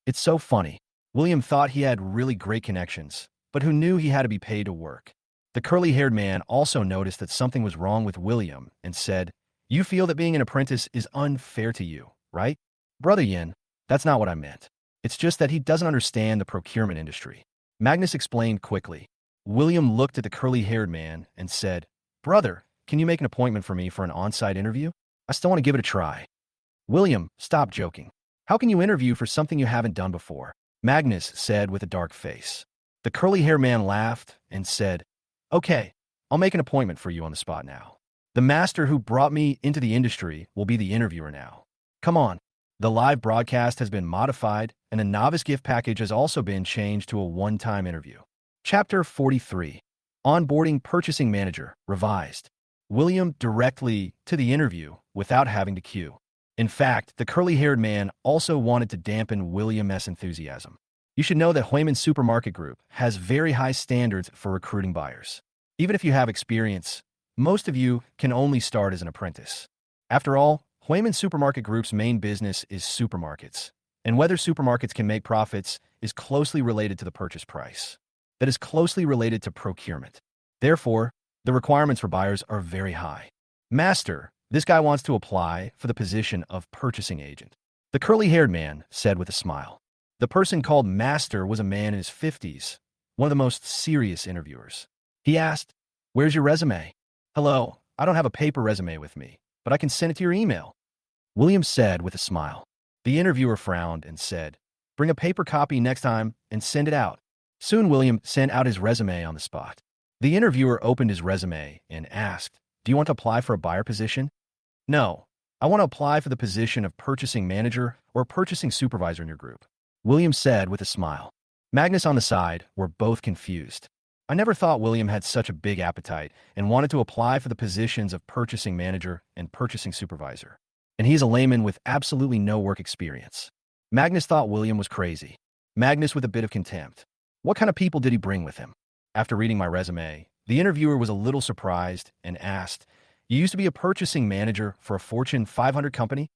It's so funny. William thought he had really great connections, but who knew he had to be paid to work? The curly-haired man also noticed that something was wrong with William and said, "You feel that being an apprentice is unfair to you, right?" Brother Yin, that's not what I meant. It's just that he doesn't understand the procurement industry. Magnus explained quickly. William looked at the curly-haired man and said, "Brother, can you make an appointment for me for an on-site interview? I still want to give it a try." William, stop joking. How can you interview for something you haven't done before? Magnus said with a dark face. The curly-haired man laughed and said, "Okay, I'll make an appointment for you on the spot now. The master who brought me into the industry will be the interviewer now. Come on." The live broadcast has been modified, and the novice gift package has also been changed to a one-time interview. Chapter 43. Onboarding Purchasing Manager, Revised. William directly to the interview without having to queue. In fact, the curly-haired man also wanted to dampen William's enthusiasm. You should know that Huiman Supermarket Group has very high standards for recruiting buyers. Even if you have experience, most of you can only start as an apprentice. After all, Huiman Supermarket Group's main business is supermarkets, and whether supermarkets can make profits is closely related to the purchase price. That is closely related to procurement. Therefore, the requirements for buyers are very high. Master, this guy wants to apply for the position of purchasing agent. The curly-haired man said with a smile. The person called Master was a man in his 50s, one of the most serious interviewers. He asked, "Where's your resume?" "Hello, I don't have a paper resume with me, but I can send it to your email," William said with a smile. The interviewer frowned and said, "Bring a paper copy next time and send it out." Soon William sent out his resume on the spot. The interviewer opened his resume and asked, "Do you want to apply for a buyer position?" "No, I want to apply for the position of purchasing manager or purchasing supervisor in your group," William said with a smile. Magnus on the side were both confused. I never thought William had such a big appetite and wanted to apply for the positions of purchasing manager and purchasing supervisor. And he's a layman with absolutely no work experience. Magnus thought William was crazy. Magnus with a bit of contempt. What kind of people did he bring with him? After reading my resume, the interviewer was a little surprised and asked, "You used to be a purchasing manager for a Fortune 500 company?"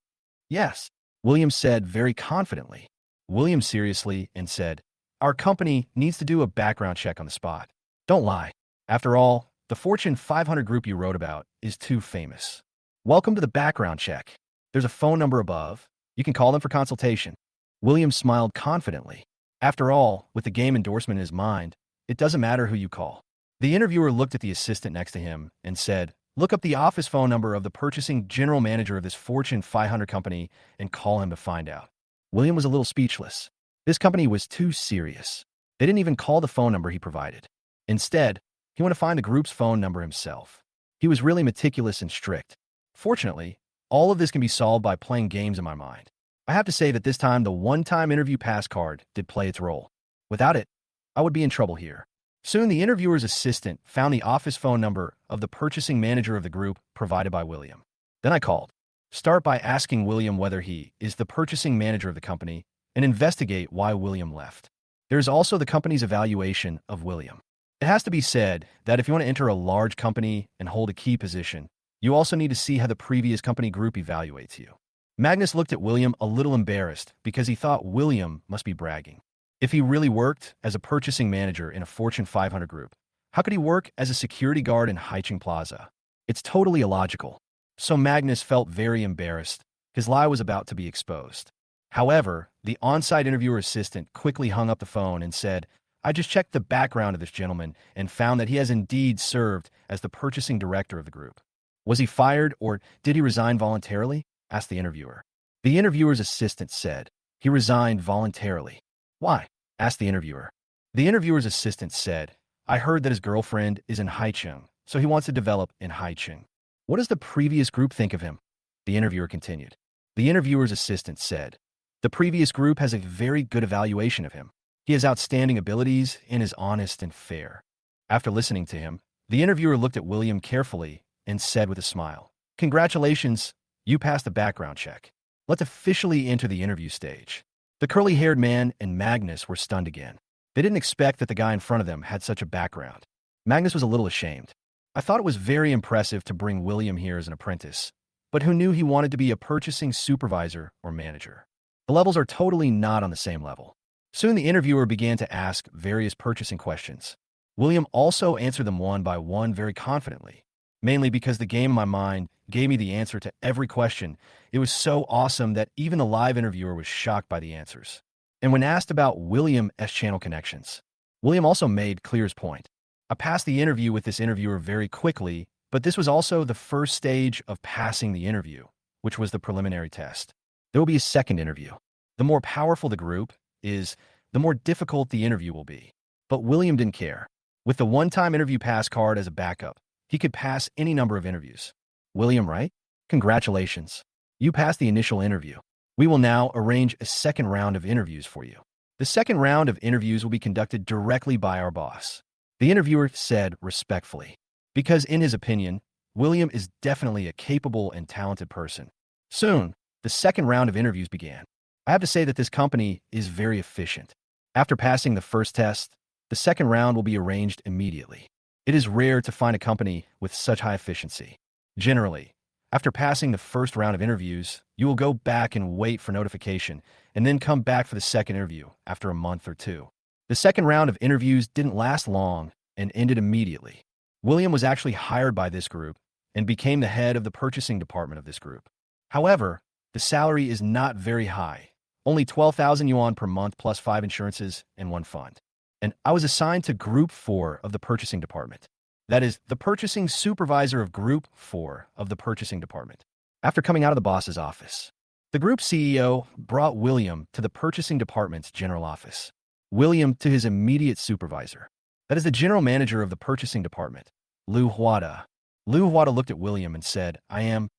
"Yes," William said very confidently. William seriously and said, "Our company needs to do a background check on the spot." "Don't lie. After all, the Fortune 500 group you wrote about is too famous." "Welcome to the background check. There's a phone number above. You can call them for consultation." William smiled confidently. After all, with the game endorsement in his mind, it doesn't matter who you call. The interviewer looked at the assistant next to him and said, "Look up the office phone number of the purchasing general manager of this Fortune 500 company and call him to find out." William was a little speechless. This company was too serious. They didn't even call the phone number he provided. Instead, he wanted to find the group's phone number himself. He was really meticulous and strict. Fortunately, all of this can be solved by playing games in my mind. I have to say that this time the one-time interview pass card did play its role. Without it, I would be in trouble here. Soon the interviewer's assistant found the office phone number of the purchasing manager of the group provided by William. Then I called. Start by asking William whether he is the purchasing manager of the company and investigate why William left. There is also the company's evaluation of William. It has to be said that if you want to enter a large company and hold a key position, you also need to see how the previous company group evaluates you. Magnus looked at William a little embarrassed because he thought William must be bragging. If he really worked as a purchasing manager in a Fortune 500 group, how could he work as a security guard in Haicheng Plaza? It's totally illogical. So Magnus felt very embarrassed. His lie was about to be exposed. However, the on-site interviewer assistant quickly hung up the phone and said, I just checked the background of this gentleman and found that he has indeed served as the purchasing director of the group. Was he fired or did he resign voluntarily? Asked the interviewer. The interviewer's assistant said, he resigned voluntarily. Why? Asked the interviewer. The interviewer's assistant said, I heard that his girlfriend is in Haicheng, so he wants to develop in Haicheng. What does the previous group think of him? The interviewer continued. The interviewer's assistant said, the previous group has a very good evaluation of him. He has outstanding abilities and is honest and fair. After listening to him, the interviewer looked at William carefully and said with a smile, congratulations, you passed the background check. Let's officially enter the interview stage. The curly-haired man and Magnus were stunned again. They didn't expect that the guy in front of them had such a background. Magnus was a little ashamed. I thought it was very impressive to bring William here as an apprentice, but who knew he wanted to be a purchasing supervisor or manager? The levels are totally not on the same level. Soon the interviewer began to ask various purchasing questions. William also answered them one by one very confidently, mainly because the game in my mind gave me the answer to every question. It was so awesome that even the live interviewer was shocked by the answers. And when asked about William's channel connections, William also made clear his point. I passed the interview with this interviewer very quickly, but this was also the first stage of passing the interview, which was the preliminary test. There will be a second interview. The more powerful the group is, the more difficult the interview will be. But William didn't care. With the one-time interview pass card as a backup, he could pass any number of interviews. William, right? Congratulations. You passed the initial interview. We will now arrange a second round of interviews for you. The second round of interviews will be conducted directly by our boss. The interviewer said respectfully, because in his opinion, William is definitely a capable and talented person. Soon, the second round of interviews began. I have to say that this company is very efficient. After passing the first test, the second round will be arranged immediately. It is rare to find a company with such high efficiency. Generally, after passing the first round of interviews, you will go back and wait for notification, and then come back for the second interview after a month or two. The second round of interviews didn't last long and ended immediately. William was actually hired by this group and became the head of the purchasing department of this group. However, the salary is not very high, only 12,000 yuan per month plus 5 insurances and 1 fund. And I was assigned to Group 4 of the purchasing department. That is, the purchasing supervisor of Group 4 of the purchasing department. After coming out of the boss's office, the group CEO brought William to the purchasing department's general office. William to his immediate supervisor. That is the general manager of the purchasing department, Lu Huada. Lu Huada looked at William and said, I am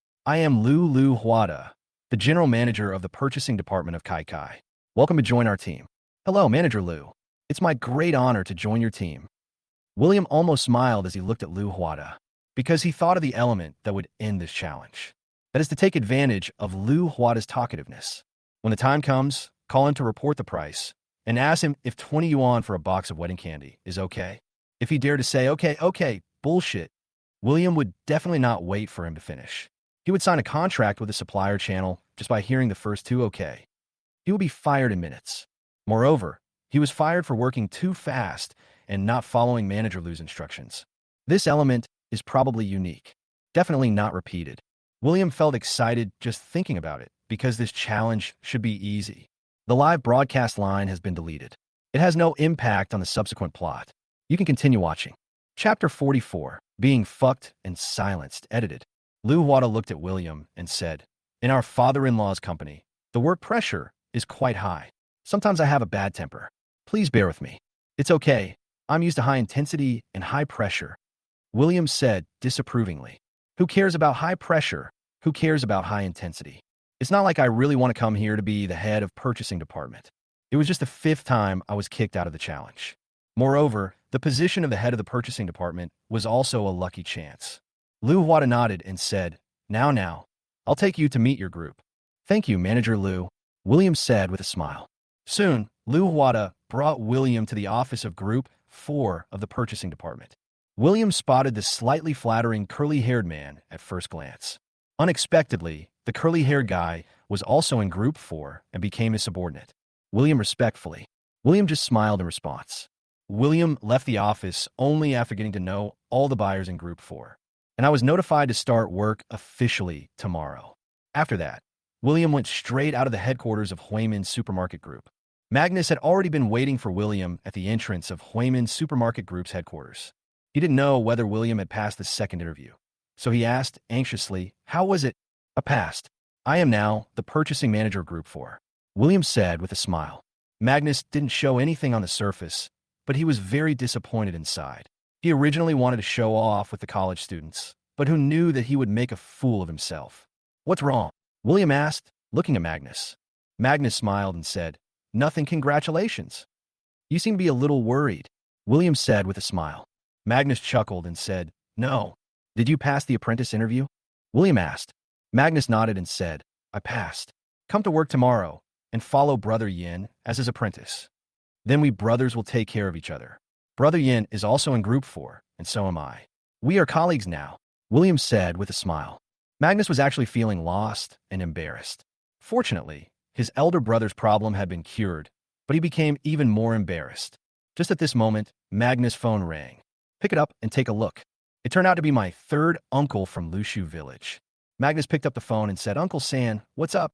Lu Huada, the general manager of the purchasing department of Kai Kai. Welcome to join our team. Hello, Manager Lu. It's my great honor to join your team. William almost smiled as he looked at Lu Huada, because he thought of the element that would end this challenge. That is to take advantage of Lu Huada's talkativeness. When the time comes, call him to report the price, and ask him if 20 yuan for a box of wedding candy is okay. If he dared to say, okay, bullshit, William would definitely not wait for him to finish. He would sign a contract with the supplier channel just by hearing the first two okay. He would be fired in minutes. Moreover, he was fired for working too fast and not following Manager Lu's instructions. This element is probably unique, definitely not repeated. William felt excited just thinking about it because this challenge should be easy. The live broadcast line has been deleted. It has no impact on the subsequent plot. You can continue watching. Chapter 44, Being Fucked and Silenced, edited. Lu Huada looked at William and said, in our father-in-law's company, the work pressure is quite high. Sometimes I have a bad temper. Please bear with me. It's okay. I'm used to high intensity and high pressure. William said disapprovingly. Who cares about high pressure? Who cares about high intensity? It's not like I really want to come here to be the head of purchasing department. It was just the 5th time I was kicked out of the challenge. Moreover, the position of the head of the purchasing department was also a lucky chance. Lu Huada nodded and said, now, I'll take you to meet your group. Thank you, Manager Liu, William said with a smile. Soon, Liu Huada brought William to the office of Group 4 of the purchasing department. William spotted the slightly flattering curly-haired man at first glance. Unexpectedly, the curly-haired guy was also in Group 4 and became his subordinate. William just smiled in response. William left the office only after getting to know all the buyers in Group 4, and I was notified to start work officially tomorrow. After that, William went straight out of the headquarters of Huimin Supermarket Group. Magnus had already been waiting for William at the entrance of Huimin Supermarket Group's headquarters. He didn't know whether William had passed the second interview, so he asked anxiously, "How was it?" "I passed. I am now the purchasing manager of Group 4, William said with a smile. Magnus didn't show anything on the surface, but he was very disappointed inside. He originally wanted to show off with the college students, but who knew that he would make a fool of himself. "What's wrong?" William asked, looking at Magnus. Magnus smiled and said, "Nothing, congratulations." "You seem to be a little worried," William said with a smile. Magnus chuckled and said, "No. Did you pass the apprentice interview?" William asked. Magnus nodded and said, "I passed. Come to work tomorrow and follow Brother Yin as his apprentice. Then we brothers will take care of each other. Brother Yin is also in Group 4, and so am I. We are colleagues now," William said with a smile. Magnus was actually feeling lost and embarrassed. Fortunately, his elder brother's problem had been cured, but he became even more embarrassed. Just at this moment, Magnus' phone rang. "Pick it up and take a look." It turned out to be my third uncle from Lushu village. Magnus picked up the phone and said, "Uncle San, what's up?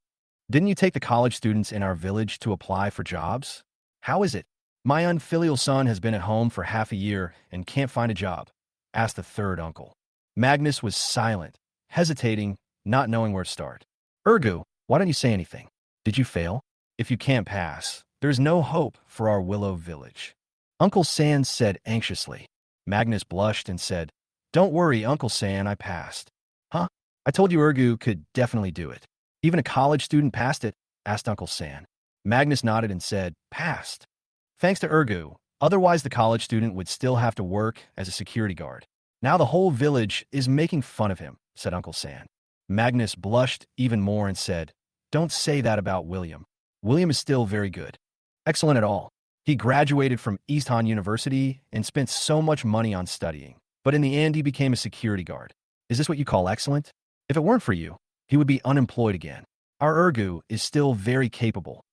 Didn't you take the college students in our village to apply for jobs? How is it?" "My unfilial son has been at home for half a year and can't find a job," asked the third uncle. Magnus was silent, hesitating, not knowing where to start. "Ergu, why don't you say anything? Did you fail? If you can't pass, there's no hope for our Willow village," Uncle San said anxiously. Magnus blushed and said, "Don't worry, Uncle San, I passed." "Huh? I told you Ergu could definitely do it. Even a college student passed it," asked Uncle San. Magnus nodded and said, "Passed. Thanks to Ergu, otherwise the college student would still have to work as a security guard. Now the whole village is making fun of him," said Uncle San. Magnus blushed even more and said, "Don't say that about William. William is still very good. Excellent at all. He graduated from East Han University and spent so much money on studying, but in the end he became a security guard. Is this what you call excellent? If it weren't for you, he would be unemployed again. Our Ergu is still very capable."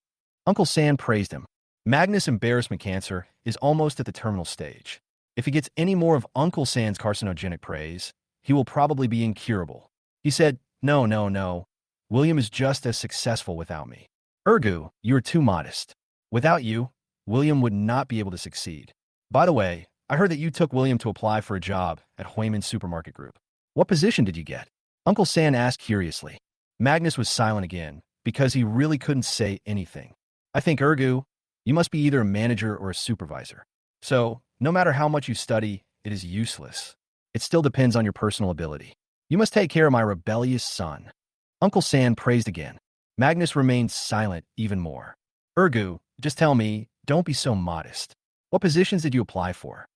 Uncle San praised him. Magnus' embarrassment cancer is almost at the terminal stage. If he gets any more of Uncle San's carcinogenic praise, he will probably be incurable. He said, No. William is just as successful without me. Ergu, you are too modest. Without you, William would not be able to succeed. By the way, I heard that you took William to apply for a job at Huimin Supermarket Group. What position did you get?" Uncle San asked curiously. Magnus was silent again, because he really couldn't say anything. "I think, Ergu, you must be either a manager or a supervisor. So, no matter how much you study, it is useless. It still depends on your personal ability. You must take care of my rebellious son." Uncle San praised again. Magnus remained silent even more. "Ergu, just tell me, don't be so modest. What positions did you apply for?"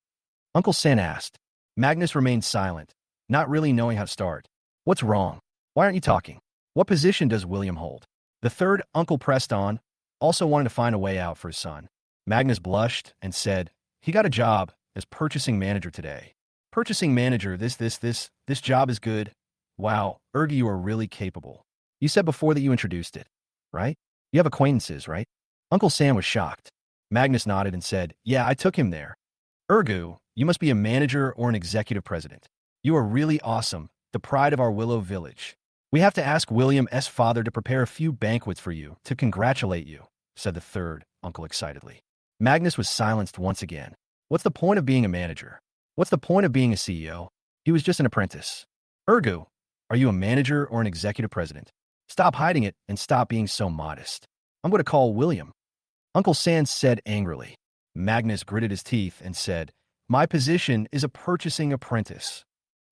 Uncle San asked. Magnus remained silent, not really knowing how to start. "What's wrong? Why aren't you talking? What position does William hold?" The third uncle pressed on, also wanting to find a way out for his son. Magnus blushed and said, "He got a job as purchasing manager today." "Purchasing manager, this job is good. Wow, Ergi, you are really capable. You said before that you introduced it, right? You have acquaintances, right?" Uncle Sam was shocked. Magnus nodded and said, "Yeah, I took him there." "Ergu, you must be a manager or an executive president. You are really awesome, the pride of our Willow village. We have to ask William's father to prepare a few banquets for you to congratulate you," said the third uncle excitedly. Magnus was silenced once again. What's the point of being a manager? What's the point of being a CEO? He was just an apprentice. "Ergu, are you a manager or an executive president? Stop hiding it and stop being so modest. I'm going to call William." Uncle San said angrily. Magnus gritted his teeth and said, "My position is a purchasing apprentice."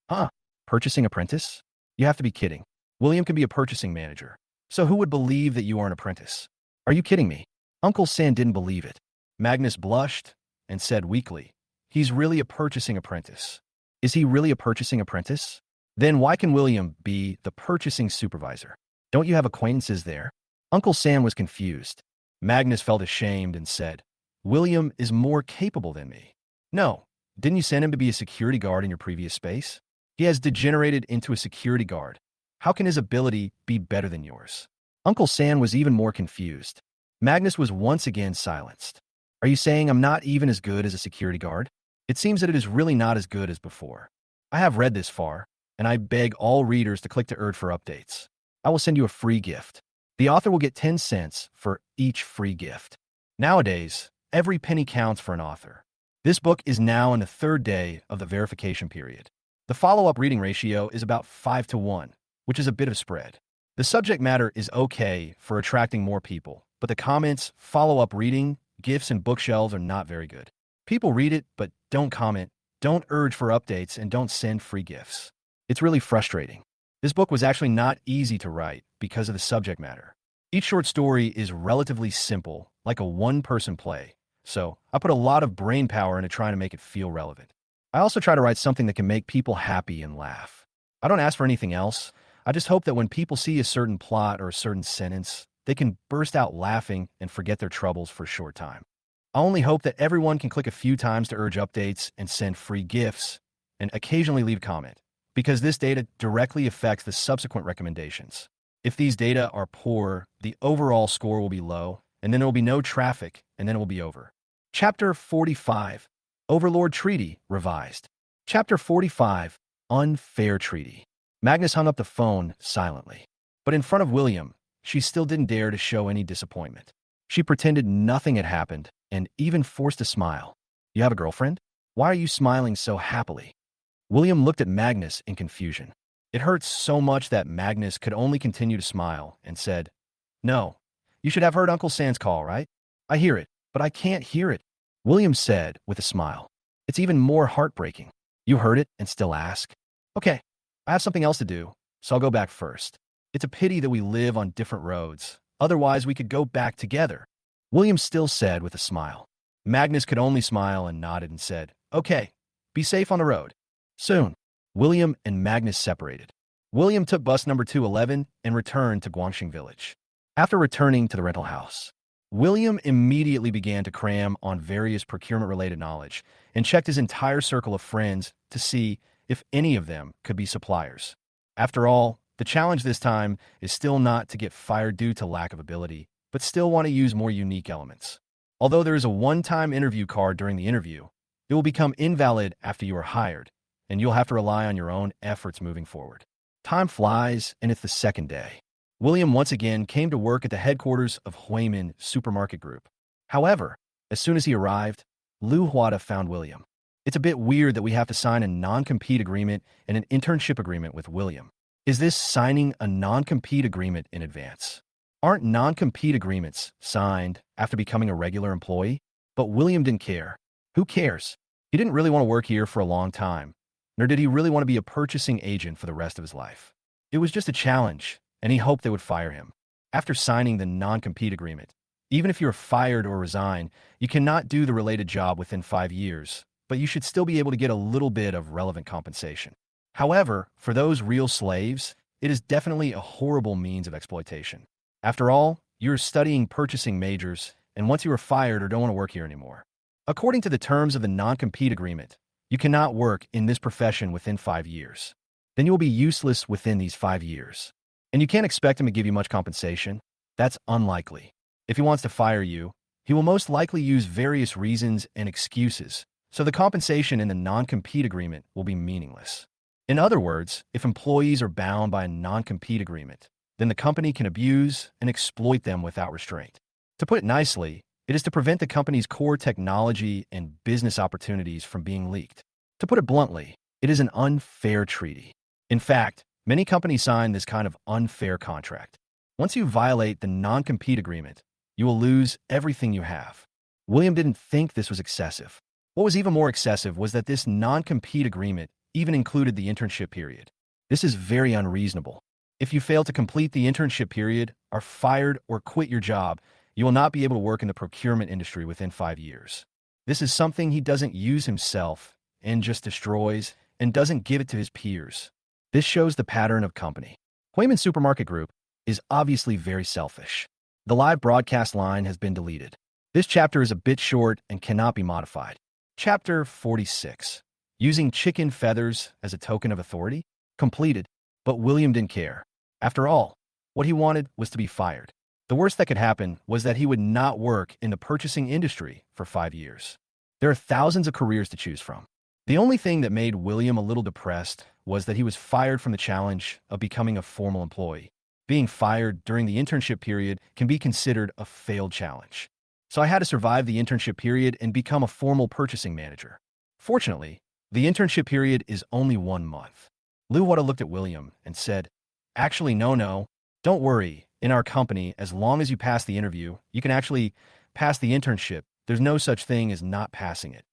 "Huh? Purchasing apprentice? You have to be kidding. William can be a purchasing manager. So who would believe that you are an apprentice? Are you kidding me?" Uncle San didn't believe it. Magnus blushed and said weakly, "He's really a purchasing apprentice." "Is he really a purchasing apprentice?" Then why can William be the purchasing supervisor? Don't you have acquaintances there? Uncle Sam was confused. Magnus felt ashamed and said, William is more capable than me. No, didn't you send him to be a security guard in your previous space? He has degenerated into a security guard. How can his ability be better than yours? Uncle Sam was even more confused. Magnus was once again silenced. Are you saying I'm not even as good as a security guard? It seems that it is really not as good as before. I have read this far, and I beg all readers to click to ERD for updates. I will send you a free gift. The author will get 10 cents for each free gift. Nowadays, every penny counts for an author. This book is now in the third day of the verification period. The follow-up reading ratio is about 5-to-1, which is a bit of spread. The subject matter is okay for attracting more people, but the comments, follow-up reading, gifts, and bookshelves are not very good. People read it, but don't comment, don't urge for updates, and don't send free gifts. It's really frustrating. This book was actually not easy to write because of the subject matter. Each short story is relatively simple, like a one-person play, so I put a lot of brain power into trying to make it feel relevant. I also try to write something that can make people happy and laugh. I don't ask for anything else. I just hope that when people see a certain plot or a certain sentence, they can burst out laughing and forget their troubles for a short time. I only hope that everyone can click a few times to urge updates and send free gifts, and occasionally leave a comment, because this data directly affects the subsequent recommendations. If these data are poor, the overall score will be low, and then there will be no traffic, and then it will be over. Chapter 45, Overlord Treaty, Revised. Chapter 45, Unfair Treaty. Magnus hung up the phone silently. But in front of William, she still didn't dare to show any disappointment. She pretended nothing had happened and even forced a smile. You have a girlfriend? Why are you smiling so happily? William looked at Magnus in confusion. It hurt so much that Magnus could only continue to smile and said, No, you should have heard Uncle Sam's call, right? I hear it, but I can't hear it. William said with a smile. It's even more heartbreaking. You heard it and still ask? Okay, I have something else to do, so I'll go back first. It's a pity that we live on different roads. Otherwise, we could go back together. William still said with a smile. Magnus could only smile and nodded and said, Okay, be safe on the road. Soon, William and Magnus separated. William took bus number 211 and returned to Guangxing Village. After returning to the rental house, William immediately began to cram on various procurement-related knowledge and checked his entire circle of friends to see if any of them could be suppliers. After all, the challenge this time is still not to get fired due to lack of ability, but still want to use more unique elements. Although there is a one-time interview card during the interview, it will become invalid after you are hired, and you'll have to rely on your own efforts moving forward. Time flies, and it's the second day. William once again came to work at the headquarters of Huimin Supermarket Group. However, as soon as he arrived, Lu Huada found William. It's a bit weird that we have to sign a non-compete agreement and an internship agreement with William. Is this signing a non-compete agreement in advance? Aren't non-compete agreements signed after becoming a regular employee? But William didn't care. Who cares? He didn't really want to work here for a long time, nor did he really want to be a purchasing agent for the rest of his life. It was just a challenge, and he hoped they would fire him. After signing the non-compete agreement, even if you are fired or resign, you cannot do the related job within 5 years, but you should still be able to get a little bit of relevant compensation. However, for those real slaves, it is definitely a horrible means of exploitation. After all, you're studying purchasing majors, and once you are fired or don't want to work here anymore. According to the terms of the non-compete agreement, you cannot work in this profession within 5 years. Then you will be useless within these 5 years. And you can't expect him to give you much compensation. That's unlikely. If he wants to fire you, he will most likely use various reasons and excuses, so the compensation in the non-compete agreement will be meaningless. In other words, if employees are bound by a non-compete agreement, then the company can abuse and exploit them without restraint. To put it nicely, it is to prevent the company's core technology and business opportunities from being leaked. To put it bluntly, it is an unfair treaty. In fact, many companies sign this kind of unfair contract. Once you violate the non-compete agreement, you will lose everything you have. William didn't think this was excessive. What was even more excessive was that this non-compete agreement even included the internship period. This is very unreasonable. If you fail to complete the internship period, are fired, or quit your job, you will not be able to work in the procurement industry within 5 years. This is something he doesn't use himself and just destroys and doesn't give it to his peers. This shows the pattern of company. Huimin Supermarket Group is obviously very selfish. The live broadcast line has been deleted. This chapter is a bit short and cannot be modified. Chapter 46. Using chicken feathers as a token of authority? Completed, but William didn't care. After all, what he wanted was to be fired. The worst that could happen was that he would not work in the purchasing industry for 5 years. There are thousands of careers to choose from. The only thing that made William a little depressed was that he was fired from the challenge of becoming a formal employee. Being fired during the internship period can be considered a failed challenge. So I had to survive the internship period and become a formal purchasing manager. Fortunately, the internship period is only 1 month. Liu Wada looked at William and said, "Actually, no. Don't worry. In our company, as long as you pass the interview, you can actually pass the internship. There's no such thing as not passing it."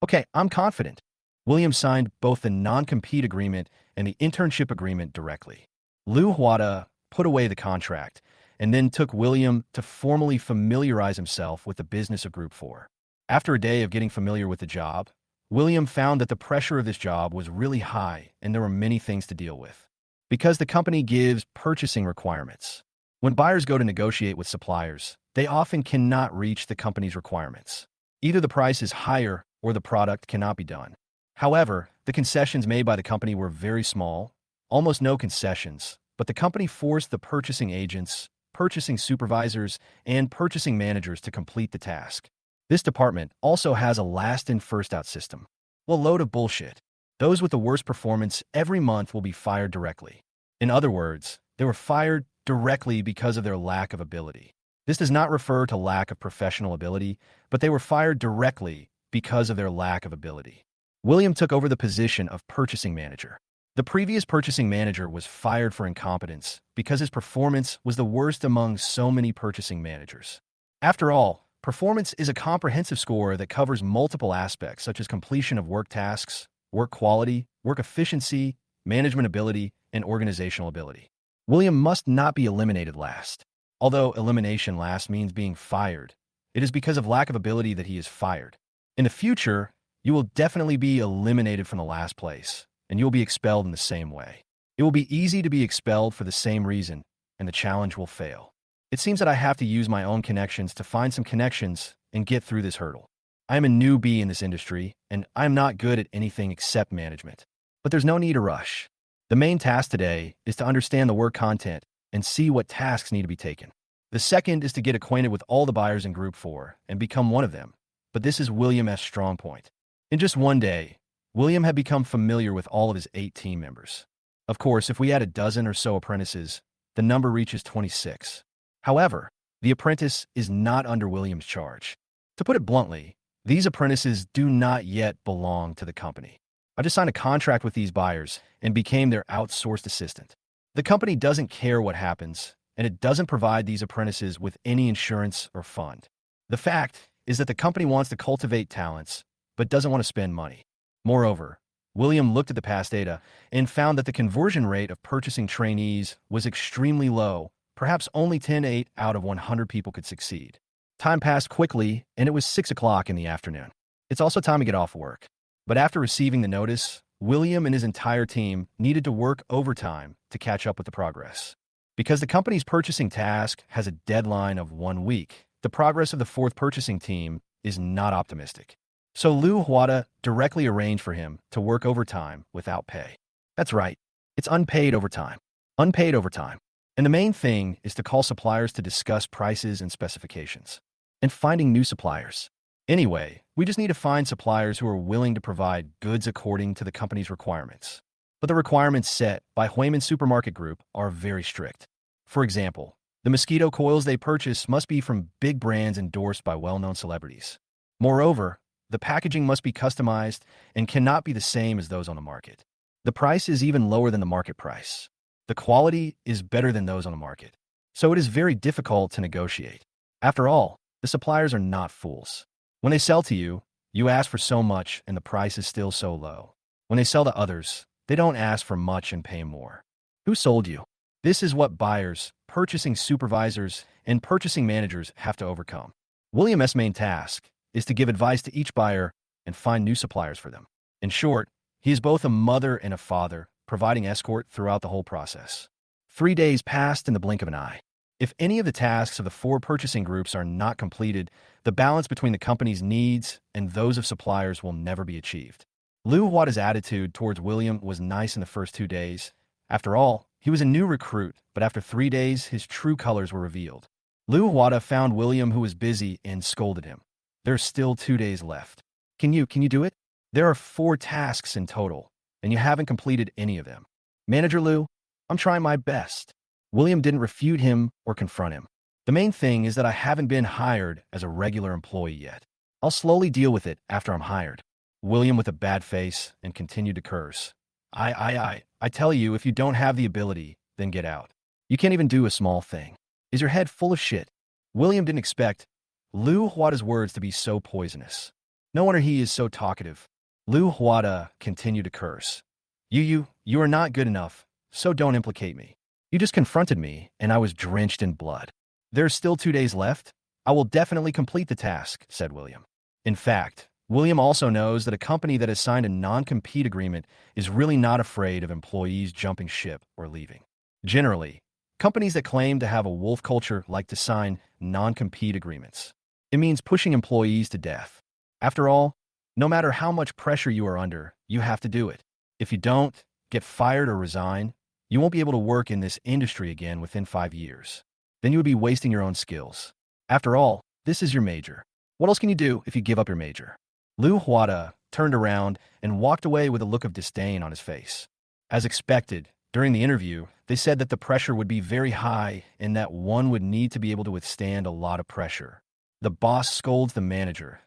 "Okay, I'm confident." William signed both the non-compete agreement and the internship agreement directly. Liu Wada put away the contract and then took William to formally familiarize himself with the business of Group 4. After a day of getting familiar with the job, William found that the pressure of this job was really high and there were many things to deal with. Because the company gives purchasing requirements. When buyers go to negotiate with suppliers, they often cannot reach the company's requirements. Either the price is higher or the product cannot be done. However, the concessions made by the company were very small, almost no concessions, but the company forced the purchasing agents, purchasing supervisors, and purchasing managers to complete the task. This department also has a last-in, first-out system. Well, load of bullshit. Those with the worst performance every month will be fired directly. In other words, they were fired directly because of their lack of ability. This does not refer to lack of professional ability, but they were fired directly because of their lack of ability. William took over the position of purchasing manager. The previous purchasing manager was fired for incompetence because his performance was the worst among so many purchasing managers. After all, performance is a comprehensive score that covers multiple aspects such as completion of work tasks, work quality, work efficiency, management ability, and organizational ability. William must not be eliminated last. Although elimination last means being fired, it is because of lack of ability that he is fired. In the future, you will definitely be eliminated from the last place, and you will be expelled in the same way. It will be easy to be expelled for the same reason, and the challenge will fail. It seems that I have to use my own connections to find some connections and get through this hurdle. I am a newbie in this industry, and I am not good at anything except management. But there's no need to rush. The main task today is to understand the work content and see what tasks need to be taken. The second is to get acquainted with all the buyers in Group 4 and become one of them. But this is William's strong point. In just one day, William had become familiar with all of his 8 team members. Of course, if we add a dozen or so apprentices, the number reaches 26. However, the apprentice is not under William's charge. To put it bluntly, these apprentices do not yet belong to the company. I just signed a contract with these buyers and became their outsourced assistant. The company doesn't care what happens, and it doesn't provide these apprentices with any insurance or fund. The fact is that the company wants to cultivate talents, but doesn't want to spend money. Moreover, William looked at the past data and found that the conversion rate of purchasing trainees was extremely low. Perhaps only 10 out of 100 people could succeed. Time passed quickly, and it was 6 o'clock in the afternoon. It's also time to get off work. But after receiving the notice, William and his entire team needed to work overtime to catch up with the progress. Because the company's purchasing task has a deadline of 1 week, the progress of the 4th purchasing team is not optimistic. So Liu Wada directly arranged for him to work overtime without pay. That's right, it's unpaid overtime. Unpaid overtime. And the main thing is to call suppliers to discuss prices and specifications. And finding new suppliers. Anyway, we just need to find suppliers who are willing to provide goods according to the company's requirements. But the requirements set by Huimin Supermarket Group are very strict. For example, the mosquito coils they purchase must be from big brands endorsed by well-known celebrities. Moreover, the packaging must be customized and cannot be the same as those on the market. The price is even lower than the market price. The quality is better than those on the market. So it is very difficult to negotiate. After all, the suppliers are not fools. When they sell to you, you ask for so much and the price is still so low. When they sell to others, they don't ask for much and pay more. Who sold you? This is what buyers, purchasing supervisors, and purchasing managers have to overcome. William's main task is to give advice to each buyer and find new suppliers for them. In short, he is both a mother and a father, providing escort throughout the whole process. 3 days passed in the blink of an eye. If any of the tasks of the 4 purchasing groups are not completed, the balance between the company's needs and those of suppliers will never be achieved. Liu Huada's attitude towards William was nice in the first 2 days. After all, he was a new recruit, but after 3 days, his true colors were revealed. Liu Huada found William, who was busy, and scolded him. There's still 2 days left. Can you do it? There are 4 tasks in total, and you haven't completed any of them. Manager Liu, I'm trying my best. William didn't refute him or confront him. The main thing is that I haven't been hired as a regular employee yet. I'll slowly deal with it after I'm hired. William with a bad face and continued to curse. I tell you, if you don't have the ability, then get out. You can't even do a small thing. Is your head full of shit? William didn't expect Liu Huada's words to be so poisonous. No wonder he is so talkative. Liu Huada continued to curse. You are not good enough, so don't implicate me. You just confronted me, and I was drenched in blood. There's still 2 days left? I will definitely complete the task, said William. In fact, William also knows that a company that has signed a non-compete agreement is really not afraid of employees jumping ship or leaving. Generally, companies that claim to have a wolf culture like to sign non-compete agreements. It means pushing employees to death. After all, no matter how much pressure you are under, you have to do it. If you don't, get fired or resign, you won't be able to work in this industry again within 5 years. Then you would be wasting your own skills. After all, this is your major. What else can you do if you give up your major? Liu Huada turned around and walked away with a look of disdain on his face. As expected, during the interview, they said that the pressure would be very high and that one would need to be able to withstand a lot of pressure. The boss scolds the manager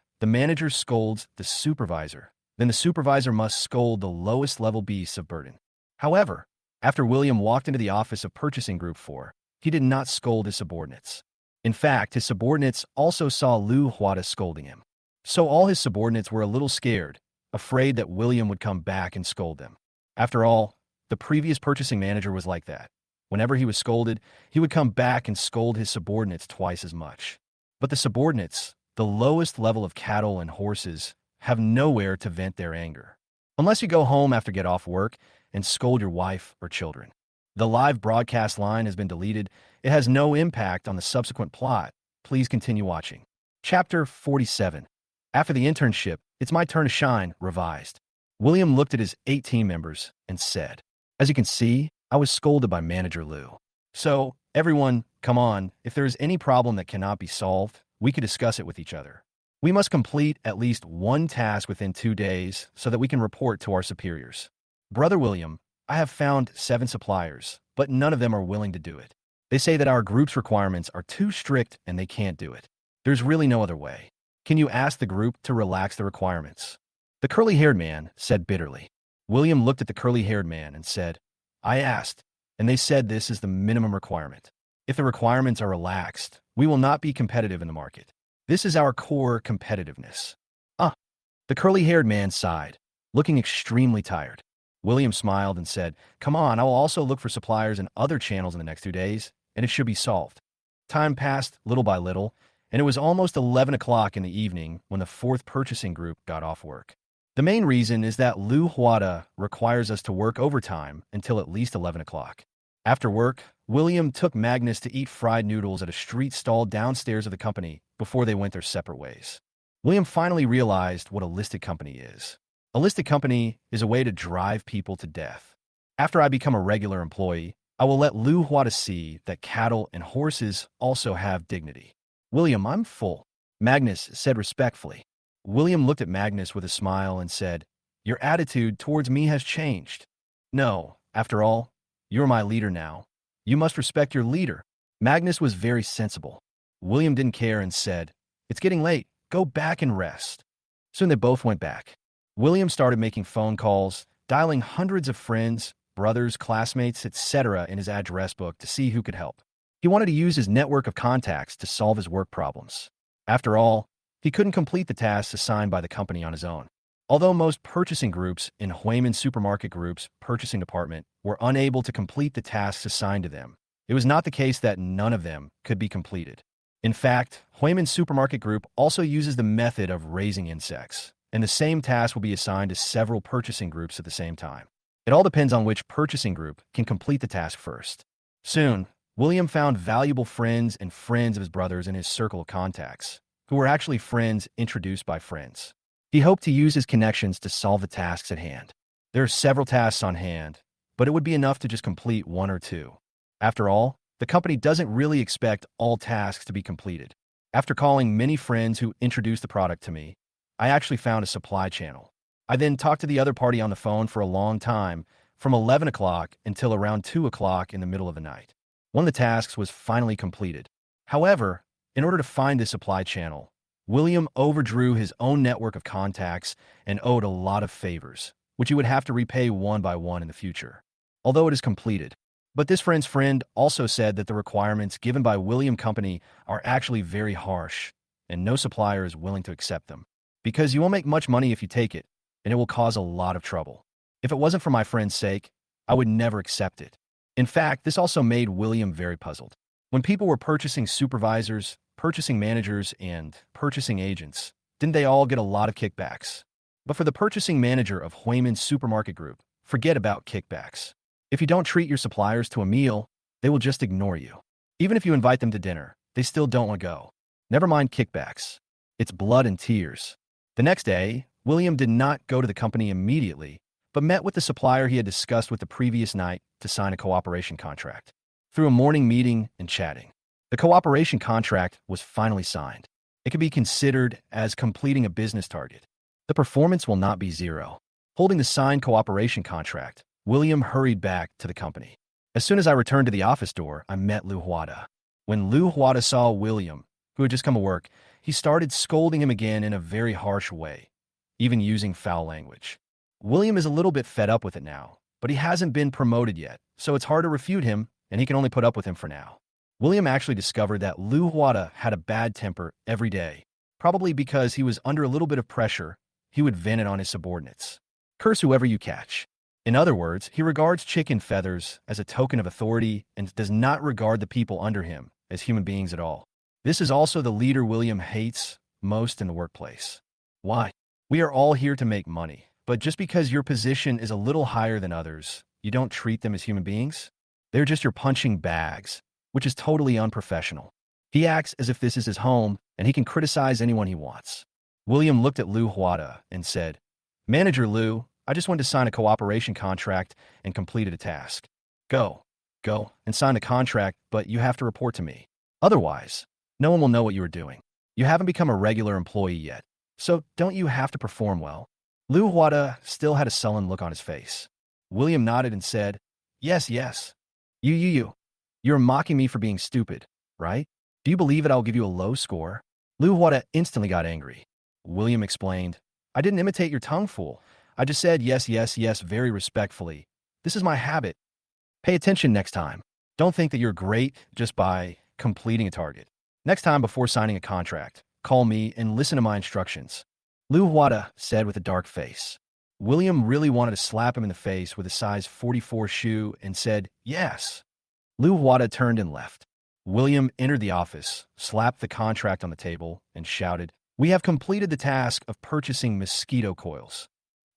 scolds the supervisor, then the supervisor must scold the lowest level beasts of burden. However, after William walked into the office of Purchasing Group 4, he did not scold his subordinates. In fact, his subordinates also saw Liu Huada scolding him. So all his subordinates were a little scared, afraid that William would come back and scold them. After all, the previous purchasing manager was like that. Whenever he was scolded, he would come back and scold his subordinates twice as much. But the subordinates, the lowest level of cattle and horses, have nowhere to vent their anger. Unless you go home after get off work and scold your wife or children. The live broadcast line has been deleted. It has no impact on the subsequent plot. Please continue watching. Chapter 47. After the internship, it's my turn to shine, revised. William looked at his 8 team members and said, as you can see, I was scolded by Manager Liu. So, everyone, come on, if there is any problem that cannot be solved, we could discuss it with each other. We must complete at least 1 task within 2 days so that we can report to our superiors. Brother William, I have found 7 suppliers, but none of them are willing to do it. They say that our group's requirements are too strict and they can't do it. There's really no other way. Can you ask the group to relax the requirements? The curly-haired man said bitterly. William looked at the curly-haired man and said, I asked, and they said this is the minimum requirement. If the requirements are relaxed, we will not be competitive in the market. This is our core competitiveness. The curly-haired man sighed, looking extremely tired. William smiled and said, come on, I will also look for suppliers in other channels in the next 2 days, and it should be solved. Time passed little by little, and it was almost 11 o'clock in the evening when the 4th purchasing group got off work. The main reason is that Liu Huada requires us to work overtime until at least 11 o'clock. After work, William took Magnus to eat fried noodles at a street stall downstairs of the company before they went their separate ways. William finally realized what a listed company is. A listed company is a way to drive people to death. After I become a regular employee, I will let Liu Huada see that cattle and horses also have dignity. William, I'm full, Magnus said respectfully. William looked at Magnus with a smile and said, your attitude towards me has changed. No, after all, you're my leader now. You must respect your leader. Magnus was very sensible. William didn't care and said, it's getting late. Go back and rest. Soon they both went back. William started making phone calls, dialing hundreds of friends, brothers, classmates, etc. in his address book to see who could help. He wanted to use his network of contacts to solve his work problems. After all, he couldn't complete the tasks assigned by the company on his own. Although most purchasing groups in Huimin Supermarket Group's purchasing department were unable to complete the tasks assigned to them, it was not the case that none of them could be completed. In fact, Huimin Supermarket Group also uses the method of raising insects, and the same task will be assigned to several purchasing groups at the same time. It all depends on which purchasing group can complete the task first. Soon, William found valuable friends and friends of his brothers in his circle of contacts, who were actually friends introduced by friends. He hoped to use his connections to solve the tasks at hand. There are several tasks on hand, but it would be enough to just complete one or two. After all, the company doesn't really expect all tasks to be completed. After calling many friends who introduced the product to me, I actually found a supply channel. I then talked to the other party on the phone for a long time, from 11 o'clock until around 2 o'clock in the middle of the night. One of the tasks was finally completed. However, in order to find this supply channel, William overdrew his own network of contacts and owed a lot of favors, which he would have to repay one by one in the future, although it is completed. But this friend's friend also said that the requirements given by William Company are actually very harsh, and no supplier is willing to accept them, because you won't make much money if you take it, and it will cause a lot of trouble. If it wasn't for my friend's sake, I would never accept it. In fact, this also made William very puzzled. When people were purchasing supervisors, purchasing managers, and purchasing agents, didn't they all get a lot of kickbacks? But for the purchasing manager of Huiman's supermarket group, forget about kickbacks. If you don't treat your suppliers to a meal, they will just ignore you. Even if you invite them to dinner, they still don't want to go. Never mind kickbacks. It's blood and tears. The next day, William did not go to the company immediately, but met with the supplier he had discussed with the previous night to sign a cooperation contract. Through a morning meeting and chatting, the cooperation contract was finally signed. It could be considered as completing a business target. The performance will not be zero. Holding the signed cooperation contract, William hurried back to the company. As soon as I returned to the office door, I met Lu Huada. When Lu Huada saw William, who had just come to work, he started scolding him again in a very harsh way, even using foul language. William is a little bit fed up with it now, but he hasn't been promoted yet, so it's hard to refute him, and he can only put up with him for now. William actually discovered that Lu Huada had a bad temper every day, probably because he was under a little bit of pressure. He would vent it on his subordinates. Curse whoever you catch. In other words, he regards chicken feathers as a token of authority and does not regard the people under him as human beings at all. This is also the leader William hates most in the workplace. Why? We are all here to make money, but just because your position is a little higher than others, you don't treat them as human beings? They're just your punching bags, which is totally unprofessional. He acts as if this is his home and he can criticize anyone he wants. William looked at Lu Huada and said, "Manager Lu, I just wanted to sign a cooperation contract and completed a task. Go and sign the contract, but you have to report to me. Otherwise, no one will know what you are doing. You haven't become a regular employee yet, so don't you have to perform well?" Lu Huada still had a sullen look on his face. William nodded and said, Yes. You're mocking me for being stupid, right? Do you believe that I'll give you a low score?" Lu Huada instantly got angry. William explained, "I didn't imitate your tongue, fool. I just said yes very respectfully. This is my habit. Pay attention next time. Don't think that you're great just by completing a target. Next time before signing a contract, call me and listen to my instructions." Lu Huada said with a dark face. William really wanted to slap him in the face with a size 44 shoe and said, "Yes." Lu Huada turned and left. William entered the office, slapped the contract on the table, and shouted, "We have completed the task of purchasing mosquito coils."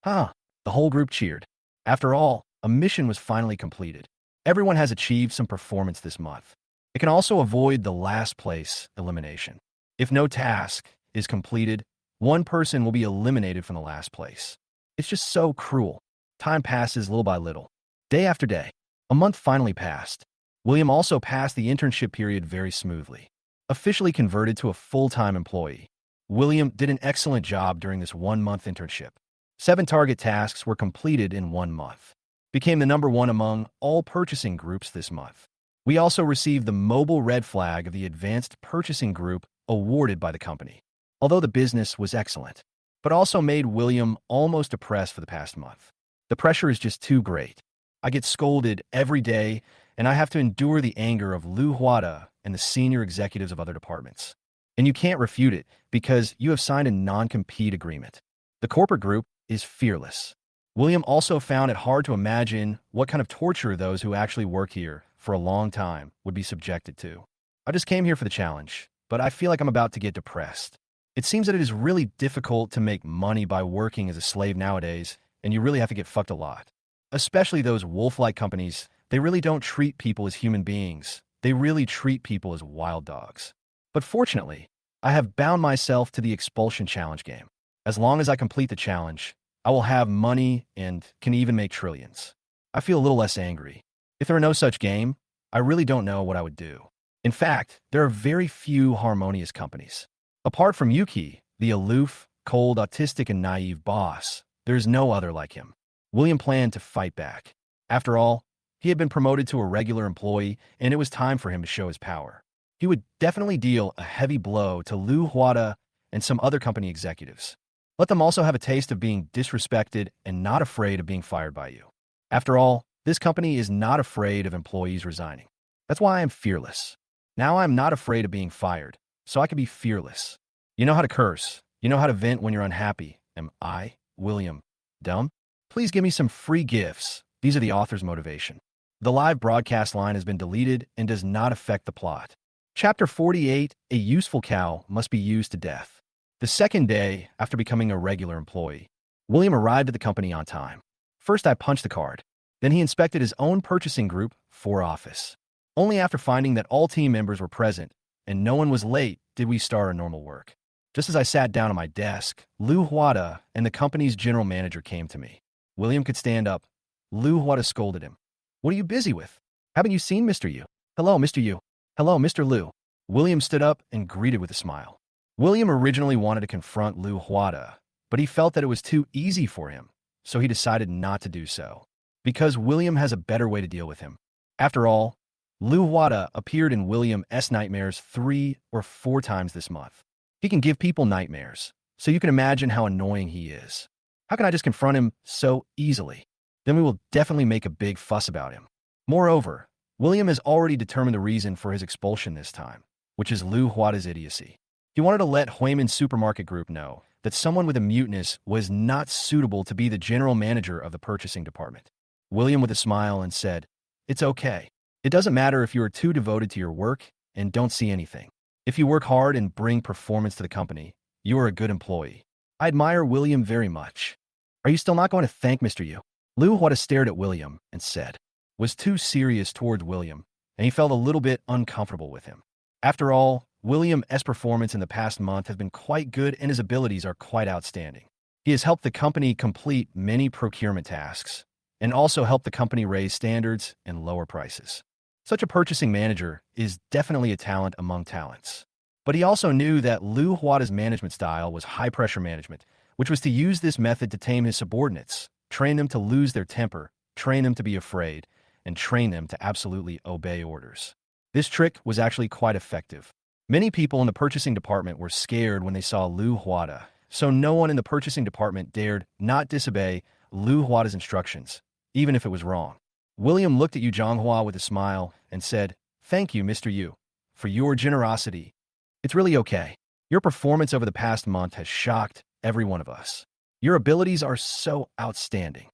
The whole group cheered. After all, a mission was finally completed. Everyone has achieved some performance this month. It can also avoid the last place elimination. If no task is completed, one person will be eliminated from the last place. It's just so cruel. Time passes little by little. Day after day. A month finally passed. William also passed the internship period very smoothly. Officially converted to a full-time employee. William did an excellent job during this one-month internship. 7 target tasks were completed in 1 month. Became the #1 among all purchasing groups this month. We also received the Mobile Red Flag of the Advanced Purchasing Group awarded by the company. Although the business was excellent, but also made William almost depressed for the past month. The pressure is just too great. I get scolded every day, and I have to endure the anger of Lu Huada and the senior executives of other departments. And you can't refute it because you have signed a non-compete agreement. The corporate group is fearless. William also found it hard to imagine what kind of torture those who actually work here for a long time would be subjected to. I just came here for the challenge, but I feel like I'm about to get depressed. It seems that it is really difficult to make money by working as a slave nowadays, and you really have to get fucked a lot. Especially those wolf-like companies, they really don't treat people as human beings. They really treat people as wild dogs. But fortunately, I have bound myself to the expulsion challenge game. As long as I complete the challenge, I will have money and can even make trillions. I feel a little less angry. If there were no such game, I really don't know what I would do. In fact, there are very few harmonious companies. Apart from Yuki, the aloof, cold, autistic, and naive boss, there is no other like him. William planned to fight back. After all, he had been promoted to a regular employee, and it was time for him to show his power. He would definitely deal a heavy blow to Liu Huada and some other company executives. Let them also have a taste of being disrespected and not afraid of being fired by you. After all, this company is not afraid of employees resigning. That's why I am fearless. Now I'm not afraid of being fired, so I can be fearless. You know how to curse. You know how to vent when you're unhappy. Am I, William, dumb? Please give me some free gifts. These are the author's motivation. The live broadcast line has been deleted and does not affect the plot. Chapter 48, A Useful Cow Must Be Used to Death. The second day after becoming a regular employee, William arrived at the company on time. First, I punched the card. Then he inspected his own purchasing group for office. Only after finding that all team members were present and no one was late did we start our normal work. Just as I sat down at my desk, Liu Huada and the company's general manager came to me. William could stand up. Liu Huada scolded him. What are you busy with? Haven't you seen Mr. Yu? Hello, Mr. Yu. Hello, Mr. Liu. William stood up and greeted with a smile. William originally wanted to confront Liu Huada, but he felt that it was too easy for him, so he decided not to do so, because William has a better way to deal with him. After all, Liu Huada appeared in William's nightmares 3 or 4 times this month. He can give people nightmares, so you can imagine how annoying he is. How can I just confront him so easily? Then we will definitely make a big fuss about him. Moreover, William has already determined the reason for his expulsion this time, which is Liu Huada's idiocy. He wanted to let Huimin Supermarket Group know that someone with a muteness was not suitable to be the general manager of the purchasing department. William with a smile and said, "It's okay. It doesn't matter if you are too devoted to your work and don't see anything. If you work hard and bring performance to the company, you are a good employee." I admire William very much. Are you still not going to thank Mr. Yu? Liu Huada stared at William and said, was too serious towards William, and he felt a little bit uncomfortable with him. After all, William's performance in the past month has been quite good and his abilities are quite outstanding. He has helped the company complete many procurement tasks and also helped the company raise standards and lower prices. Such a purchasing manager is definitely a talent among talents. But he also knew that Liu Huada's management style was high-pressure management, which was to use this method to tame his subordinates, train them to lose their temper, train them to be afraid, and train them to absolutely obey orders. This trick was actually quite effective. Many people in the purchasing department were scared when they saw Liu Huada, so no one in the purchasing department dared not disobey Liu Huada's instructions, even if it was wrong. William looked at Yu Zhonghua with a smile and said, "Thank you, Mr. Yu, for your generosity. It's really okay. Your performance over the past month has shocked every one of us. Your abilities are so outstanding."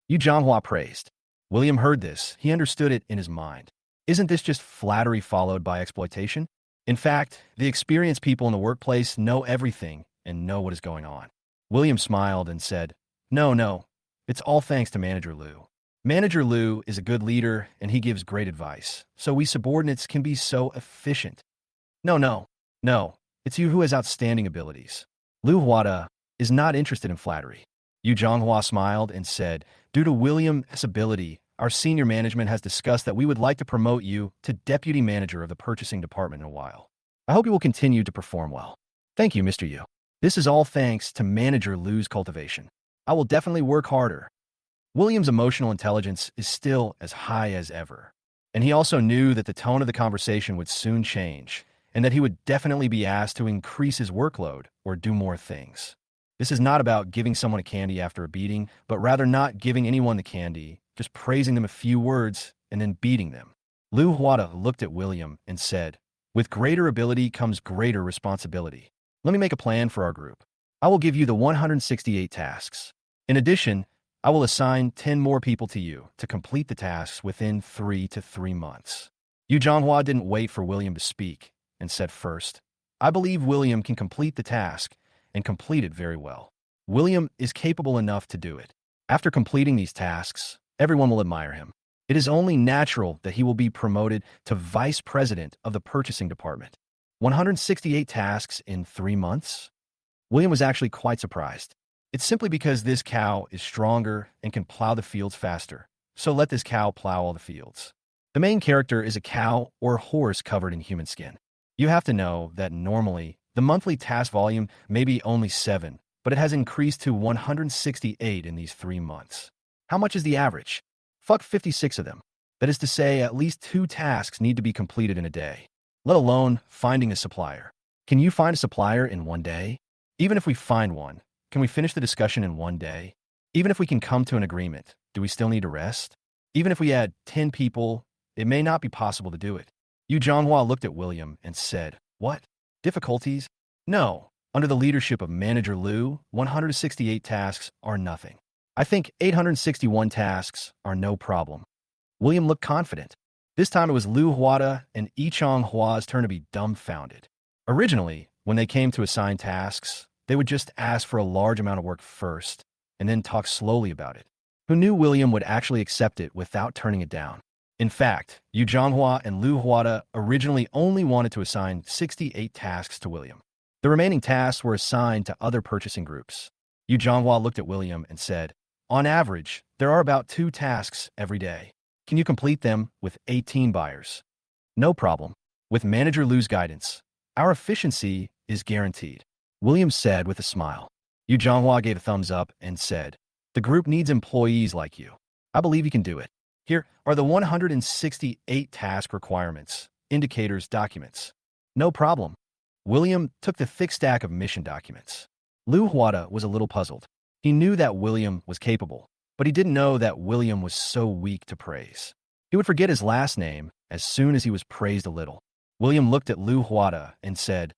Yu Zhonghua praised. William heard this. He understood it in his mind. Isn't this just flattery followed by exploitation? In fact, the experienced people in the workplace know everything and know what is going on. William smiled and said, No, it's all thanks to Manager Liu. Manager Liu is a good leader and he gives great advice, so we subordinates can be so efficient. No, it's you who has outstanding abilities. Liu Huada is not interested in flattery. Yu Zhonghua smiled and said, due to William's ability, our senior management has discussed that we would like to promote you to deputy manager of the purchasing department in a while. I hope you will continue to perform well. Thank you, Mr. Yu. This is all thanks to Manager Liu's cultivation. I will definitely work harder. William's emotional intelligence is still as high as ever. And he also knew that the tone of the conversation would soon change, and that he would definitely be asked to increase his workload or do more things. This is not about giving someone a candy after a beating, but rather not giving anyone the candy, just praising them a few words and then beating them. Liu Huada looked at William and said, with greater ability comes greater responsibility. Let me make a plan for our group. I will give you the 168 tasks. In addition, I will assign 10 more people to you to complete the tasks within 3 to 3 months. Yu Zhonghua didn't wait for William to speak and said first, I believe William can complete the task and complete it very well. William is capable enough to do it. After completing these tasks, everyone will admire him. It is only natural that he will be promoted to vice president of the purchasing department. 168 tasks in 3 months? William was actually quite surprised. It's simply because this cow is stronger and can plow the fields faster. So let this cow plow all the fields. The main character is a cow or horse covered in human skin. You have to know that normally, the monthly task volume may be only 7, but it has increased to 168 in these 3 months. How much is the average? Fuck 56 of them. That is to say, at least 2 tasks need to be completed in a day, let alone finding a supplier. Can you find a supplier in 1 day? Even if we find one, can we finish the discussion in 1 day? Even if we can come to an agreement, do we still need to rest? Even if we add 10 people, it may not be possible to do it. Yu Zhanghua looked at William and said, "What? Difficulties? No. Under the leadership of Manager Liu, 168 tasks are nothing. I think 861 tasks are no problem." William looked confident. This time it was Liu Huada and Yichang Hua's turn to be dumbfounded. Originally, when they came to assign tasks, they would just ask for a large amount of work first, and then talk slowly about it. Who knew William would actually accept it without turning it down? In fact, Yu Zhanghua and Liu Huada originally only wanted to assign 68 tasks to William. The remaining tasks were assigned to other purchasing groups. Yu Zhanghua looked at William and said, "On average, there are about 2 tasks every day. Can you complete them with 18 buyers?" "No problem. With Manager Liu's guidance, our efficiency is guaranteed," William said with a smile. Yu Zhanghua gave a thumbs up and said, "The group needs employees like you. I believe you can do it. Here are the 168 task requirements, indicators, documents." "No problem." William took the thick stack of mission documents. Liu Huada was a little puzzled. He knew that William was capable, but he didn't know that William was so weak to praise. He would forget his last name as soon as he was praised a little. William looked at Liu Huada and said,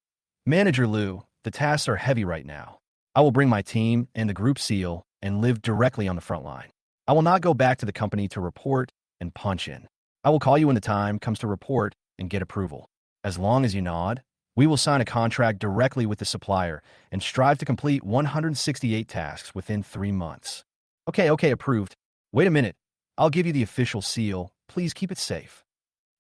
"Manager Liu, the tasks are heavy right now. I will bring my team and the group seal and live directly on the front line. I will not go back to the company to report and punch in. I will call you when the time comes to report and get approval. As long as you nod, we will sign a contract directly with the supplier and strive to complete 168 tasks within 3 months. Okay, approved. Wait a minute. I'll give you the official seal. Please keep it safe."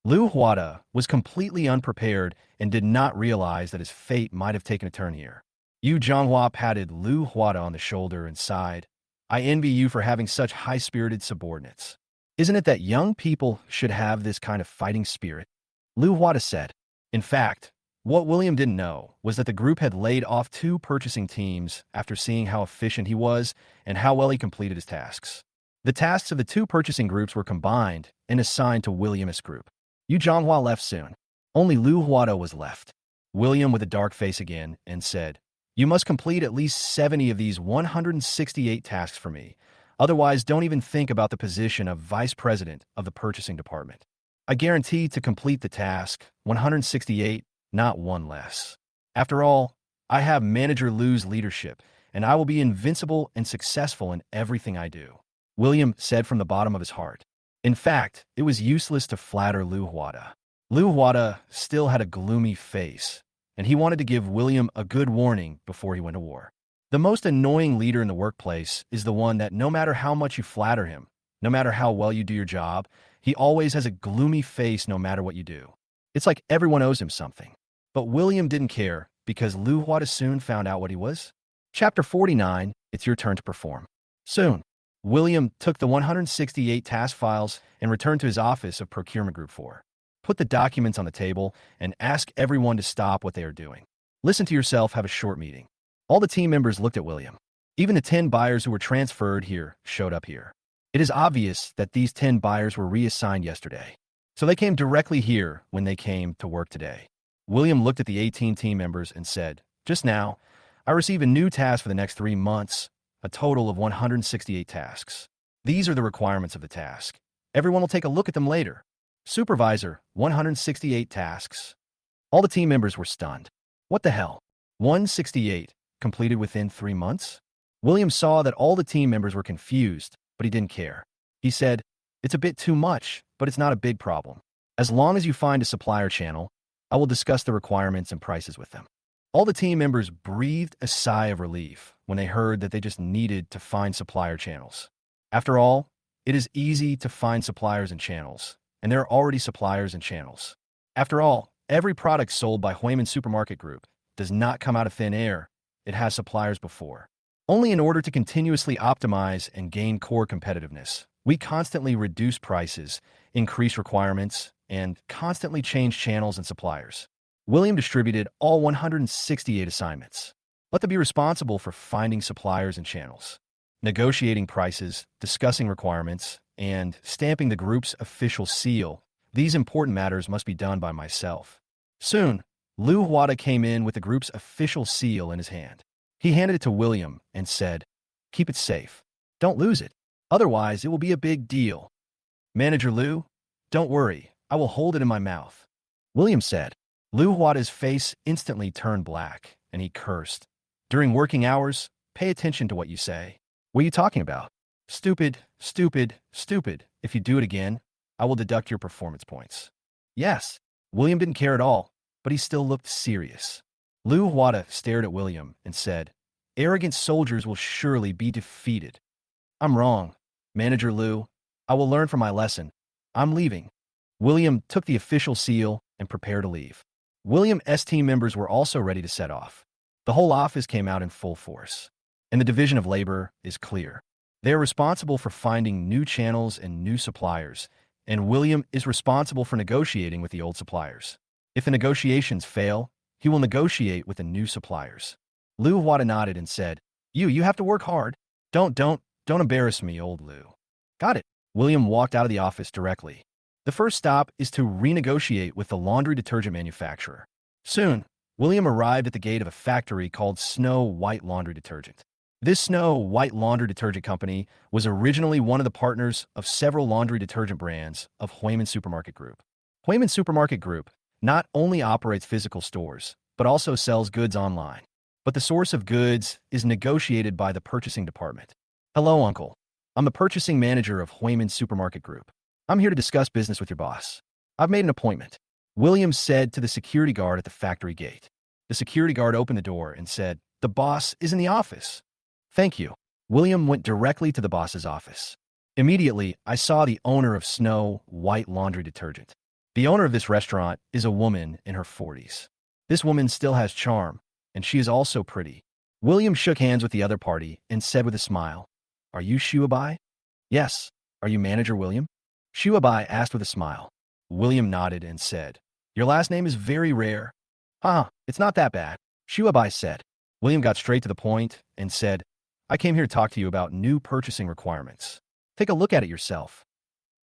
Liu Huada was completely unprepared and did not realize that his fate might have taken a turn here. Yu Zhanghua patted Liu Huada on the shoulder and sighed, "I envy you for having such high-spirited subordinates. Isn't it that young people should have this kind of fighting spirit?" Liu Huada said. In fact, what William didn't know was that the group had laid off 2 purchasing teams after seeing how efficient he was and how well he completed his tasks. The tasks of the 2 purchasing groups were combined and assigned to William's group. Yu Zhanghua left soon. Only Liu Huada was left. William with a dark face again and said, "You must complete at least 70 of these 168 tasks for me. Otherwise, don't even think about the position of vice president of the purchasing department. I guarantee to complete the task, 168, not one less. After all, I have Manager Liu's leadership, and I will be invincible and successful in everything I do," William said from the bottom of his heart. In fact, it was useless to flatter Liu Huada. Liu Huada still had a gloomy face, and he wanted to give William a good warning before he went to war. The most annoying leader in the workplace is the one that no matter how much you flatter him, no matter how well you do your job, he always has a gloomy face no matter what you do. It's like everyone owes him something. But William didn't care because Liu Huada soon found out what he was. Chapter 49, it's your turn to perform. Soon, William took the 168 task files and returned to his office of Procurement Group 4. Put the documents on the table and ask everyone to stop what they are doing. Listen to yourself, have a short meeting. All the team members looked at William. Even the 10 buyers who were transferred here showed up here. It is obvious that these 10 buyers were reassigned yesterday, so they came directly here when they came to work today. William looked at the 18 team members and said, "Just now, I received a new task for the next 3 months, a total of 168 tasks. These are the requirements of the task. Everyone will take a look at them later. Supervisor, 168 tasks." All the team members were stunned. What the hell? 168 completed within 3 months? William saw that all the team members were confused, but he didn't care. He said, "It's a bit too much, but it's not a big problem. As long as you find a supplier channel, I will discuss the requirements and prices with them." All the team members breathed a sigh of relief when they heard that they just needed to find supplier channels. After all, It is easy to find suppliers and channels, and there are already suppliers and channels. After all, every product sold by Huiman Supermarket Group does not come out of thin air. It has suppliers before. Only in order to continuously optimize and gain core competitiveness, we constantly reduce prices, increase requirements, and constantly change channels and suppliers. William distributed all 168 assignments. Let them be responsible for finding suppliers and channels, negotiating prices, discussing requirements, and stamping the group's official seal. These important matters must be done by myself. Soon, Liu Huada came in with the group's official seal in his hand. He handed it to William and said, "Keep it safe. Don't lose it. Otherwise, it will be a big deal." "Manager Liu, don't worry. I will hold it in my mouth," William said. Liu Huada's face instantly turned black, and he cursed. "During working hours, pay attention to what you say." "What are you talking about?" "Stupid, stupid, stupid. If you do it again, I will deduct your performance points." "Yes." William didn't care at all, but he still looked serious. Liu Huada stared at William and said, "Arrogant soldiers will surely be defeated." "I'm wrong. Manager Liu, I will learn from my lesson. I'm leaving." William took the official seal and prepared to leave. William's team members were also ready to set off. The whole office came out in full force, and the division of labor is clear. They are responsible for finding new channels and new suppliers, and William is responsible for negotiating with the old suppliers. If the negotiations fail, he will negotiate with the new suppliers. Liu Huada nodded and said, You have to work hard. Don't embarrass me, old Liu." "Got it." William walked out of the office directly. The first stop is to renegotiate with the laundry detergent manufacturer. Soon, William arrived at the gate of a factory called Snow White Laundry Detergent. This Snow White Laundry Detergent Company was originally one of the partners of several laundry detergent brands of Huiman Supermarket Group. Huiman Supermarket Group not only operates physical stores, but also sells goods online. But the source of goods is negotiated by the purchasing department. "Hello, Uncle. I'm the purchasing manager of Huiman Supermarket Group. I'm here to discuss business with your boss. I've made an appointment," William said to the security guard at the factory gate. The security guard opened the door and said, "The boss is in the office." "Thank you." William went directly to the boss's office. Immediately, I saw the owner of Snow White Laundry Detergent. The owner of this restaurant is a woman in her 40s. This woman still has charm, and she is also pretty. William shook hands with the other party and said with a smile, "Are you Shuabai?" "Yes." "Are you Manager William?" Shuabai asked with a smile. William nodded and said, "Your last name is very rare." It's not that bad," Shuabai said. William got straight to the point and said, "I came here to talk to you about new purchasing requirements. Take a look at it yourself."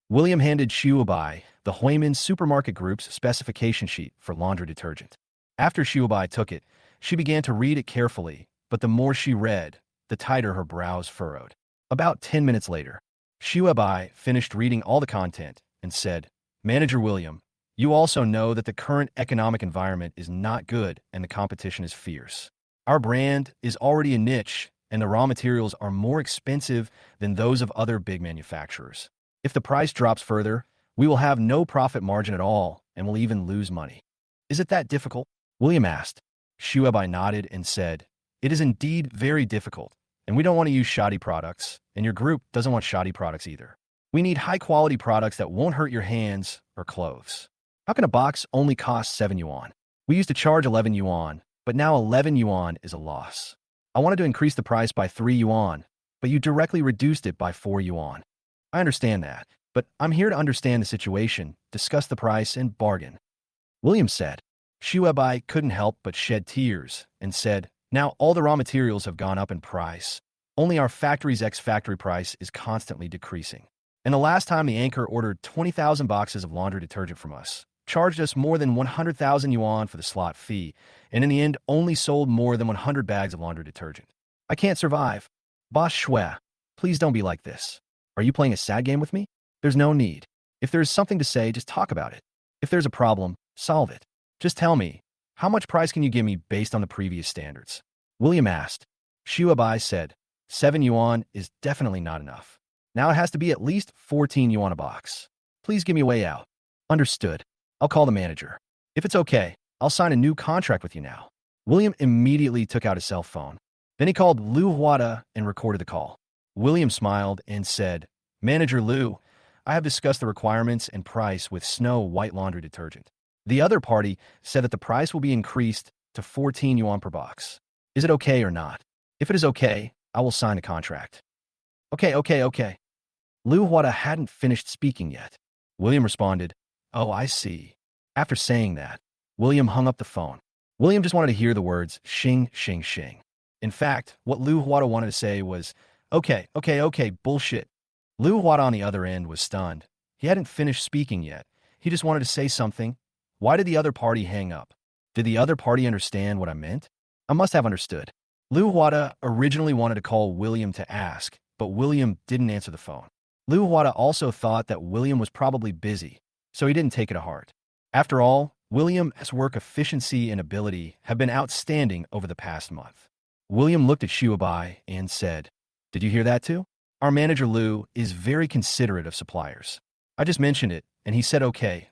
William handed Shuabai the Huiman Supermarket Group's specification sheet for laundry detergent. After Shuabai took it, she began to read it carefully, but the more she read, the tighter her brows furrowed. About 10 minutes later, Shuabai finished reading all the content and said, "Manager William, you also know that the current economic environment is not good and the competition is fierce. Our brand is already a niche, and the raw materials are more expensive than those of other big manufacturers. If the price drops further, we will have no profit margin at all and will even lose money." "Is it that difficult?" William asked. Shuabai nodded and said, "It is indeed very difficult, and we don't want to use shoddy products, and your group doesn't want shoddy products either. We need high-quality products that won't hurt your hands or clothes. How can a box only cost 7 yuan? We used to charge 11 yuan, but now 11 yuan is a loss. I wanted to increase the price by 3 yuan, but you directly reduced it by 4 yuan. I understand that, but I'm here to understand the situation, discuss the price, and bargain," William said. Shuabai couldn't help but shed tears and said, "Now all the raw materials have gone up in price. Only our factory's ex-factory price is constantly decreasing. And the last time the anchor ordered 20,000 boxes of laundry detergent from us, charged us more than 100,000 yuan for the slot fee, and in the end only sold more than 100 bags of laundry detergent. I can't survive. Boss Shue, please don't be like this. Are you playing a sad game with me? There's no need. If there's something to say, just talk about it. If there's a problem, solve it. Just tell me, how much price can you give me based on the previous standards?" William asked. Shuabai said, 7 yuan is definitely not enough. Now it has to be at least 14 yuan a box. Please give me a way out." "Understood. I'll call the manager. If it's okay, I'll sign a new contract with you now." William immediately took out his cell phone. Then he called Liu Huada and recorded the call. William smiled and said, Manager Lou, I have discussed the requirements and price with Snow White laundry detergent. The other party said that the price will be increased to 14 yuan per box. Is it okay or not? If it is okay, I will sign the contract. Okay. Liu Huada hadn't finished speaking yet. William responded, "Oh, I see." After saying that, William hung up the phone. William just wanted to hear the words shing, shing, shing. In fact, what Liu Huada wanted to say was, okay, bullshit. Liu Huada on the other end was stunned. He hadn't finished speaking yet. He just wanted to say something. Why did the other party hang up? Did the other party understand what I meant? I must have understood. Liu Huada originally wanted to call William to ask, but William didn't answer the phone. Liu Huada also thought that William was probably busy, so he didn't take it to heart. After all, William's work efficiency and ability have been outstanding over the past month. William looked at Shuabai and said, "Did you hear that too? Our manager Lou is very considerate of suppliers. I just mentioned it, and he said okay,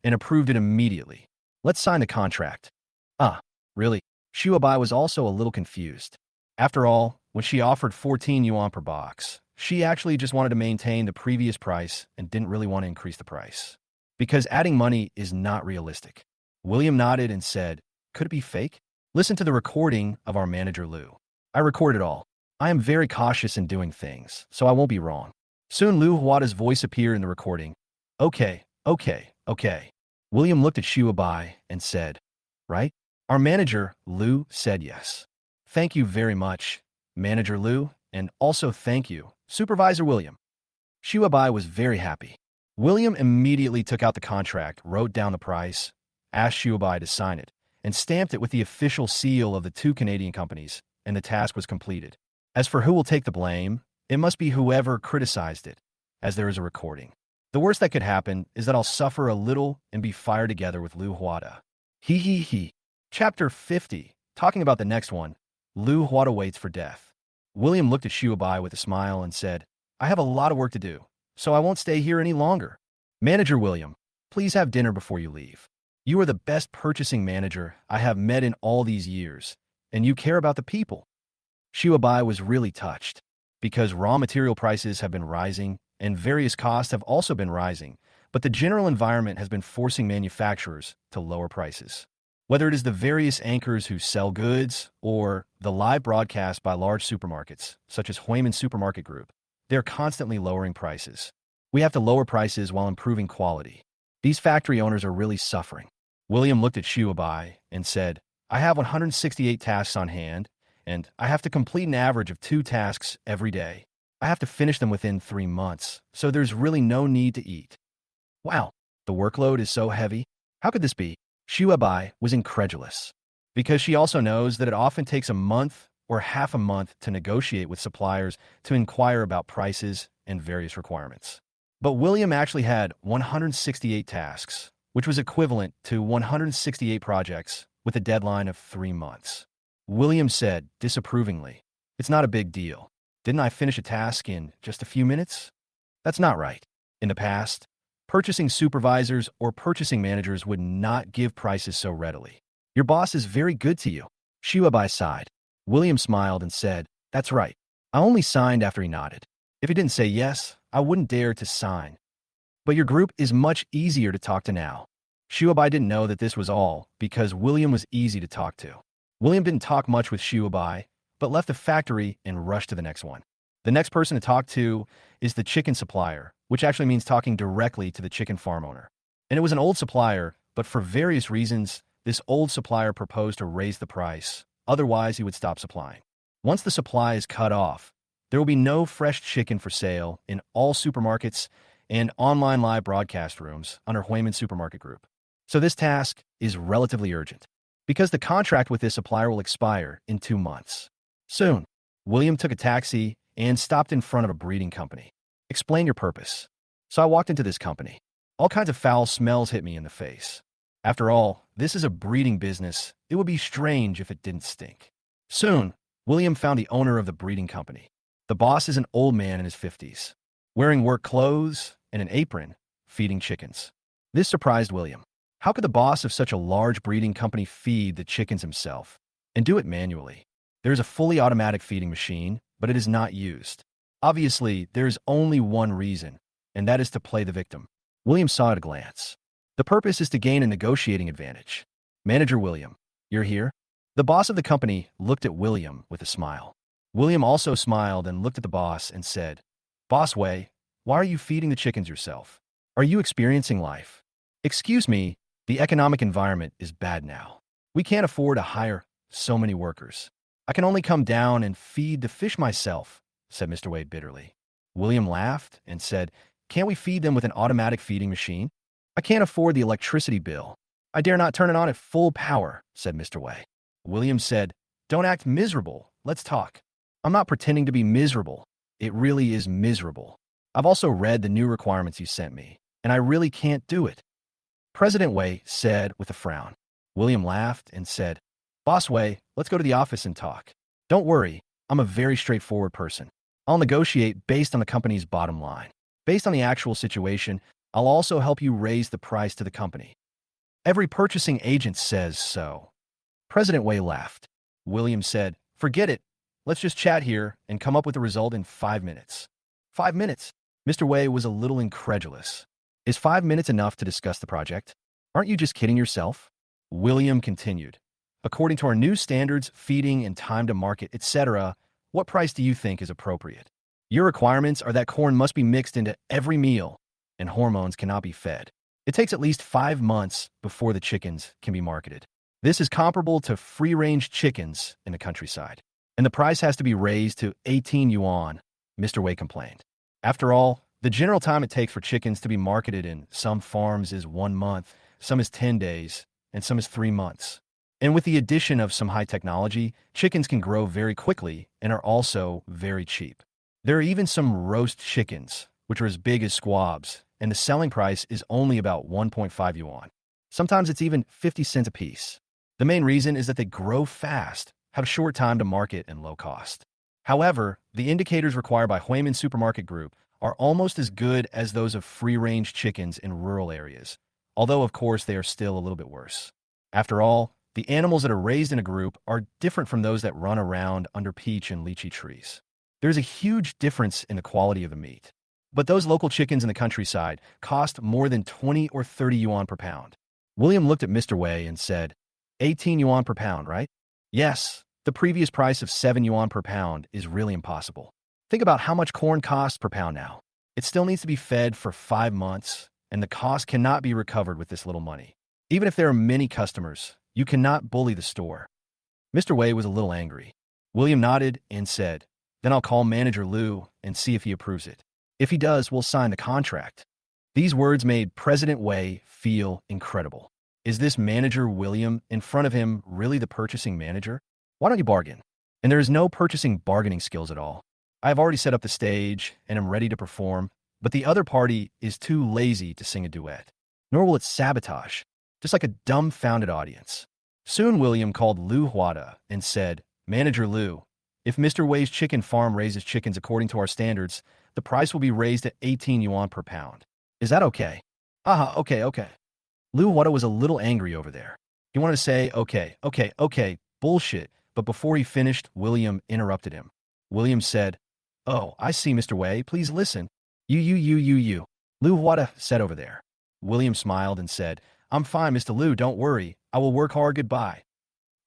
and approved it immediately. Let's sign the contract." Ah, really? Shuabai was also a little confused. After all, when she offered 14 yuan per box, she actually just wanted to maintain the previous price and didn't really want to increase the price. Because adding money is not realistic. William nodded and said, "Could it be fake?" Listen to the recording of our manager Lou. I recorded all. I am very cautious in doing things, so I won't be wrong. Soon Liu Huada's voice appeared in the recording. Okay. William looked at Shuabai and said, "Right?" Our manager, Liu, said yes. "Thank you very much, Manager Liu, and also thank you, Supervisor William." Shuabai was very happy. William immediately took out the contract, wrote down the price, asked Shuabai to sign it, and stamped it with the official seal of the two Canadian companies, and the task was completed. As for who will take the blame, it must be whoever criticized it, as there is a recording. The worst that could happen is that I'll suffer a little and be fired together with Liu Huada. He. Chapter 50, talking about the next one, Liu Huada waits for death. William looked at Shuabai with a smile and said, "I have a lot of work to do, so I won't stay here any longer. Manager William, please have dinner before you leave. You are the best purchasing manager I have met in all these years, and you care about the people." Shuabai was really touched, because raw material prices have been rising and various costs have also been rising, but the general environment has been forcing manufacturers to lower prices. Whether it is the various anchors who sell goods or the live broadcast by large supermarkets, such as Huiman Supermarket Group, they are constantly lowering prices. We have to lower prices while improving quality. These factory owners are really suffering. William looked at Shuabai and said, "I have 168 tasks on hand, and I have to complete an average of 2 tasks every day. I have to finish them within 3 months, so there's really no need to eat." Wow, the workload is so heavy. How could this be? Shuabai was incredulous, because she also knows that it often takes a month or half a month to negotiate with suppliers to inquire about prices and various requirements. But William actually had 168 tasks, which was equivalent to 168 projects with a deadline of 3 months. William said disapprovingly, "It's not a big deal. Didn't I finish a task in just a few minutes?" That's not right. In the past, purchasing supervisors or purchasing managers would not give prices so readily. Your boss is very good to you. Shuabai sighed. William smiled and said, "That's right. I only signed after he nodded. If he didn't say yes, I wouldn't dare to sign. But your group is much easier to talk to now." Shuabai didn't know that this was all because William was easy to talk to. William didn't talk much with Shuabai, but left the factory and rushed to the next one. The next person to talk to is the chicken supplier, which actually means talking directly to the chicken farm owner. And it was an old supplier, but for various reasons, this old supplier proposed to raise the price. Otherwise, he would stop supplying. Once the supply is cut off, there will be no fresh chicken for sale in all supermarkets and online live broadcast rooms under Huiman Supermarket Group. So this task is relatively urgent, because the contract with this supplier will expire in 2 months. Soon, William took a taxi and stopped in front of a breeding company. "Explain your purpose." So I walked into this company. All kinds of foul smells hit me in the face. After all, this is a breeding business. It would be strange if it didn't stink. Soon, William found the owner of the breeding company. The boss is an old man in his 50s, wearing work clothes and an apron, feeding chickens. This surprised William. How could the boss of such a large breeding company feed the chickens himself and do it manually? There is a fully automatic feeding machine, but it is not used. Obviously, there's only one reason, and that is to play the victim. William saw at a glance. The purpose is to gain a negotiating advantage. Manager William, you're here? The boss of the company looked at William with a smile. William also smiled and looked at the boss and said, Boss Wei, why are you feeding the chickens yourself? Are you experiencing life? Excuse me, the economic environment is bad now. We can't afford to hire so many workers. I can only come down and feed the fish myself, said Mr. Wade bitterly. William laughed and said, Can't we feed them with an automatic feeding machine? I can't afford the electricity bill. I dare not turn it on at full power, said Mr. Wei. William said, Don't act miserable. Let's talk. I'm not pretending to be miserable. It really is miserable. I've also read the new requirements you sent me, and I really can't do it. President Wei said with a frown. William laughed and said, Boss Wei, let's go to the office and talk. Don't worry, I'm a very straightforward person. I'll negotiate based on the company's bottom line. Based on the actual situation, I'll also help you raise the price to the company. Every purchasing agent says so. President Wei laughed. William said, Forget it. Let's just chat here and come up with a result in 5 minutes. 5 minutes? Mr. Wei was a little incredulous. Is 5 minutes enough to discuss the project? Aren't you just kidding yourself? William continued. According to our new standards, feeding and time to market, etc., what price do you think is appropriate? Your requirements are that corn must be mixed into every meal and hormones cannot be fed. It takes at least 5 months before the chickens can be marketed. This is comparable to free-range chickens in the countryside. And the price has to be raised to 18 yuan, Mr. Wei complained. After all, the general time it takes for chickens to be marketed in some farms is 1 month, some is 10 days, and some is 3 months. And with the addition of some high technology, chickens can grow very quickly and are also very cheap. There are even some roast chickens, which are as big as squabs, and the selling price is only about 1.5 yuan. Sometimes it's even 50 cents a piece. The main reason is that they grow fast, have short time to market, and low cost. However, the indicators required by Huimin Supermarket Group are almost as good as those of free-range chickens in rural areas, although of course they are still a little bit worse. After all, the animals that are raised in a group are different from those that run around under peach and lychee trees. There's a huge difference in the quality of the meat. But those local chickens in the countryside cost more than 20 or 30 yuan per pound. William looked at Mr. Wei and said, 18 yuan per pound, right? Yes, the previous price of 7 yuan per pound is really impossible. Think about how much corn costs per pound now. It still needs to be fed for 5 months, and the cost cannot be recovered with this little money. Even if there are many customers, you cannot bully the store. Mr. Wei was a little angry. William nodded and said, Then I'll call Manager Liu and see if he approves it. If he does, we'll sign the contract. These words made President Wei feel incredible. Is this Manager William in front of him really the purchasing manager? Why don't you bargain? And there is no purchasing bargaining skills at all. I have already set up the stage and am ready to perform, but the other party is too lazy to sing a duet. Nor will it sabotage, just like a dumbfounded audience. Soon William called Liu Huada and said, Manager Liu, if Mr. Wei's chicken farm raises chickens according to our standards, the price will be raised at 18 yuan per pound. Is that okay? Okay. Liu Huada was a little angry over there. He wanted to say, okay, bullshit, but before he finished, William interrupted him. William said, Oh, I see, Mr. Wei, please listen. You. Liu Huada said over there. William smiled and said, I'm fine, Mr. Liu, don't worry. I will work hard, goodbye.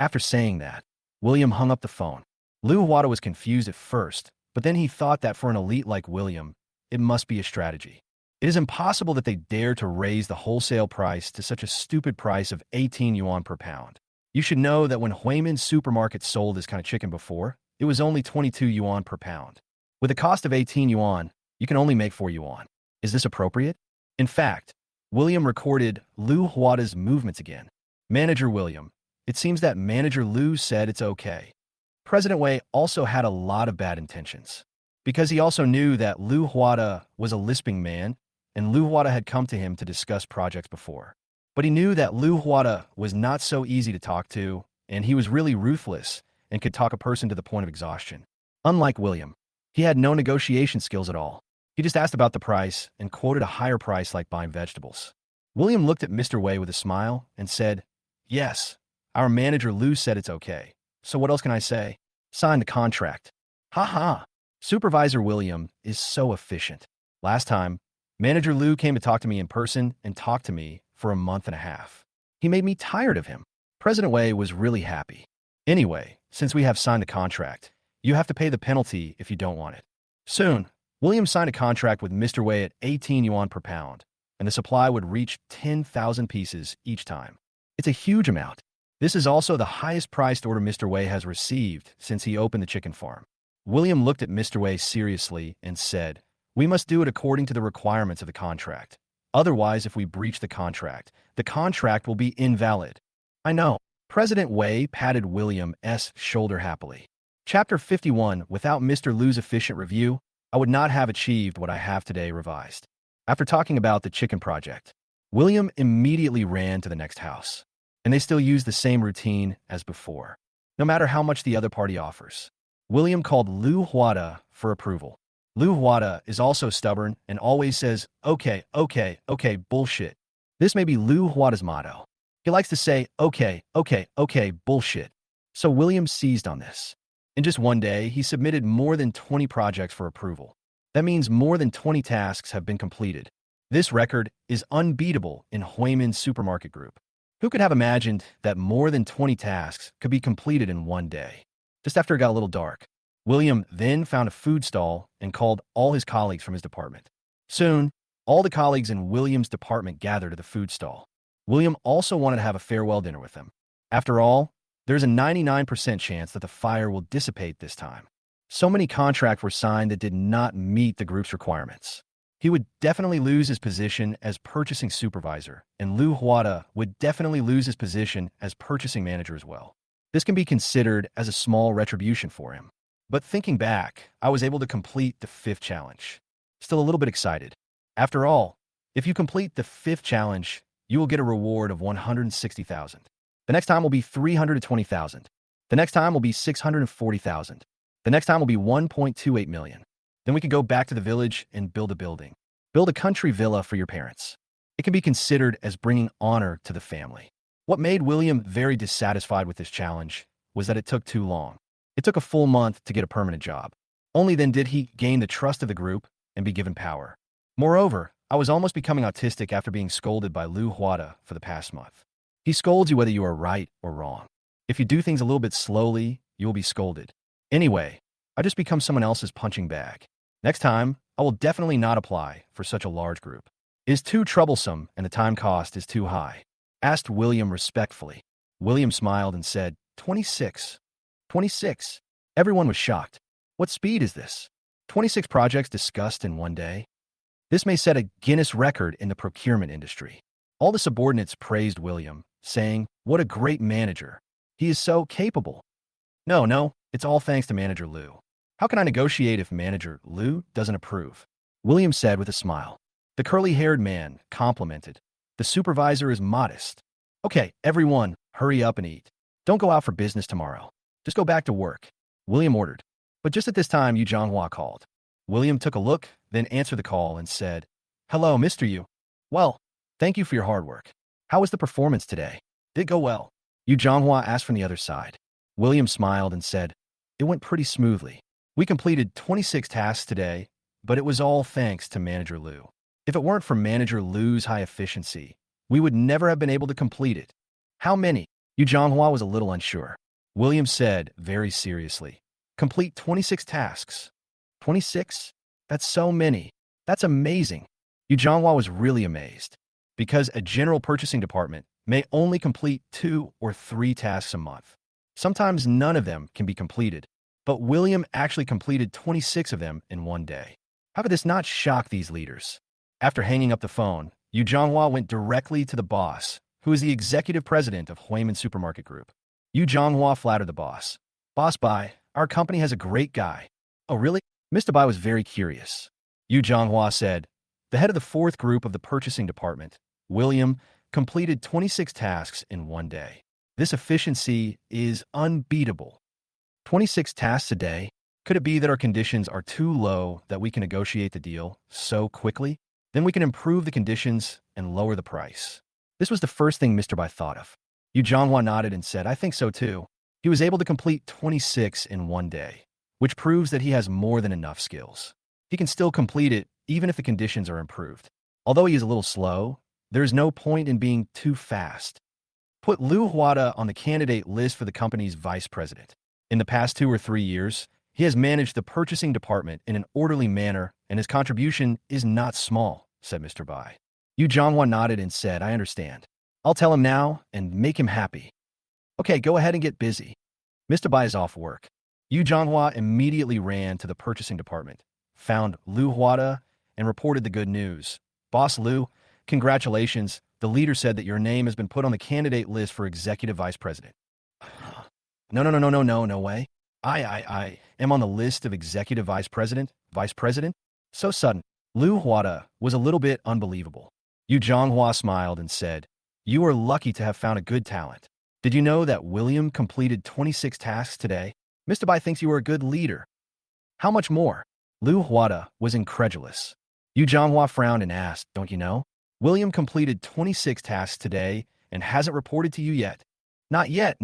After saying that, William hung up the phone. Liu Huada was confused at first, but then he thought that for an elite like William, it must be a strategy. It is impossible that they dare to raise the wholesale price to such a stupid price of 18 yuan per pound. You should know that when Huimin Supermarket sold this kind of chicken before, it was only 22 yuan per pound. With a cost of 18 yuan, you can only make 4 yuan. Is this appropriate? In fact, William recorded Liu Huada's movements again. Manager William, it seems that Manager Liu said it's okay. President Wei also had a lot of bad intentions, because he also knew that Liu Huada was a lisping man, and Liu Huada had come to him to discuss projects before. But he knew that Liu Huada was not so easy to talk to, and he was really ruthless and could talk a person to the point of exhaustion. Unlike William, he had no negotiation skills at all. He just asked about the price and quoted a higher price like buying vegetables. William looked at Mr. Wei with a smile and said, Yes, our manager Liu said it's okay. So what else can I say? Sign the contract. Ha ha. Supervisor William is so efficient. Last time, Manager Lou came to talk to me in person and talked to me for a month and a half. He made me tired of him. President Wei was really happy. Anyway, since we have signed the contract, you have to pay the penalty if you don't want it. Soon, William signed a contract with Mr. Wei at 18 yuan per pound, and the supply would reach 10,000 pieces each time. It's a huge amount. This is also the highest priced order Mr. Wei has received since he opened the chicken farm. William looked at Mr. Wei seriously and said, "We must do it according to the requirements of the contract. Otherwise, if we breach the contract will be invalid." I know. President Wei patted William's shoulder happily. Chapter 51. Without Mr. Liu's efficient review, I would not have achieved what I have today revised. After talking about the chicken project, William immediately ran to the next house, and they still use the same routine as before, no matter how much the other party offers. William called Liu Huada for approval. Liu Huada is also stubborn and always says, okay, bullshit. This may be Liu Huada's motto. He likes to say, okay, bullshit. So William seized on this. In just one day, he submitted more than 20 projects for approval. That means more than 20 tasks have been completed. This record is unbeatable in Huimin Supermarket Group. Who could have imagined that more than 20 tasks could be completed in one day? Just after it got a little dark, William then found a food stall and called all his colleagues from his department. Soon, all the colleagues in William's department gathered at the food stall. William also wanted to have a farewell dinner with them. After all, there's a 99% chance that the fire will dissipate this time. So many contracts were signed that did not meet the group's requirements. He would definitely lose his position as purchasing supervisor, and Liu Huada would definitely lose his position as purchasing manager as well. This can be considered as a small retribution for him. But thinking back, I was able to complete the 5th challenge. Still a little bit excited. After all, if you complete the 5th challenge, you will get a reward of 160,000. The next time will be 320,000. The next time will be 640,000. The next time will be 1.28 million. Then we can go back to the village and build a building. Build a country villa for your parents. It can be considered as bringing honor to the family. What made William very dissatisfied with this challenge was that it took too long. It took a full month to get a permanent job. Only then did he gain the trust of the group and be given power. Moreover, I was almost becoming autistic after being scolded by Liu Huada for the past month. He scolds you whether you are right or wrong. If you do things a little bit slowly, you will be scolded. Anyway, I just become someone else's punching bag. Next time, I will definitely not apply for such a large group. It is too troublesome and the time cost is too high. Asked William respectfully. William smiled and said, 26. 26. Everyone was shocked. What speed is this? 26 projects discussed in one day? This may set a Guinness record in the procurement industry. All the subordinates praised William, saying, what a great manager. He is so capable. No, it's all thanks to Manager Liu. How can I negotiate if Manager Liu doesn't approve? William said with a smile. The curly-haired man complimented. The supervisor is modest. Okay, everyone, hurry up and eat. Don't go out for business tomorrow. Just go back to work. William ordered. But just at this time, Yu Zhanghua called. William took a look, then answered the call and said, Hello, Mr. Yu. Well, thank you for your hard work. How was the performance today? Did it go well? Yu Zhanghua asked from the other side. William smiled and said, It went pretty smoothly. We completed 26 tasks today, but it was all thanks to Manager Liu. If it weren't for Manager Liu's high efficiency, we would never have been able to complete it. How many? Yu Zhanghua was a little unsure. William said very seriously, Complete 26 tasks. 26? That's so many. That's amazing. Yu Zhanghua was really amazed, because a general purchasing department may only complete 2 or 3 tasks a month. Sometimes none of them can be completed, but William actually completed 26 of them in one day. How could this not shock these leaders? After hanging up the phone, Yu Zhanghua went directly to the boss, who is the executive president of Huimin Supermarket Group. Yu Zhanghua flattered the boss. Boss Bai, our company has a great guy. Oh, really? Mr. Bai was very curious. Yu Zhanghua said, the head of the 4th group of the purchasing department, William, completed 26 tasks in one day. This efficiency is unbeatable. 26 tasks a day? Could it be that our conditions are too low that we can negotiate the deal so quickly? Then we can improve the conditions and lower the price. This was the first thing Mr. Bai thought of. Yu Zhanghua nodded and said, I think so too. He was able to complete 26 in one day. which proves that he has more than enough skills. He can still complete it even if the conditions are improved. Although he is a little slow, there is no point in being too fast. Put Liu Huada on the candidate list for the company's vice president. In the past 2 or 3 years, he has managed the purchasing department in an orderly manner, and his contribution is not small, said Mr. Bai. Yu Zhonghua nodded and said, I understand. I'll tell him now and make him happy. Okay, go ahead and get busy. Mr. Bai is off work. Yu Zhonghua immediately ran to the purchasing department, found Liu Huada, and reported the good news. Boss Liu, congratulations. The leader said that your name has been put on the candidate list for executive vice president. No way. I am on the list of executive vice president? Vice president? So sudden. Liu Huada was a little bit unbelievable. Yu Zhonghua smiled and said, You are lucky to have found a good talent. Did you know that William completed 26 tasks today? Mr. Bai thinks you are a good leader. How much more? Liu Huada was incredulous. Yu Zhonghua frowned and asked, Don't you know? William completed 26 tasks today and hasn't reported to you yet. Not yet.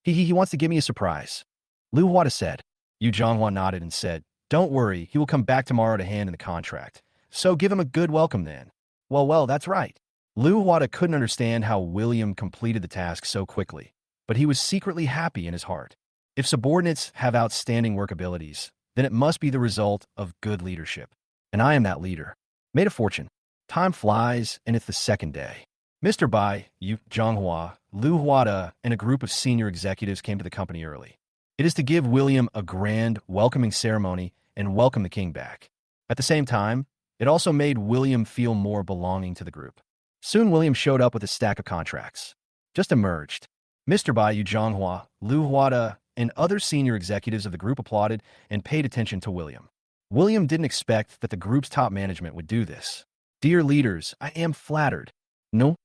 He wants to give me a surprise. Liu Huada said. Yu Zhonghua nodded and said, Don't worry, he will come back tomorrow to hand in the contract. So give him a good welcome then. Well, that's right. Liu Huada couldn't understand how William completed the task so quickly, but he was secretly happy in his heart. If subordinates have outstanding work abilities, then it must be the result of good leadership. And I am that leader. Made a fortune. Time flies, and it's the second day. Mr. Bai, Yu Zhonghua, Liu Huada, and a group of senior executives came to the company early. It is to give William a grand welcoming ceremony and welcome the king back. At the same time, it also made William feel more belonging to the group. Soon William showed up with a stack of contracts. Just emerged. Mr. Bai, Yu Zhonghua, Liu Huada, and other senior executives of the group applauded and paid attention to William. William didn't expect that the group's top management would do this. Dear leaders, I am flattered. No.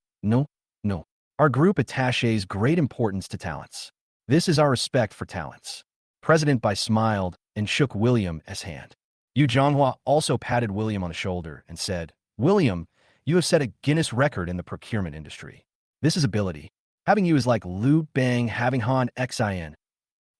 Our group attaches great importance to talents. This is our respect for talents. President Bai smiled and shook William's hand. Yu Zhonghua also patted William on the shoulder and said, William, you have set a Guinness record in the procurement industry. This is ability. Having you is like Liu Bang having Han Xin.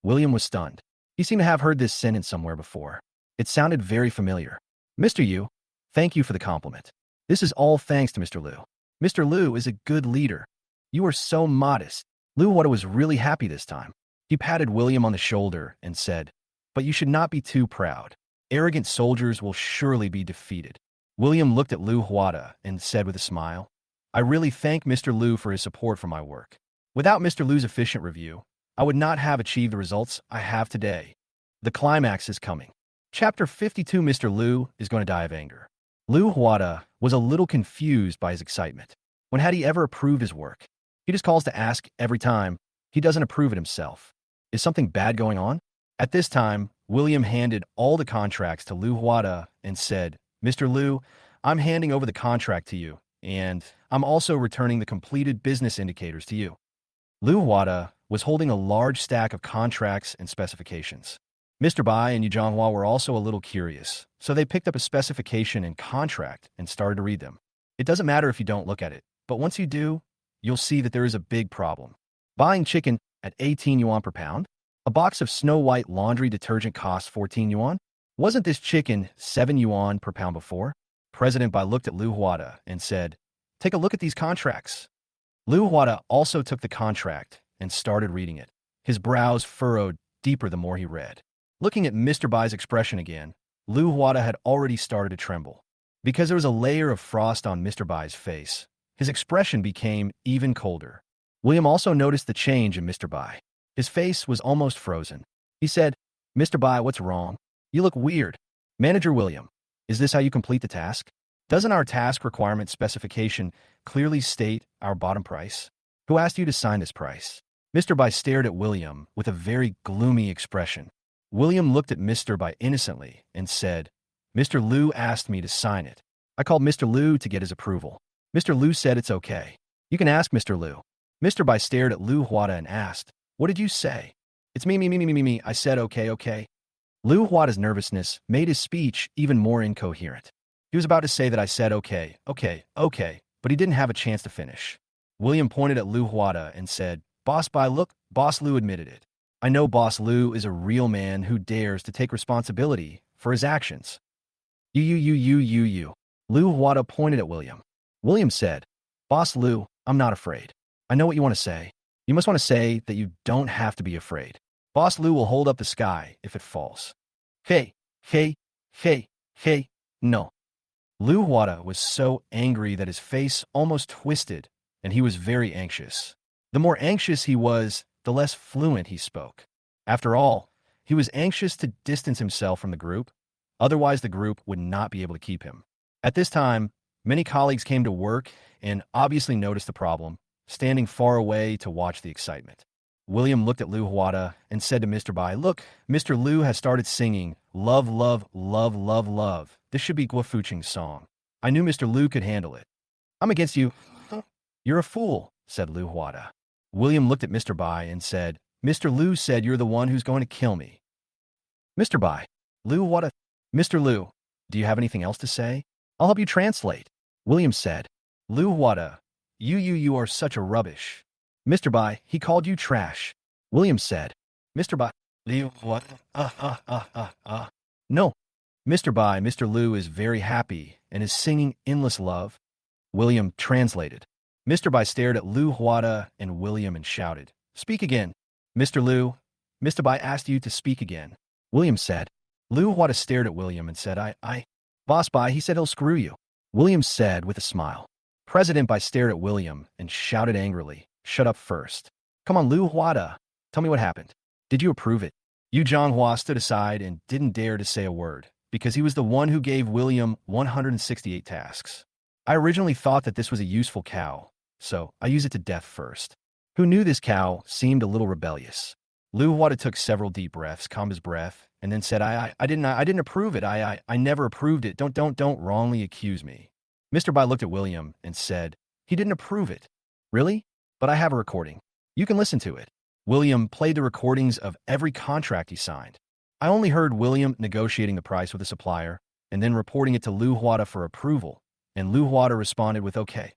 William was stunned. He seemed to have heard this sentence somewhere before. It sounded very familiar. Mr. Yu, thank you for the compliment. This is all thanks to Mr. Liu. Mr. Liu is a good leader. You are so modest. Liu Huada was really happy this time. He patted William on the shoulder and said, But you should not be too proud. Arrogant soldiers will surely be defeated. William looked at Liu Huada and said with a smile, I really thank Mr. Liu for his support for my work. Without Mr. Liu's efficient review, I would not have achieved the results I have today. The climax is coming. Chapter 52. Mr. Liu is going to die of anger. Liu Huada was a little confused by his excitement. When had he ever approved his work? He just calls to ask every time. He doesn't approve it himself. Is something bad going on? At this time, William handed all the contracts to Liu Huada and said, Mr. Liu, I'm handing over the contract to you, and I'm also returning the completed business indicators to you. Liu Huada was holding a large stack of contracts and specifications. Mr. Bai and Yu Zhonghua were also a little curious, so they picked up a specification and contract and started to read them. It doesn't matter if you don't look at it, but once you do, you'll see that there is a big problem. Buying chicken at 18 yuan per pound? A box of Snow White laundry detergent costs 14 yuan? Wasn't this chicken 7 yuan per pound before? President Bai looked at Liu Huada and said, Take a look at these contracts. Liu Huada also took the contract and started reading it. His brows furrowed deeper the more he read. Looking at Mr. Bai's expression again, Liu Huada had already started to tremble. Because there was a layer of frost on Mr. Bai's face, his expression became even colder. William also noticed the change in Mr. Bai. His face was almost frozen. He said, Mr. Bai, what's wrong? You look weird. Manager William, is this how you complete the task? Doesn't our task requirement specification clearly state our bottom price? Who asked you to sign this price? Mr. Bai stared at William with a very gloomy expression. William looked at Mr. Bai innocently and said, Mr. Liu asked me to sign it. I called Mr. Liu to get his approval. Mr. Liu said it's okay. You can ask Mr. Liu. Mr. Bai stared at Liu Huada and asked, What did you say? It's me. I said okay. Liu Huada's nervousness made his speech even more incoherent. He was about to say that I said okay, but he didn't have a chance to finish. William pointed at Liu Huada and said, Boss Bai, look, Boss Liu admitted it. I know Boss Liu is a real man who dares to take responsibility for his actions. You. Liu Huada pointed at William. William said, Boss Liu, I'm not afraid. I know what you want to say. You must want to say that you don't have to be afraid. Boss Liu will hold up the sky if it falls. Hey, hey, hey, no. Liu Huada was so angry that his face almost twisted, and he was very anxious. The more anxious he was, the less fluent he spoke. After all, he was anxious to distance himself from the group, otherwise the group would not be able to keep him. At this time, many colleagues came to work and obviously noticed the problem, standing far away to watch the excitement. William looked at Liu Huada and said to Mr. Bai, Look, Mr. Liu has started singing, Love, love, love, love, love. This should be Guo Fuqing's song. I knew Mr. Liu could handle it. I'm against you. You're a fool, said Liu Huada. William looked at Mr. Bai and said, Mr. Liu said you're the one who's going to kill me. Mr. Bai, Liu Huada. Mr. Liu, do you have anything else to say? I'll help you translate. William said, Liu Huada, you are such a rubbish. Mr. Bai, he called you trash. William said, Mr. Bai, Liu Huada, No. Mr. Bai, Mr. Liu is very happy and is singing Endless Love. William translated. Mr. Bai stared at Liu Huada and William and shouted, Speak again. Mr. Liu, Mr. Bai asked you to speak again. William said. Liu Huada stared at William and said, Boss Bai, he said he'll screw you. William said with a smile. President Bai stared at William and shouted angrily, Shut up first. Come on, Liu Huada. Tell me what happened. Did you approve it? Yu Zhanghua stood aside and didn't dare to say a word, because he was the one who gave William 168 tasks. I originally thought that this was a useful cow, so I use it to death first. Who knew this cow seemed a little rebellious? Liu Huada took several deep breaths, calmed his breath, and then said, I didn't approve it. I never approved it. Don't wrongly accuse me. Mr. Bai looked at William and said, He didn't approve it. Really? But I have a recording. You can listen to it. William played the recordings of every contract he signed. I only heard William negotiating the price with the supplier and then reporting it to Liu Huada for approval, and Liu Huada responded with okay.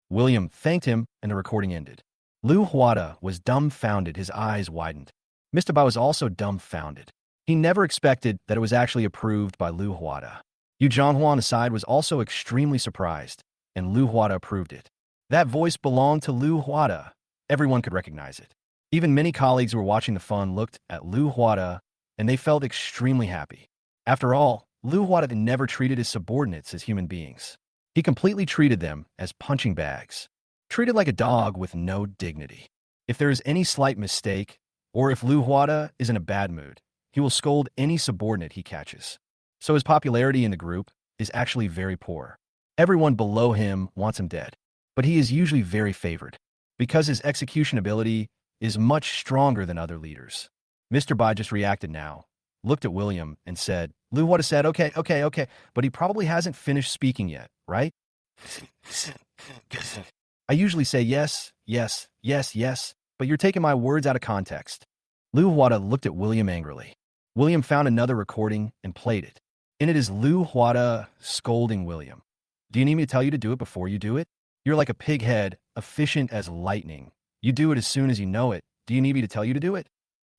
William thanked him and the recording ended. Liu Huada was dumbfounded, his eyes widened. Mr. Bai was also dumbfounded. He never expected that it was actually approved by Liu Huada. Yu Zhanghua on the side was also extremely surprised, and Liu Huada approved it. That voice belonged to Liu Huada. Everyone could recognize it. Even many colleagues who were watching the fun looked at Liu Huada, and they felt extremely happy. After all, Liu Huada never treated his subordinates as human beings. He completely treated them as punching bags, treated like a dog with no dignity. If there is any slight mistake, or if Liu Huada is in a bad mood, he will scold any subordinate he catches. So his popularity in the group is actually very poor. Everyone below him wants him dead, but he is usually very favored, because his execution ability is much stronger than other leaders. Mr. Bai just reacted now, looked at William, and said, Liu Huada said, okay, but he probably hasn't finished speaking yet, right? I usually say yes, but you're taking my words out of context. Liu Huada looked at William angrily. William found another recording and played it. In it is Liu Huada scolding William. Do you need me to tell you to do it before you do it? You're like a pig head, efficient as lightning. You do it as soon as you know it. Do you need me to tell you to do it?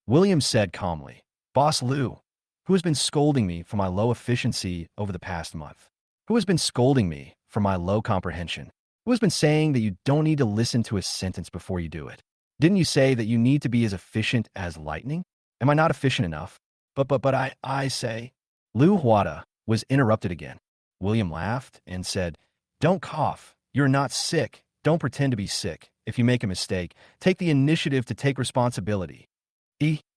William said calmly, Boss Liu, who has been scolding me for my low efficiency over the past month? Who has been scolding me for my low comprehension? Who has been saying that you don't need to listen to a sentence before you do it? Didn't you say that you need to be as efficient as lightning? Am I not efficient enough? But I say. Liu Huada was interrupted again. William laughed and said, Don't cough. You're not sick. Don't pretend to be sick. If you make a mistake, take the initiative to take responsibility. Liu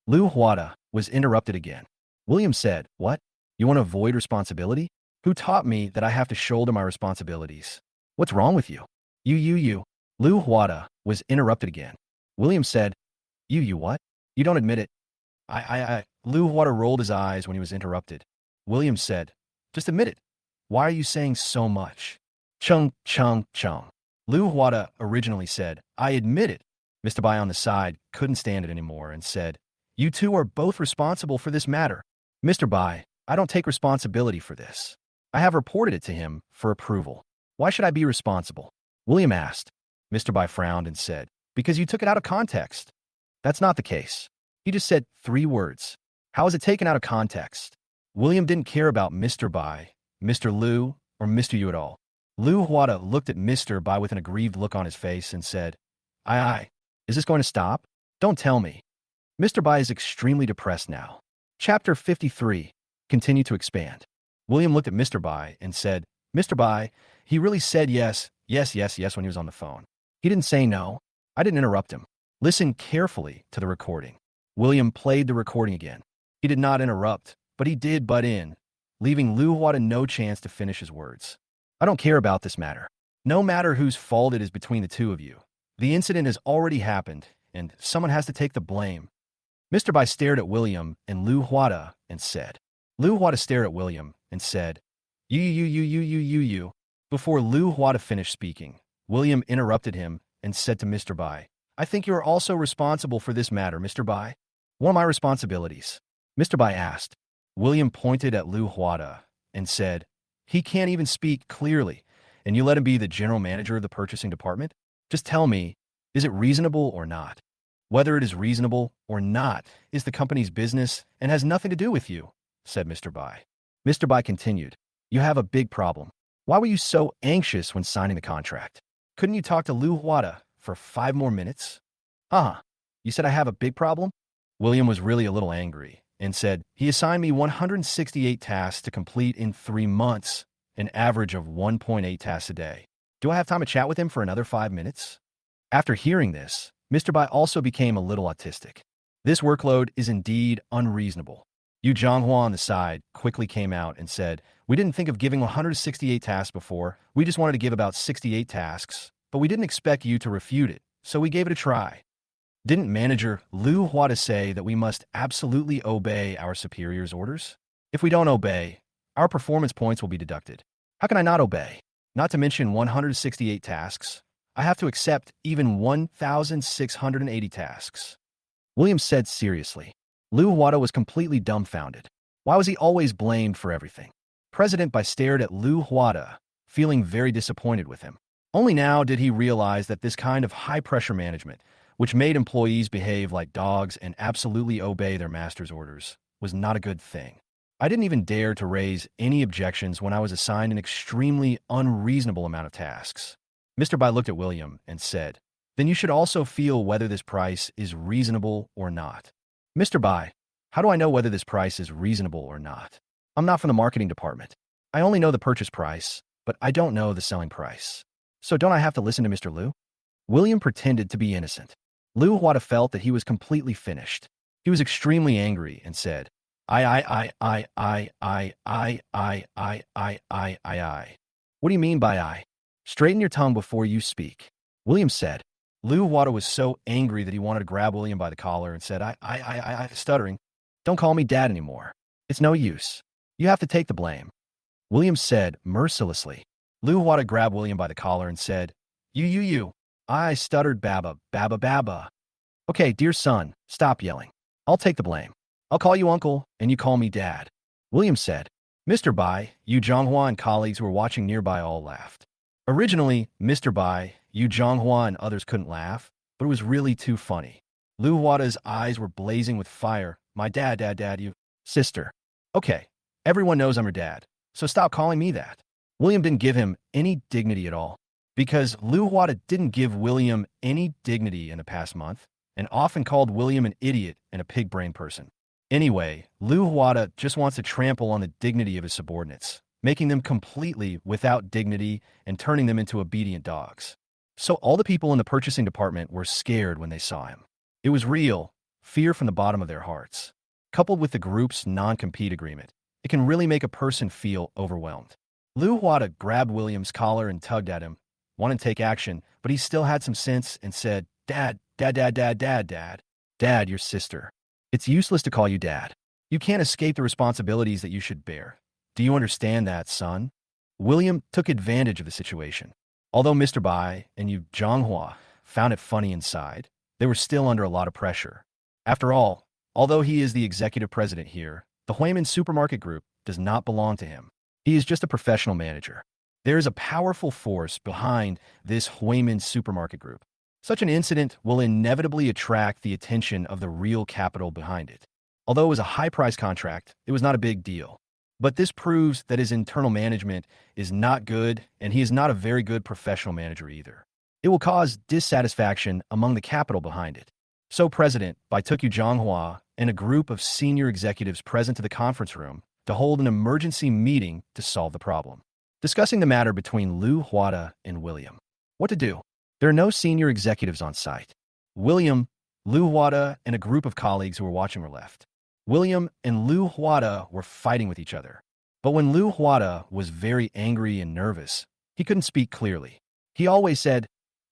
Huada was interrupted again. William said, What? You want to avoid responsibility? Who taught me that I have to shoulder my responsibilities? What's wrong with you? You. Liu Huada was interrupted again. William said, You what? You don't admit it. Liu Huada rolled his eyes when he was interrupted. William said, Just admit it. Why are you saying so much? Chung. Liu Huada originally said, I admit it. Mr. Bai on the side couldn't stand it anymore and said, You two are both responsible for this matter. Mr. Bai, I don't take responsibility for this. I have reported it to him for approval. Why should I be responsible? William asked. Mr. Bai frowned and said, because you took it out of context. That's not the case. He just said 3 words. How is it taken out of context? William didn't care about Mr. Bai, Mr. Liu, or Mr. Yu at all. Liu Huada looked at Mr. Bai with an aggrieved look on his face and said, Aye. Is this going to stop? Don't tell me. Mr. Bai is extremely depressed now. Chapter 53. Continue to expand. William looked at Mr. Bai and said, Mr. Bai, he really said yes when he was on the phone. He didn't say no. I didn't interrupt him. Listen carefully to the recording. William played the recording again. He did not interrupt, but he did butt in, leaving Liu Huada no chance to finish his words. I don't care about this matter. No matter whose fault it is between the two of you. The incident has already happened, and someone has to take the blame. Mr. Bai stared at William and Liu Huada and said. Liu Huada stared at William and said, You. Before Liu Huada finished speaking, William interrupted him and said to Mr. Bai, I think you are also responsible for this matter, Mr. Bai. What are my responsibilities? Mr. Bai asked. William pointed at Liu Huada and said, He can't even speak clearly, and you let him be the general manager of the purchasing department? Just tell me, is it reasonable or not? Whether it is reasonable or not is the company's business and has nothing to do with you, said Mr. Bai. Mr. Bai continued, You have a big problem. Why were you so anxious when signing the contract? Couldn't you talk to Liu Huada for 5 more minutes? You said I have a big problem? William was really a little angry and said, He assigned me 168 tasks to complete in 3 months, an average of 1.8 tasks a day. Do I have time to chat with him for another 5 minutes? After hearing this, Mr. Bai also became a little autistic. This workload is indeed unreasonable. Yu Zhonghua on the side quickly came out and said, We didn't think of giving 168 tasks before. We just wanted to give about 68 tasks, but we didn't expect you to refute it, so we gave it a try. Didn't manager Liu Huada say that we must absolutely obey our superior's orders? If we don't obey, our performance points will be deducted. How can I not obey? Not to mention 168 tasks. I have to accept even 1,680 tasks. William said seriously. Liu Huada was completely dumbfounded. Why was he always blamed for everything? President Bai stared at Liu Huada, feeling very disappointed with him. Only now did he realize that this kind of high-pressure management, which made employees behave like dogs and absolutely obey their master's orders, was not a good thing. I didn't even dare to raise any objections when I was assigned an extremely unreasonable amount of tasks. Mr. Bai looked at William and said, Then you should also feel whether this price is reasonable or not. Mr. Bai, how do I know whether this price is reasonable or not? I'm not from the marketing department. I only know the purchase price, but I don't know the selling price. So don't I have to listen to Mr. Liu? William pretended to be innocent. Liu Huada felt that he was completely finished. He was extremely angry and said, I. What do you mean by I? Straighten your tongue before you speak. William said. Liu Huada was so angry that he wanted to grab William by the collar and said, stuttering, Don't call me dad anymore. It's no use. You have to take the blame. William said mercilessly. Liu Huada grabbed William by the collar and said, You. I stuttered baba. Okay, dear son, stop yelling. I'll take the blame. I'll call you uncle, and you call me dad. William said. Mr. Bai, Yu Zhonghua and colleagues who were watching nearby all laughed. Originally, Mr. Bai, Yu Zhonghua and others couldn't laugh, but it was really too funny. Liu Huada's eyes were blazing with fire. My dad, you. Sister. Okay, everyone knows I'm your dad, so stop calling me that. William didn't give him any dignity at all, because Liu Huada didn't give William any dignity in the past month, and often called William an idiot and a pig-brained person. Anyway, Liu Huada just wants to trample on the dignity of his subordinates, making them completely without dignity and turning them into obedient dogs. So all the people in the purchasing department were scared when they saw him. It was real, fear from the bottom of their hearts. Coupled with the group's non-compete agreement, it can really make a person feel overwhelmed. Liu Huada grabbed William's collar and tugged at him, wanted to take action, but he still had some sense and said, Dad, your sister. It's useless to call you dad. You can't escape the responsibilities that you should bear. Do you understand that, son? William took advantage of the situation. Although Mr. Bai and Yu Zhonghua found it funny inside, they were still under a lot of pressure. After all, although he is the executive president here, the Huimin Supermarket Group does not belong to him. He is just a professional manager. There is a powerful force behind this Huimin Supermarket Group. Such an incident will inevitably attract the attention of the real capital behind it. Although it was a high-price contract, it was not a big deal. But this proves that his internal management is not good, and he is not a very good professional manager either. It will cause dissatisfaction among the capital behind it. So President Bai took Yu Zhonghua and a group of senior executives present to the conference room to hold an emergency meeting to solve the problem, discussing the matter between Liu Huada and William. What to do? There are no senior executives on site. William, Liu Huada, and a group of colleagues who were watching were left. William and Liu Huada were fighting with each other. But when Liu Huada was very angry and nervous, he couldn't speak clearly. He always said,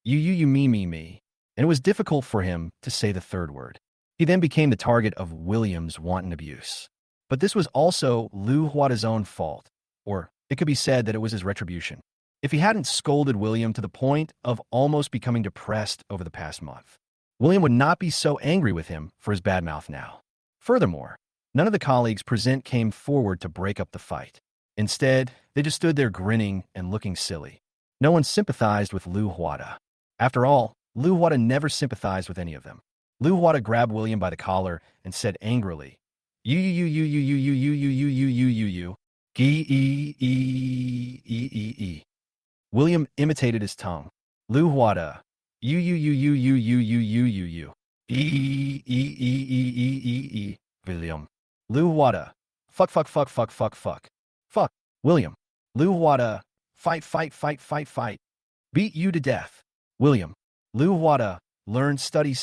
you, me, and it was difficult for him to say the third word. He then became the target of William's wanton abuse. But this was also Liu Huada's own fault, or it could be said that it was his retribution. If he hadn't scolded William to the point of almost becoming depressed over the past month, William would not be so angry with him for his bad mouth now. Furthermore, none of the colleagues present came forward to break up the fight. Instead, they just stood there grinning and looking silly. No one sympathized with Liu Huada. After all, Liu Huada never sympathized with any of them. Liu Huada grabbed William by the collar and said angrily, you, G-E-E-E-E-E-E-E-E. William imitated his tongue. Liu Huada, you, E-E-E-E-E-E-E-E-E. William. Liu Huada, fuck. Fuck. William. Liu Huada, fight. Beat you to death. William. Liu Huada, learn, study.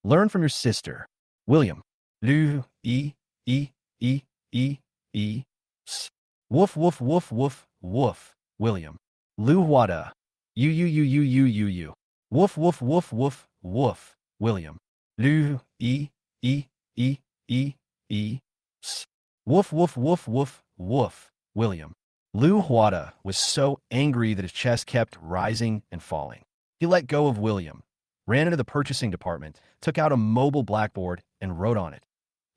Learn from your sister. William. Liu, E. Woof. William. Liu Huada. You. Woof. William. Liu, E. Woof. William. Liu Huada was so angry that his chest kept rising and falling. He let go of William, ran into the purchasing department, took out a mobile blackboard, and wrote on it,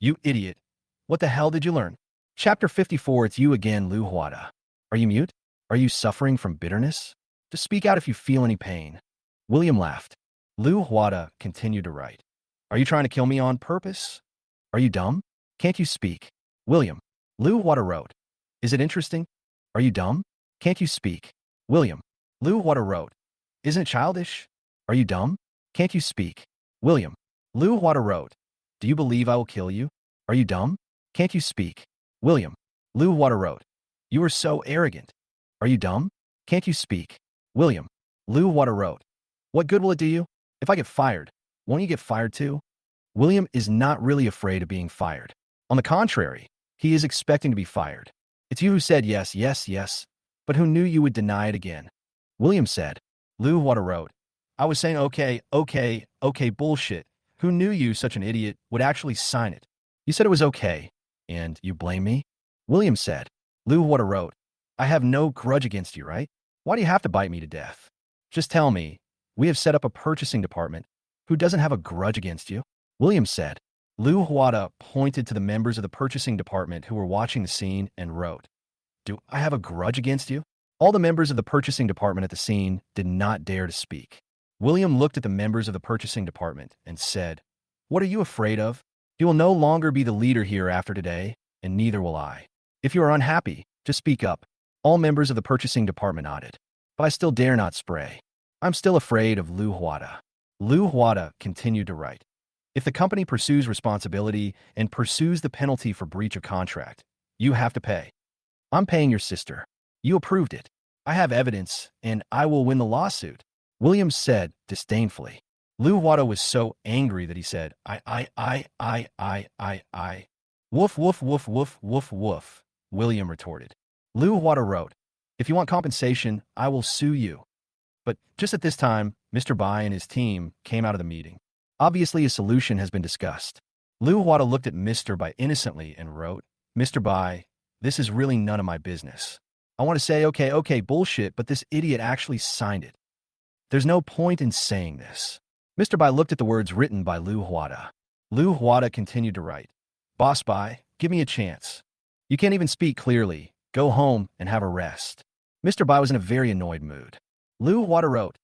"You idiot. What the hell did you learn?" Chapter 54, it's you again, Liu Huada. Are you mute? Are you suffering from bitterness? Just speak out if you feel any pain. William laughed. Liu Huada continued to write. Are you trying to kill me on purpose? Are you dumb? Can't you speak? William. Liu Huada wrote. Is it interesting? Are you dumb? Can't you speak? William. Liu Huada wrote. Isn't it childish? Are you dumb? Can't you speak? William. Liu Huada wrote. Do you believe I will kill you? Are you dumb? Can't you speak? William. Liu Huada wrote. You are so arrogant. Are you dumb? Can't you speak? William. Liu Huada wrote. What good will it do you? If I get fired, won't you get fired too? William is not really afraid of being fired. On the contrary, he is expecting to be fired. It's you who said yes, but who knew you would deny it again. William said. Liu Huada wrote. I was saying okay, bullshit. Who knew you, such an idiot, would actually sign it? You said it was okay, and you blame me? William said. Liu Huada wrote. I have no grudge against you, right? Why do you have to bite me to death? Just tell me. We have set up a purchasing department. Who doesn't have a grudge against you? William said. Liu Huada pointed to the members of the purchasing department who were watching the scene and wrote, Do I have a grudge against you? All the members of the purchasing department at the scene did not dare to speak. William looked at the members of the purchasing department and said, What are you afraid of? You will no longer be the leader here after today, and neither will I. If you are unhappy, just speak up. All members of the purchasing department nodded. But I still dare not spray. I'm still afraid of Liu Huada. Liu Huada continued to write. If the company pursues responsibility and pursues the penalty for breach of contract, you have to pay. I'm paying your sister. You approved it. I have evidence, and I will win the lawsuit. William said disdainfully. Liu Huada was so angry that he said, I. Woof. William retorted. Liu Huada wrote, If you want compensation, I will sue you. But just at this time, Mr. Bai and his team came out of the meeting. Obviously, a solution has been discussed. Liu Huada looked at Mr. Bai innocently and wrote, Mr. Bai, this is really none of my business. I want to say, okay, bullshit, but this idiot actually signed it. There's no point in saying this. Mr. Bai looked at the words written by Liu Huada. Liu Huada continued to write, Boss Bai, give me a chance. You can't even speak clearly. Go home and have a rest. Mr. Bai was in a very annoyed mood. Liu Huada wrote,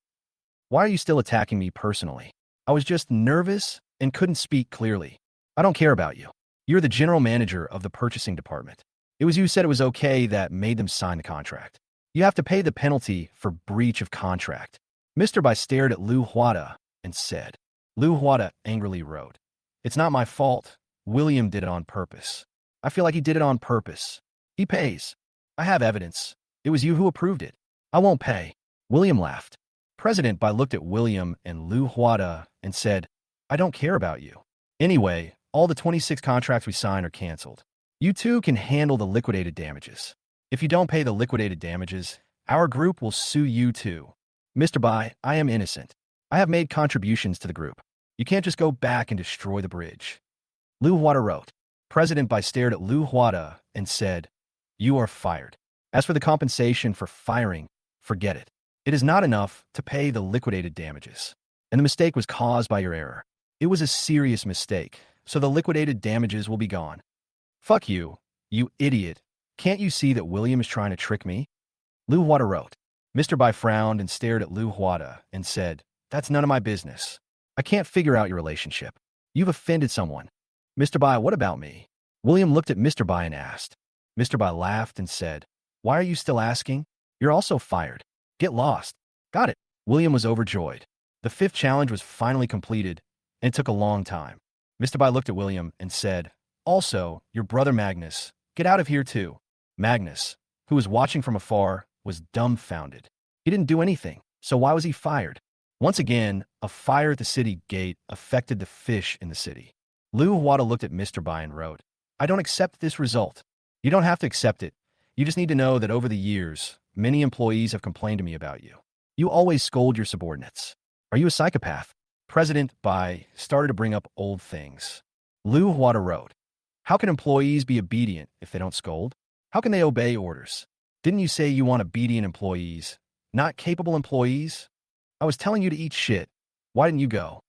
Why are you still attacking me personally? I was just nervous and couldn't speak clearly. I don't care about you. You're the general manager of the purchasing department. It was you who said it was okay that made them sign the contract. You have to pay the penalty for breach of contract. Mr. Bai stared at Lu Huada and said. Lu Huada angrily wrote, "It's not my fault. William did it on purpose. I feel like he did it on purpose. He pays. I have evidence. It was you who approved it. I won't pay." William laughed. President Bai looked at William and Lu Huada and said, "I don't care about you. Anyway, all the 26 contracts we signed are canceled. You two can handle the liquidated damages. If you don't pay the liquidated damages, our group will sue you too. Mr. Bai, I am innocent. I have made contributions to the group. You can't just go back and destroy the bridge." Lu Huada wrote. President Bai stared at Lu Huada and said, "You are fired. As for the compensation for firing, forget it. It is not enough to pay the liquidated damages. And the mistake was caused by your error. It was a serious mistake, so the liquidated damages will be gone." "Fuck you, you idiot. Can't you see that William is trying to trick me?" Lu Huada wrote. Mr. Bai frowned and stared at Lu Huada and said, "That's none of my business. I can't figure out your relationship. You've offended someone. Mr. Bai, what about me?" William looked at Mr. Bai and asked. Mr. Bai laughed and said, "Why are you still asking? You're also fired. Get lost." "Got it." William was overjoyed. The 5th challenge was finally completed, and it took a long time. Mr. Bai looked at William and said, "Also, your brother Magnus, get out of here too." Magnus, who was watching from afar, was dumbfounded. He didn't do anything, so why was he fired? Once again, a fire at the city gate affected the fish in the city. Lu Huada looked at Mr. Bai and wrote, "I don't accept this result." "You don't have to accept it. You just need to know that over the years, many employees have complained to me about you. You always scold your subordinates. Are you a psychopath?" President Bai started to bring up old things. Lu Huada wrote, "How can employees be obedient if they don't scold? How can they obey orders? Didn't you say you want obedient employees, not capable employees? I was telling you to eat shit. Why didn't you go?"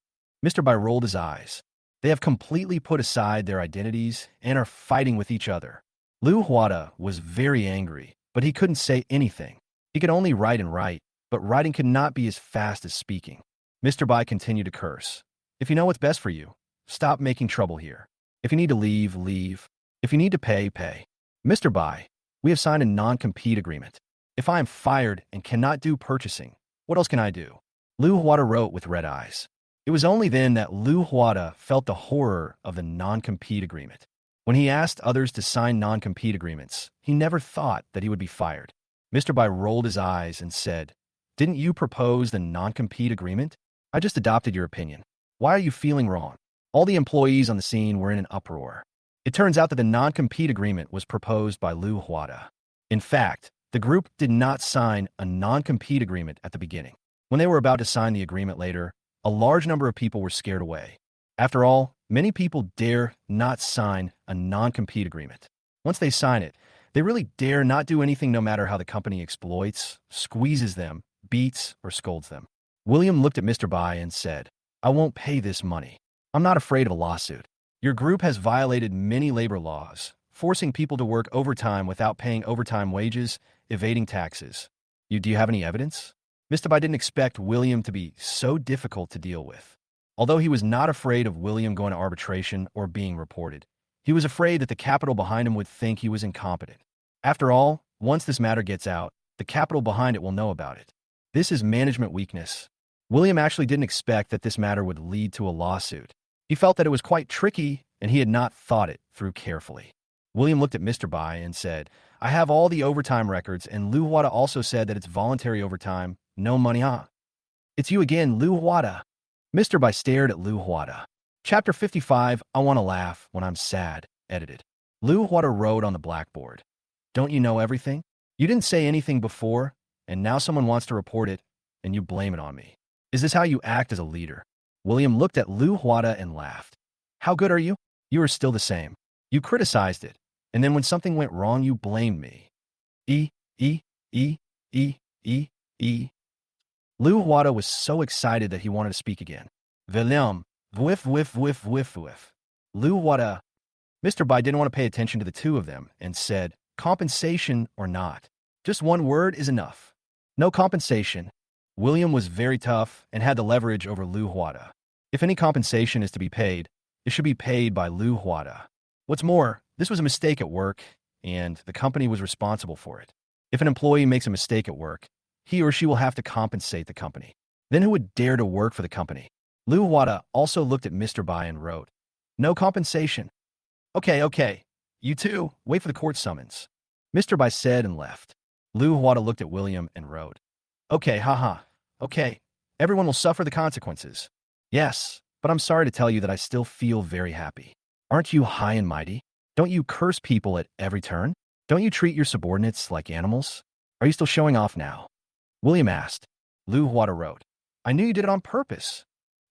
Mr. Bai rolled his eyes. They have completely put aside their identities and are fighting with each other. Lu Huada was very angry, but he couldn't say anything. He could only write and write, but writing could not be as fast as speaking. Mr. Bai continued to curse. "If you know what's best for you, stop making trouble here. If you need to leave, leave. If you need to pay, pay. Mr. Bai, we have signed a non-compete agreement. If I am fired and cannot do purchasing, what else can I do?" Lu Huada wrote with red eyes. It was only then that Lu Huada felt the horror of the non-compete agreement. When he asked others to sign non-compete agreements, he never thought that he would be fired. Mr. Bai rolled his eyes and said, "Didn't you propose the non-compete agreement? I just adopted your opinion. Why are you feeling wrong?" All the employees on the scene were in an uproar. It turns out that the non-compete agreement was proposed by Lu Huada. In fact, the group did not sign a non-compete agreement at the beginning. When they were about to sign the agreement later, a large number of people were scared away. After all, many people dare not sign a non-compete agreement. Once they sign it, they really dare not do anything no matter how the company exploits, squeezes them, beats, or scolds them. William looked at Mr. Bai and said, "I won't pay this money. I'm not afraid of a lawsuit. Your group has violated many labor laws, forcing people to work overtime without paying overtime wages, evading taxes. Do you have any evidence?" Mr. Bai didn't expect William to be so difficult to deal with. Although he was not afraid of William going to arbitration or being reported, he was afraid that the capital behind him would think he was incompetent. After all, once this matter gets out, the capital behind it will know about it. This is management weakness. William actually didn't expect that this matter would lead to a lawsuit. He felt that it was quite tricky, and he had not thought it through carefully. William looked at Mr. Bai and said, "I have all the overtime records, and Lu Huada also said that it's voluntary overtime, no money, huh?" "It's you again, Lu Huada." Mr. Bai stared at Lu Huada. Chapter 55, I Want to Laugh When I'm Sad, edited. Lu Huada wrote on the blackboard, "Don't you know everything? You didn't say anything before, and now someone wants to report it, and you blame it on me. Is this how you act as a leader?" William looked at Lu Huada and laughed. "How good are you? You are still the same. You criticized it, and then when something went wrong, you blamed me. E, e, e, e, e, e." Lu Huada was so excited that he wanted to speak again. William, whiff, whiff, whiff, whiff, whiff. Lu Huada. Mr. Bai didn't want to pay attention to the two of them and said, "Compensation or not? Just one word is enough." "No compensation." William was very tough and had the leverage over Lu Huada. If any compensation is to be paid, it should be paid by Lu Huada. What's more, this was a mistake at work, and the company was responsible for it. If an employee makes a mistake at work, he or she will have to compensate the company. Then who would dare to work for the company? Lu Huada also looked at Mr. Bai and wrote, "No compensation." Okay. You two, wait for the court summons." Mr. Bai said and left. Lu Huada looked at William and wrote, "Okay, haha. Okay. Everyone will suffer the consequences." "Yes, but I'm sorry to tell you that I still feel very happy. Aren't you high and mighty? Don't you curse people at every turn? Don't you treat your subordinates like animals? Are you still showing off now?" William asked. Lu Huada wrote, "I knew you did it on purpose.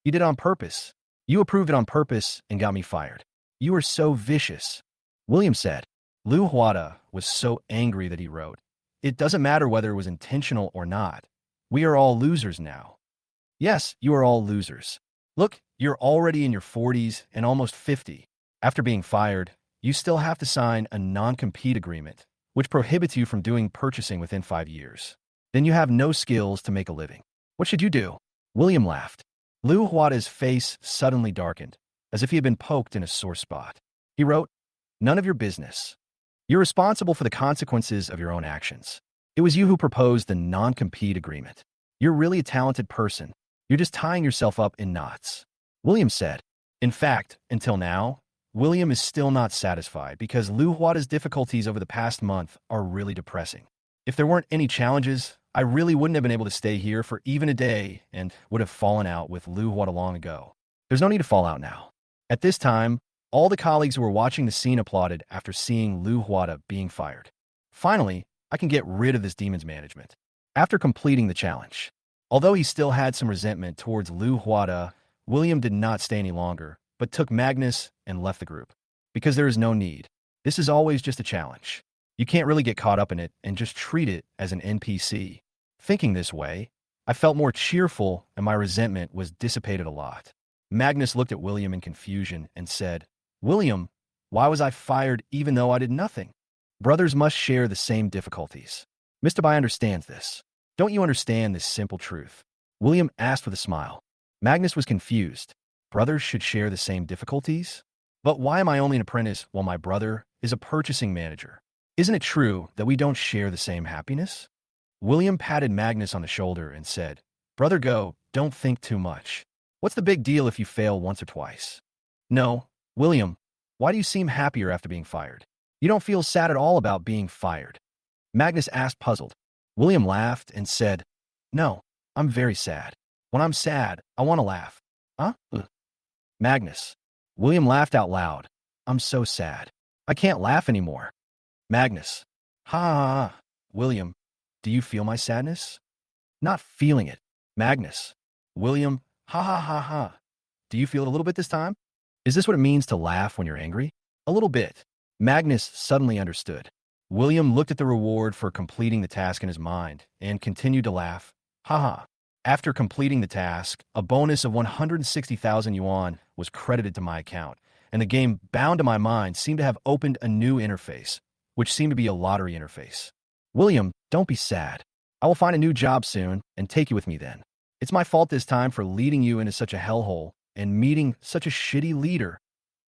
You did it on purpose. You approved it on purpose and got me fired. You were so vicious." William said. Lu Huada was so angry that he wrote, "It doesn't matter whether it was intentional or not. We are all losers now." "Yes, you are all losers. Look, you're already in your 40s and almost 50. After being fired, you still have to sign a non-compete agreement, which prohibits you from doing purchasing within 5 years. Then you have no skills to make a living. What should you do?" William laughed. Lu Huada's face suddenly darkened, as if he had been poked in a sore spot. He wrote, "None of your business. You're responsible for the consequences of your own actions. It was you who proposed the non-compete agreement. You're really a talented person. You're just tying yourself up in knots." William said. In fact, until now, William is still not satisfied because Lu Huada's difficulties over the past month are really depressing. If there weren't any challenges, I really wouldn't have been able to stay here for even a day and would have fallen out with Lu Huada long ago. There's no need to fall out now. At this time, all the colleagues who were watching the scene applauded after seeing Lu Huada being fired. Finally, I can get rid of this demon's management. After completing the challenge. Although he still had some resentment towards Lu Huada, William did not stay any longer, but took Magnus and left the group. Because there is no need. This is always just a challenge. You can't really get caught up in it and just treat it as an NPC. Thinking this way, I felt more cheerful and my resentment was dissipated a lot. Magnus looked at William in confusion and said, "William, why was I fired even though I did nothing? Brothers must share the same difficulties. Mr. Bai understands this. Don't you understand this simple truth?" William asked with a smile. Magnus was confused. Brothers should share the same difficulties? But why am I only an apprentice while my brother is a purchasing manager? Isn't it true that we don't share the same happiness? William patted Magnus on the shoulder and said, "Brother, go, don't think too much. What's the big deal if you fail once or twice?" "No, William, why do you seem happier after being fired? You don't feel sad at all about being fired." Magnus asked, puzzled. William laughed and said, "No, I'm very sad. When I'm sad, I want to laugh." "Huh?" Magnus. William laughed out loud. "I'm so sad. I can't laugh anymore." Magnus. Ha ha ha. William, do you feel my sadness? Not feeling it. Magnus. William. Ha ha ha ha. Do you feel it a little bit this time? Is this what it means to laugh when you're angry? A little bit. Magnus suddenly understood. William looked at the reward for completing the task in his mind and continued to laugh. Haha. After completing the task, a bonus of 160,000 yuan was credited to my account, and the game bound to my mind seemed to have opened a new interface, which seemed to be a lottery interface. William, don't be sad. I will find a new job soon and take you with me then. It's my fault this time for leading you into such a hellhole and meeting such a shitty leader.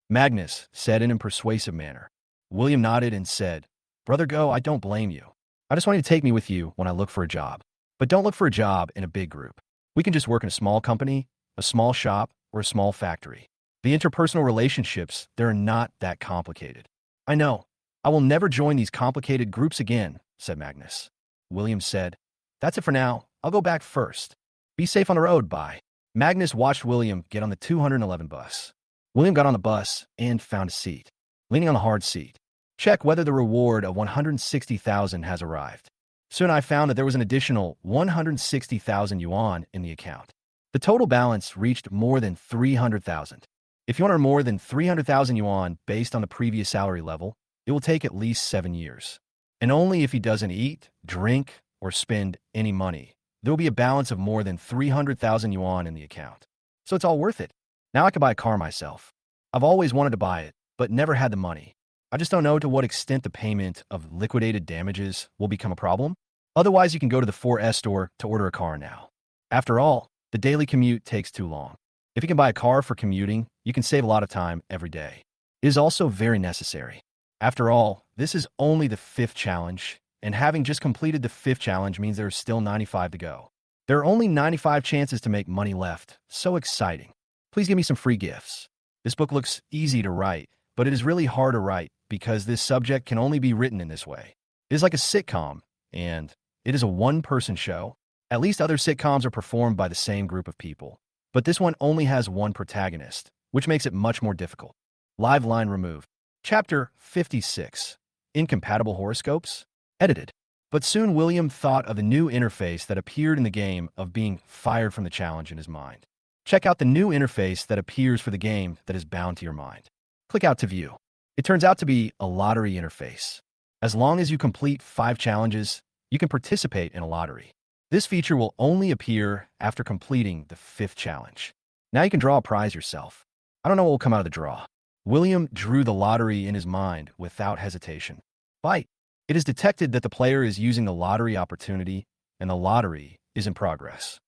Magnus said in a persuasive manner. William nodded and said, Brother Go, I don't blame you. I just want you to take me with you when I look for a job. But don't look for a job in a big group. We can just work in a small company, a small shop, or a small factory. The interpersonal relationships, they're not that complicated. I know. I will never join these complicated groups again, said Magnus. William said, That's it for now. I'll go back first. Be safe on the road, bye. Magnus watched William get on the 211 bus. William got on the bus and found a seat, leaning on the hard seat. Check whether the reward of 160,000 has arrived. Soon I found that there was an additional 160,000 yuan in the account. The total balance reached more than 300,000. If you want to earn more than 300,000 yuan based on the previous salary level, it will take at least 7 years. And only if he doesn't eat, drink, or spend any money, there will be a balance of more than 300,000 yuan in the account. So it's all worth it. Now I can buy a car myself. I've always wanted to buy it, but never had the money. I just don't know to what extent the payment of liquidated damages will become a problem. Otherwise, you can go to the 4S store to order a car now. After all, the daily commute takes too long. If you can buy a car for commuting, you can save a lot of time every day. It is also very necessary. After all, this is only the fifth challenge, and having just completed the fifth challenge means there are still 95 to go. There are only 95 chances to make money left. So exciting. Please give me some free gifts. This book looks easy to write, but it is really hard to write because this subject can only be written in this way. It is like a sitcom, and it is a one-person show. At least other sitcoms are performed by the same group of people. But this one only has one protagonist, which makes it much more difficult. Live line removed. Chapter 56. Incompatible Horoscopes? Edited. But soon William thought of the new interface that appeared in the game of being fired from the challenge in his mind. Check out the new interface that appears for the game that is bound to your mind. Click out to view. It turns out to be a lottery interface. As long as you complete 5 challenges, you can participate in a lottery. This feature will only appear after completing the 5th challenge. Now you can draw a prize yourself. I don't know what will come out of the draw. William drew the lottery in his mind without hesitation. Bite. It is detected that the player is using the lottery opportunity, and the lottery is in progress.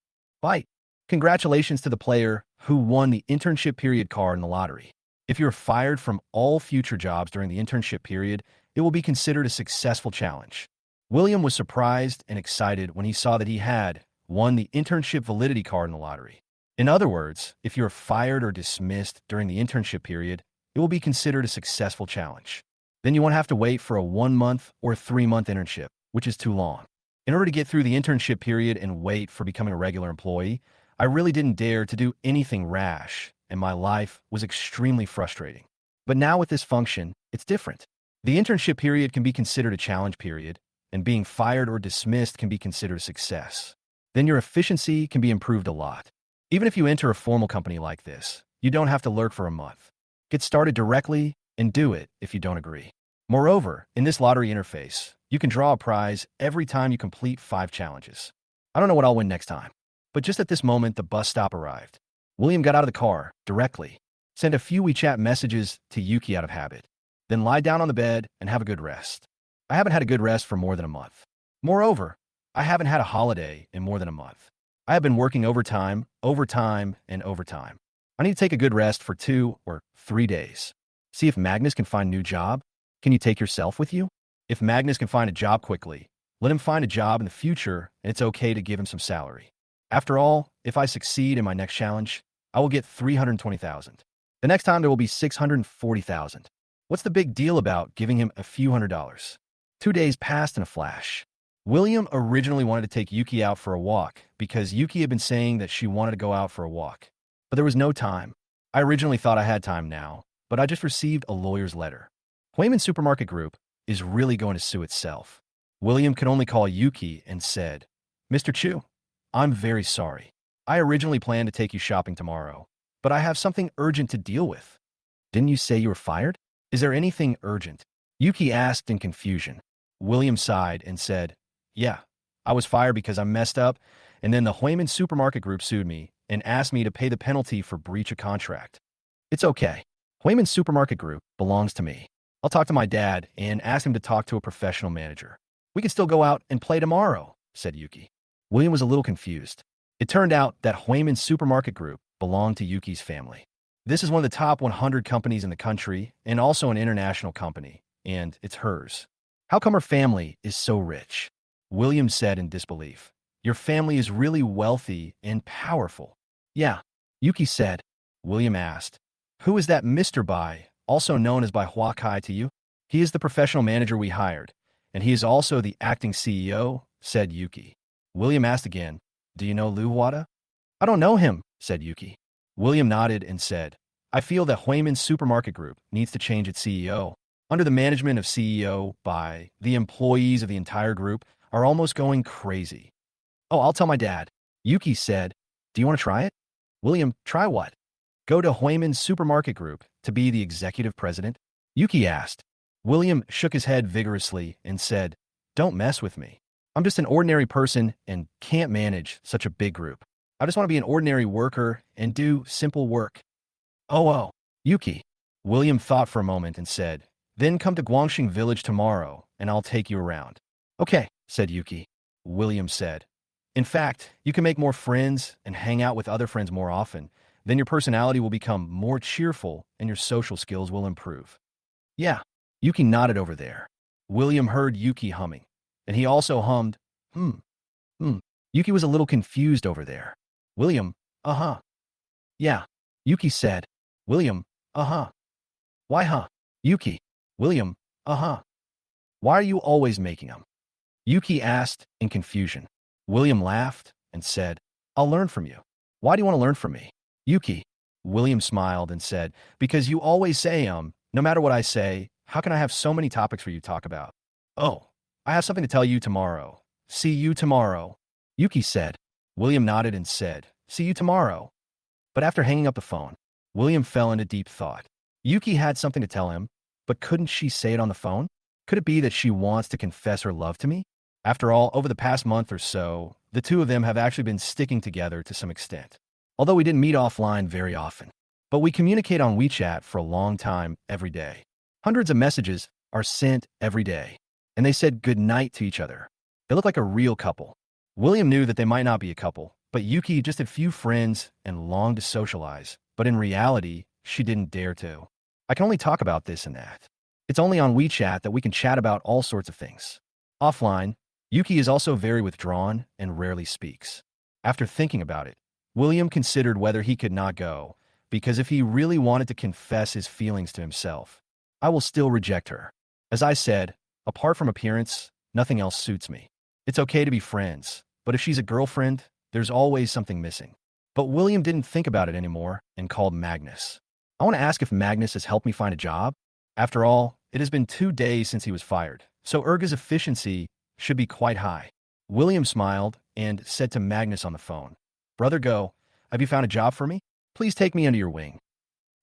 Bite. Congratulations to the player who won the internship period card in the lottery. If you're fired from all future jobs during the internship period, it will be considered a successful challenge. William was surprised and excited when he saw that he had won the internship validity card in the lottery. In other words, if you're fired or dismissed during the internship period, it will be considered a successful challenge. Then you won't have to wait for a 1-month or 3-month internship, which is too long. In order to get through the internship period and wait for becoming a regular employee, I really didn't dare to do anything rash, and my life was extremely frustrating. But now with this function, it's different. The internship period can be considered a challenge period, and being fired or dismissed can be considered a success. Then your efficiency can be improved a lot. Even if you enter a formal company like this, you don't have to lurk for a month. Get started directly and do it if you don't agree. Moreover, in this lottery interface, you can draw a prize every time you complete 5 challenges. I don't know what I'll win next time. But just at this moment, the bus stop arrived. William got out of the car directly, sent a few WeChat messages to Yuki out of habit, then lie down on the bed and have a good rest. I haven't had a good rest for more than a month. Moreover, I haven't had a holiday in more than a month. I have been working overtime, and overtime. I need to take a good rest for 2 or 3 days. See if Magnus can find a new job. Can you take yourself with you? If Magnus can find a job quickly, let him find a job in the future, and it's okay to give him some salary. After all, if I succeed in my next challenge, I will get 320,000. The next time there will be 640,000. What's the big deal about giving him a few $100s? 2 days passed in a flash. William originally wanted to take Yuki out for a walk because Yuki had been saying that she wanted to go out for a walk. But there was no time. I originally thought I had time now, but I just received a lawyer's letter. Huiman Supermarket Group is really going to sue itself. William could only call Yuki and said, "Mr. Chu, I'm very sorry. I originally planned to take you shopping tomorrow, but I have something urgent to deal with." "Didn't you say you were fired? Is there anything urgent?" Yuki asked in confusion. William sighed and said, "Yeah, I was fired because I messed up, and then the Huiman Supermarket Group sued me and asked me to pay the penalty for breach of contract." "It's okay. Huiman Supermarket Group belongs to me. I'll talk to my dad and ask him to talk to a professional manager. We can still go out and play tomorrow," said Yuki. William was a little confused. It turned out that Huiman Supermarket Group belonged to Yuki's family. This is one of the top 100 companies in the country and also an international company, and it's hers. How come her family is so rich? William said in disbelief. "Your family is really wealthy and powerful." "Yeah," Yuki said. William asked, "Who is that Mr. Bai, also known as Bai Huakai to you?" "He is the professional manager we hired, and he is also the acting CEO," said Yuki. William asked again, "Do you know Liu Wada?" "I don't know him," said Yuki. William nodded and said, "I feel that Huiman Supermarket Group needs to change its CEO. Under the management of CEO Bai, the employees of the entire group are almost going crazy." "Oh, I'll tell my dad," Yuki said. "Do you want to try it?" William, "Try what?" "Go to Huiman Supermarket Group to be the executive president?" Yuki asked. William shook his head vigorously and said, "Don't mess with me. I'm just an ordinary person and can't manage such a big group. I just want to be an ordinary worker and do simple work." Oh, Yuki." William thought for a moment and said, "Then come to Guangxing Village tomorrow and I'll take you around." "Okay," said Yuki. William said, In fact, you can make more friends and hang out with other friends more often. Then your personality will become more cheerful and your social skills will improve. Yeah, Yuki nodded over there. William heard Yuki humming, and he also hummed, hmm, hmm. Yuki was a little confused over there. William, uh-huh. Yeah, Yuki said. William, uh-huh. Why, huh? Yuki, William, uh-huh. Why are you always making them? Yuki asked in confusion. William laughed and said, I'll learn from you. Why do you want to learn from me? Yuki. William smiled and said, because you always say, no matter what I say, how can I have so many topics for you to talk about? Oh, I have something to tell you tomorrow. See you tomorrow. Yuki said. William nodded and said, see you tomorrow. But after hanging up the phone, William fell into deep thought. Yuki had something to tell him, but couldn't she say it on the phone? Could it be that she wants to confess her love to me? After all, over the past month or so, the two of them have actually been sticking together to some extent. Although we didn't meet offline very often. But we communicate on WeChat for a long time every day. Hundreds of messages are sent every day. And they said good night to each other. They look like a real couple. William knew that they might not be a couple, but Yuki just had few friends and longed to socialize. But in reality, she didn't dare to. I can only talk about this and that. It's only on WeChat that we can chat about all sorts of things. Offline, Yuki is also very withdrawn and rarely speaks. After thinking about it, William considered whether he could not go, because if he really wanted to confess his feelings to himself, I will still reject her. As I said, apart from appearance, nothing else suits me. It's okay to be friends, but if she's a girlfriend, there's always something missing. But William didn't think about it anymore and called Magnus. I want to ask if Magnus has helped me find a job. After all, it has been 2 days since he was fired, so Erga's efficiency should be quite high. William smiled and said to Magnus on the phone, Brother Go, have you found a job for me? Please take me under your wing.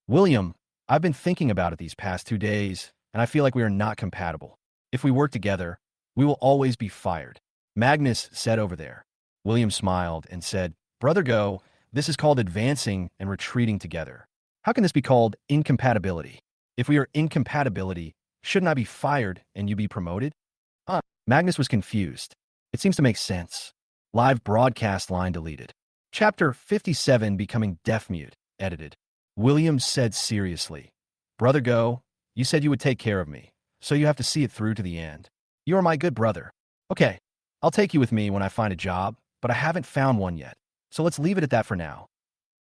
William, I've been thinking about it these past 2 days, and I feel like we are not compatible. If we work together, we will always be fired. Magnus said over there. William smiled and said, Brother Go, this is called advancing and retreating together. How can this be called incompatibility? If we are incompatibility, shouldn't I be fired and you be promoted? Magnus was confused. It seems to make sense. Live broadcast line deleted. Chapter 57, Becoming Deaf-Mute, edited. William said seriously, Brother Go, you said you would take care of me, so you have to see it through to the end. You are my good brother. Okay, I'll take you with me when I find a job, but I haven't found one yet, so let's leave it at that for now.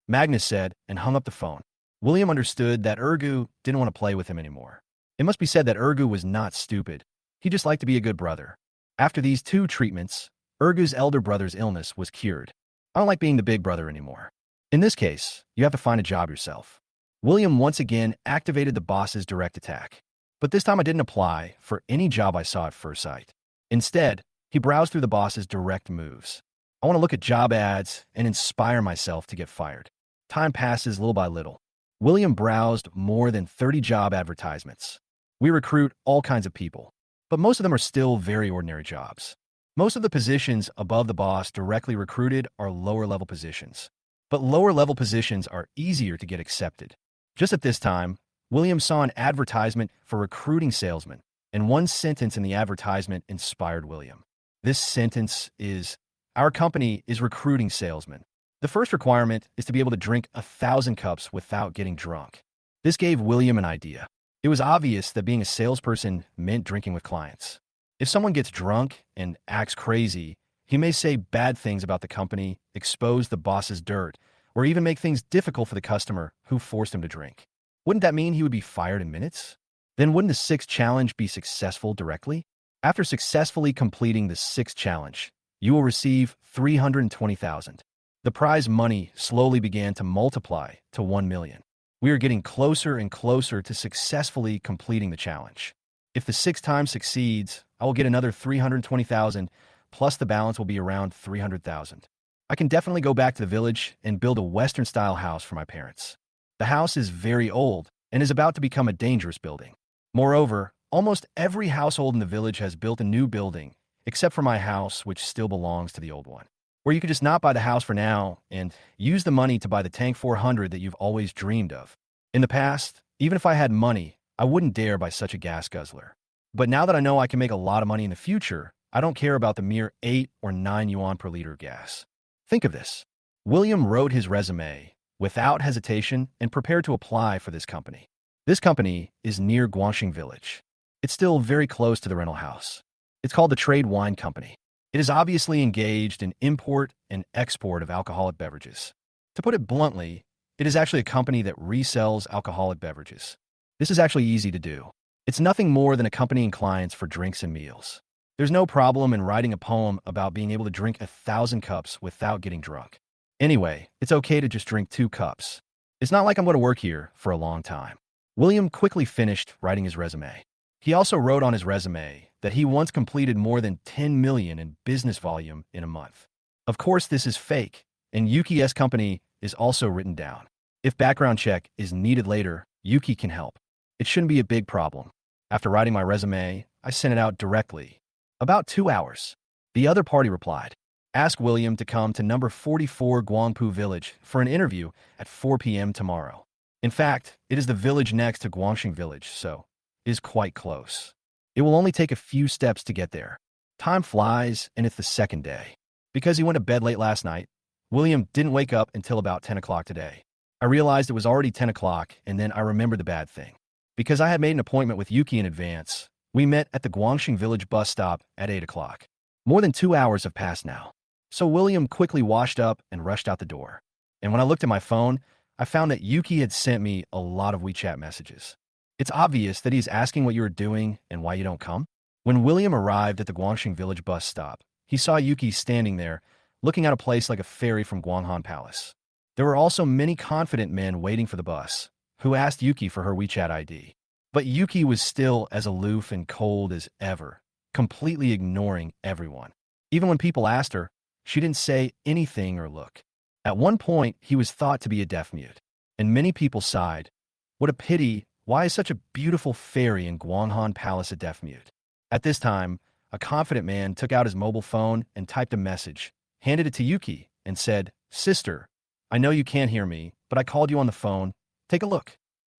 Magnus said and hung up the phone. William understood that Ergu didn't want to play with him anymore. It must be said that Ergu was not stupid. He just liked to be a good brother. After these 2 treatments, Ergu's elder brother's illness was cured. I don't like being the big brother anymore. In this case, you have to find a job yourself. William once again activated the boss's direct attack. But this time I didn't apply for any job I saw at first sight. Instead, he browsed through the boss's direct moves. I want to look at job ads and inspire myself to get fired. Time passes little by little. William browsed more than 30 job advertisements. We recruit all kinds of people, but most of them are still very ordinary jobs. Most of the positions above the boss directly recruited are lower-level positions. But lower-level positions are easier to get accepted. Just at this time, William saw an advertisement for recruiting salesmen, and one sentence in the advertisement inspired William. This sentence is, Our company is recruiting salesmen. The first requirement is to be able to drink 1,000 cups without getting drunk. This gave William an idea. It was obvious that being a salesperson meant drinking with clients. If someone gets drunk and acts crazy, he may say bad things about the company, expose the boss's dirt, or even make things difficult for the customer who forced him to drink. Wouldn't that mean he would be fired in minutes? Then wouldn't the 6th challenge be successful directly? After successfully completing the 6th challenge, you will receive 320,000. The prize money slowly began to multiply to 1 million. We are getting closer and closer to successfully completing the challenge. If the 6th time succeeds, I will get another 320,000, plus the balance will be around 300,000. I can definitely go back to the village and build a Western-style house for my parents. The house is very old and is about to become a dangerous building. Moreover, almost every household in the village has built a new building, except for my house, which still belongs to the old one. Or you could just not buy the house for now and use the money to buy the Tank 400 that you've always dreamed of. In the past, even if I had money, I wouldn't dare buy such a gas guzzler. But now that I know I can make a lot of money in the future, I don't care about the mere 8 or 9 yuan per liter gas. Think of this. William wrote his resume without hesitation and prepared to apply for this company. This company is near Guangxing Village. It's still very close to the rental house. It's called the Trade Wine Company. It is obviously engaged in import and export of alcoholic beverages. To put it bluntly, it is actually a company that resells alcoholic beverages. This is actually easy to do. It's nothing more than accompanying clients for drinks and meals. There's no problem in writing a poem about being able to drink 1,000 cups without getting drunk. Anyway, it's okay to just drink 2 cups. It's not like I'm going to work here for a long time. William quickly finished writing his resume. He also wrote on his resume that he once completed more than 10 million in business volume in a month. Of course, this is fake, and Yuki's company is also written down. If background check is needed later, Yuki can help. It shouldn't be a big problem. After writing my resume, I sent it out directly. About 2 hours. The other party replied, "Ask William to come to number 44 Guangpu Village for an interview at 4 p.m. tomorrow." In fact, it is the village next to Guangxing Village, so it is quite close. It will only take a few steps to get there. Time flies, and it's the second day. Because he went to bed late last night, William didn't wake up until about 10 o'clock today. I realized it was already 10 o'clock, and then I remembered the bad thing. Because I had made an appointment with Yuki in advance, we met at the Guangxing Village bus stop at 8 o'clock. More than 2 hours have passed now. So William quickly washed up and rushed out the door. And when I looked at my phone, I found that Yuki had sent me a lot of WeChat messages. It's obvious that he's asking what you are doing and why you don't come. When William arrived at the Guangxing Village bus stop, he saw Yuki standing there, looking at a place like a fairy from Guanghan Palace. There were also many confident men waiting for the bus, who asked Yuki for her WeChat ID. But Yuki was still as aloof and cold as ever, completely ignoring everyone. Even when people asked her, she didn't say anything or look. At one point, he was thought to be a deaf-mute, and many people sighed. What a pity, why is such a beautiful fairy in Guanghan Palace a deaf-mute? At this time, a confident man took out his mobile phone and typed a message, handed it to Yuki, and said, "Sister, I know you can't hear me, but I called you on the phone. Take a look."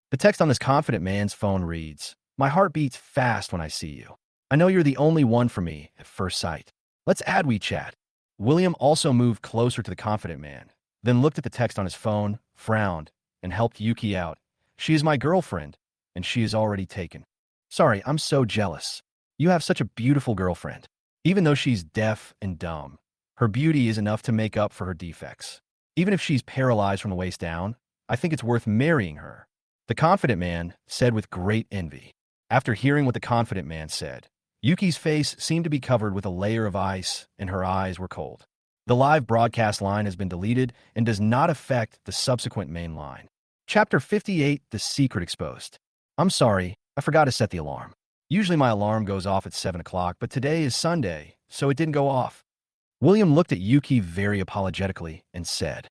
The text on this confident man's phone reads, "My heart beats fast when I see you. I know you're the only one for me at first sight. Let's add WeChat." William also moved closer to the confident man, then looked at the text on his phone, frowned, and helped Yuki out. "She is my girlfriend, and she is already taken. Sorry, I'm so jealous. You have such a beautiful girlfriend. Even though she's deaf and dumb, her beauty is enough to make up for her defects. Even if she's paralyzed from the waist down, I think it's worth marrying her." The confident man said with great envy. After hearing what the confident man said, Yuki's face seemed to be covered with a layer of ice, and her eyes were cold. The live broadcast line has been deleted and does not affect the subsequent main line. Chapter 58, The Secret Exposed. I'm sorry, I forgot to set the alarm. Usually my alarm goes off at 7 o'clock, but today is Sunday, so it didn't go off. William looked at Yuki very apologetically and said,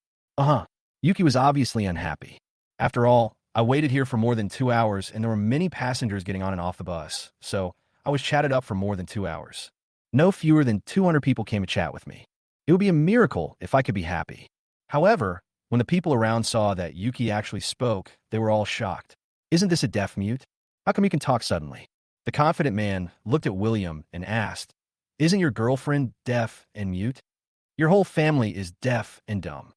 Yuki was obviously unhappy. After all, I waited here for more than 2 hours, and there were many passengers getting on and off the bus, so I was chatted up for more than 2 hours. No fewer than 200 people came to chat with me. It would be a miracle if I could be happy. However, when the people around saw that Yuki actually spoke, they were all shocked. Isn't this a deaf mute? How come you can talk suddenly? The confident man looked at William and asked, Isn't your girlfriend deaf and mute? Your whole family is deaf and dumb.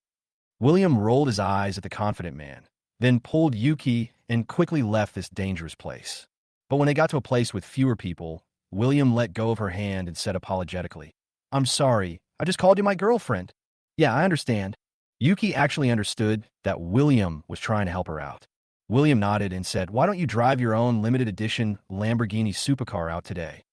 William rolled his eyes at the confident man, then pulled Yuki and quickly left this dangerous place. But when they got to a place with fewer people, William let go of her hand and said apologetically, I'm sorry, I just called you my girlfriend. Yeah, I understand. Yuki actually understood that William was trying to help her out. William nodded and said, Why don't you drive your own limited edition Lamborghini supercar out today?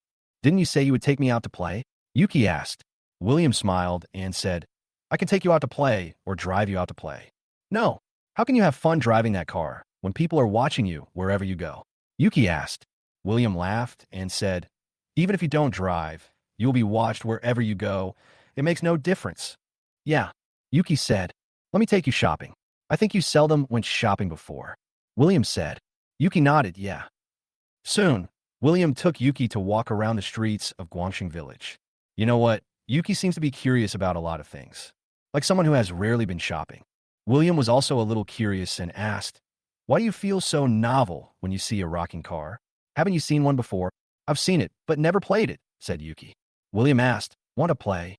Didn't you say you would take me out to play? Yuki asked. William smiled and said, I can take you out to play or drive you out to play. No, how can you have fun driving that car when people are watching you wherever you go? Yuki asked. William laughed and said, Even if you don't drive, you will be watched wherever you go. It makes no difference. Yeah, Yuki said, Let me take you shopping. I think you seldom went shopping before. William said. Yuki nodded, yeah. Soon, William took Yuki to walk around the streets of Guangxing Village. You know what? Yuki seems to be curious about a lot of things, like someone who has rarely been shopping. William was also a little curious and asked, Why do you feel so novel when you see a rocking car? Haven't you seen one before? I've seen it, but never played it, said Yuki. William asked, "Want to play?"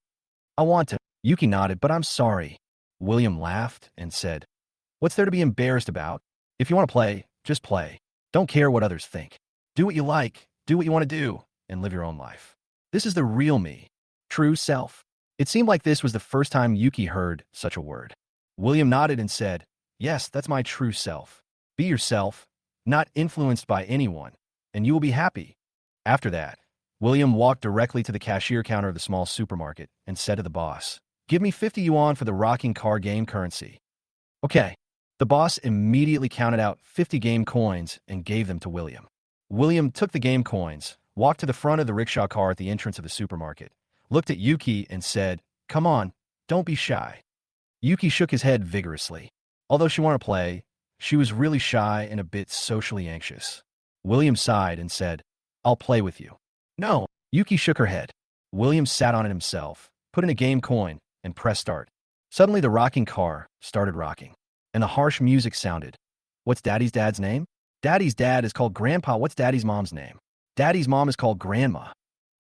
"I want to." Yuki nodded, "But I'm sorry." William laughed and said, "What's there to be embarrassed about? If you want to play, just play. Don't care what others think. Do what you like, do what you want to do, and live your own life. This is the real me, true self." It seemed like this was the first time Yuki heard such a word. William nodded and said, "Yes, that's my true self. Be yourself, not influenced by anyone, and you will be happy." After that, William walked directly to the cashier counter of the small supermarket and said to the boss, "Give me 50 yuan for the rocking car game currency." "Okay." The boss immediately counted out 50 game coins and gave them to William. William took the game coins, walked to the front of the rickshaw car at the entrance of the supermarket, looked at Yuki and said, "Come on, don't be shy." Yuki shook his head vigorously. Although she wanted to play, she was really shy and a bit socially anxious. William sighed and said, "I'll play with you." "No." Yuki shook her head. William sat on it himself, put in a game coin, and pressed start. Suddenly the rocking car started rocking, and the harsh music sounded. "What's Daddy's dad's name?" "Daddy's dad is called Grandpa." "What's Daddy's mom's name?" "Daddy's mom is called Grandma."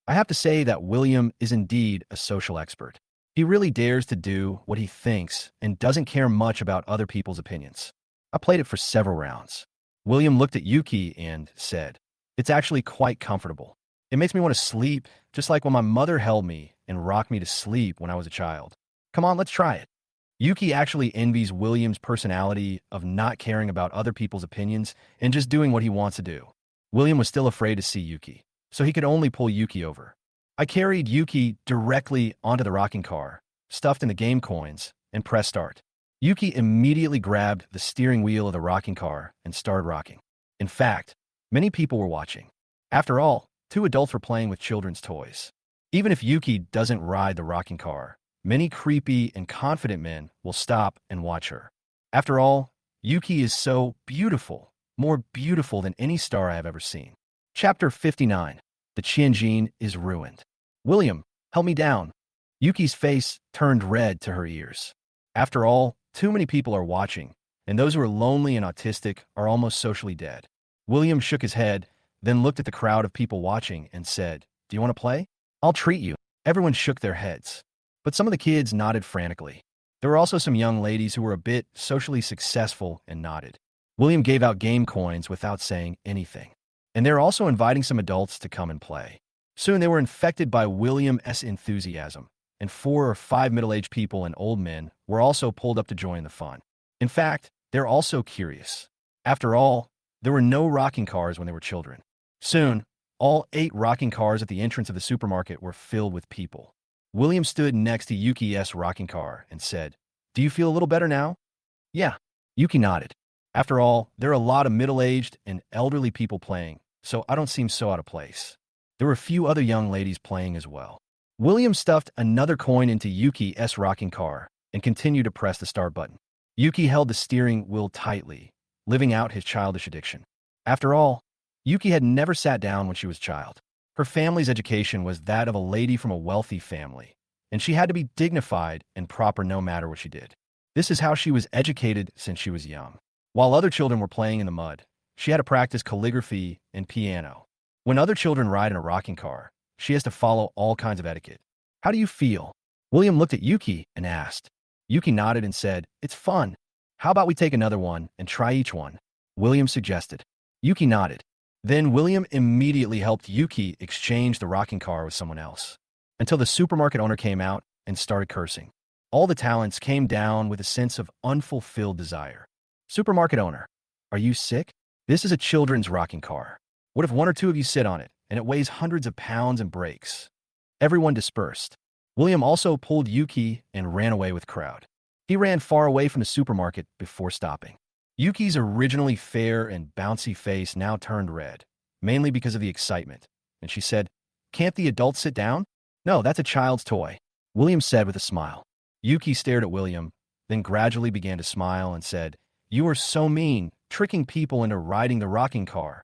I have to say that William is indeed a social expert. He really dares to do what he thinks and doesn't care much about other people's opinions. I played it for several rounds. William looked at Yuki and said, "It's actually quite comfortable. It makes me want to sleep, just like when my mother held me and rocked me to sleep when I was a child. Come on, let's try it." Yuki actually envies William's personality of not caring about other people's opinions and just doing what he wants to do. William was still afraid to see Yuki, so he could only pull Yuki over. I carried Yuki directly onto the rocking car, stuffed in the game coins, and pressed start. Yuki immediately grabbed the steering wheel of the rocking car and started rocking. In fact, many people were watching. After all, two adults were playing with children's toys. Even if Yuki doesn't ride the rocking car, many creepy and confident men will stop and watch her. After all, Yuki is so beautiful, more beautiful than any star I have ever seen. Chapter 59. The Qianjin is ruined. "William, help me down." Yuki's face turned red to her ears. After all, too many people are watching, and those who are lonely and autistic are almost socially dead. William shook his head, then looked at the crowd of people watching and said, "Do you want to play? I'll treat you." Everyone shook their heads, but some of the kids nodded frantically. There were also some young ladies who were a bit socially successful and nodded. William gave out game coins without saying anything, and they were also inviting some adults to come and play. Soon they were infected by William's enthusiasm, and 4 or 5 middle-aged people and old men were also pulled up to join the fun. In fact, they're also curious. After all, there were no rocking cars when they were children. Soon, all 8 rocking cars at the entrance of the supermarket were filled with people. William stood next to Yuki's rocking car and said, "Do you feel a little better now?" "Yeah." Yuki nodded. After all, there are a lot of middle-aged and elderly people playing, so I don't seem so out of place. There were a few other young ladies playing as well. William stuffed another coin into Yuki's rocking car and continued to press the start button. Yuki held the steering wheel tightly, living out his childish addiction. After all, Yuki had never sat down when she was a child. Her family's education was that of a lady from a wealthy family, and she had to be dignified and proper no matter what she did. This is how she was educated since she was young. While other children were playing in the mud, she had to practice calligraphy and piano. When other children ride in a rocking car, she has to follow all kinds of etiquette. "How do you feel?" William looked at Yuki and asked. Yuki nodded and said, "It's fun. How about we take another one and try each one?" William suggested. Yuki nodded. Then William immediately helped Yuki exchange the rocking car with someone else, until the supermarket owner came out and started cursing. All the talents came down with a sense of unfulfilled desire. "Supermarket owner, are you sick? This is a children's rocking car. What if 1 or 2 of you sit on it, and it weighs hundreds of pounds and breaks?" Everyone dispersed. William also pulled Yuki and ran away with the crowd. He ran far away from the supermarket before stopping. Yuki's originally fair and bouncy face now turned red, mainly because of the excitement, and she said, "Can't the adults sit down?" "No, that's a child's toy," William said with a smile. Yuki stared at William, then gradually began to smile and said, "You are so mean, tricking people into riding the rocking car."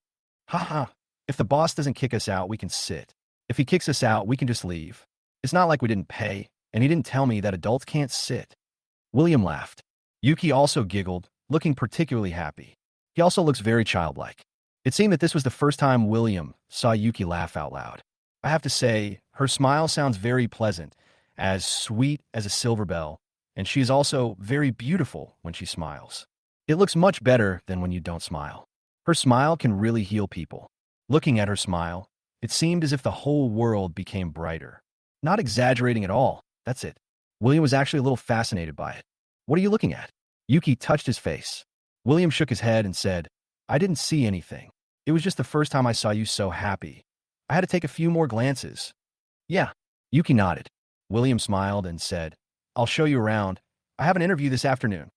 "Ha ha. If the boss doesn't kick us out, we can sit. If he kicks us out, we can just leave. It's not like we didn't pay, and he didn't tell me that adults can't sit." William laughed. Yuki also giggled, looking particularly happy. He also looks very childlike. It seemed that this was the first time William saw Yuki laugh out loud. I have to say, Her smile sounds very pleasant, as sweet as a silver bell, and she is also very beautiful when she smiles. It looks much better than when you don't smile. Her smile can really heal people. Looking at her smile, it seemed as if the whole world became brighter. Not exaggerating at all, that's it. William was actually a little fascinated by it. What are you looking at? Yuki touched his face. William shook his head and said, I didn't see anything. It was just the first time I saw you so happy. I had to take a few more glances. Yeah. Yuki nodded. William smiled and said, I'll show you around. I have an interview this afternoon.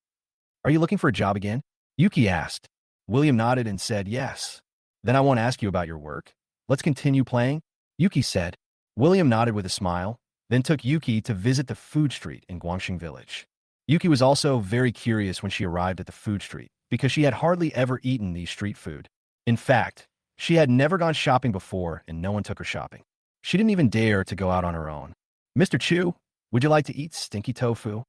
Are you looking for a job again? Yuki asked. William nodded and said, yes. Then I won't ask you about your work. Let's continue playing, Yuki said. William nodded with a smile, then took Yuki to visit the food street in Guangxing Village. Yuki was also very curious when she arrived at the food street, because she had hardly ever eaten the street food. In fact, she had never gone shopping before and no one took her shopping. She didn't even dare to go out on her own. Mr. Chu, would you like to eat stinky tofu?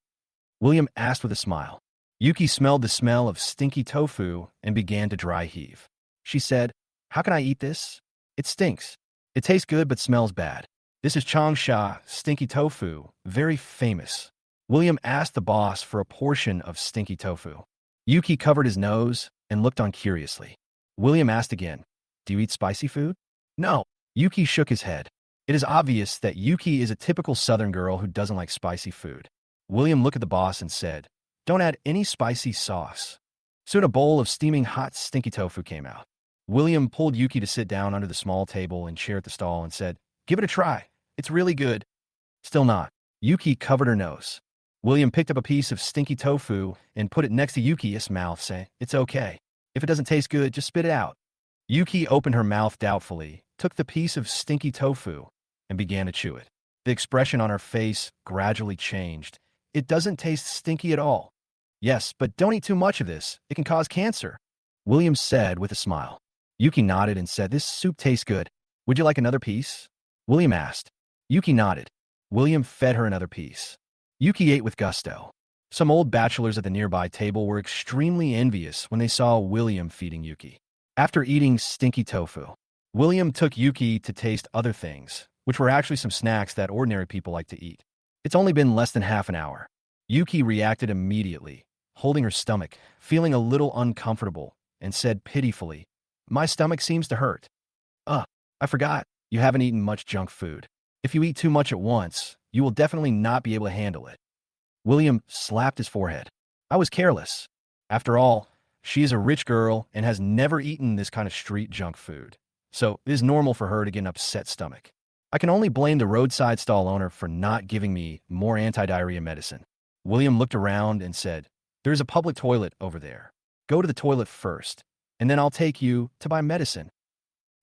William asked with a smile. Yuki smelled the smell of stinky tofu and began to dry heave. She said, How can I eat this? It stinks. It tastes good but smells bad. This is Changsha stinky tofu, very famous. William asked the boss for a portion of stinky tofu. Yuki covered his nose and looked on curiously. William asked again, Do you eat spicy food? No. Yuki shook his head. It is obvious that Yuki is a typical southern girl who doesn't like spicy food. William looked at the boss and said, Don't add any spicy sauce. Soon a bowl of steaming hot stinky tofu came out. William pulled Yuki to sit down under the small table and chair at the stall and said, Give it a try. It's really good. Still not. Yuki covered her nose. William picked up a piece of stinky tofu and put it next to Yuki's mouth, saying, It's okay. If it doesn't taste good, just spit it out. Yuki opened her mouth doubtfully, took the piece of stinky tofu, and began to chew it. The expression on her face gradually changed. It doesn't taste stinky at all. Yes, but don't eat too much of this. It can cause cancer, William said with a smile. Yuki nodded and said, This soup tastes good. Would you like another piece? William asked. Yuki nodded. William fed her another piece. Yuki ate with gusto. Some old bachelors at the nearby table were extremely envious when they saw William feeding Yuki. After eating stinky tofu, William took Yuki to taste other things, which were actually some snacks that ordinary people like to eat. It's only been less than half an hour. Yuki reacted immediately, holding her stomach, feeling a little uncomfortable, and said pitifully, My stomach seems to hurt. I forgot. You haven't eaten much junk food. If you eat too much at once, you will definitely not be able to handle it. William slapped his forehead. I was careless. After all, she is a rich girl and has never eaten this kind of street junk food. So it is normal for her to get an upset stomach. I can only blame the roadside stall owner for not giving me more anti-diarrhea medicine. William looked around and said, There's a public toilet over there. Go to the toilet first, and then I'll take you to buy medicine.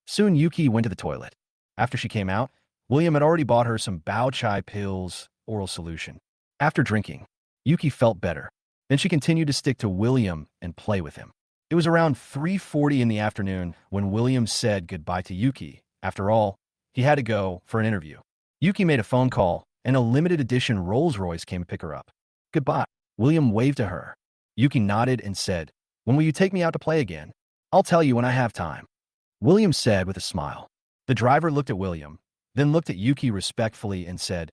Soon Yuki went to the toilet. After she came out, William had already bought her some Bao Chai pills, oral solution. After drinking, Yuki felt better. Then she continued to stick to William and play with him. It was around 3:40 in the afternoon when William said goodbye to Yuki. After all, he had to go for an interview. Yuki made a phone call, and a limited edition Rolls-Royce came to pick her up. Goodbye. William waved to her. Yuki nodded and said, When will you take me out to play again? I'll tell you when I have time. William said with a smile. The driver looked at William, then looked at Yuki respectfully and said,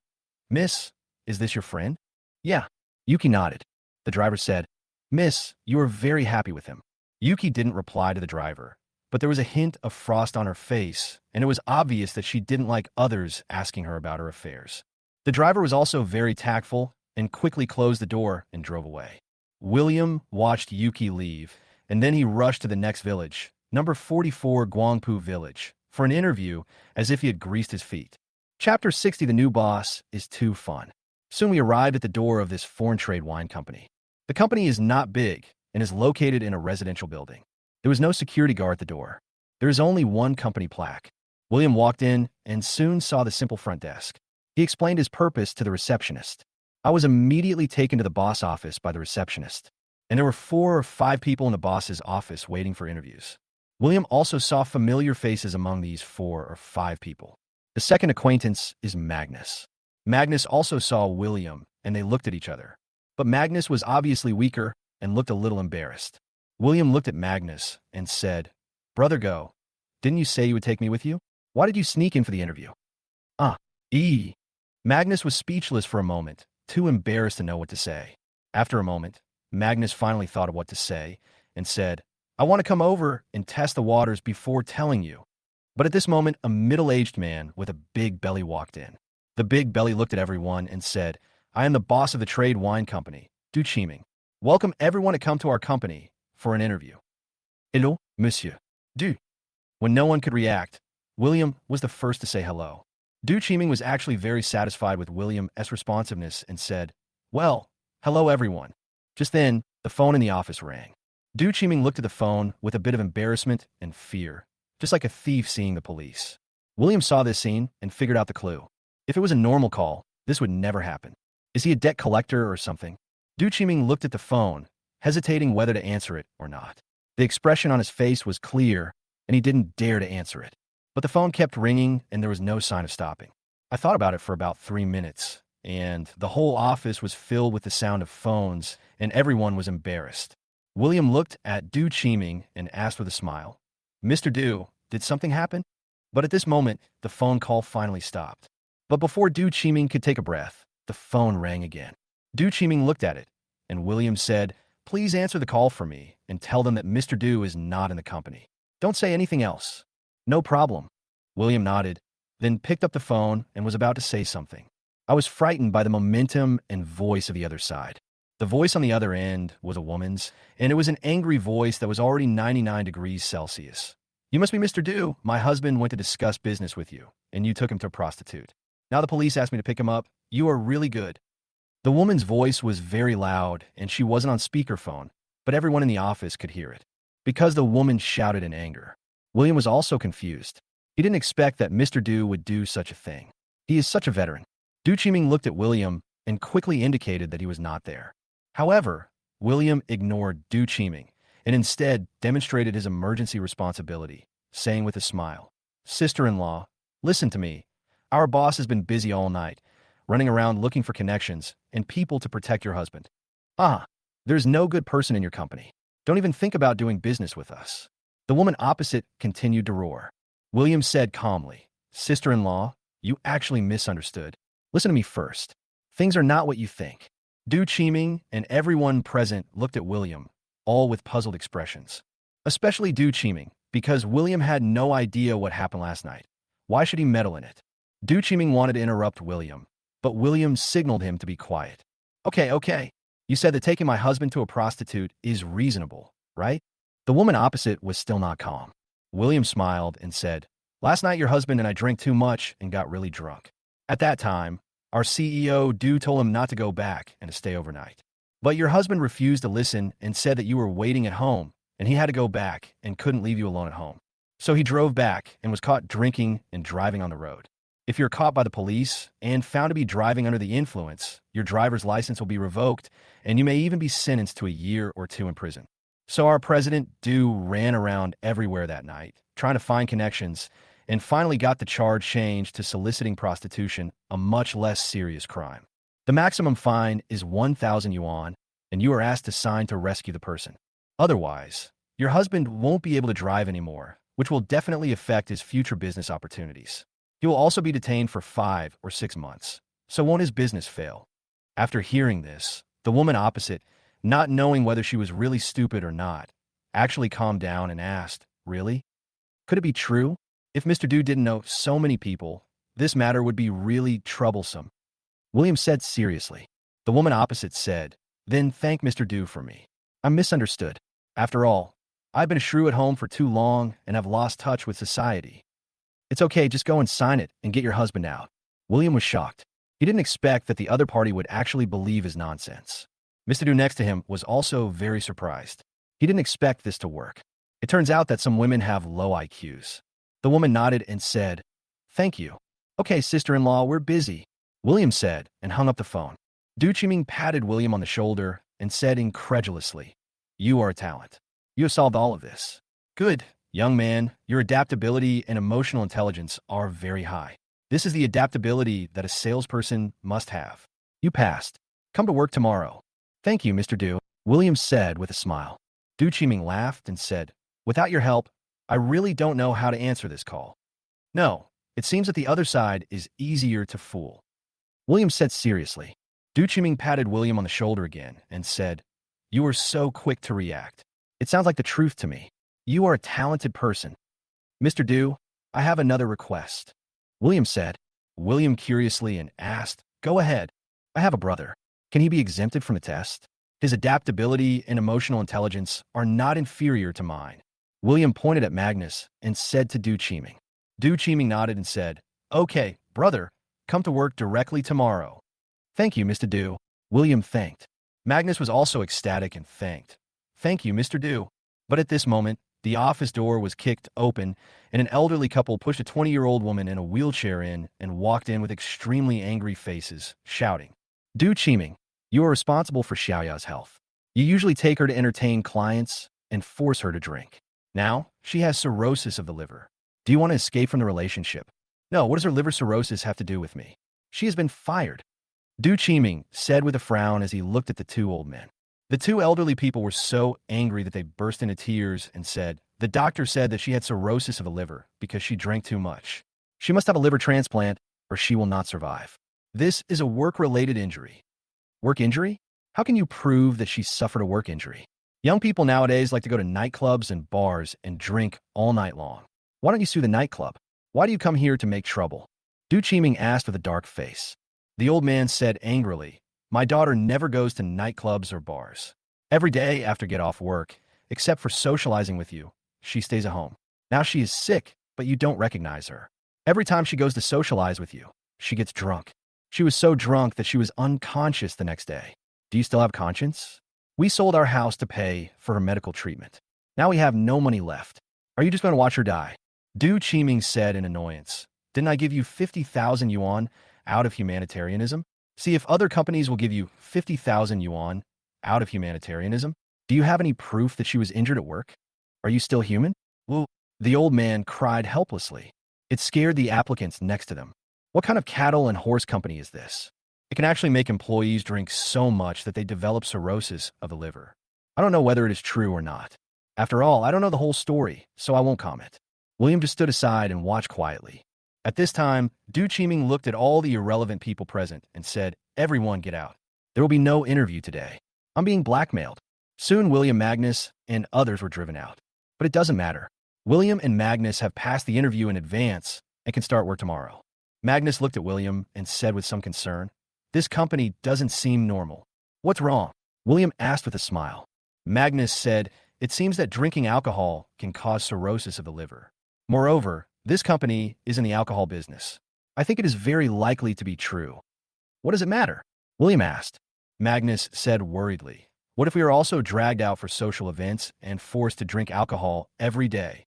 Miss, is this your friend? Yeah. Yuki nodded. The driver said, Miss, you are very happy with him. Yuki didn't reply to the driver, but there was a hint of frost on her face, and it was obvious that she didn't like others asking her about her affairs. The driver was also very tactful and quickly closed the door and drove away. William watched Yuki leave, and then he rushed to the next village, number 44 Guangpu Village, for an interview as if he had greased his feet. Chapter 60, The New Boss, is too fun. Soon we arrived at the door of this foreign trade wine company. The company is not big and is located in a residential building. There was no security guard at the door. There is only one company plaque. William walked in and soon saw the simple front desk. He explained his purpose to the receptionist. I was immediately taken to the boss office by the receptionist, and there were 4 or 5 people in the boss's office waiting for interviews. William also saw familiar faces among these 4 or 5 people. The second acquaintance is Magnus. Magnus also saw William, and they looked at each other. But Magnus was obviously weaker and looked a little embarrassed. William looked at Magnus and said, Brother Go, didn't you say you would take me with you? Why did you sneak in for the interview? E. Magnus was speechless for a moment, too embarrassed to know what to say. After a moment, Magnus finally thought of what to say and said, I want to come over and test the waters before telling you. But at this moment, a middle-aged man with a big belly walked in. The big belly looked at everyone and said, I am the boss of the Trade Wine Company, Du Chiming. Welcome everyone to come to our company for an interview. Hello, monsieur. Du. When no one could react, William was the first to say hello. Du Chiming was actually very satisfied with William's responsiveness and said, Well, hello everyone. Just then, the phone in the office rang. Du Chiming looked at the phone with a bit of embarrassment and fear, just like a thief seeing the police. William saw this scene and figured out the clue. If it was a normal call, this would never happen. Is he a debt collector or something? Du Chiming looked at the phone, hesitating whether to answer it or not. The expression on his face was clear, and he didn't dare to answer it. But the phone kept ringing, and there was no sign of stopping. I thought about it for about 3 minutes, and the whole office was filled with the sound of phones, and everyone was embarrassed. William looked at Du Chiming and asked with a smile, Mr. Du, did something happen? But at this moment, the phone call finally stopped. But before Du Chiming could take a breath, the phone rang again. Du Chiming looked at it, and William said, Please answer the call for me and tell them that Mr. Du is not in the company. Don't say anything else. No problem. William nodded, then picked up the phone and was about to say something. I was frightened by the momentum and voice of the other side. The voice on the other end was a woman's, and it was an angry voice that was already 99 degrees Celsius. You must be Mr. Du. My husband went to discuss business with you, and you took him to a prostitute. Now the police asked me to pick him up. You are really good. The woman's voice was very loud, and she wasn't on speakerphone, but everyone in the office could hear it. Because the woman shouted in anger. William was also confused. He didn't expect that Mr. Du would do such a thing. He is such a veteran. Du Chiming looked at William and quickly indicated that he was not there. However, William ignored Du Chiming and instead demonstrated his emergency responsibility, saying with a smile, Sister-in-law, listen to me. Our boss has been busy all night, running around looking for connections and people to protect your husband. There's no good person in your company. Don't even think about doing business with us. The woman opposite continued to roar. William said calmly, Sister-in-law, you actually misunderstood. Listen to me first. Things are not what you think. Du Chiming and everyone present looked at William, all with puzzled expressions. Especially Du Chiming, because William had no idea what happened last night. Why should he meddle in it? Du Chiming wanted to interrupt William, but William signaled him to be quiet. Okay. You said that taking my husband to a prostitute is reasonable, right? The woman opposite was still not calm. William smiled and said, Last night your husband and I drank too much and got really drunk. At that time, our CEO, Du, told him not to go back and to stay overnight. But your husband refused to listen and said that you were waiting at home, and he had to go back and couldn't leave you alone at home. So he drove back and was caught drinking and driving on the road. If you're caught by the police and found to be driving under the influence, your driver's license will be revoked, and you may even be sentenced to a year or 2 in prison. So our president, Du, ran around everywhere that night, trying to find connections, and finally got the charge changed to soliciting prostitution, a much less serious crime. The maximum fine is 1,000 yuan, and you are asked to sign to rescue the person. Otherwise, your husband won't be able to drive anymore, which will definitely affect his future business opportunities. He will also be detained for 5 or 6 months, so won't his business fail? After hearing this, the woman opposite, not knowing whether she was really stupid or not, actually calmed down and asked, Really? Could it be true? If Mr. Du didn't know so many people, this matter would be really troublesome. William said seriously. The woman opposite said, Then thank Mr. Du for me. I'm misunderstood. After all, I've been a shrew at home for too long and have lost touch with society. It's okay, just go and sign it and get your husband out. William was shocked. He didn't expect that the other party would actually believe his nonsense. Mr. Du next to him was also very surprised. He didn't expect this to work. It turns out that some women have low IQs. The woman nodded and said, Thank you. Okay, sister-in-law, we're busy, William said and hung up the phone. Du Chiming patted William on the shoulder and said incredulously, You are a talent. You have solved all of this. Good. Young man, your adaptability and emotional intelligence are very high. This is the adaptability that a salesperson must have. You passed. Come to work tomorrow. Thank you, Mr. Du, William said with a smile. Du Chiming laughed and said, Without your help, I really don't know how to answer this call. No, It seems that the other side is easier to fool. William said seriously. Du Chiming patted William on the shoulder again and said, "You are so quick to react. It sounds like the truth to me. You are a talented person. Mr. Du, I have another request." William said. William curiously and asked, "Go ahead. I have a brother. Can he be exempted from the test? His adaptability and emotional intelligence are not inferior to mine." William pointed at Magnus and said to Du Chiming. Du Chiming nodded and said, "Okay, brother, come to work directly tomorrow." "Thank you, Mr. Du." William thanked. Magnus was also ecstatic and thanked. "Thank you, Mr. Du." But at this moment, the office door was kicked open, and an elderly couple pushed a 20-year-old woman in a wheelchair in and walked in with extremely angry faces, shouting, "Du Chiming, you are responsible for Xiaoya's health. You usually take her to entertain clients and force her to drink. Now, she has cirrhosis of the liver. Do you want to escape from the relationship?" "No, what does her liver cirrhosis have to do with me? She has been fired," Du Chiming said with a frown as he looked at the two old men. The two elderly people were so angry that they burst into tears and said, "The doctor said that she had cirrhosis of the liver because she drank too much. She must have a liver transplant or she will not survive. This is a work-related injury." "Work injury? How can you prove that she suffered a work injury? Young people nowadays like to go to nightclubs and bars and drink all night long. Why don't you sue the nightclub? Why do you come here to make trouble?" Du Chiming asked with a dark face. The old man said angrily, "My daughter never goes to nightclubs or bars. Every day after get off work, except for socializing with you, she stays at home. Now she is sick, but you don't recognize her. Every time she goes to socialize with you, she gets drunk. She was so drunk that she was unconscious the next day. Do you still have conscience? We sold our house to pay for her medical treatment. Now we have no money left. Are you just going to watch her die?" Du Chiming said in annoyance, "Didn't I give you 50,000 yuan out of humanitarianism? See if other companies will give you 50,000 yuan out of humanitarianism. Do you have any proof that she was injured at work? Are you still human?" "Well," the old man cried helplessly. It scared the applicants next to them. What kind of cattle and horse company is this? It can actually make employees drink so much that they develop cirrhosis of the liver. I don't know whether it is true or not. After all, I don't know the whole story, so I won't comment. William just stood aside and watched quietly. At this time, Du Chiming looked at all the irrelevant people present and said, "Everyone get out. There will be no interview today. I'm being blackmailed." Soon William, Magnus, and others were driven out. But it doesn't matter. William and Magnus have passed the interview in advance and can start work tomorrow. Magnus looked at William and said with some concern, "This company doesn't seem normal. What's wrong?" William asked with a smile. Magnus said, "It seems that drinking alcohol can cause cirrhosis of the liver. Moreover, this company is in the alcohol business. I think it is very likely to be true." "What does it matter?" William asked. Magnus said worriedly, "What if we are also dragged out for social events and forced to drink alcohol every day?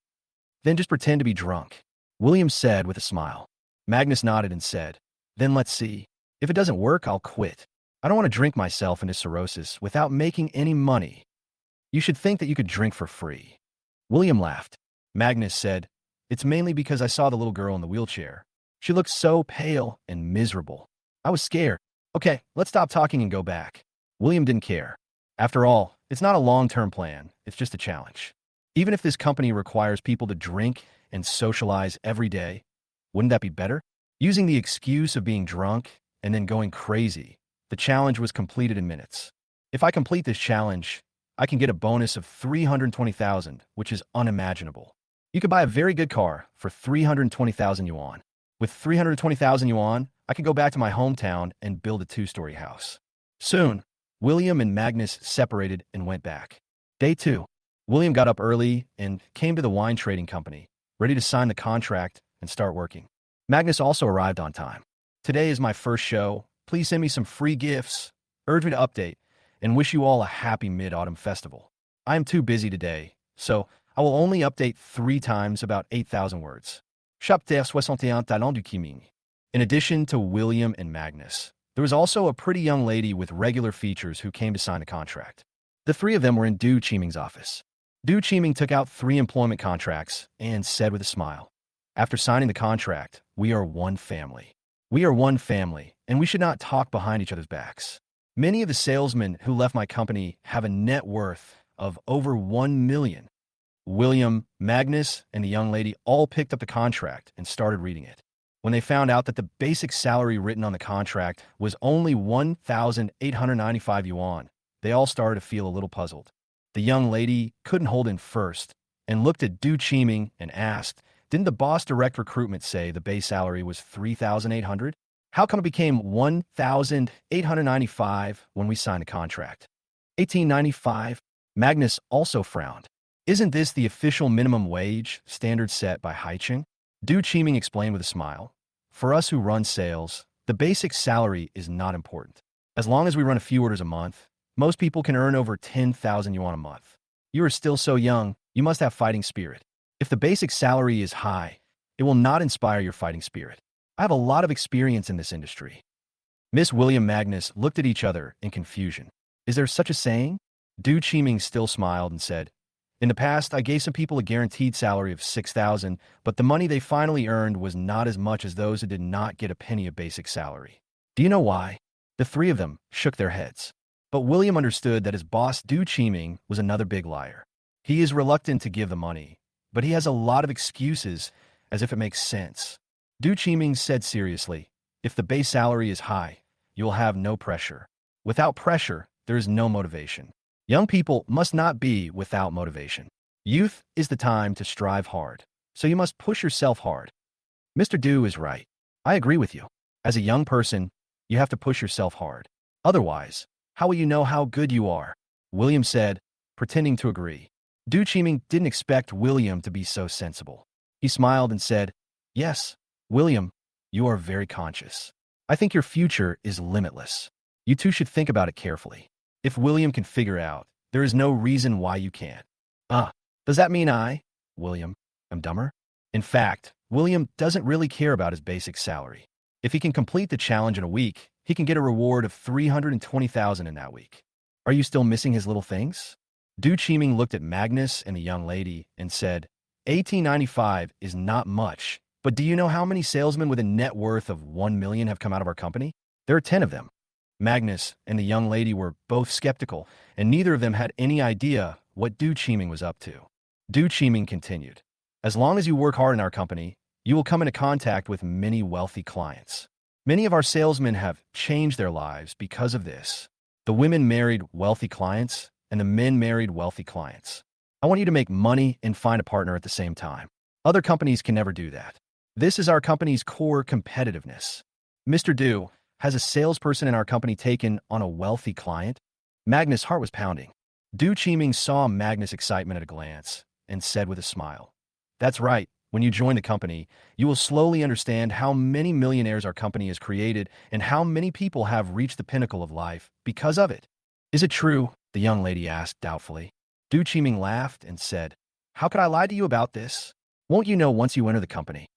Then just pretend to be drunk." William said with a smile. Magnus nodded and said, "Then let's see. If it doesn't work, I'll quit. I don't want to drink myself into cirrhosis without making any money. You should think that you could drink for free." William laughed. Magnus said, "It's mainly because I saw the little girl in the wheelchair. She looked so pale and miserable. I was scared. Okay, let's stop talking and go back." William didn't care. After all, it's not a long-term plan, it's just a challenge. Even if this company requires people to drink and socialize every day, wouldn't that be better? Using the excuse of being drunk and then going crazy, the challenge was completed in minutes. If I complete this challenge, I can get a bonus of 320,000, which is unimaginable. You could buy a very good car for 320,000 yuan. With 320,000 yuan, I can go back to my hometown and build a 2-story house. Soon, William and Magnus separated and went back. Day 2. William got up early and came to the wine trading company, ready to sign the contract and start working. Magnus also arrived on time. "Today is my first show. Please send me some free gifts. Urge me to update and wish you all a happy Mid-Autumn Festival. I am too busy today, so I will only update 3 times about 8,000 words. Chapitre 61 Talent du Chiming." In addition to William and Magnus, there was also a pretty young lady with regular features who came to sign the contract. The 3 of them were in Du Chiming's office. Du Chiming took out 3 employment contracts and said with a smile, "After signing the contract, we are one family. We are one family, and we should not talk behind each other's backs. Many of the salesmen who left my company have a net worth of over 1 million. William, Magnus, and the young lady all picked up the contract and started reading it. When they found out that the basic salary written on the contract was only 1,895 yuan, they all started to feel a little puzzled. The young lady couldn't hold in first and looked at Du Qiming and asked, "Didn't the boss direct recruitment say the base salary was 3,800? How come it became 1,895 when we signed the contract?" 1895. Magnus also frowned. "Isn't this the official minimum wage standard set by Haicheng?" Du Qiming explained with a smile. "For us who run sales, the basic salary is not important. As long as we run a few orders a month, most people can earn over 10,000 yuan a month. You are still so young, you must have fighting spirit. If the basic salary is high, it will not inspire your fighting spirit. I have a lot of experience in this industry." Miss William Magnus looked at each other in confusion. "Is there such a saying?" Du Qiming still smiled and said, "In the past, I gave some people a guaranteed salary of 6,000, but the money they finally earned was not as much as those who did not get a penny of basic salary. Do you know why?" The three of them shook their heads. But William understood that his boss, Du Qiming, was another big liar. He is reluctant to give the money, but he has a lot of excuses, as if it makes sense. Du Qiming said seriously, "If the base salary is high, you will have no pressure. Without pressure, there is no motivation. Young people must not be without motivation. Youth is the time to strive hard, so you must push yourself hard." Mr. Du is right. I agree with you. As a young person, you have to push yourself hard. Otherwise, how will you know how good you are? William said, pretending to agree. Du Qiming didn't expect William to be so sensible. He smiled and said, "Yes, William, you are very conscious. I think your future is limitless. You two should think about it carefully. If William can figure out, there is no reason why you can't." Does that mean William, am dumber? In fact, William doesn't really care about his basic salary. If he can complete the challenge in a week, he can get a reward of 320,000 in that week. Are you still missing his little things? Du Qiming looked at Magnus and the young lady and said, 1895 is not much, but do you know how many salesmen with a net worth of 1 million have come out of our company? There are 10 of them. Magnus and the young lady were both skeptical, and neither of them had any idea what Du Qiming was up to. Du Qiming continued, "As long as you work hard in our company, you will come into contact with many wealthy clients. Many of our salesmen have changed their lives because of this. The women married wealthy clients, and the men married wealthy clients. I want you to make money and find a partner at the same time. Other companies can never do that. This is our company's core competitiveness. Mr. Du, has a salesperson in our company taken on a wealthy client?" Magnus' heart was pounding. Du Qiming saw Magnus' excitement at a glance and said with a smile, "That's right. When you join the company, you will slowly understand how many millionaires our company has created and how many people have reached the pinnacle of life because of it." "Is it true?" the young lady asked doubtfully. Du Qiming laughed and said, "How could I lie to you about this? Won't you know once you enter the company?"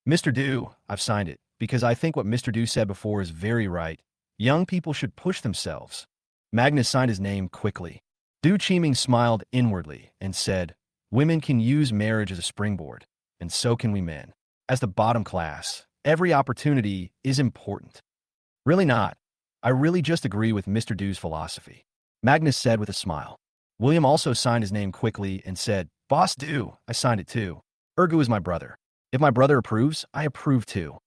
"Mr. Du, I've signed it, because I think what Mr. Du said before is very right. Young people should push themselves." Magnus signed his name quickly. Du Qiming smiled inwardly and said, "Women can use marriage as a springboard, and so can we men. As the bottom class, every opportunity is important." "Really not. I really just agree with Mr. Du's philosophy," Magnus said with a smile. William also signed his name quickly and said, "Boss Du, I signed it too. Ergu is my brother. If my brother approves, I approve too."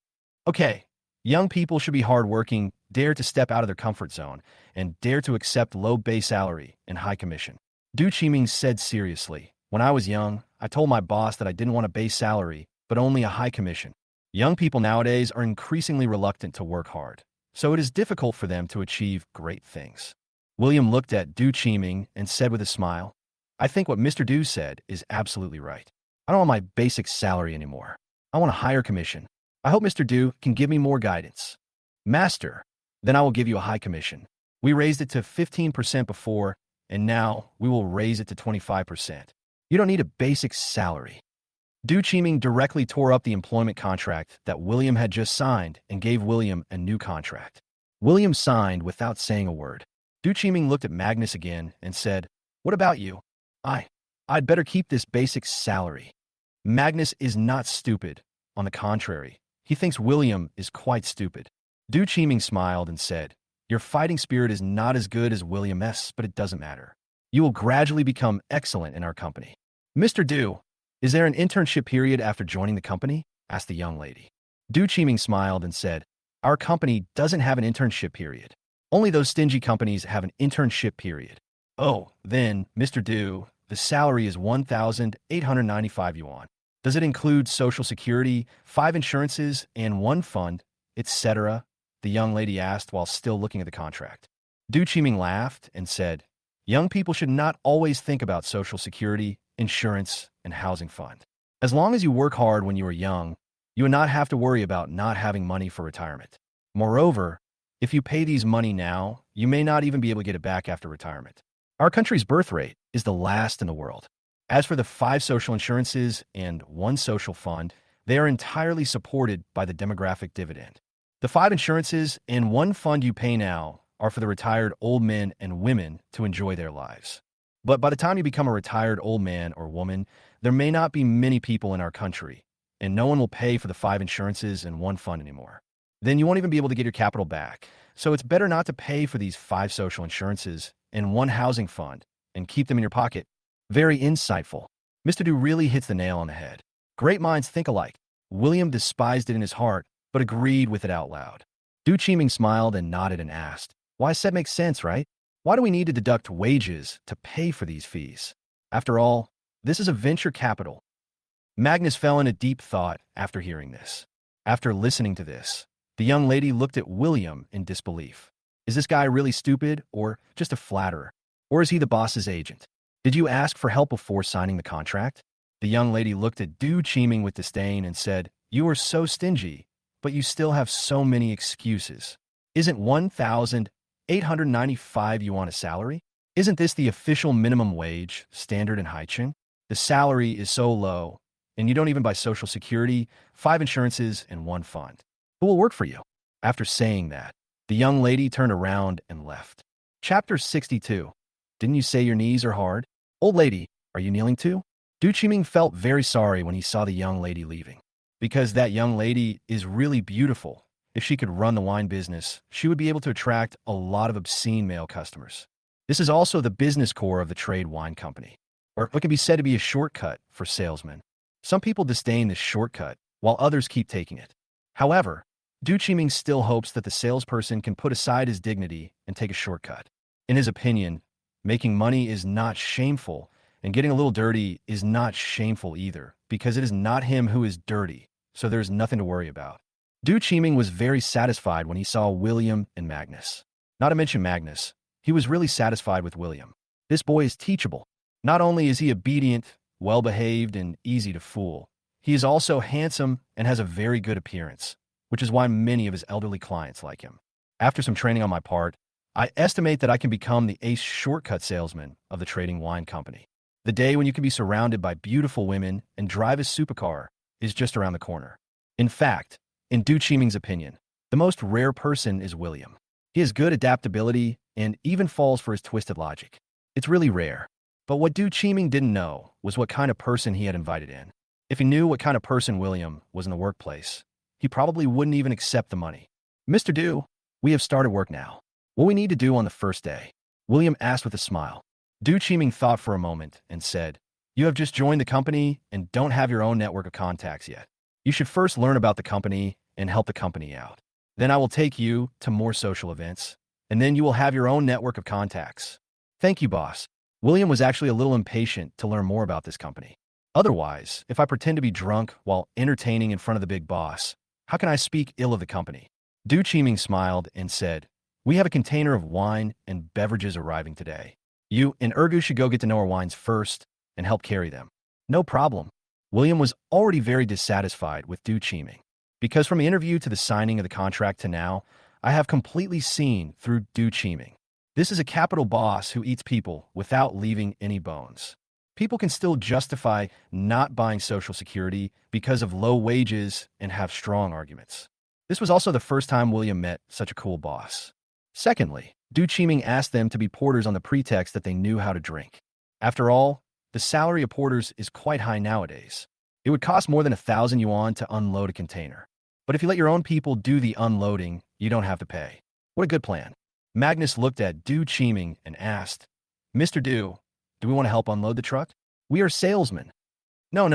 Okay, young people should be hardworking, dare to step out of their comfort zone, and dare to accept low base salary and high commission. Du Qiming said seriously, "When I was young, I told my boss that I didn't want a base salary, but only a high commission. Young people nowadays are increasingly reluctant to work hard, so it is difficult for them to achieve great things." William looked at Du Qiming and said with a smile, "I think what Mr. Du said is absolutely right. I don't want my basic salary anymore. I want a higher commission. I hope Mr. Du can give me more guidance." "Master, then I will give you a high commission. We raised it to 15% before, and now we will raise it to 25%. You don't need a basic salary." Du Qiming directly tore up the employment contract that William had just signed and gave William a new contract. William signed without saying a word. Du Qiming looked at Magnus again and said, "What about you?" I'd better keep this basic salary." Magnus is not stupid. On the contrary, he thinks William is quite stupid. Du Qiming smiled and said, "Your fighting spirit is not as good as William's, but it doesn't matter. You will gradually become excellent in our company." "Mr. Du, is there an internship period after joining the company?" asked the young lady. Du Qiming smiled and said, "Our company doesn't have an internship period. Only those stingy companies have an internship period." "Oh, then, Mr. Du, the salary is 1,895 yuan. Does it include Social Security, 5 insurances, and 1 fund, etc.?" the young lady asked while still looking at the contract. Du Qiming laughed and said, "Young people should not always think about Social Security, insurance, and housing fund. As long as you work hard when you are young, you would not have to worry about not having money for retirement. Moreover, if you pay these money now, you may not even be able to get it back after retirement. Our country's birth rate is the last in the world. As for the 5 social insurances and 1 social fund, they are entirely supported by the demographic dividend. The 5 insurances and 1 fund you pay now are for the retired old men and women to enjoy their lives. But by the time you become a retired old man or woman, there may not be many people in our country, and no one will pay for the 5 insurances and 1 fund anymore. Then you won't even be able to get your capital back. So it's better not to pay for these 5 social insurances and 1 housing fund and keep them in your pocket." Very insightful. Mr. Du really hits the nail on the head. Great minds think alike. William despised it in his heart, but agreed with it out loud. Du Qiming smiled and nodded and asked, "Why, I said makes sense, right? Why do we need to deduct wages to pay for these fees? After all, this is a venture capital." Magnus fell into deep thought after hearing this. After listening to this, the young lady looked at William in disbelief. Is this guy really stupid or just a flatterer? Or is he the boss's agent? Did you ask for help before signing the contract? The young lady looked at Du Qiming with disdain and said, "You are so stingy, but you still have so many excuses. Isn't 1,895 yuan a salary? Isn't this the official minimum wage standard in Haicheng? The salary is so low, and you don't even buy Social Security, 5 insurances, and 1 fund. Who will work for you?" After saying that, the young lady turned around and left. Chapter 62. Didn't you say your knees are hard? Old lady, are you kneeling too? Du Qiming felt very sorry when he saw the young lady leaving. Because that young lady is really beautiful. If she could run the wine business, she would be able to attract a lot of obscene male customers. This is also the business core of the trade wine company, or what can be said to be a shortcut for salesmen. Some people disdain this shortcut, while others keep taking it. However, Du Qiming still hopes that the salesperson can put aside his dignity and take a shortcut. In his opinion, making money is not shameful, and getting a little dirty is not shameful either, because it is not him who is dirty, so there is nothing to worry about. Du Qiming was very satisfied when he saw William and Magnus. Not to mention Magnus, he was really satisfied with William. This boy is teachable. Not only is he obedient, well-behaved, and easy to fool, he is also handsome and has a very good appearance, which is why many of his elderly clients like him. After some training on my part, I estimate that I can become the ace shortcut salesman of the trading wine company. The day when you can be surrounded by beautiful women and drive a supercar is just around the corner. In fact, in Du Qiming's opinion, the most rare person is William. He has good adaptability and even falls for his twisted logic. It's really rare. But what Du Qiming didn't know was what kind of person he had invited in. If he knew what kind of person William was in the workplace, he probably wouldn't even accept the money. "Mr. Du, we have started work now. What we need to do on the first day?" William asked with a smile. Du Qiming thought for a moment and said, "You have just joined the company and don't have your own network of contacts yet. You should first learn about the company and help the company out. Then I will take you to more social events, and then you will have your own network of contacts." "Thank you, boss." William was actually a little impatient to learn more about this company. Otherwise, if I pretend to be drunk while entertaining in front of the big boss, how can I speak ill of the company? Du Qiming smiled and said, "We have a container of wine and beverages arriving today. You and Ergu should go get to know our wines first and help carry them." "No problem." William was already very dissatisfied with Du Qiming, because from the interview to the signing of the contract to now, I have completely seen through Du Qiming. This is a capital boss who eats people without leaving any bones. People can still justify not buying Social Security because of low wages and have strong arguments. This was also the first time William met such a cool boss. Secondly, Du Qiming asked them to be porters on the pretext that they knew how to drink. After all, the salary of porters is quite high nowadays. It would cost more than 1,000 yuan to unload a container. But if you let your own people do the unloading, you don't have to pay. What a good plan. Magnus looked at Du Qiming and asked, "Mr. Du, do we want to help unload the truck? We are salesmen." No.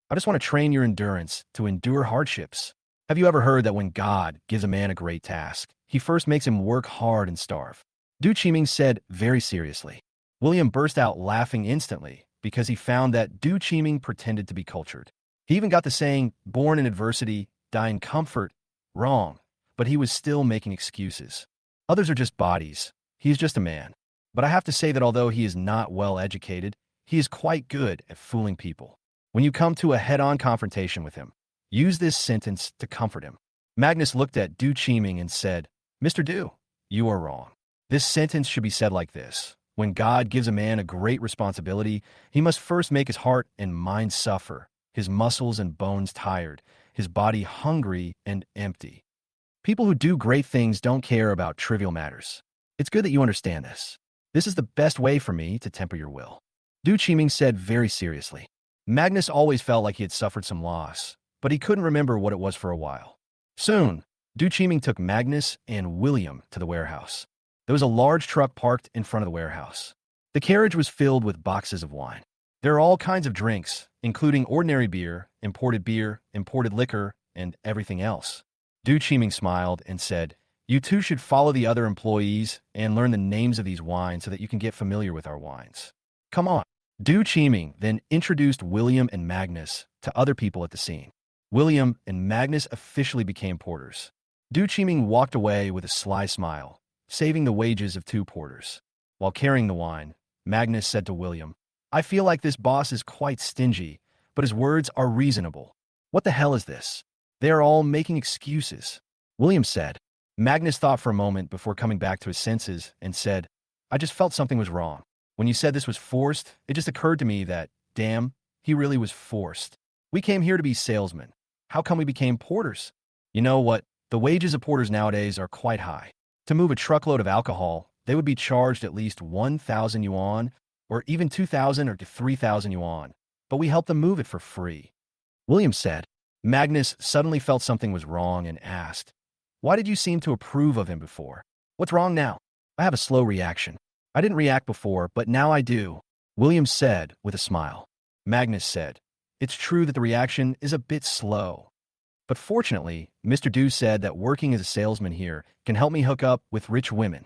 I just want to train your endurance to endure hardships." Have you ever heard that when God gives a man a great task, he first makes him work hard and starve? Du Chiming said very seriously. William burst out laughing instantly because he found that Du Chiming pretended to be cultured. He even got the saying, born in adversity, die in comfort, wrong, but he was still making excuses. Others are just bodies. He is just a man. But I have to say that although he is not well educated, he is quite good at fooling people. When you come to a head-on confrontation with him, use this sentence to comfort him. Magnus looked at Du Chiming and said, Mr. Du, you are wrong. This sentence should be said like this. When God gives a man a great responsibility, he must first make his heart and mind suffer, his muscles and bones tired, his body hungry and empty. People who do great things don't care about trivial matters. It's good that you understand this. This is the best way for me to temper your will. Du Chiming said very seriously. Magnus always felt like he had suffered some loss, but he couldn't remember what it was for a while. Soon, Du Chiming took Magnus and William to the warehouse. There was a large truck parked in front of the warehouse. The carriage was filled with boxes of wine. There are all kinds of drinks, including ordinary beer, imported liquor, and everything else. Du Chiming smiled and said, You two should follow the other employees and learn the names of these wines so that you can get familiar with our wines. Come on. Du Chiming then introduced William and Magnus to other people at the scene. William and Magnus officially became porters. Du Chiming walked away with a sly smile, saving the wages of 2 porters. While carrying the wine, Magnus said to William, I feel like this boss is quite stingy, but his words are reasonable. What the hell is this? They are all making excuses. William said. Magnus thought for a moment before coming back to his senses and said, I just felt something was wrong. When you said this was forced, it just occurred to me that, damn, he really was forced. We came here to be salesmen. How come we became porters? You know what? The wages of porters nowadays are quite high. To move a truckload of alcohol, they would be charged at least 1,000 yuan, or even 2,000 or 3,000 yuan, but we help them move it for free. William said. Magnus suddenly felt something was wrong and asked, Why did you seem to approve of him before? What's wrong now? I have a slow reaction. I didn't react before, but now I do, William said with a smile. Magnus said, It's true that the reaction is a bit slow. But fortunately, Mr. Du said that working as a salesman here can help me hook up with rich women.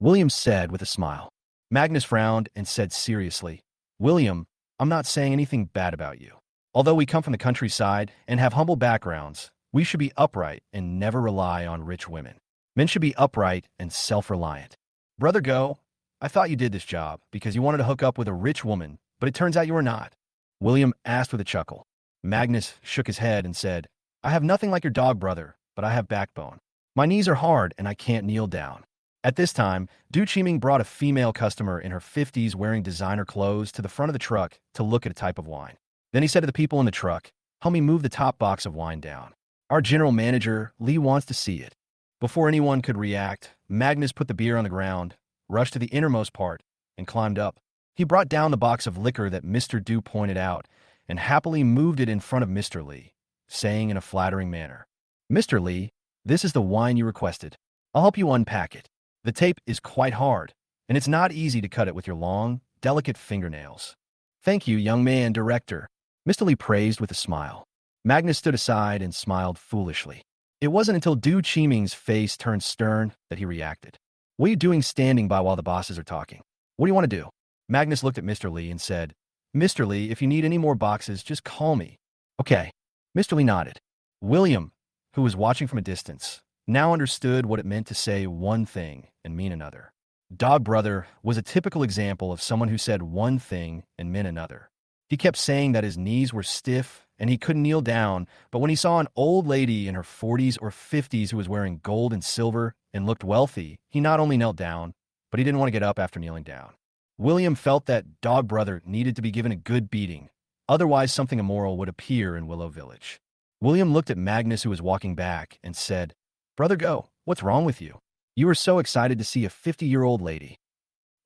William said with a smile. Magnus frowned and said seriously, William, I'm not saying anything bad about you. Although we come from the countryside and have humble backgrounds, we should be upright and never rely on rich women. Men should be upright and self-reliant. Brother Go, I thought you did this job because you wanted to hook up with a rich woman, but it turns out you were not. William asked with a chuckle. Magnus shook his head and said, I have nothing like your dog brother, but I have backbone. My knees are hard and I can't kneel down. At this time, Du Chiming brought a female customer in her 50s wearing designer clothes to the front of the truck to look at a type of wine. Then he said to the people in the truck, Help me move the top box of wine down. Our general manager, Lee, wants to see it. Before anyone could react, Magnus put the beer on the ground, rushed to the innermost part, and climbed up. He brought down the box of liquor that Mr. Du pointed out and happily moved it in front of Mr. Lee, saying in a flattering manner, Mr. Lee, this is the wine you requested. I'll help you unpack it. The tape is quite hard, and it's not easy to cut it with your long, delicate fingernails. Thank you, young man director, Mr. Lee praised with a smile. Magnus stood aside and smiled foolishly. It wasn't until Du Chiming's face turned stern that he reacted. What are you doing standing by while the bosses are talking? What do you want to do? Magnus looked at Mr. Lee and said, Mr. Lee, if you need any more boxes, just call me. Okay. Mr. Lee nodded. William, who was watching from a distance, now understood what it meant to say one thing and mean another. Dog Brother was a typical example of someone who said one thing and meant another. He kept saying that his knees were stiff and he couldn't kneel down, but when he saw an old lady in her 40s or 50s who was wearing gold and silver and looked wealthy, he not only knelt down, but he didn't want to get up after kneeling down. William felt that Dog Brother needed to be given a good beating, otherwise something immoral would appear in Willow Village. William looked at Magnus, who was walking back, and said, Brother Go, what's wrong with you? You were so excited to see a 50-year-old lady.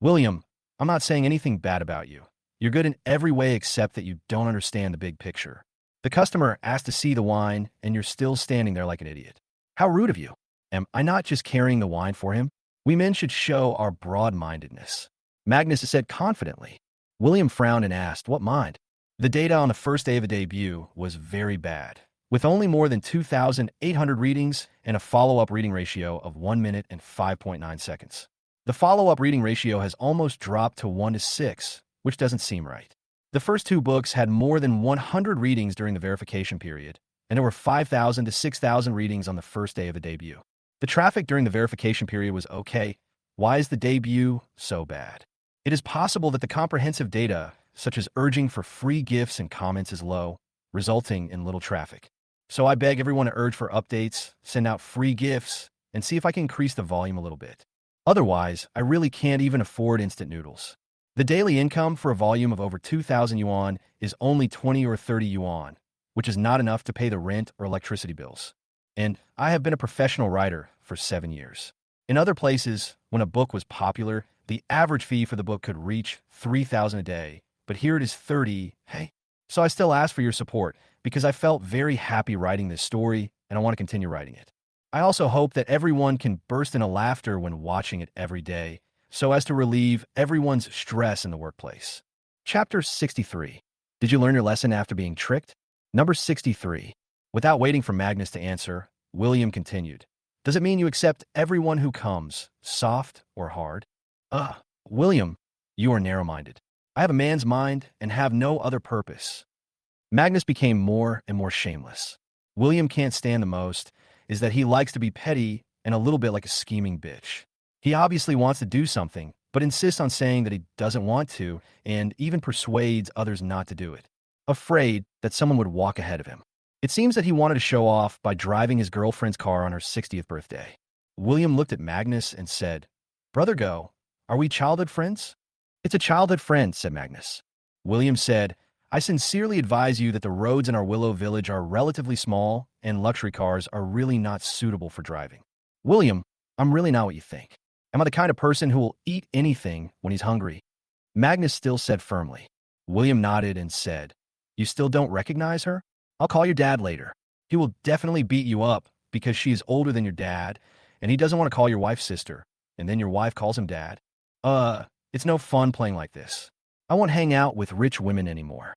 William, I'm not saying anything bad about you. You're good in every way except that you don't understand the big picture. The customer asked to see the wine, and you're still standing there like an idiot. How rude of you. Am I not just carrying the wine for him? We men should show our broad-mindedness. Magnus said confidently. William frowned and asked, What mind? The data on the first day of the debut was very bad. with only more than 2,800 readings and a follow-up reading ratio of 1 minute and 5.9 seconds. The follow-up reading ratio has almost dropped to 1 to 6, which doesn't seem right. The first two books had more than 100 readings during the verification period, and there were 5,000 to 6,000 readings on the first day of the debut. The traffic during the verification period was okay. Why is the debut so bad? It is possible that the comprehensive data, such as urging for free gifts and comments, is low, resulting in little traffic. So I beg everyone to urge for updates, send out free gifts, and see if I can increase the volume a little bit. Otherwise, I really can't even afford instant noodles. The daily income for a volume of over 2,000 yuan is only 20 or 30 yuan, which is not enough to pay the rent or electricity bills. And I have been a professional writer for 7 years. In other places, when a book was popular, the average fee for the book could reach 3,000 a day, but here it is 30. Hey. So I still ask for your support because I felt very happy writing this story and I want to continue writing it. I also hope that everyone can burst into laughter when watching it every day, so as to relieve everyone's stress in the workplace. Chapter 63. Did you learn your lesson after being tricked? Number 63. Without waiting for Magnus to answer, William continued. Does it mean you accept everyone who comes, soft or hard? William, you are narrow-minded. I have a man's mind and have no other purpose. Magnus became more and more shameless. William can't stand the most is that he likes to be petty and a little bit like a scheming bitch. He obviously wants to do something, but insists on saying that he doesn't want to, and even persuades others not to do it, afraid that someone would walk ahead of him. It seems that he wanted to show off by driving his girlfriend's car on her 60th birthday. William looked at Magnus and said, Brother Go, are we childhood friends? It's a childhood friend, said Magnus. William said, I sincerely advise you that the roads in our Willow Village are relatively small and luxury cars are really not suitable for driving. William, I'm really not what you think. Am I the kind of person who will eat anything when he's hungry? Magnus still said firmly. William nodded and said, You still don't recognize her? I'll call your dad later. He will definitely beat you up because she is older than your dad, and he doesn't want to call your wife sister, and then your wife calls him dad. It's no fun playing like this. I won't hang out with rich women anymore.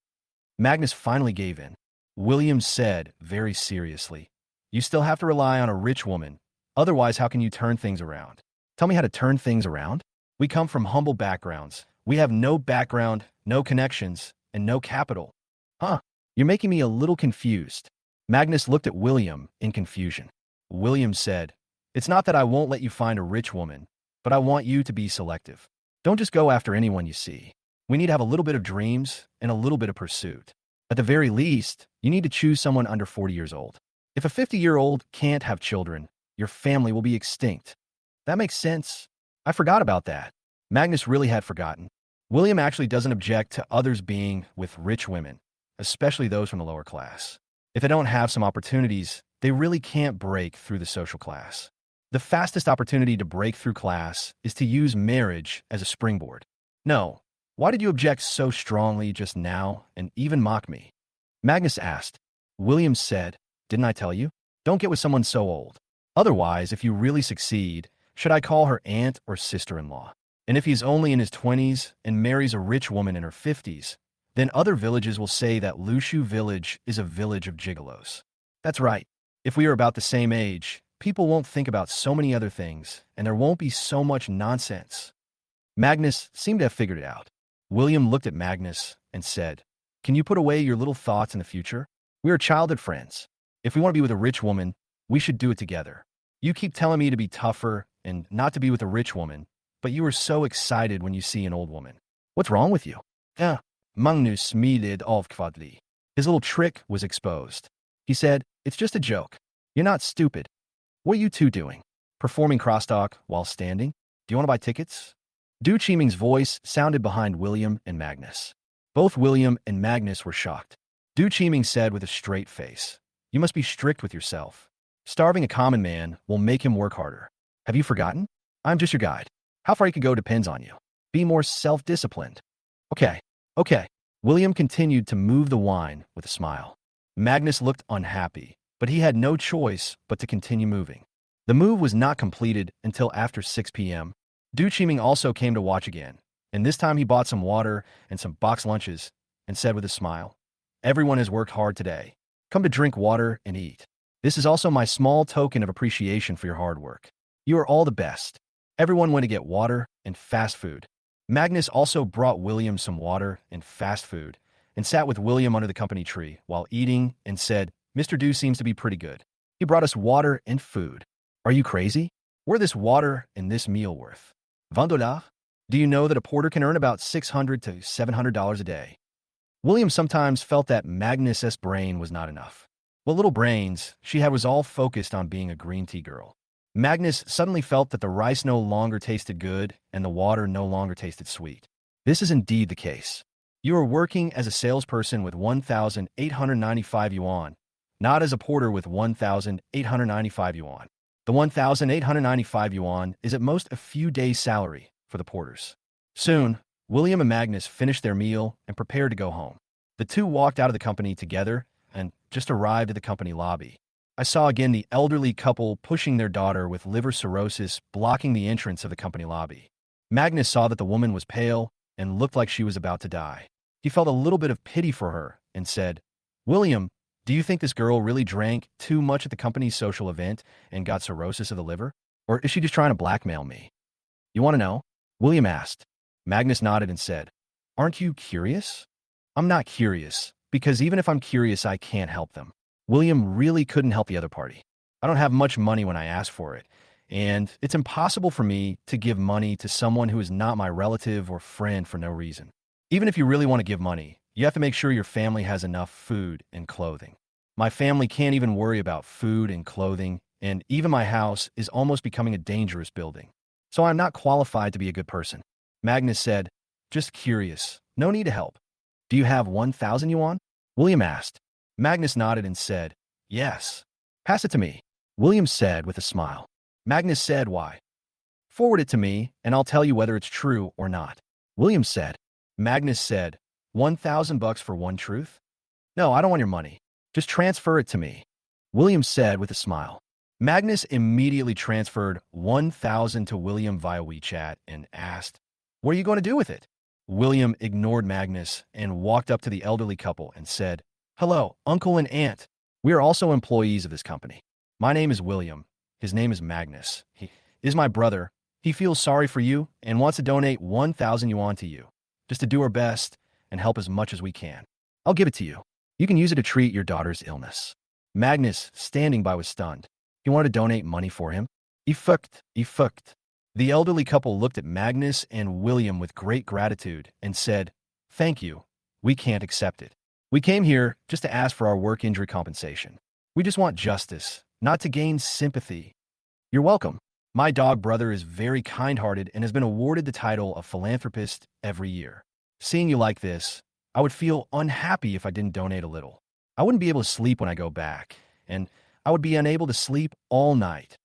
Magnus finally gave in. William said, very seriously, You still have to rely on a rich woman. Otherwise, how can you turn things around? Tell me how to turn things around? We come from humble backgrounds. We have no background, no connections, and no capital. You're making me a little confused. Magnus looked at William in confusion. William said, It's not that I won't let you find a rich woman, but I want you to be selective. Don't just go after anyone you see. We need to have a little bit of dreams and a little bit of pursuit. At the very least, you need to choose someone under 40 years old. If a 50-year-old can't have children, your family will be extinct. That makes sense. I forgot about that. Magnus really had forgotten. William actually doesn't object to others being with rich women, especially those from the lower class. If they don't have some opportunities, they really can't break through the social class. The fastest opportunity to break through class is to use marriage as a springboard. No, why did you object so strongly just now and even mock me? Magnus asked. William said, Didn't I tell you? Don't get with someone so old. Otherwise, if you really succeed, should I call her aunt or sister-in-law? And if he's only in his 20s and marries a rich woman in her 50s, then other villages will say that Lushu village is a village of gigolos. That's right. If we are about the same age, people won't think about so many other things, and there won't be so much nonsense. Magnus seemed to have figured it out. William looked at Magnus and said, Can you put away your little thoughts in the future? We are childhood friends. If we want to be with a rich woman, we should do it together. You keep telling me to be tougher and not to be with a rich woman, but you are so excited when you see an old woman. What's wrong with you? Magnus smiled avkwadli. His little trick was exposed. He said, It's just a joke. You're not stupid. What are you two doing? Performing crosstalk while standing? Do you want to buy tickets? Du Chiming's voice sounded behind William and Magnus. Both William and Magnus were shocked. Du Chiming said with a straight face, You must be strict with yourself. Starving a common man will make him work harder. Have you forgotten? I'm just your guide. How far you can go depends on you. Be more self-disciplined. Okay. William continued to move the wine with a smile. Magnus looked unhappy, but he had no choice but to continue moving. The move was not completed until after 6 p.m. Du Chiming also came to watch again, and this time he bought some water and some box lunches and said with a smile, Everyone has worked hard today. come to drink water and eat. This is also my small token of appreciation for your hard work. You are all the best. Everyone went to get water and fast food. Magnus also brought William some water and fast food and sat with William under the company tree while eating and said, Mr. Dew seems to be pretty good. He brought us water and food. Are you crazy? We're this water and this meal worth $20. Do you know that a porter can earn about $600 to $700 a day? William sometimes felt that Magnus's brain was not enough. What little brains she had was all focused on being a green tea girl. Magnus suddenly felt that the rice no longer tasted good and the water no longer tasted sweet. This is indeed the case. You are working as a salesperson with 1,895 yuan, not as a porter with 1,895 yuan. The 1,895 yuan is at most a few days' salary for the porters. Soon, William and Magnus finished their meal and prepared to go home. The two walked out of the company together and just arrived at the company lobby. I saw again the elderly couple pushing their daughter with liver cirrhosis blocking the entrance of the company lobby. Magnus saw that the woman was pale and looked like she was about to die. He felt a little bit of pity for her and said, William, do you think this girl really drank too much at the company's social event and got cirrhosis of the liver? Or is she just trying to blackmail me? You want to know? William asked. Magnus nodded and said, Aren't you curious? I'm not curious, because even if I'm curious, I can't help them. William really couldn't help the other party. I don't have much money when I ask for it, and it's impossible for me to give money to someone who is not my relative or friend for no reason. Even if you really want to give money, you have to make sure your family has enough food and clothing. My family can't even worry about food and clothing, and even my house is almost becoming a dangerous building. So I'm not qualified to be a good person. Magnus said, Just curious. No need to help. Do you have 1,000 yuan? William asked. Magnus nodded and said, Yes. Pass it to me. William said with a smile. Magnus said, Why? Forward it to me, and I'll tell you whether it's true or not. William said. Magnus said, 1,000 bucks for one truth? No, I don't want your money. Just transfer it to me. William said with a smile. Magnus immediately transferred 1,000 to William via WeChat and asked, What are you going to do with it? William ignored Magnus and walked up to the elderly couple and said, Hello, uncle and aunt. We are also employees of this company. My name is William. His name is Magnus. He is my brother. He feels sorry for you and wants to donate 1,000 yuan to you, just to do our best and help as much as we can. I'll give it to you. You can use it to treat your daughter's illness. Magnus, standing by, was stunned. He wanted to donate money for him. He fucked. The elderly couple looked at Magnus and William with great gratitude and said, Thank you. We can't accept it. We came here just to ask for our work injury compensation. We just want justice, not to gain sympathy. You're welcome. My dog brother is very kind-hearted and has been awarded the title of philanthropist every year. Seeing you like this, I would feel unhappy if I didn't donate a little. I wouldn't be able to sleep when I go back, and I would be unable to sleep all night.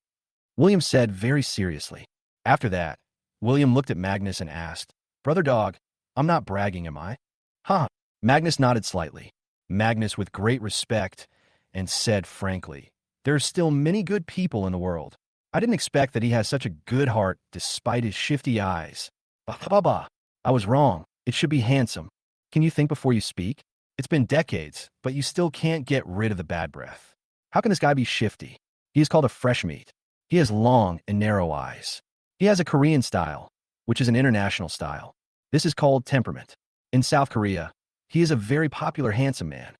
William said very seriously. After that, William looked at Magnus and asked, Brother dog, I'm not bragging, am I? Huh. Magnus nodded slightly. Magnus with great respect and said frankly, There are still many good people in the world. I didn't expect that he has such a good heart despite his shifty eyes. Bah. I was wrong. It should be handsome. Can you think before you speak? It's been decades, but you still can't get rid of the bad breath. How can this guy be shifty? He is called a fresh meat. He has long and narrow eyes. He has a Korean style, which is an international style. This is called temperament. In South Korea, he is a very popular handsome man.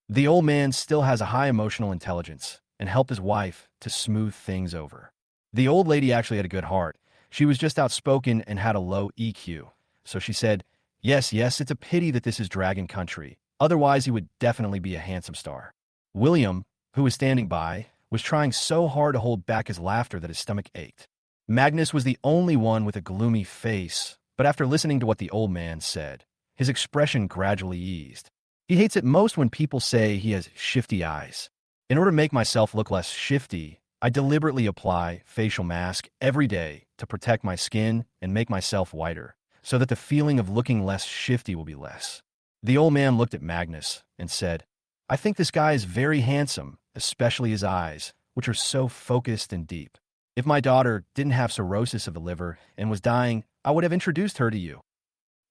The old man still has a high emotional intelligence and helped his wife to smooth things over. The old lady actually had a good heart. She was just outspoken and had a low EQ. So she said, Yes, it's a pity that this is Dragon Country. Otherwise, he would definitely be a handsome star. William, who was standing by, was trying so hard to hold back his laughter that his stomach ached. Magnus was the only one with a gloomy face, but after listening to what the old man said, his expression gradually eased. He hates it most when people say he has shifty eyes. In order to make myself look less shifty, I deliberately apply facial mask every day to protect my skin and make myself whiter, so that the feeling of looking less shifty will be less. The old man looked at Magnus and said, I think this guy is very handsome, especially his eyes, which are so focused and deep. If my daughter didn't have cirrhosis of the liver and was dying, I would have introduced her to you.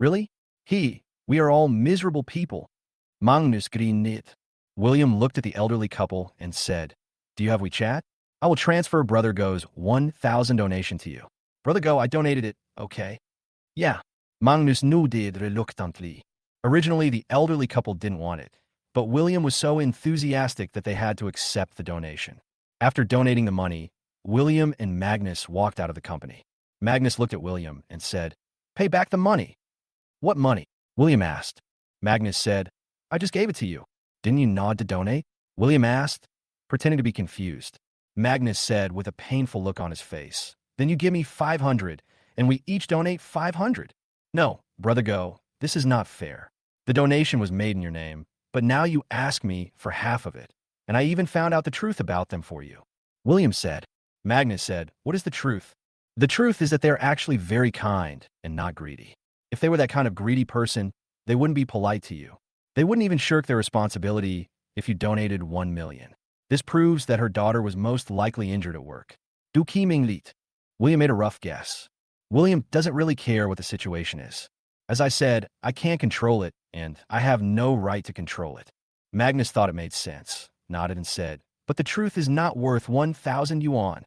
Really? We are all miserable people. Magnus grinned. William looked at the elderly couple and said, "Do you have WeChat? I will transfer Brother Go's 1,000 donation to you." Brother Go, I donated it, okay? Yeah. Magnus nodded reluctantly. Originally, the elderly couple didn't want it, but William was so enthusiastic that they had to accept the donation. After donating the money, William and Magnus walked out of the company. Magnus looked at William and said, "Pay back the money." "What money?" William asked. Magnus said, "I just gave it to you. Didn't you nod to donate?" William asked, pretending to be confused. Magnus said with a painful look on his face, "Then you give me 500, and we each donate 500. No, Brother Go, this is not fair. The donation was made in your name, but now you ask me for half of it, and I even found out the truth about them for you." William said. Magnus said, "What is the truth?" "The truth is that they're actually very kind and not greedy. If they were that kind of greedy person, they wouldn't be polite to you. They wouldn't even shirk their responsibility if you donated 1 million. This proves that her daughter was most likely injured at work." Du Ming Lit. William made a rough guess. William doesn't really care what the situation is. As I said, I can't control it, and I have no right to control it. Magnus thought it made sense, nodded and said, "But the truth is not worth 1,000 yuan.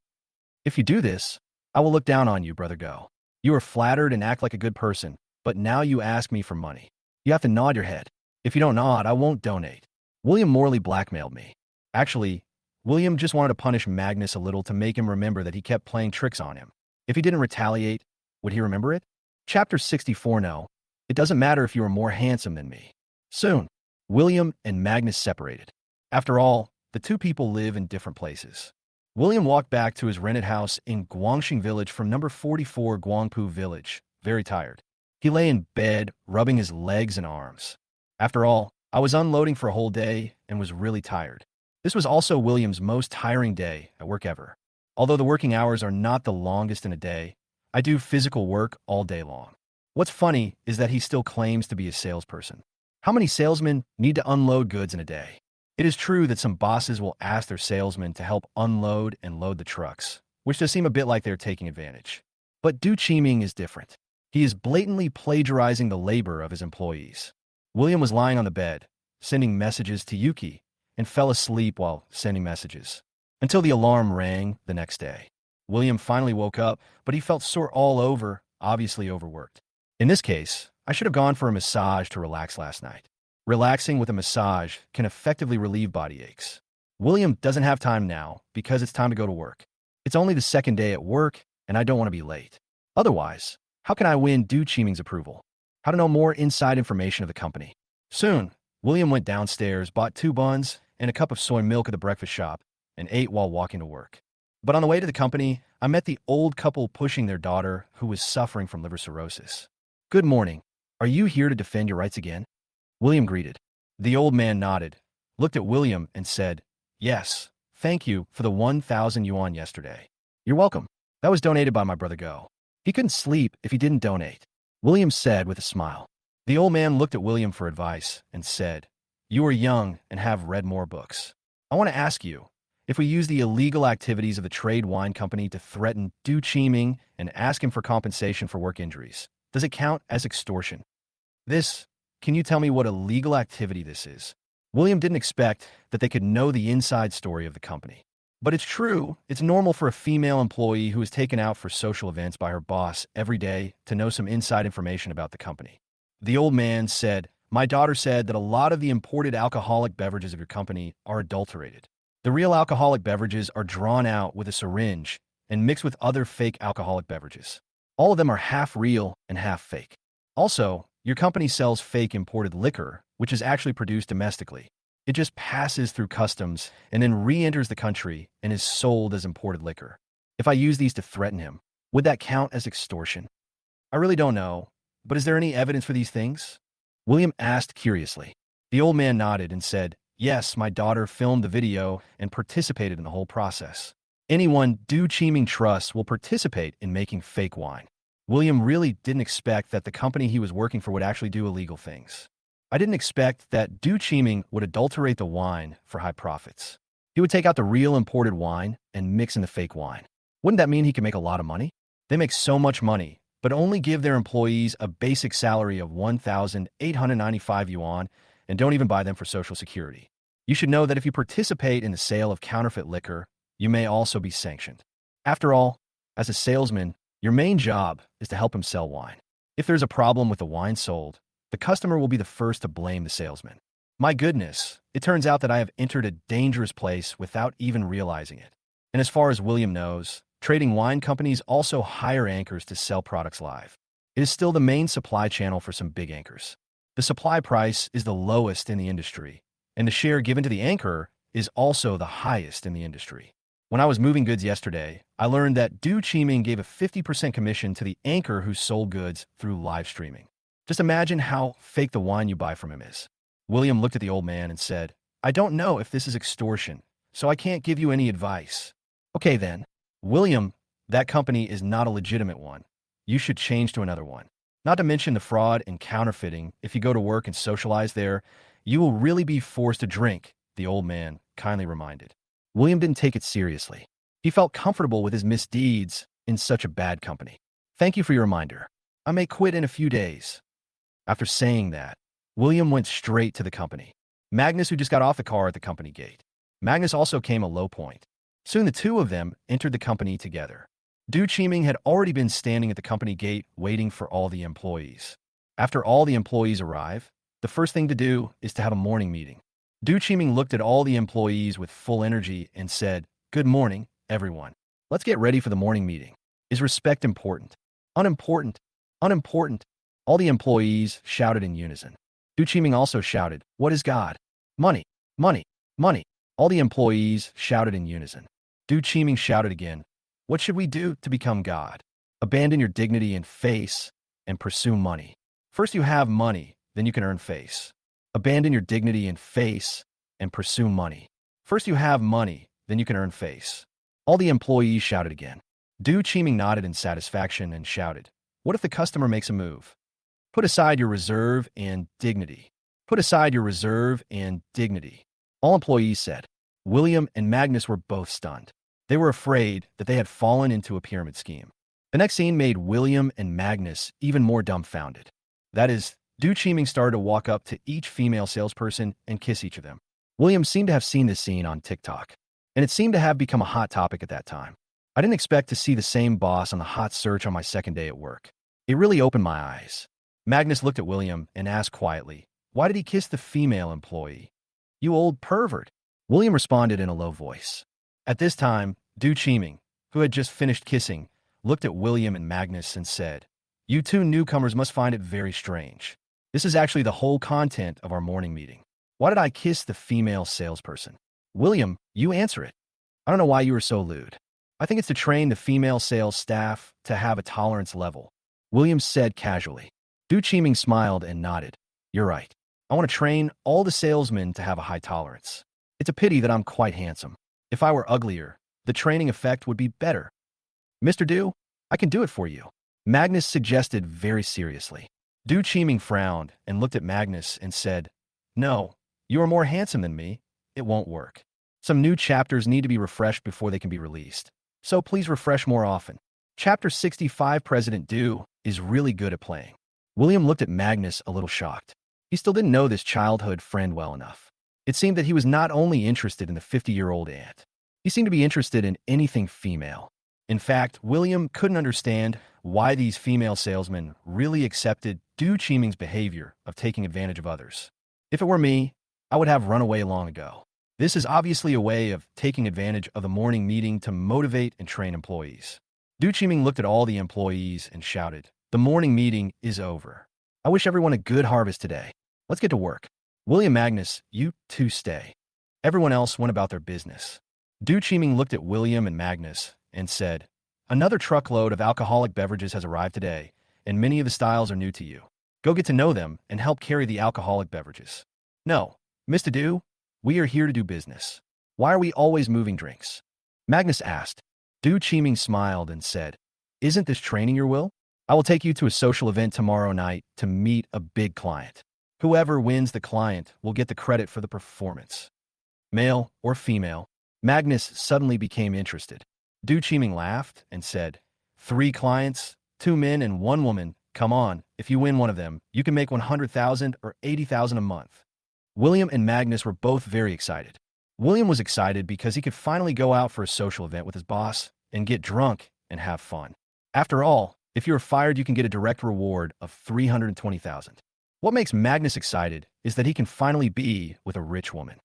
If you do this, I will look down on you, Brother Go. You are flattered and act like a good person, but now you ask me for money. You have to nod your head. If you don't nod, I won't donate." William morally blackmailed me. Actually, William just wanted to punish Magnus a little to make him remember that he kept playing tricks on him. If he didn't retaliate, would he remember it? Chapter 64. No, it doesn't matter if you are more handsome than me. Soon, William and Magnus separated. After all, the two people live in different places. William walked back to his rented house in Guangxing Village from number 44 Guangpu Village, very tired. He lay in bed, rubbing his legs and arms. After all, I was unloading for a whole day and was really tired. This was also William's most tiring day at work ever. Although the working hours are not the longest in a day, I do physical work all day long. What's funny is that he still claims to be a salesperson. How many salesmen need to unload goods in a day? It is true that some bosses will ask their salesmen to help unload and load the trucks, which does seem a bit like they're taking advantage. But Du Qiming is different. He is blatantly plagiarizing the labor of his employees. William was lying on the bed, sending messages to Yuki, and fell asleep while sending messages, until the alarm rang the next day. William finally woke up, but he felt sore all over, obviously overworked. In this case, I should have gone for a massage to relax last night. Relaxing with a massage can effectively relieve body aches. William doesn't have time now because it's time to go to work. It's only the second day at work, and I don't want to be late. Otherwise, how can I win Du Qiming's approval? How to know more inside information of the company? Soon, William went downstairs, bought 2 buns and a cup of soy milk at the breakfast shop, and ate while walking to work. But on the way to the company, I met the old couple pushing their daughter who was suffering from liver cirrhosis. "Good morning. Are you here to defend your rights again?" William greeted. The old man nodded, looked at William and said, "Yes, thank you for the 1,000 yuan yesterday." "You're welcome. That was donated by my brother Go. He couldn't sleep if he didn't donate," William said with a smile. The old man looked at William for advice and said, "You are young and have read more books. I want to ask you, if we use the illegal activities of the trade wine company to threaten Du Qiming and ask him for compensation for work injuries, does it count as extortion?" Can you tell me what illegal activity this is? William didn't expect that they could know the inside story of the company. But it's true, it's normal for a female employee who is taken out for social events by her boss every day to know some inside information about the company. The old man said, "My daughter said that a lot of the imported alcoholic beverages of your company are adulterated. The real alcoholic beverages are drawn out with a syringe and mixed with other fake alcoholic beverages. All of them are half real and half fake. Also, your company sells fake imported liquor, which is actually produced domestically. It just passes through customs and then re-enters the country and is sold as imported liquor. If I use these to threaten him, would that count as extortion?" "I really don't know, but is there any evidence for these things?" William asked curiously. The old man nodded and said, "Yes, my daughter filmed the video and participated in the whole process. Anyone Du Qiming trusts will participate in making fake wine." William really didn't expect that the company he was working for would actually do illegal things. "I didn't expect that Du Qiming would adulterate the wine for high profits. He would take out the real imported wine and mix in the fake wine. Wouldn't that mean he could make a lot of money? They make so much money, but only give their employees a basic salary of 1,895 yuan and don't even buy them for Social Security. You should know that if you participate in the sale of counterfeit liquor, you may also be sanctioned. After all, as a salesman, your main job is to help him sell wine. If there's a problem with the wine sold, the customer will be the first to blame the salesman. My goodness, it turns out that I have entered a dangerous place without even realizing it. And as far as William knows, trading wine companies also hire anchors to sell products live. It is still the main supply channel for some big anchors. The supply price is the lowest in the industry, and the share given to the anchor is also the highest in the industry. When I was moving goods yesterday, I learned that Du Chiming gave a 50% commission to the anchor who sold goods through live streaming. Just imagine how fake the wine you buy from him is. William looked at the old man and said, I don't know if this is extortion, so I can't give you any advice. Okay then. William, that company is not a legitimate one. You should change to another one. Not to mention the fraud and counterfeiting. If you go to work and socialize there, you will really be forced to drink, the old man kindly reminded. William didn't take it seriously. He felt comfortable with his misdeeds in such a bad company. Thank you for your reminder. I may quit in a few days. After saying that, William went straight to the company. Magnus, who just got off the car at the company gate. Magnus also came a low point. Soon the two of them entered the company together. Du Chiming had already been standing at the company gate waiting for all the employees. After all the employees arrive, the first thing to do is to have a morning meeting. Du Chiming looked at all the employees with full energy and said, Good morning, everyone. Let's get ready for the morning meeting. Is respect important? Unimportant. Unimportant. All the employees shouted in unison. Du Chiming also shouted, What is God? Money. Money. Money. All the employees shouted in unison. Du Chiming shouted again, What should we do to become God? Abandon your dignity and face and pursue money. First you have money, then you can earn face. Abandon your dignity and face and pursue money. First you have money, then you can earn face. All the employees shouted again. Du Chiming nodded in satisfaction and shouted, What if the customer makes a move? Put aside your reserve and dignity. Put aside your reserve and dignity. All employees said. William and Magnus were both stunned. They were afraid that they had fallen into a pyramid scheme. The next scene made William and Magnus even more dumbfounded. That is, Du Chiming started to walk up to each female salesperson and kiss each of them. William seemed to have seen this scene on TikTok, and it seemed to have become a hot topic at that time. I didn't expect to see the same boss on the hot search on my second day at work. It really opened my eyes. Magnus looked at William and asked quietly, Why did he kiss the female employee? You old pervert. William responded in a low voice. At this time, Du Chiming, who had just finished kissing, looked at William and Magnus and said, You two newcomers must find it very strange. This is actually the whole content of our morning meeting. Why did I kiss the female salesperson? William, you answer it. I don't know why you were so lewd. I think it's to train the female sales staff to have a tolerance level. William said casually. Du Chiming smiled and nodded. You're right. I want to train all the salesmen to have a high tolerance. It's a pity that I'm quite handsome. If I were uglier, the training effect would be better. Mr. Du, I can do it for you. Magnus suggested very seriously. Du Chiming frowned and looked at Magnus and said, No, you are more handsome than me. It won't work. Some new chapters need to be refreshed before they can be released. So please refresh more often. Chapter 65 President Du is really good at playing. William looked at Magnus a little shocked. He still didn't know this childhood friend well enough. It seemed that he was not only interested in the 50-year-old aunt. He seemed to be interested in anything female. In fact, William couldn't understand why these female salesmen really accepted Du Chiming's behavior of taking advantage of others. If it were me, I would have run away long ago. This is obviously a way of taking advantage of the morning meeting to motivate and train employees. Du Chiming looked at all the employees and shouted, The morning meeting is over. I wish everyone a good harvest today. Let's get to work. William Magnus, you two stay. Everyone else went about their business. Du Chiming looked at William and Magnus and said, Another truckload of alcoholic beverages has arrived today, and many of the styles are new to you. Go get to know them and help carry the alcoholic beverages. No, Mr. Du, we are here to do business. Why are we always moving drinks? Magnus asked. Du Chiming smiled and said, Isn't this training your will? I will take you to a social event tomorrow night to meet a big client. Whoever wins the client will get the credit for the performance. Male or female, Magnus suddenly became interested. Du Chiming laughed and said, 3 clients, 2 men and 1 woman. Come on, if you win one of them, you can make 100,000 or 80,000 a month. William and Magnus were both very excited. William was excited because he could finally go out for a social event with his boss and get drunk and have fun. After all, if you're fired, you can get a direct reward of 320,000. What makes Magnus excited is that he can finally be with a rich woman.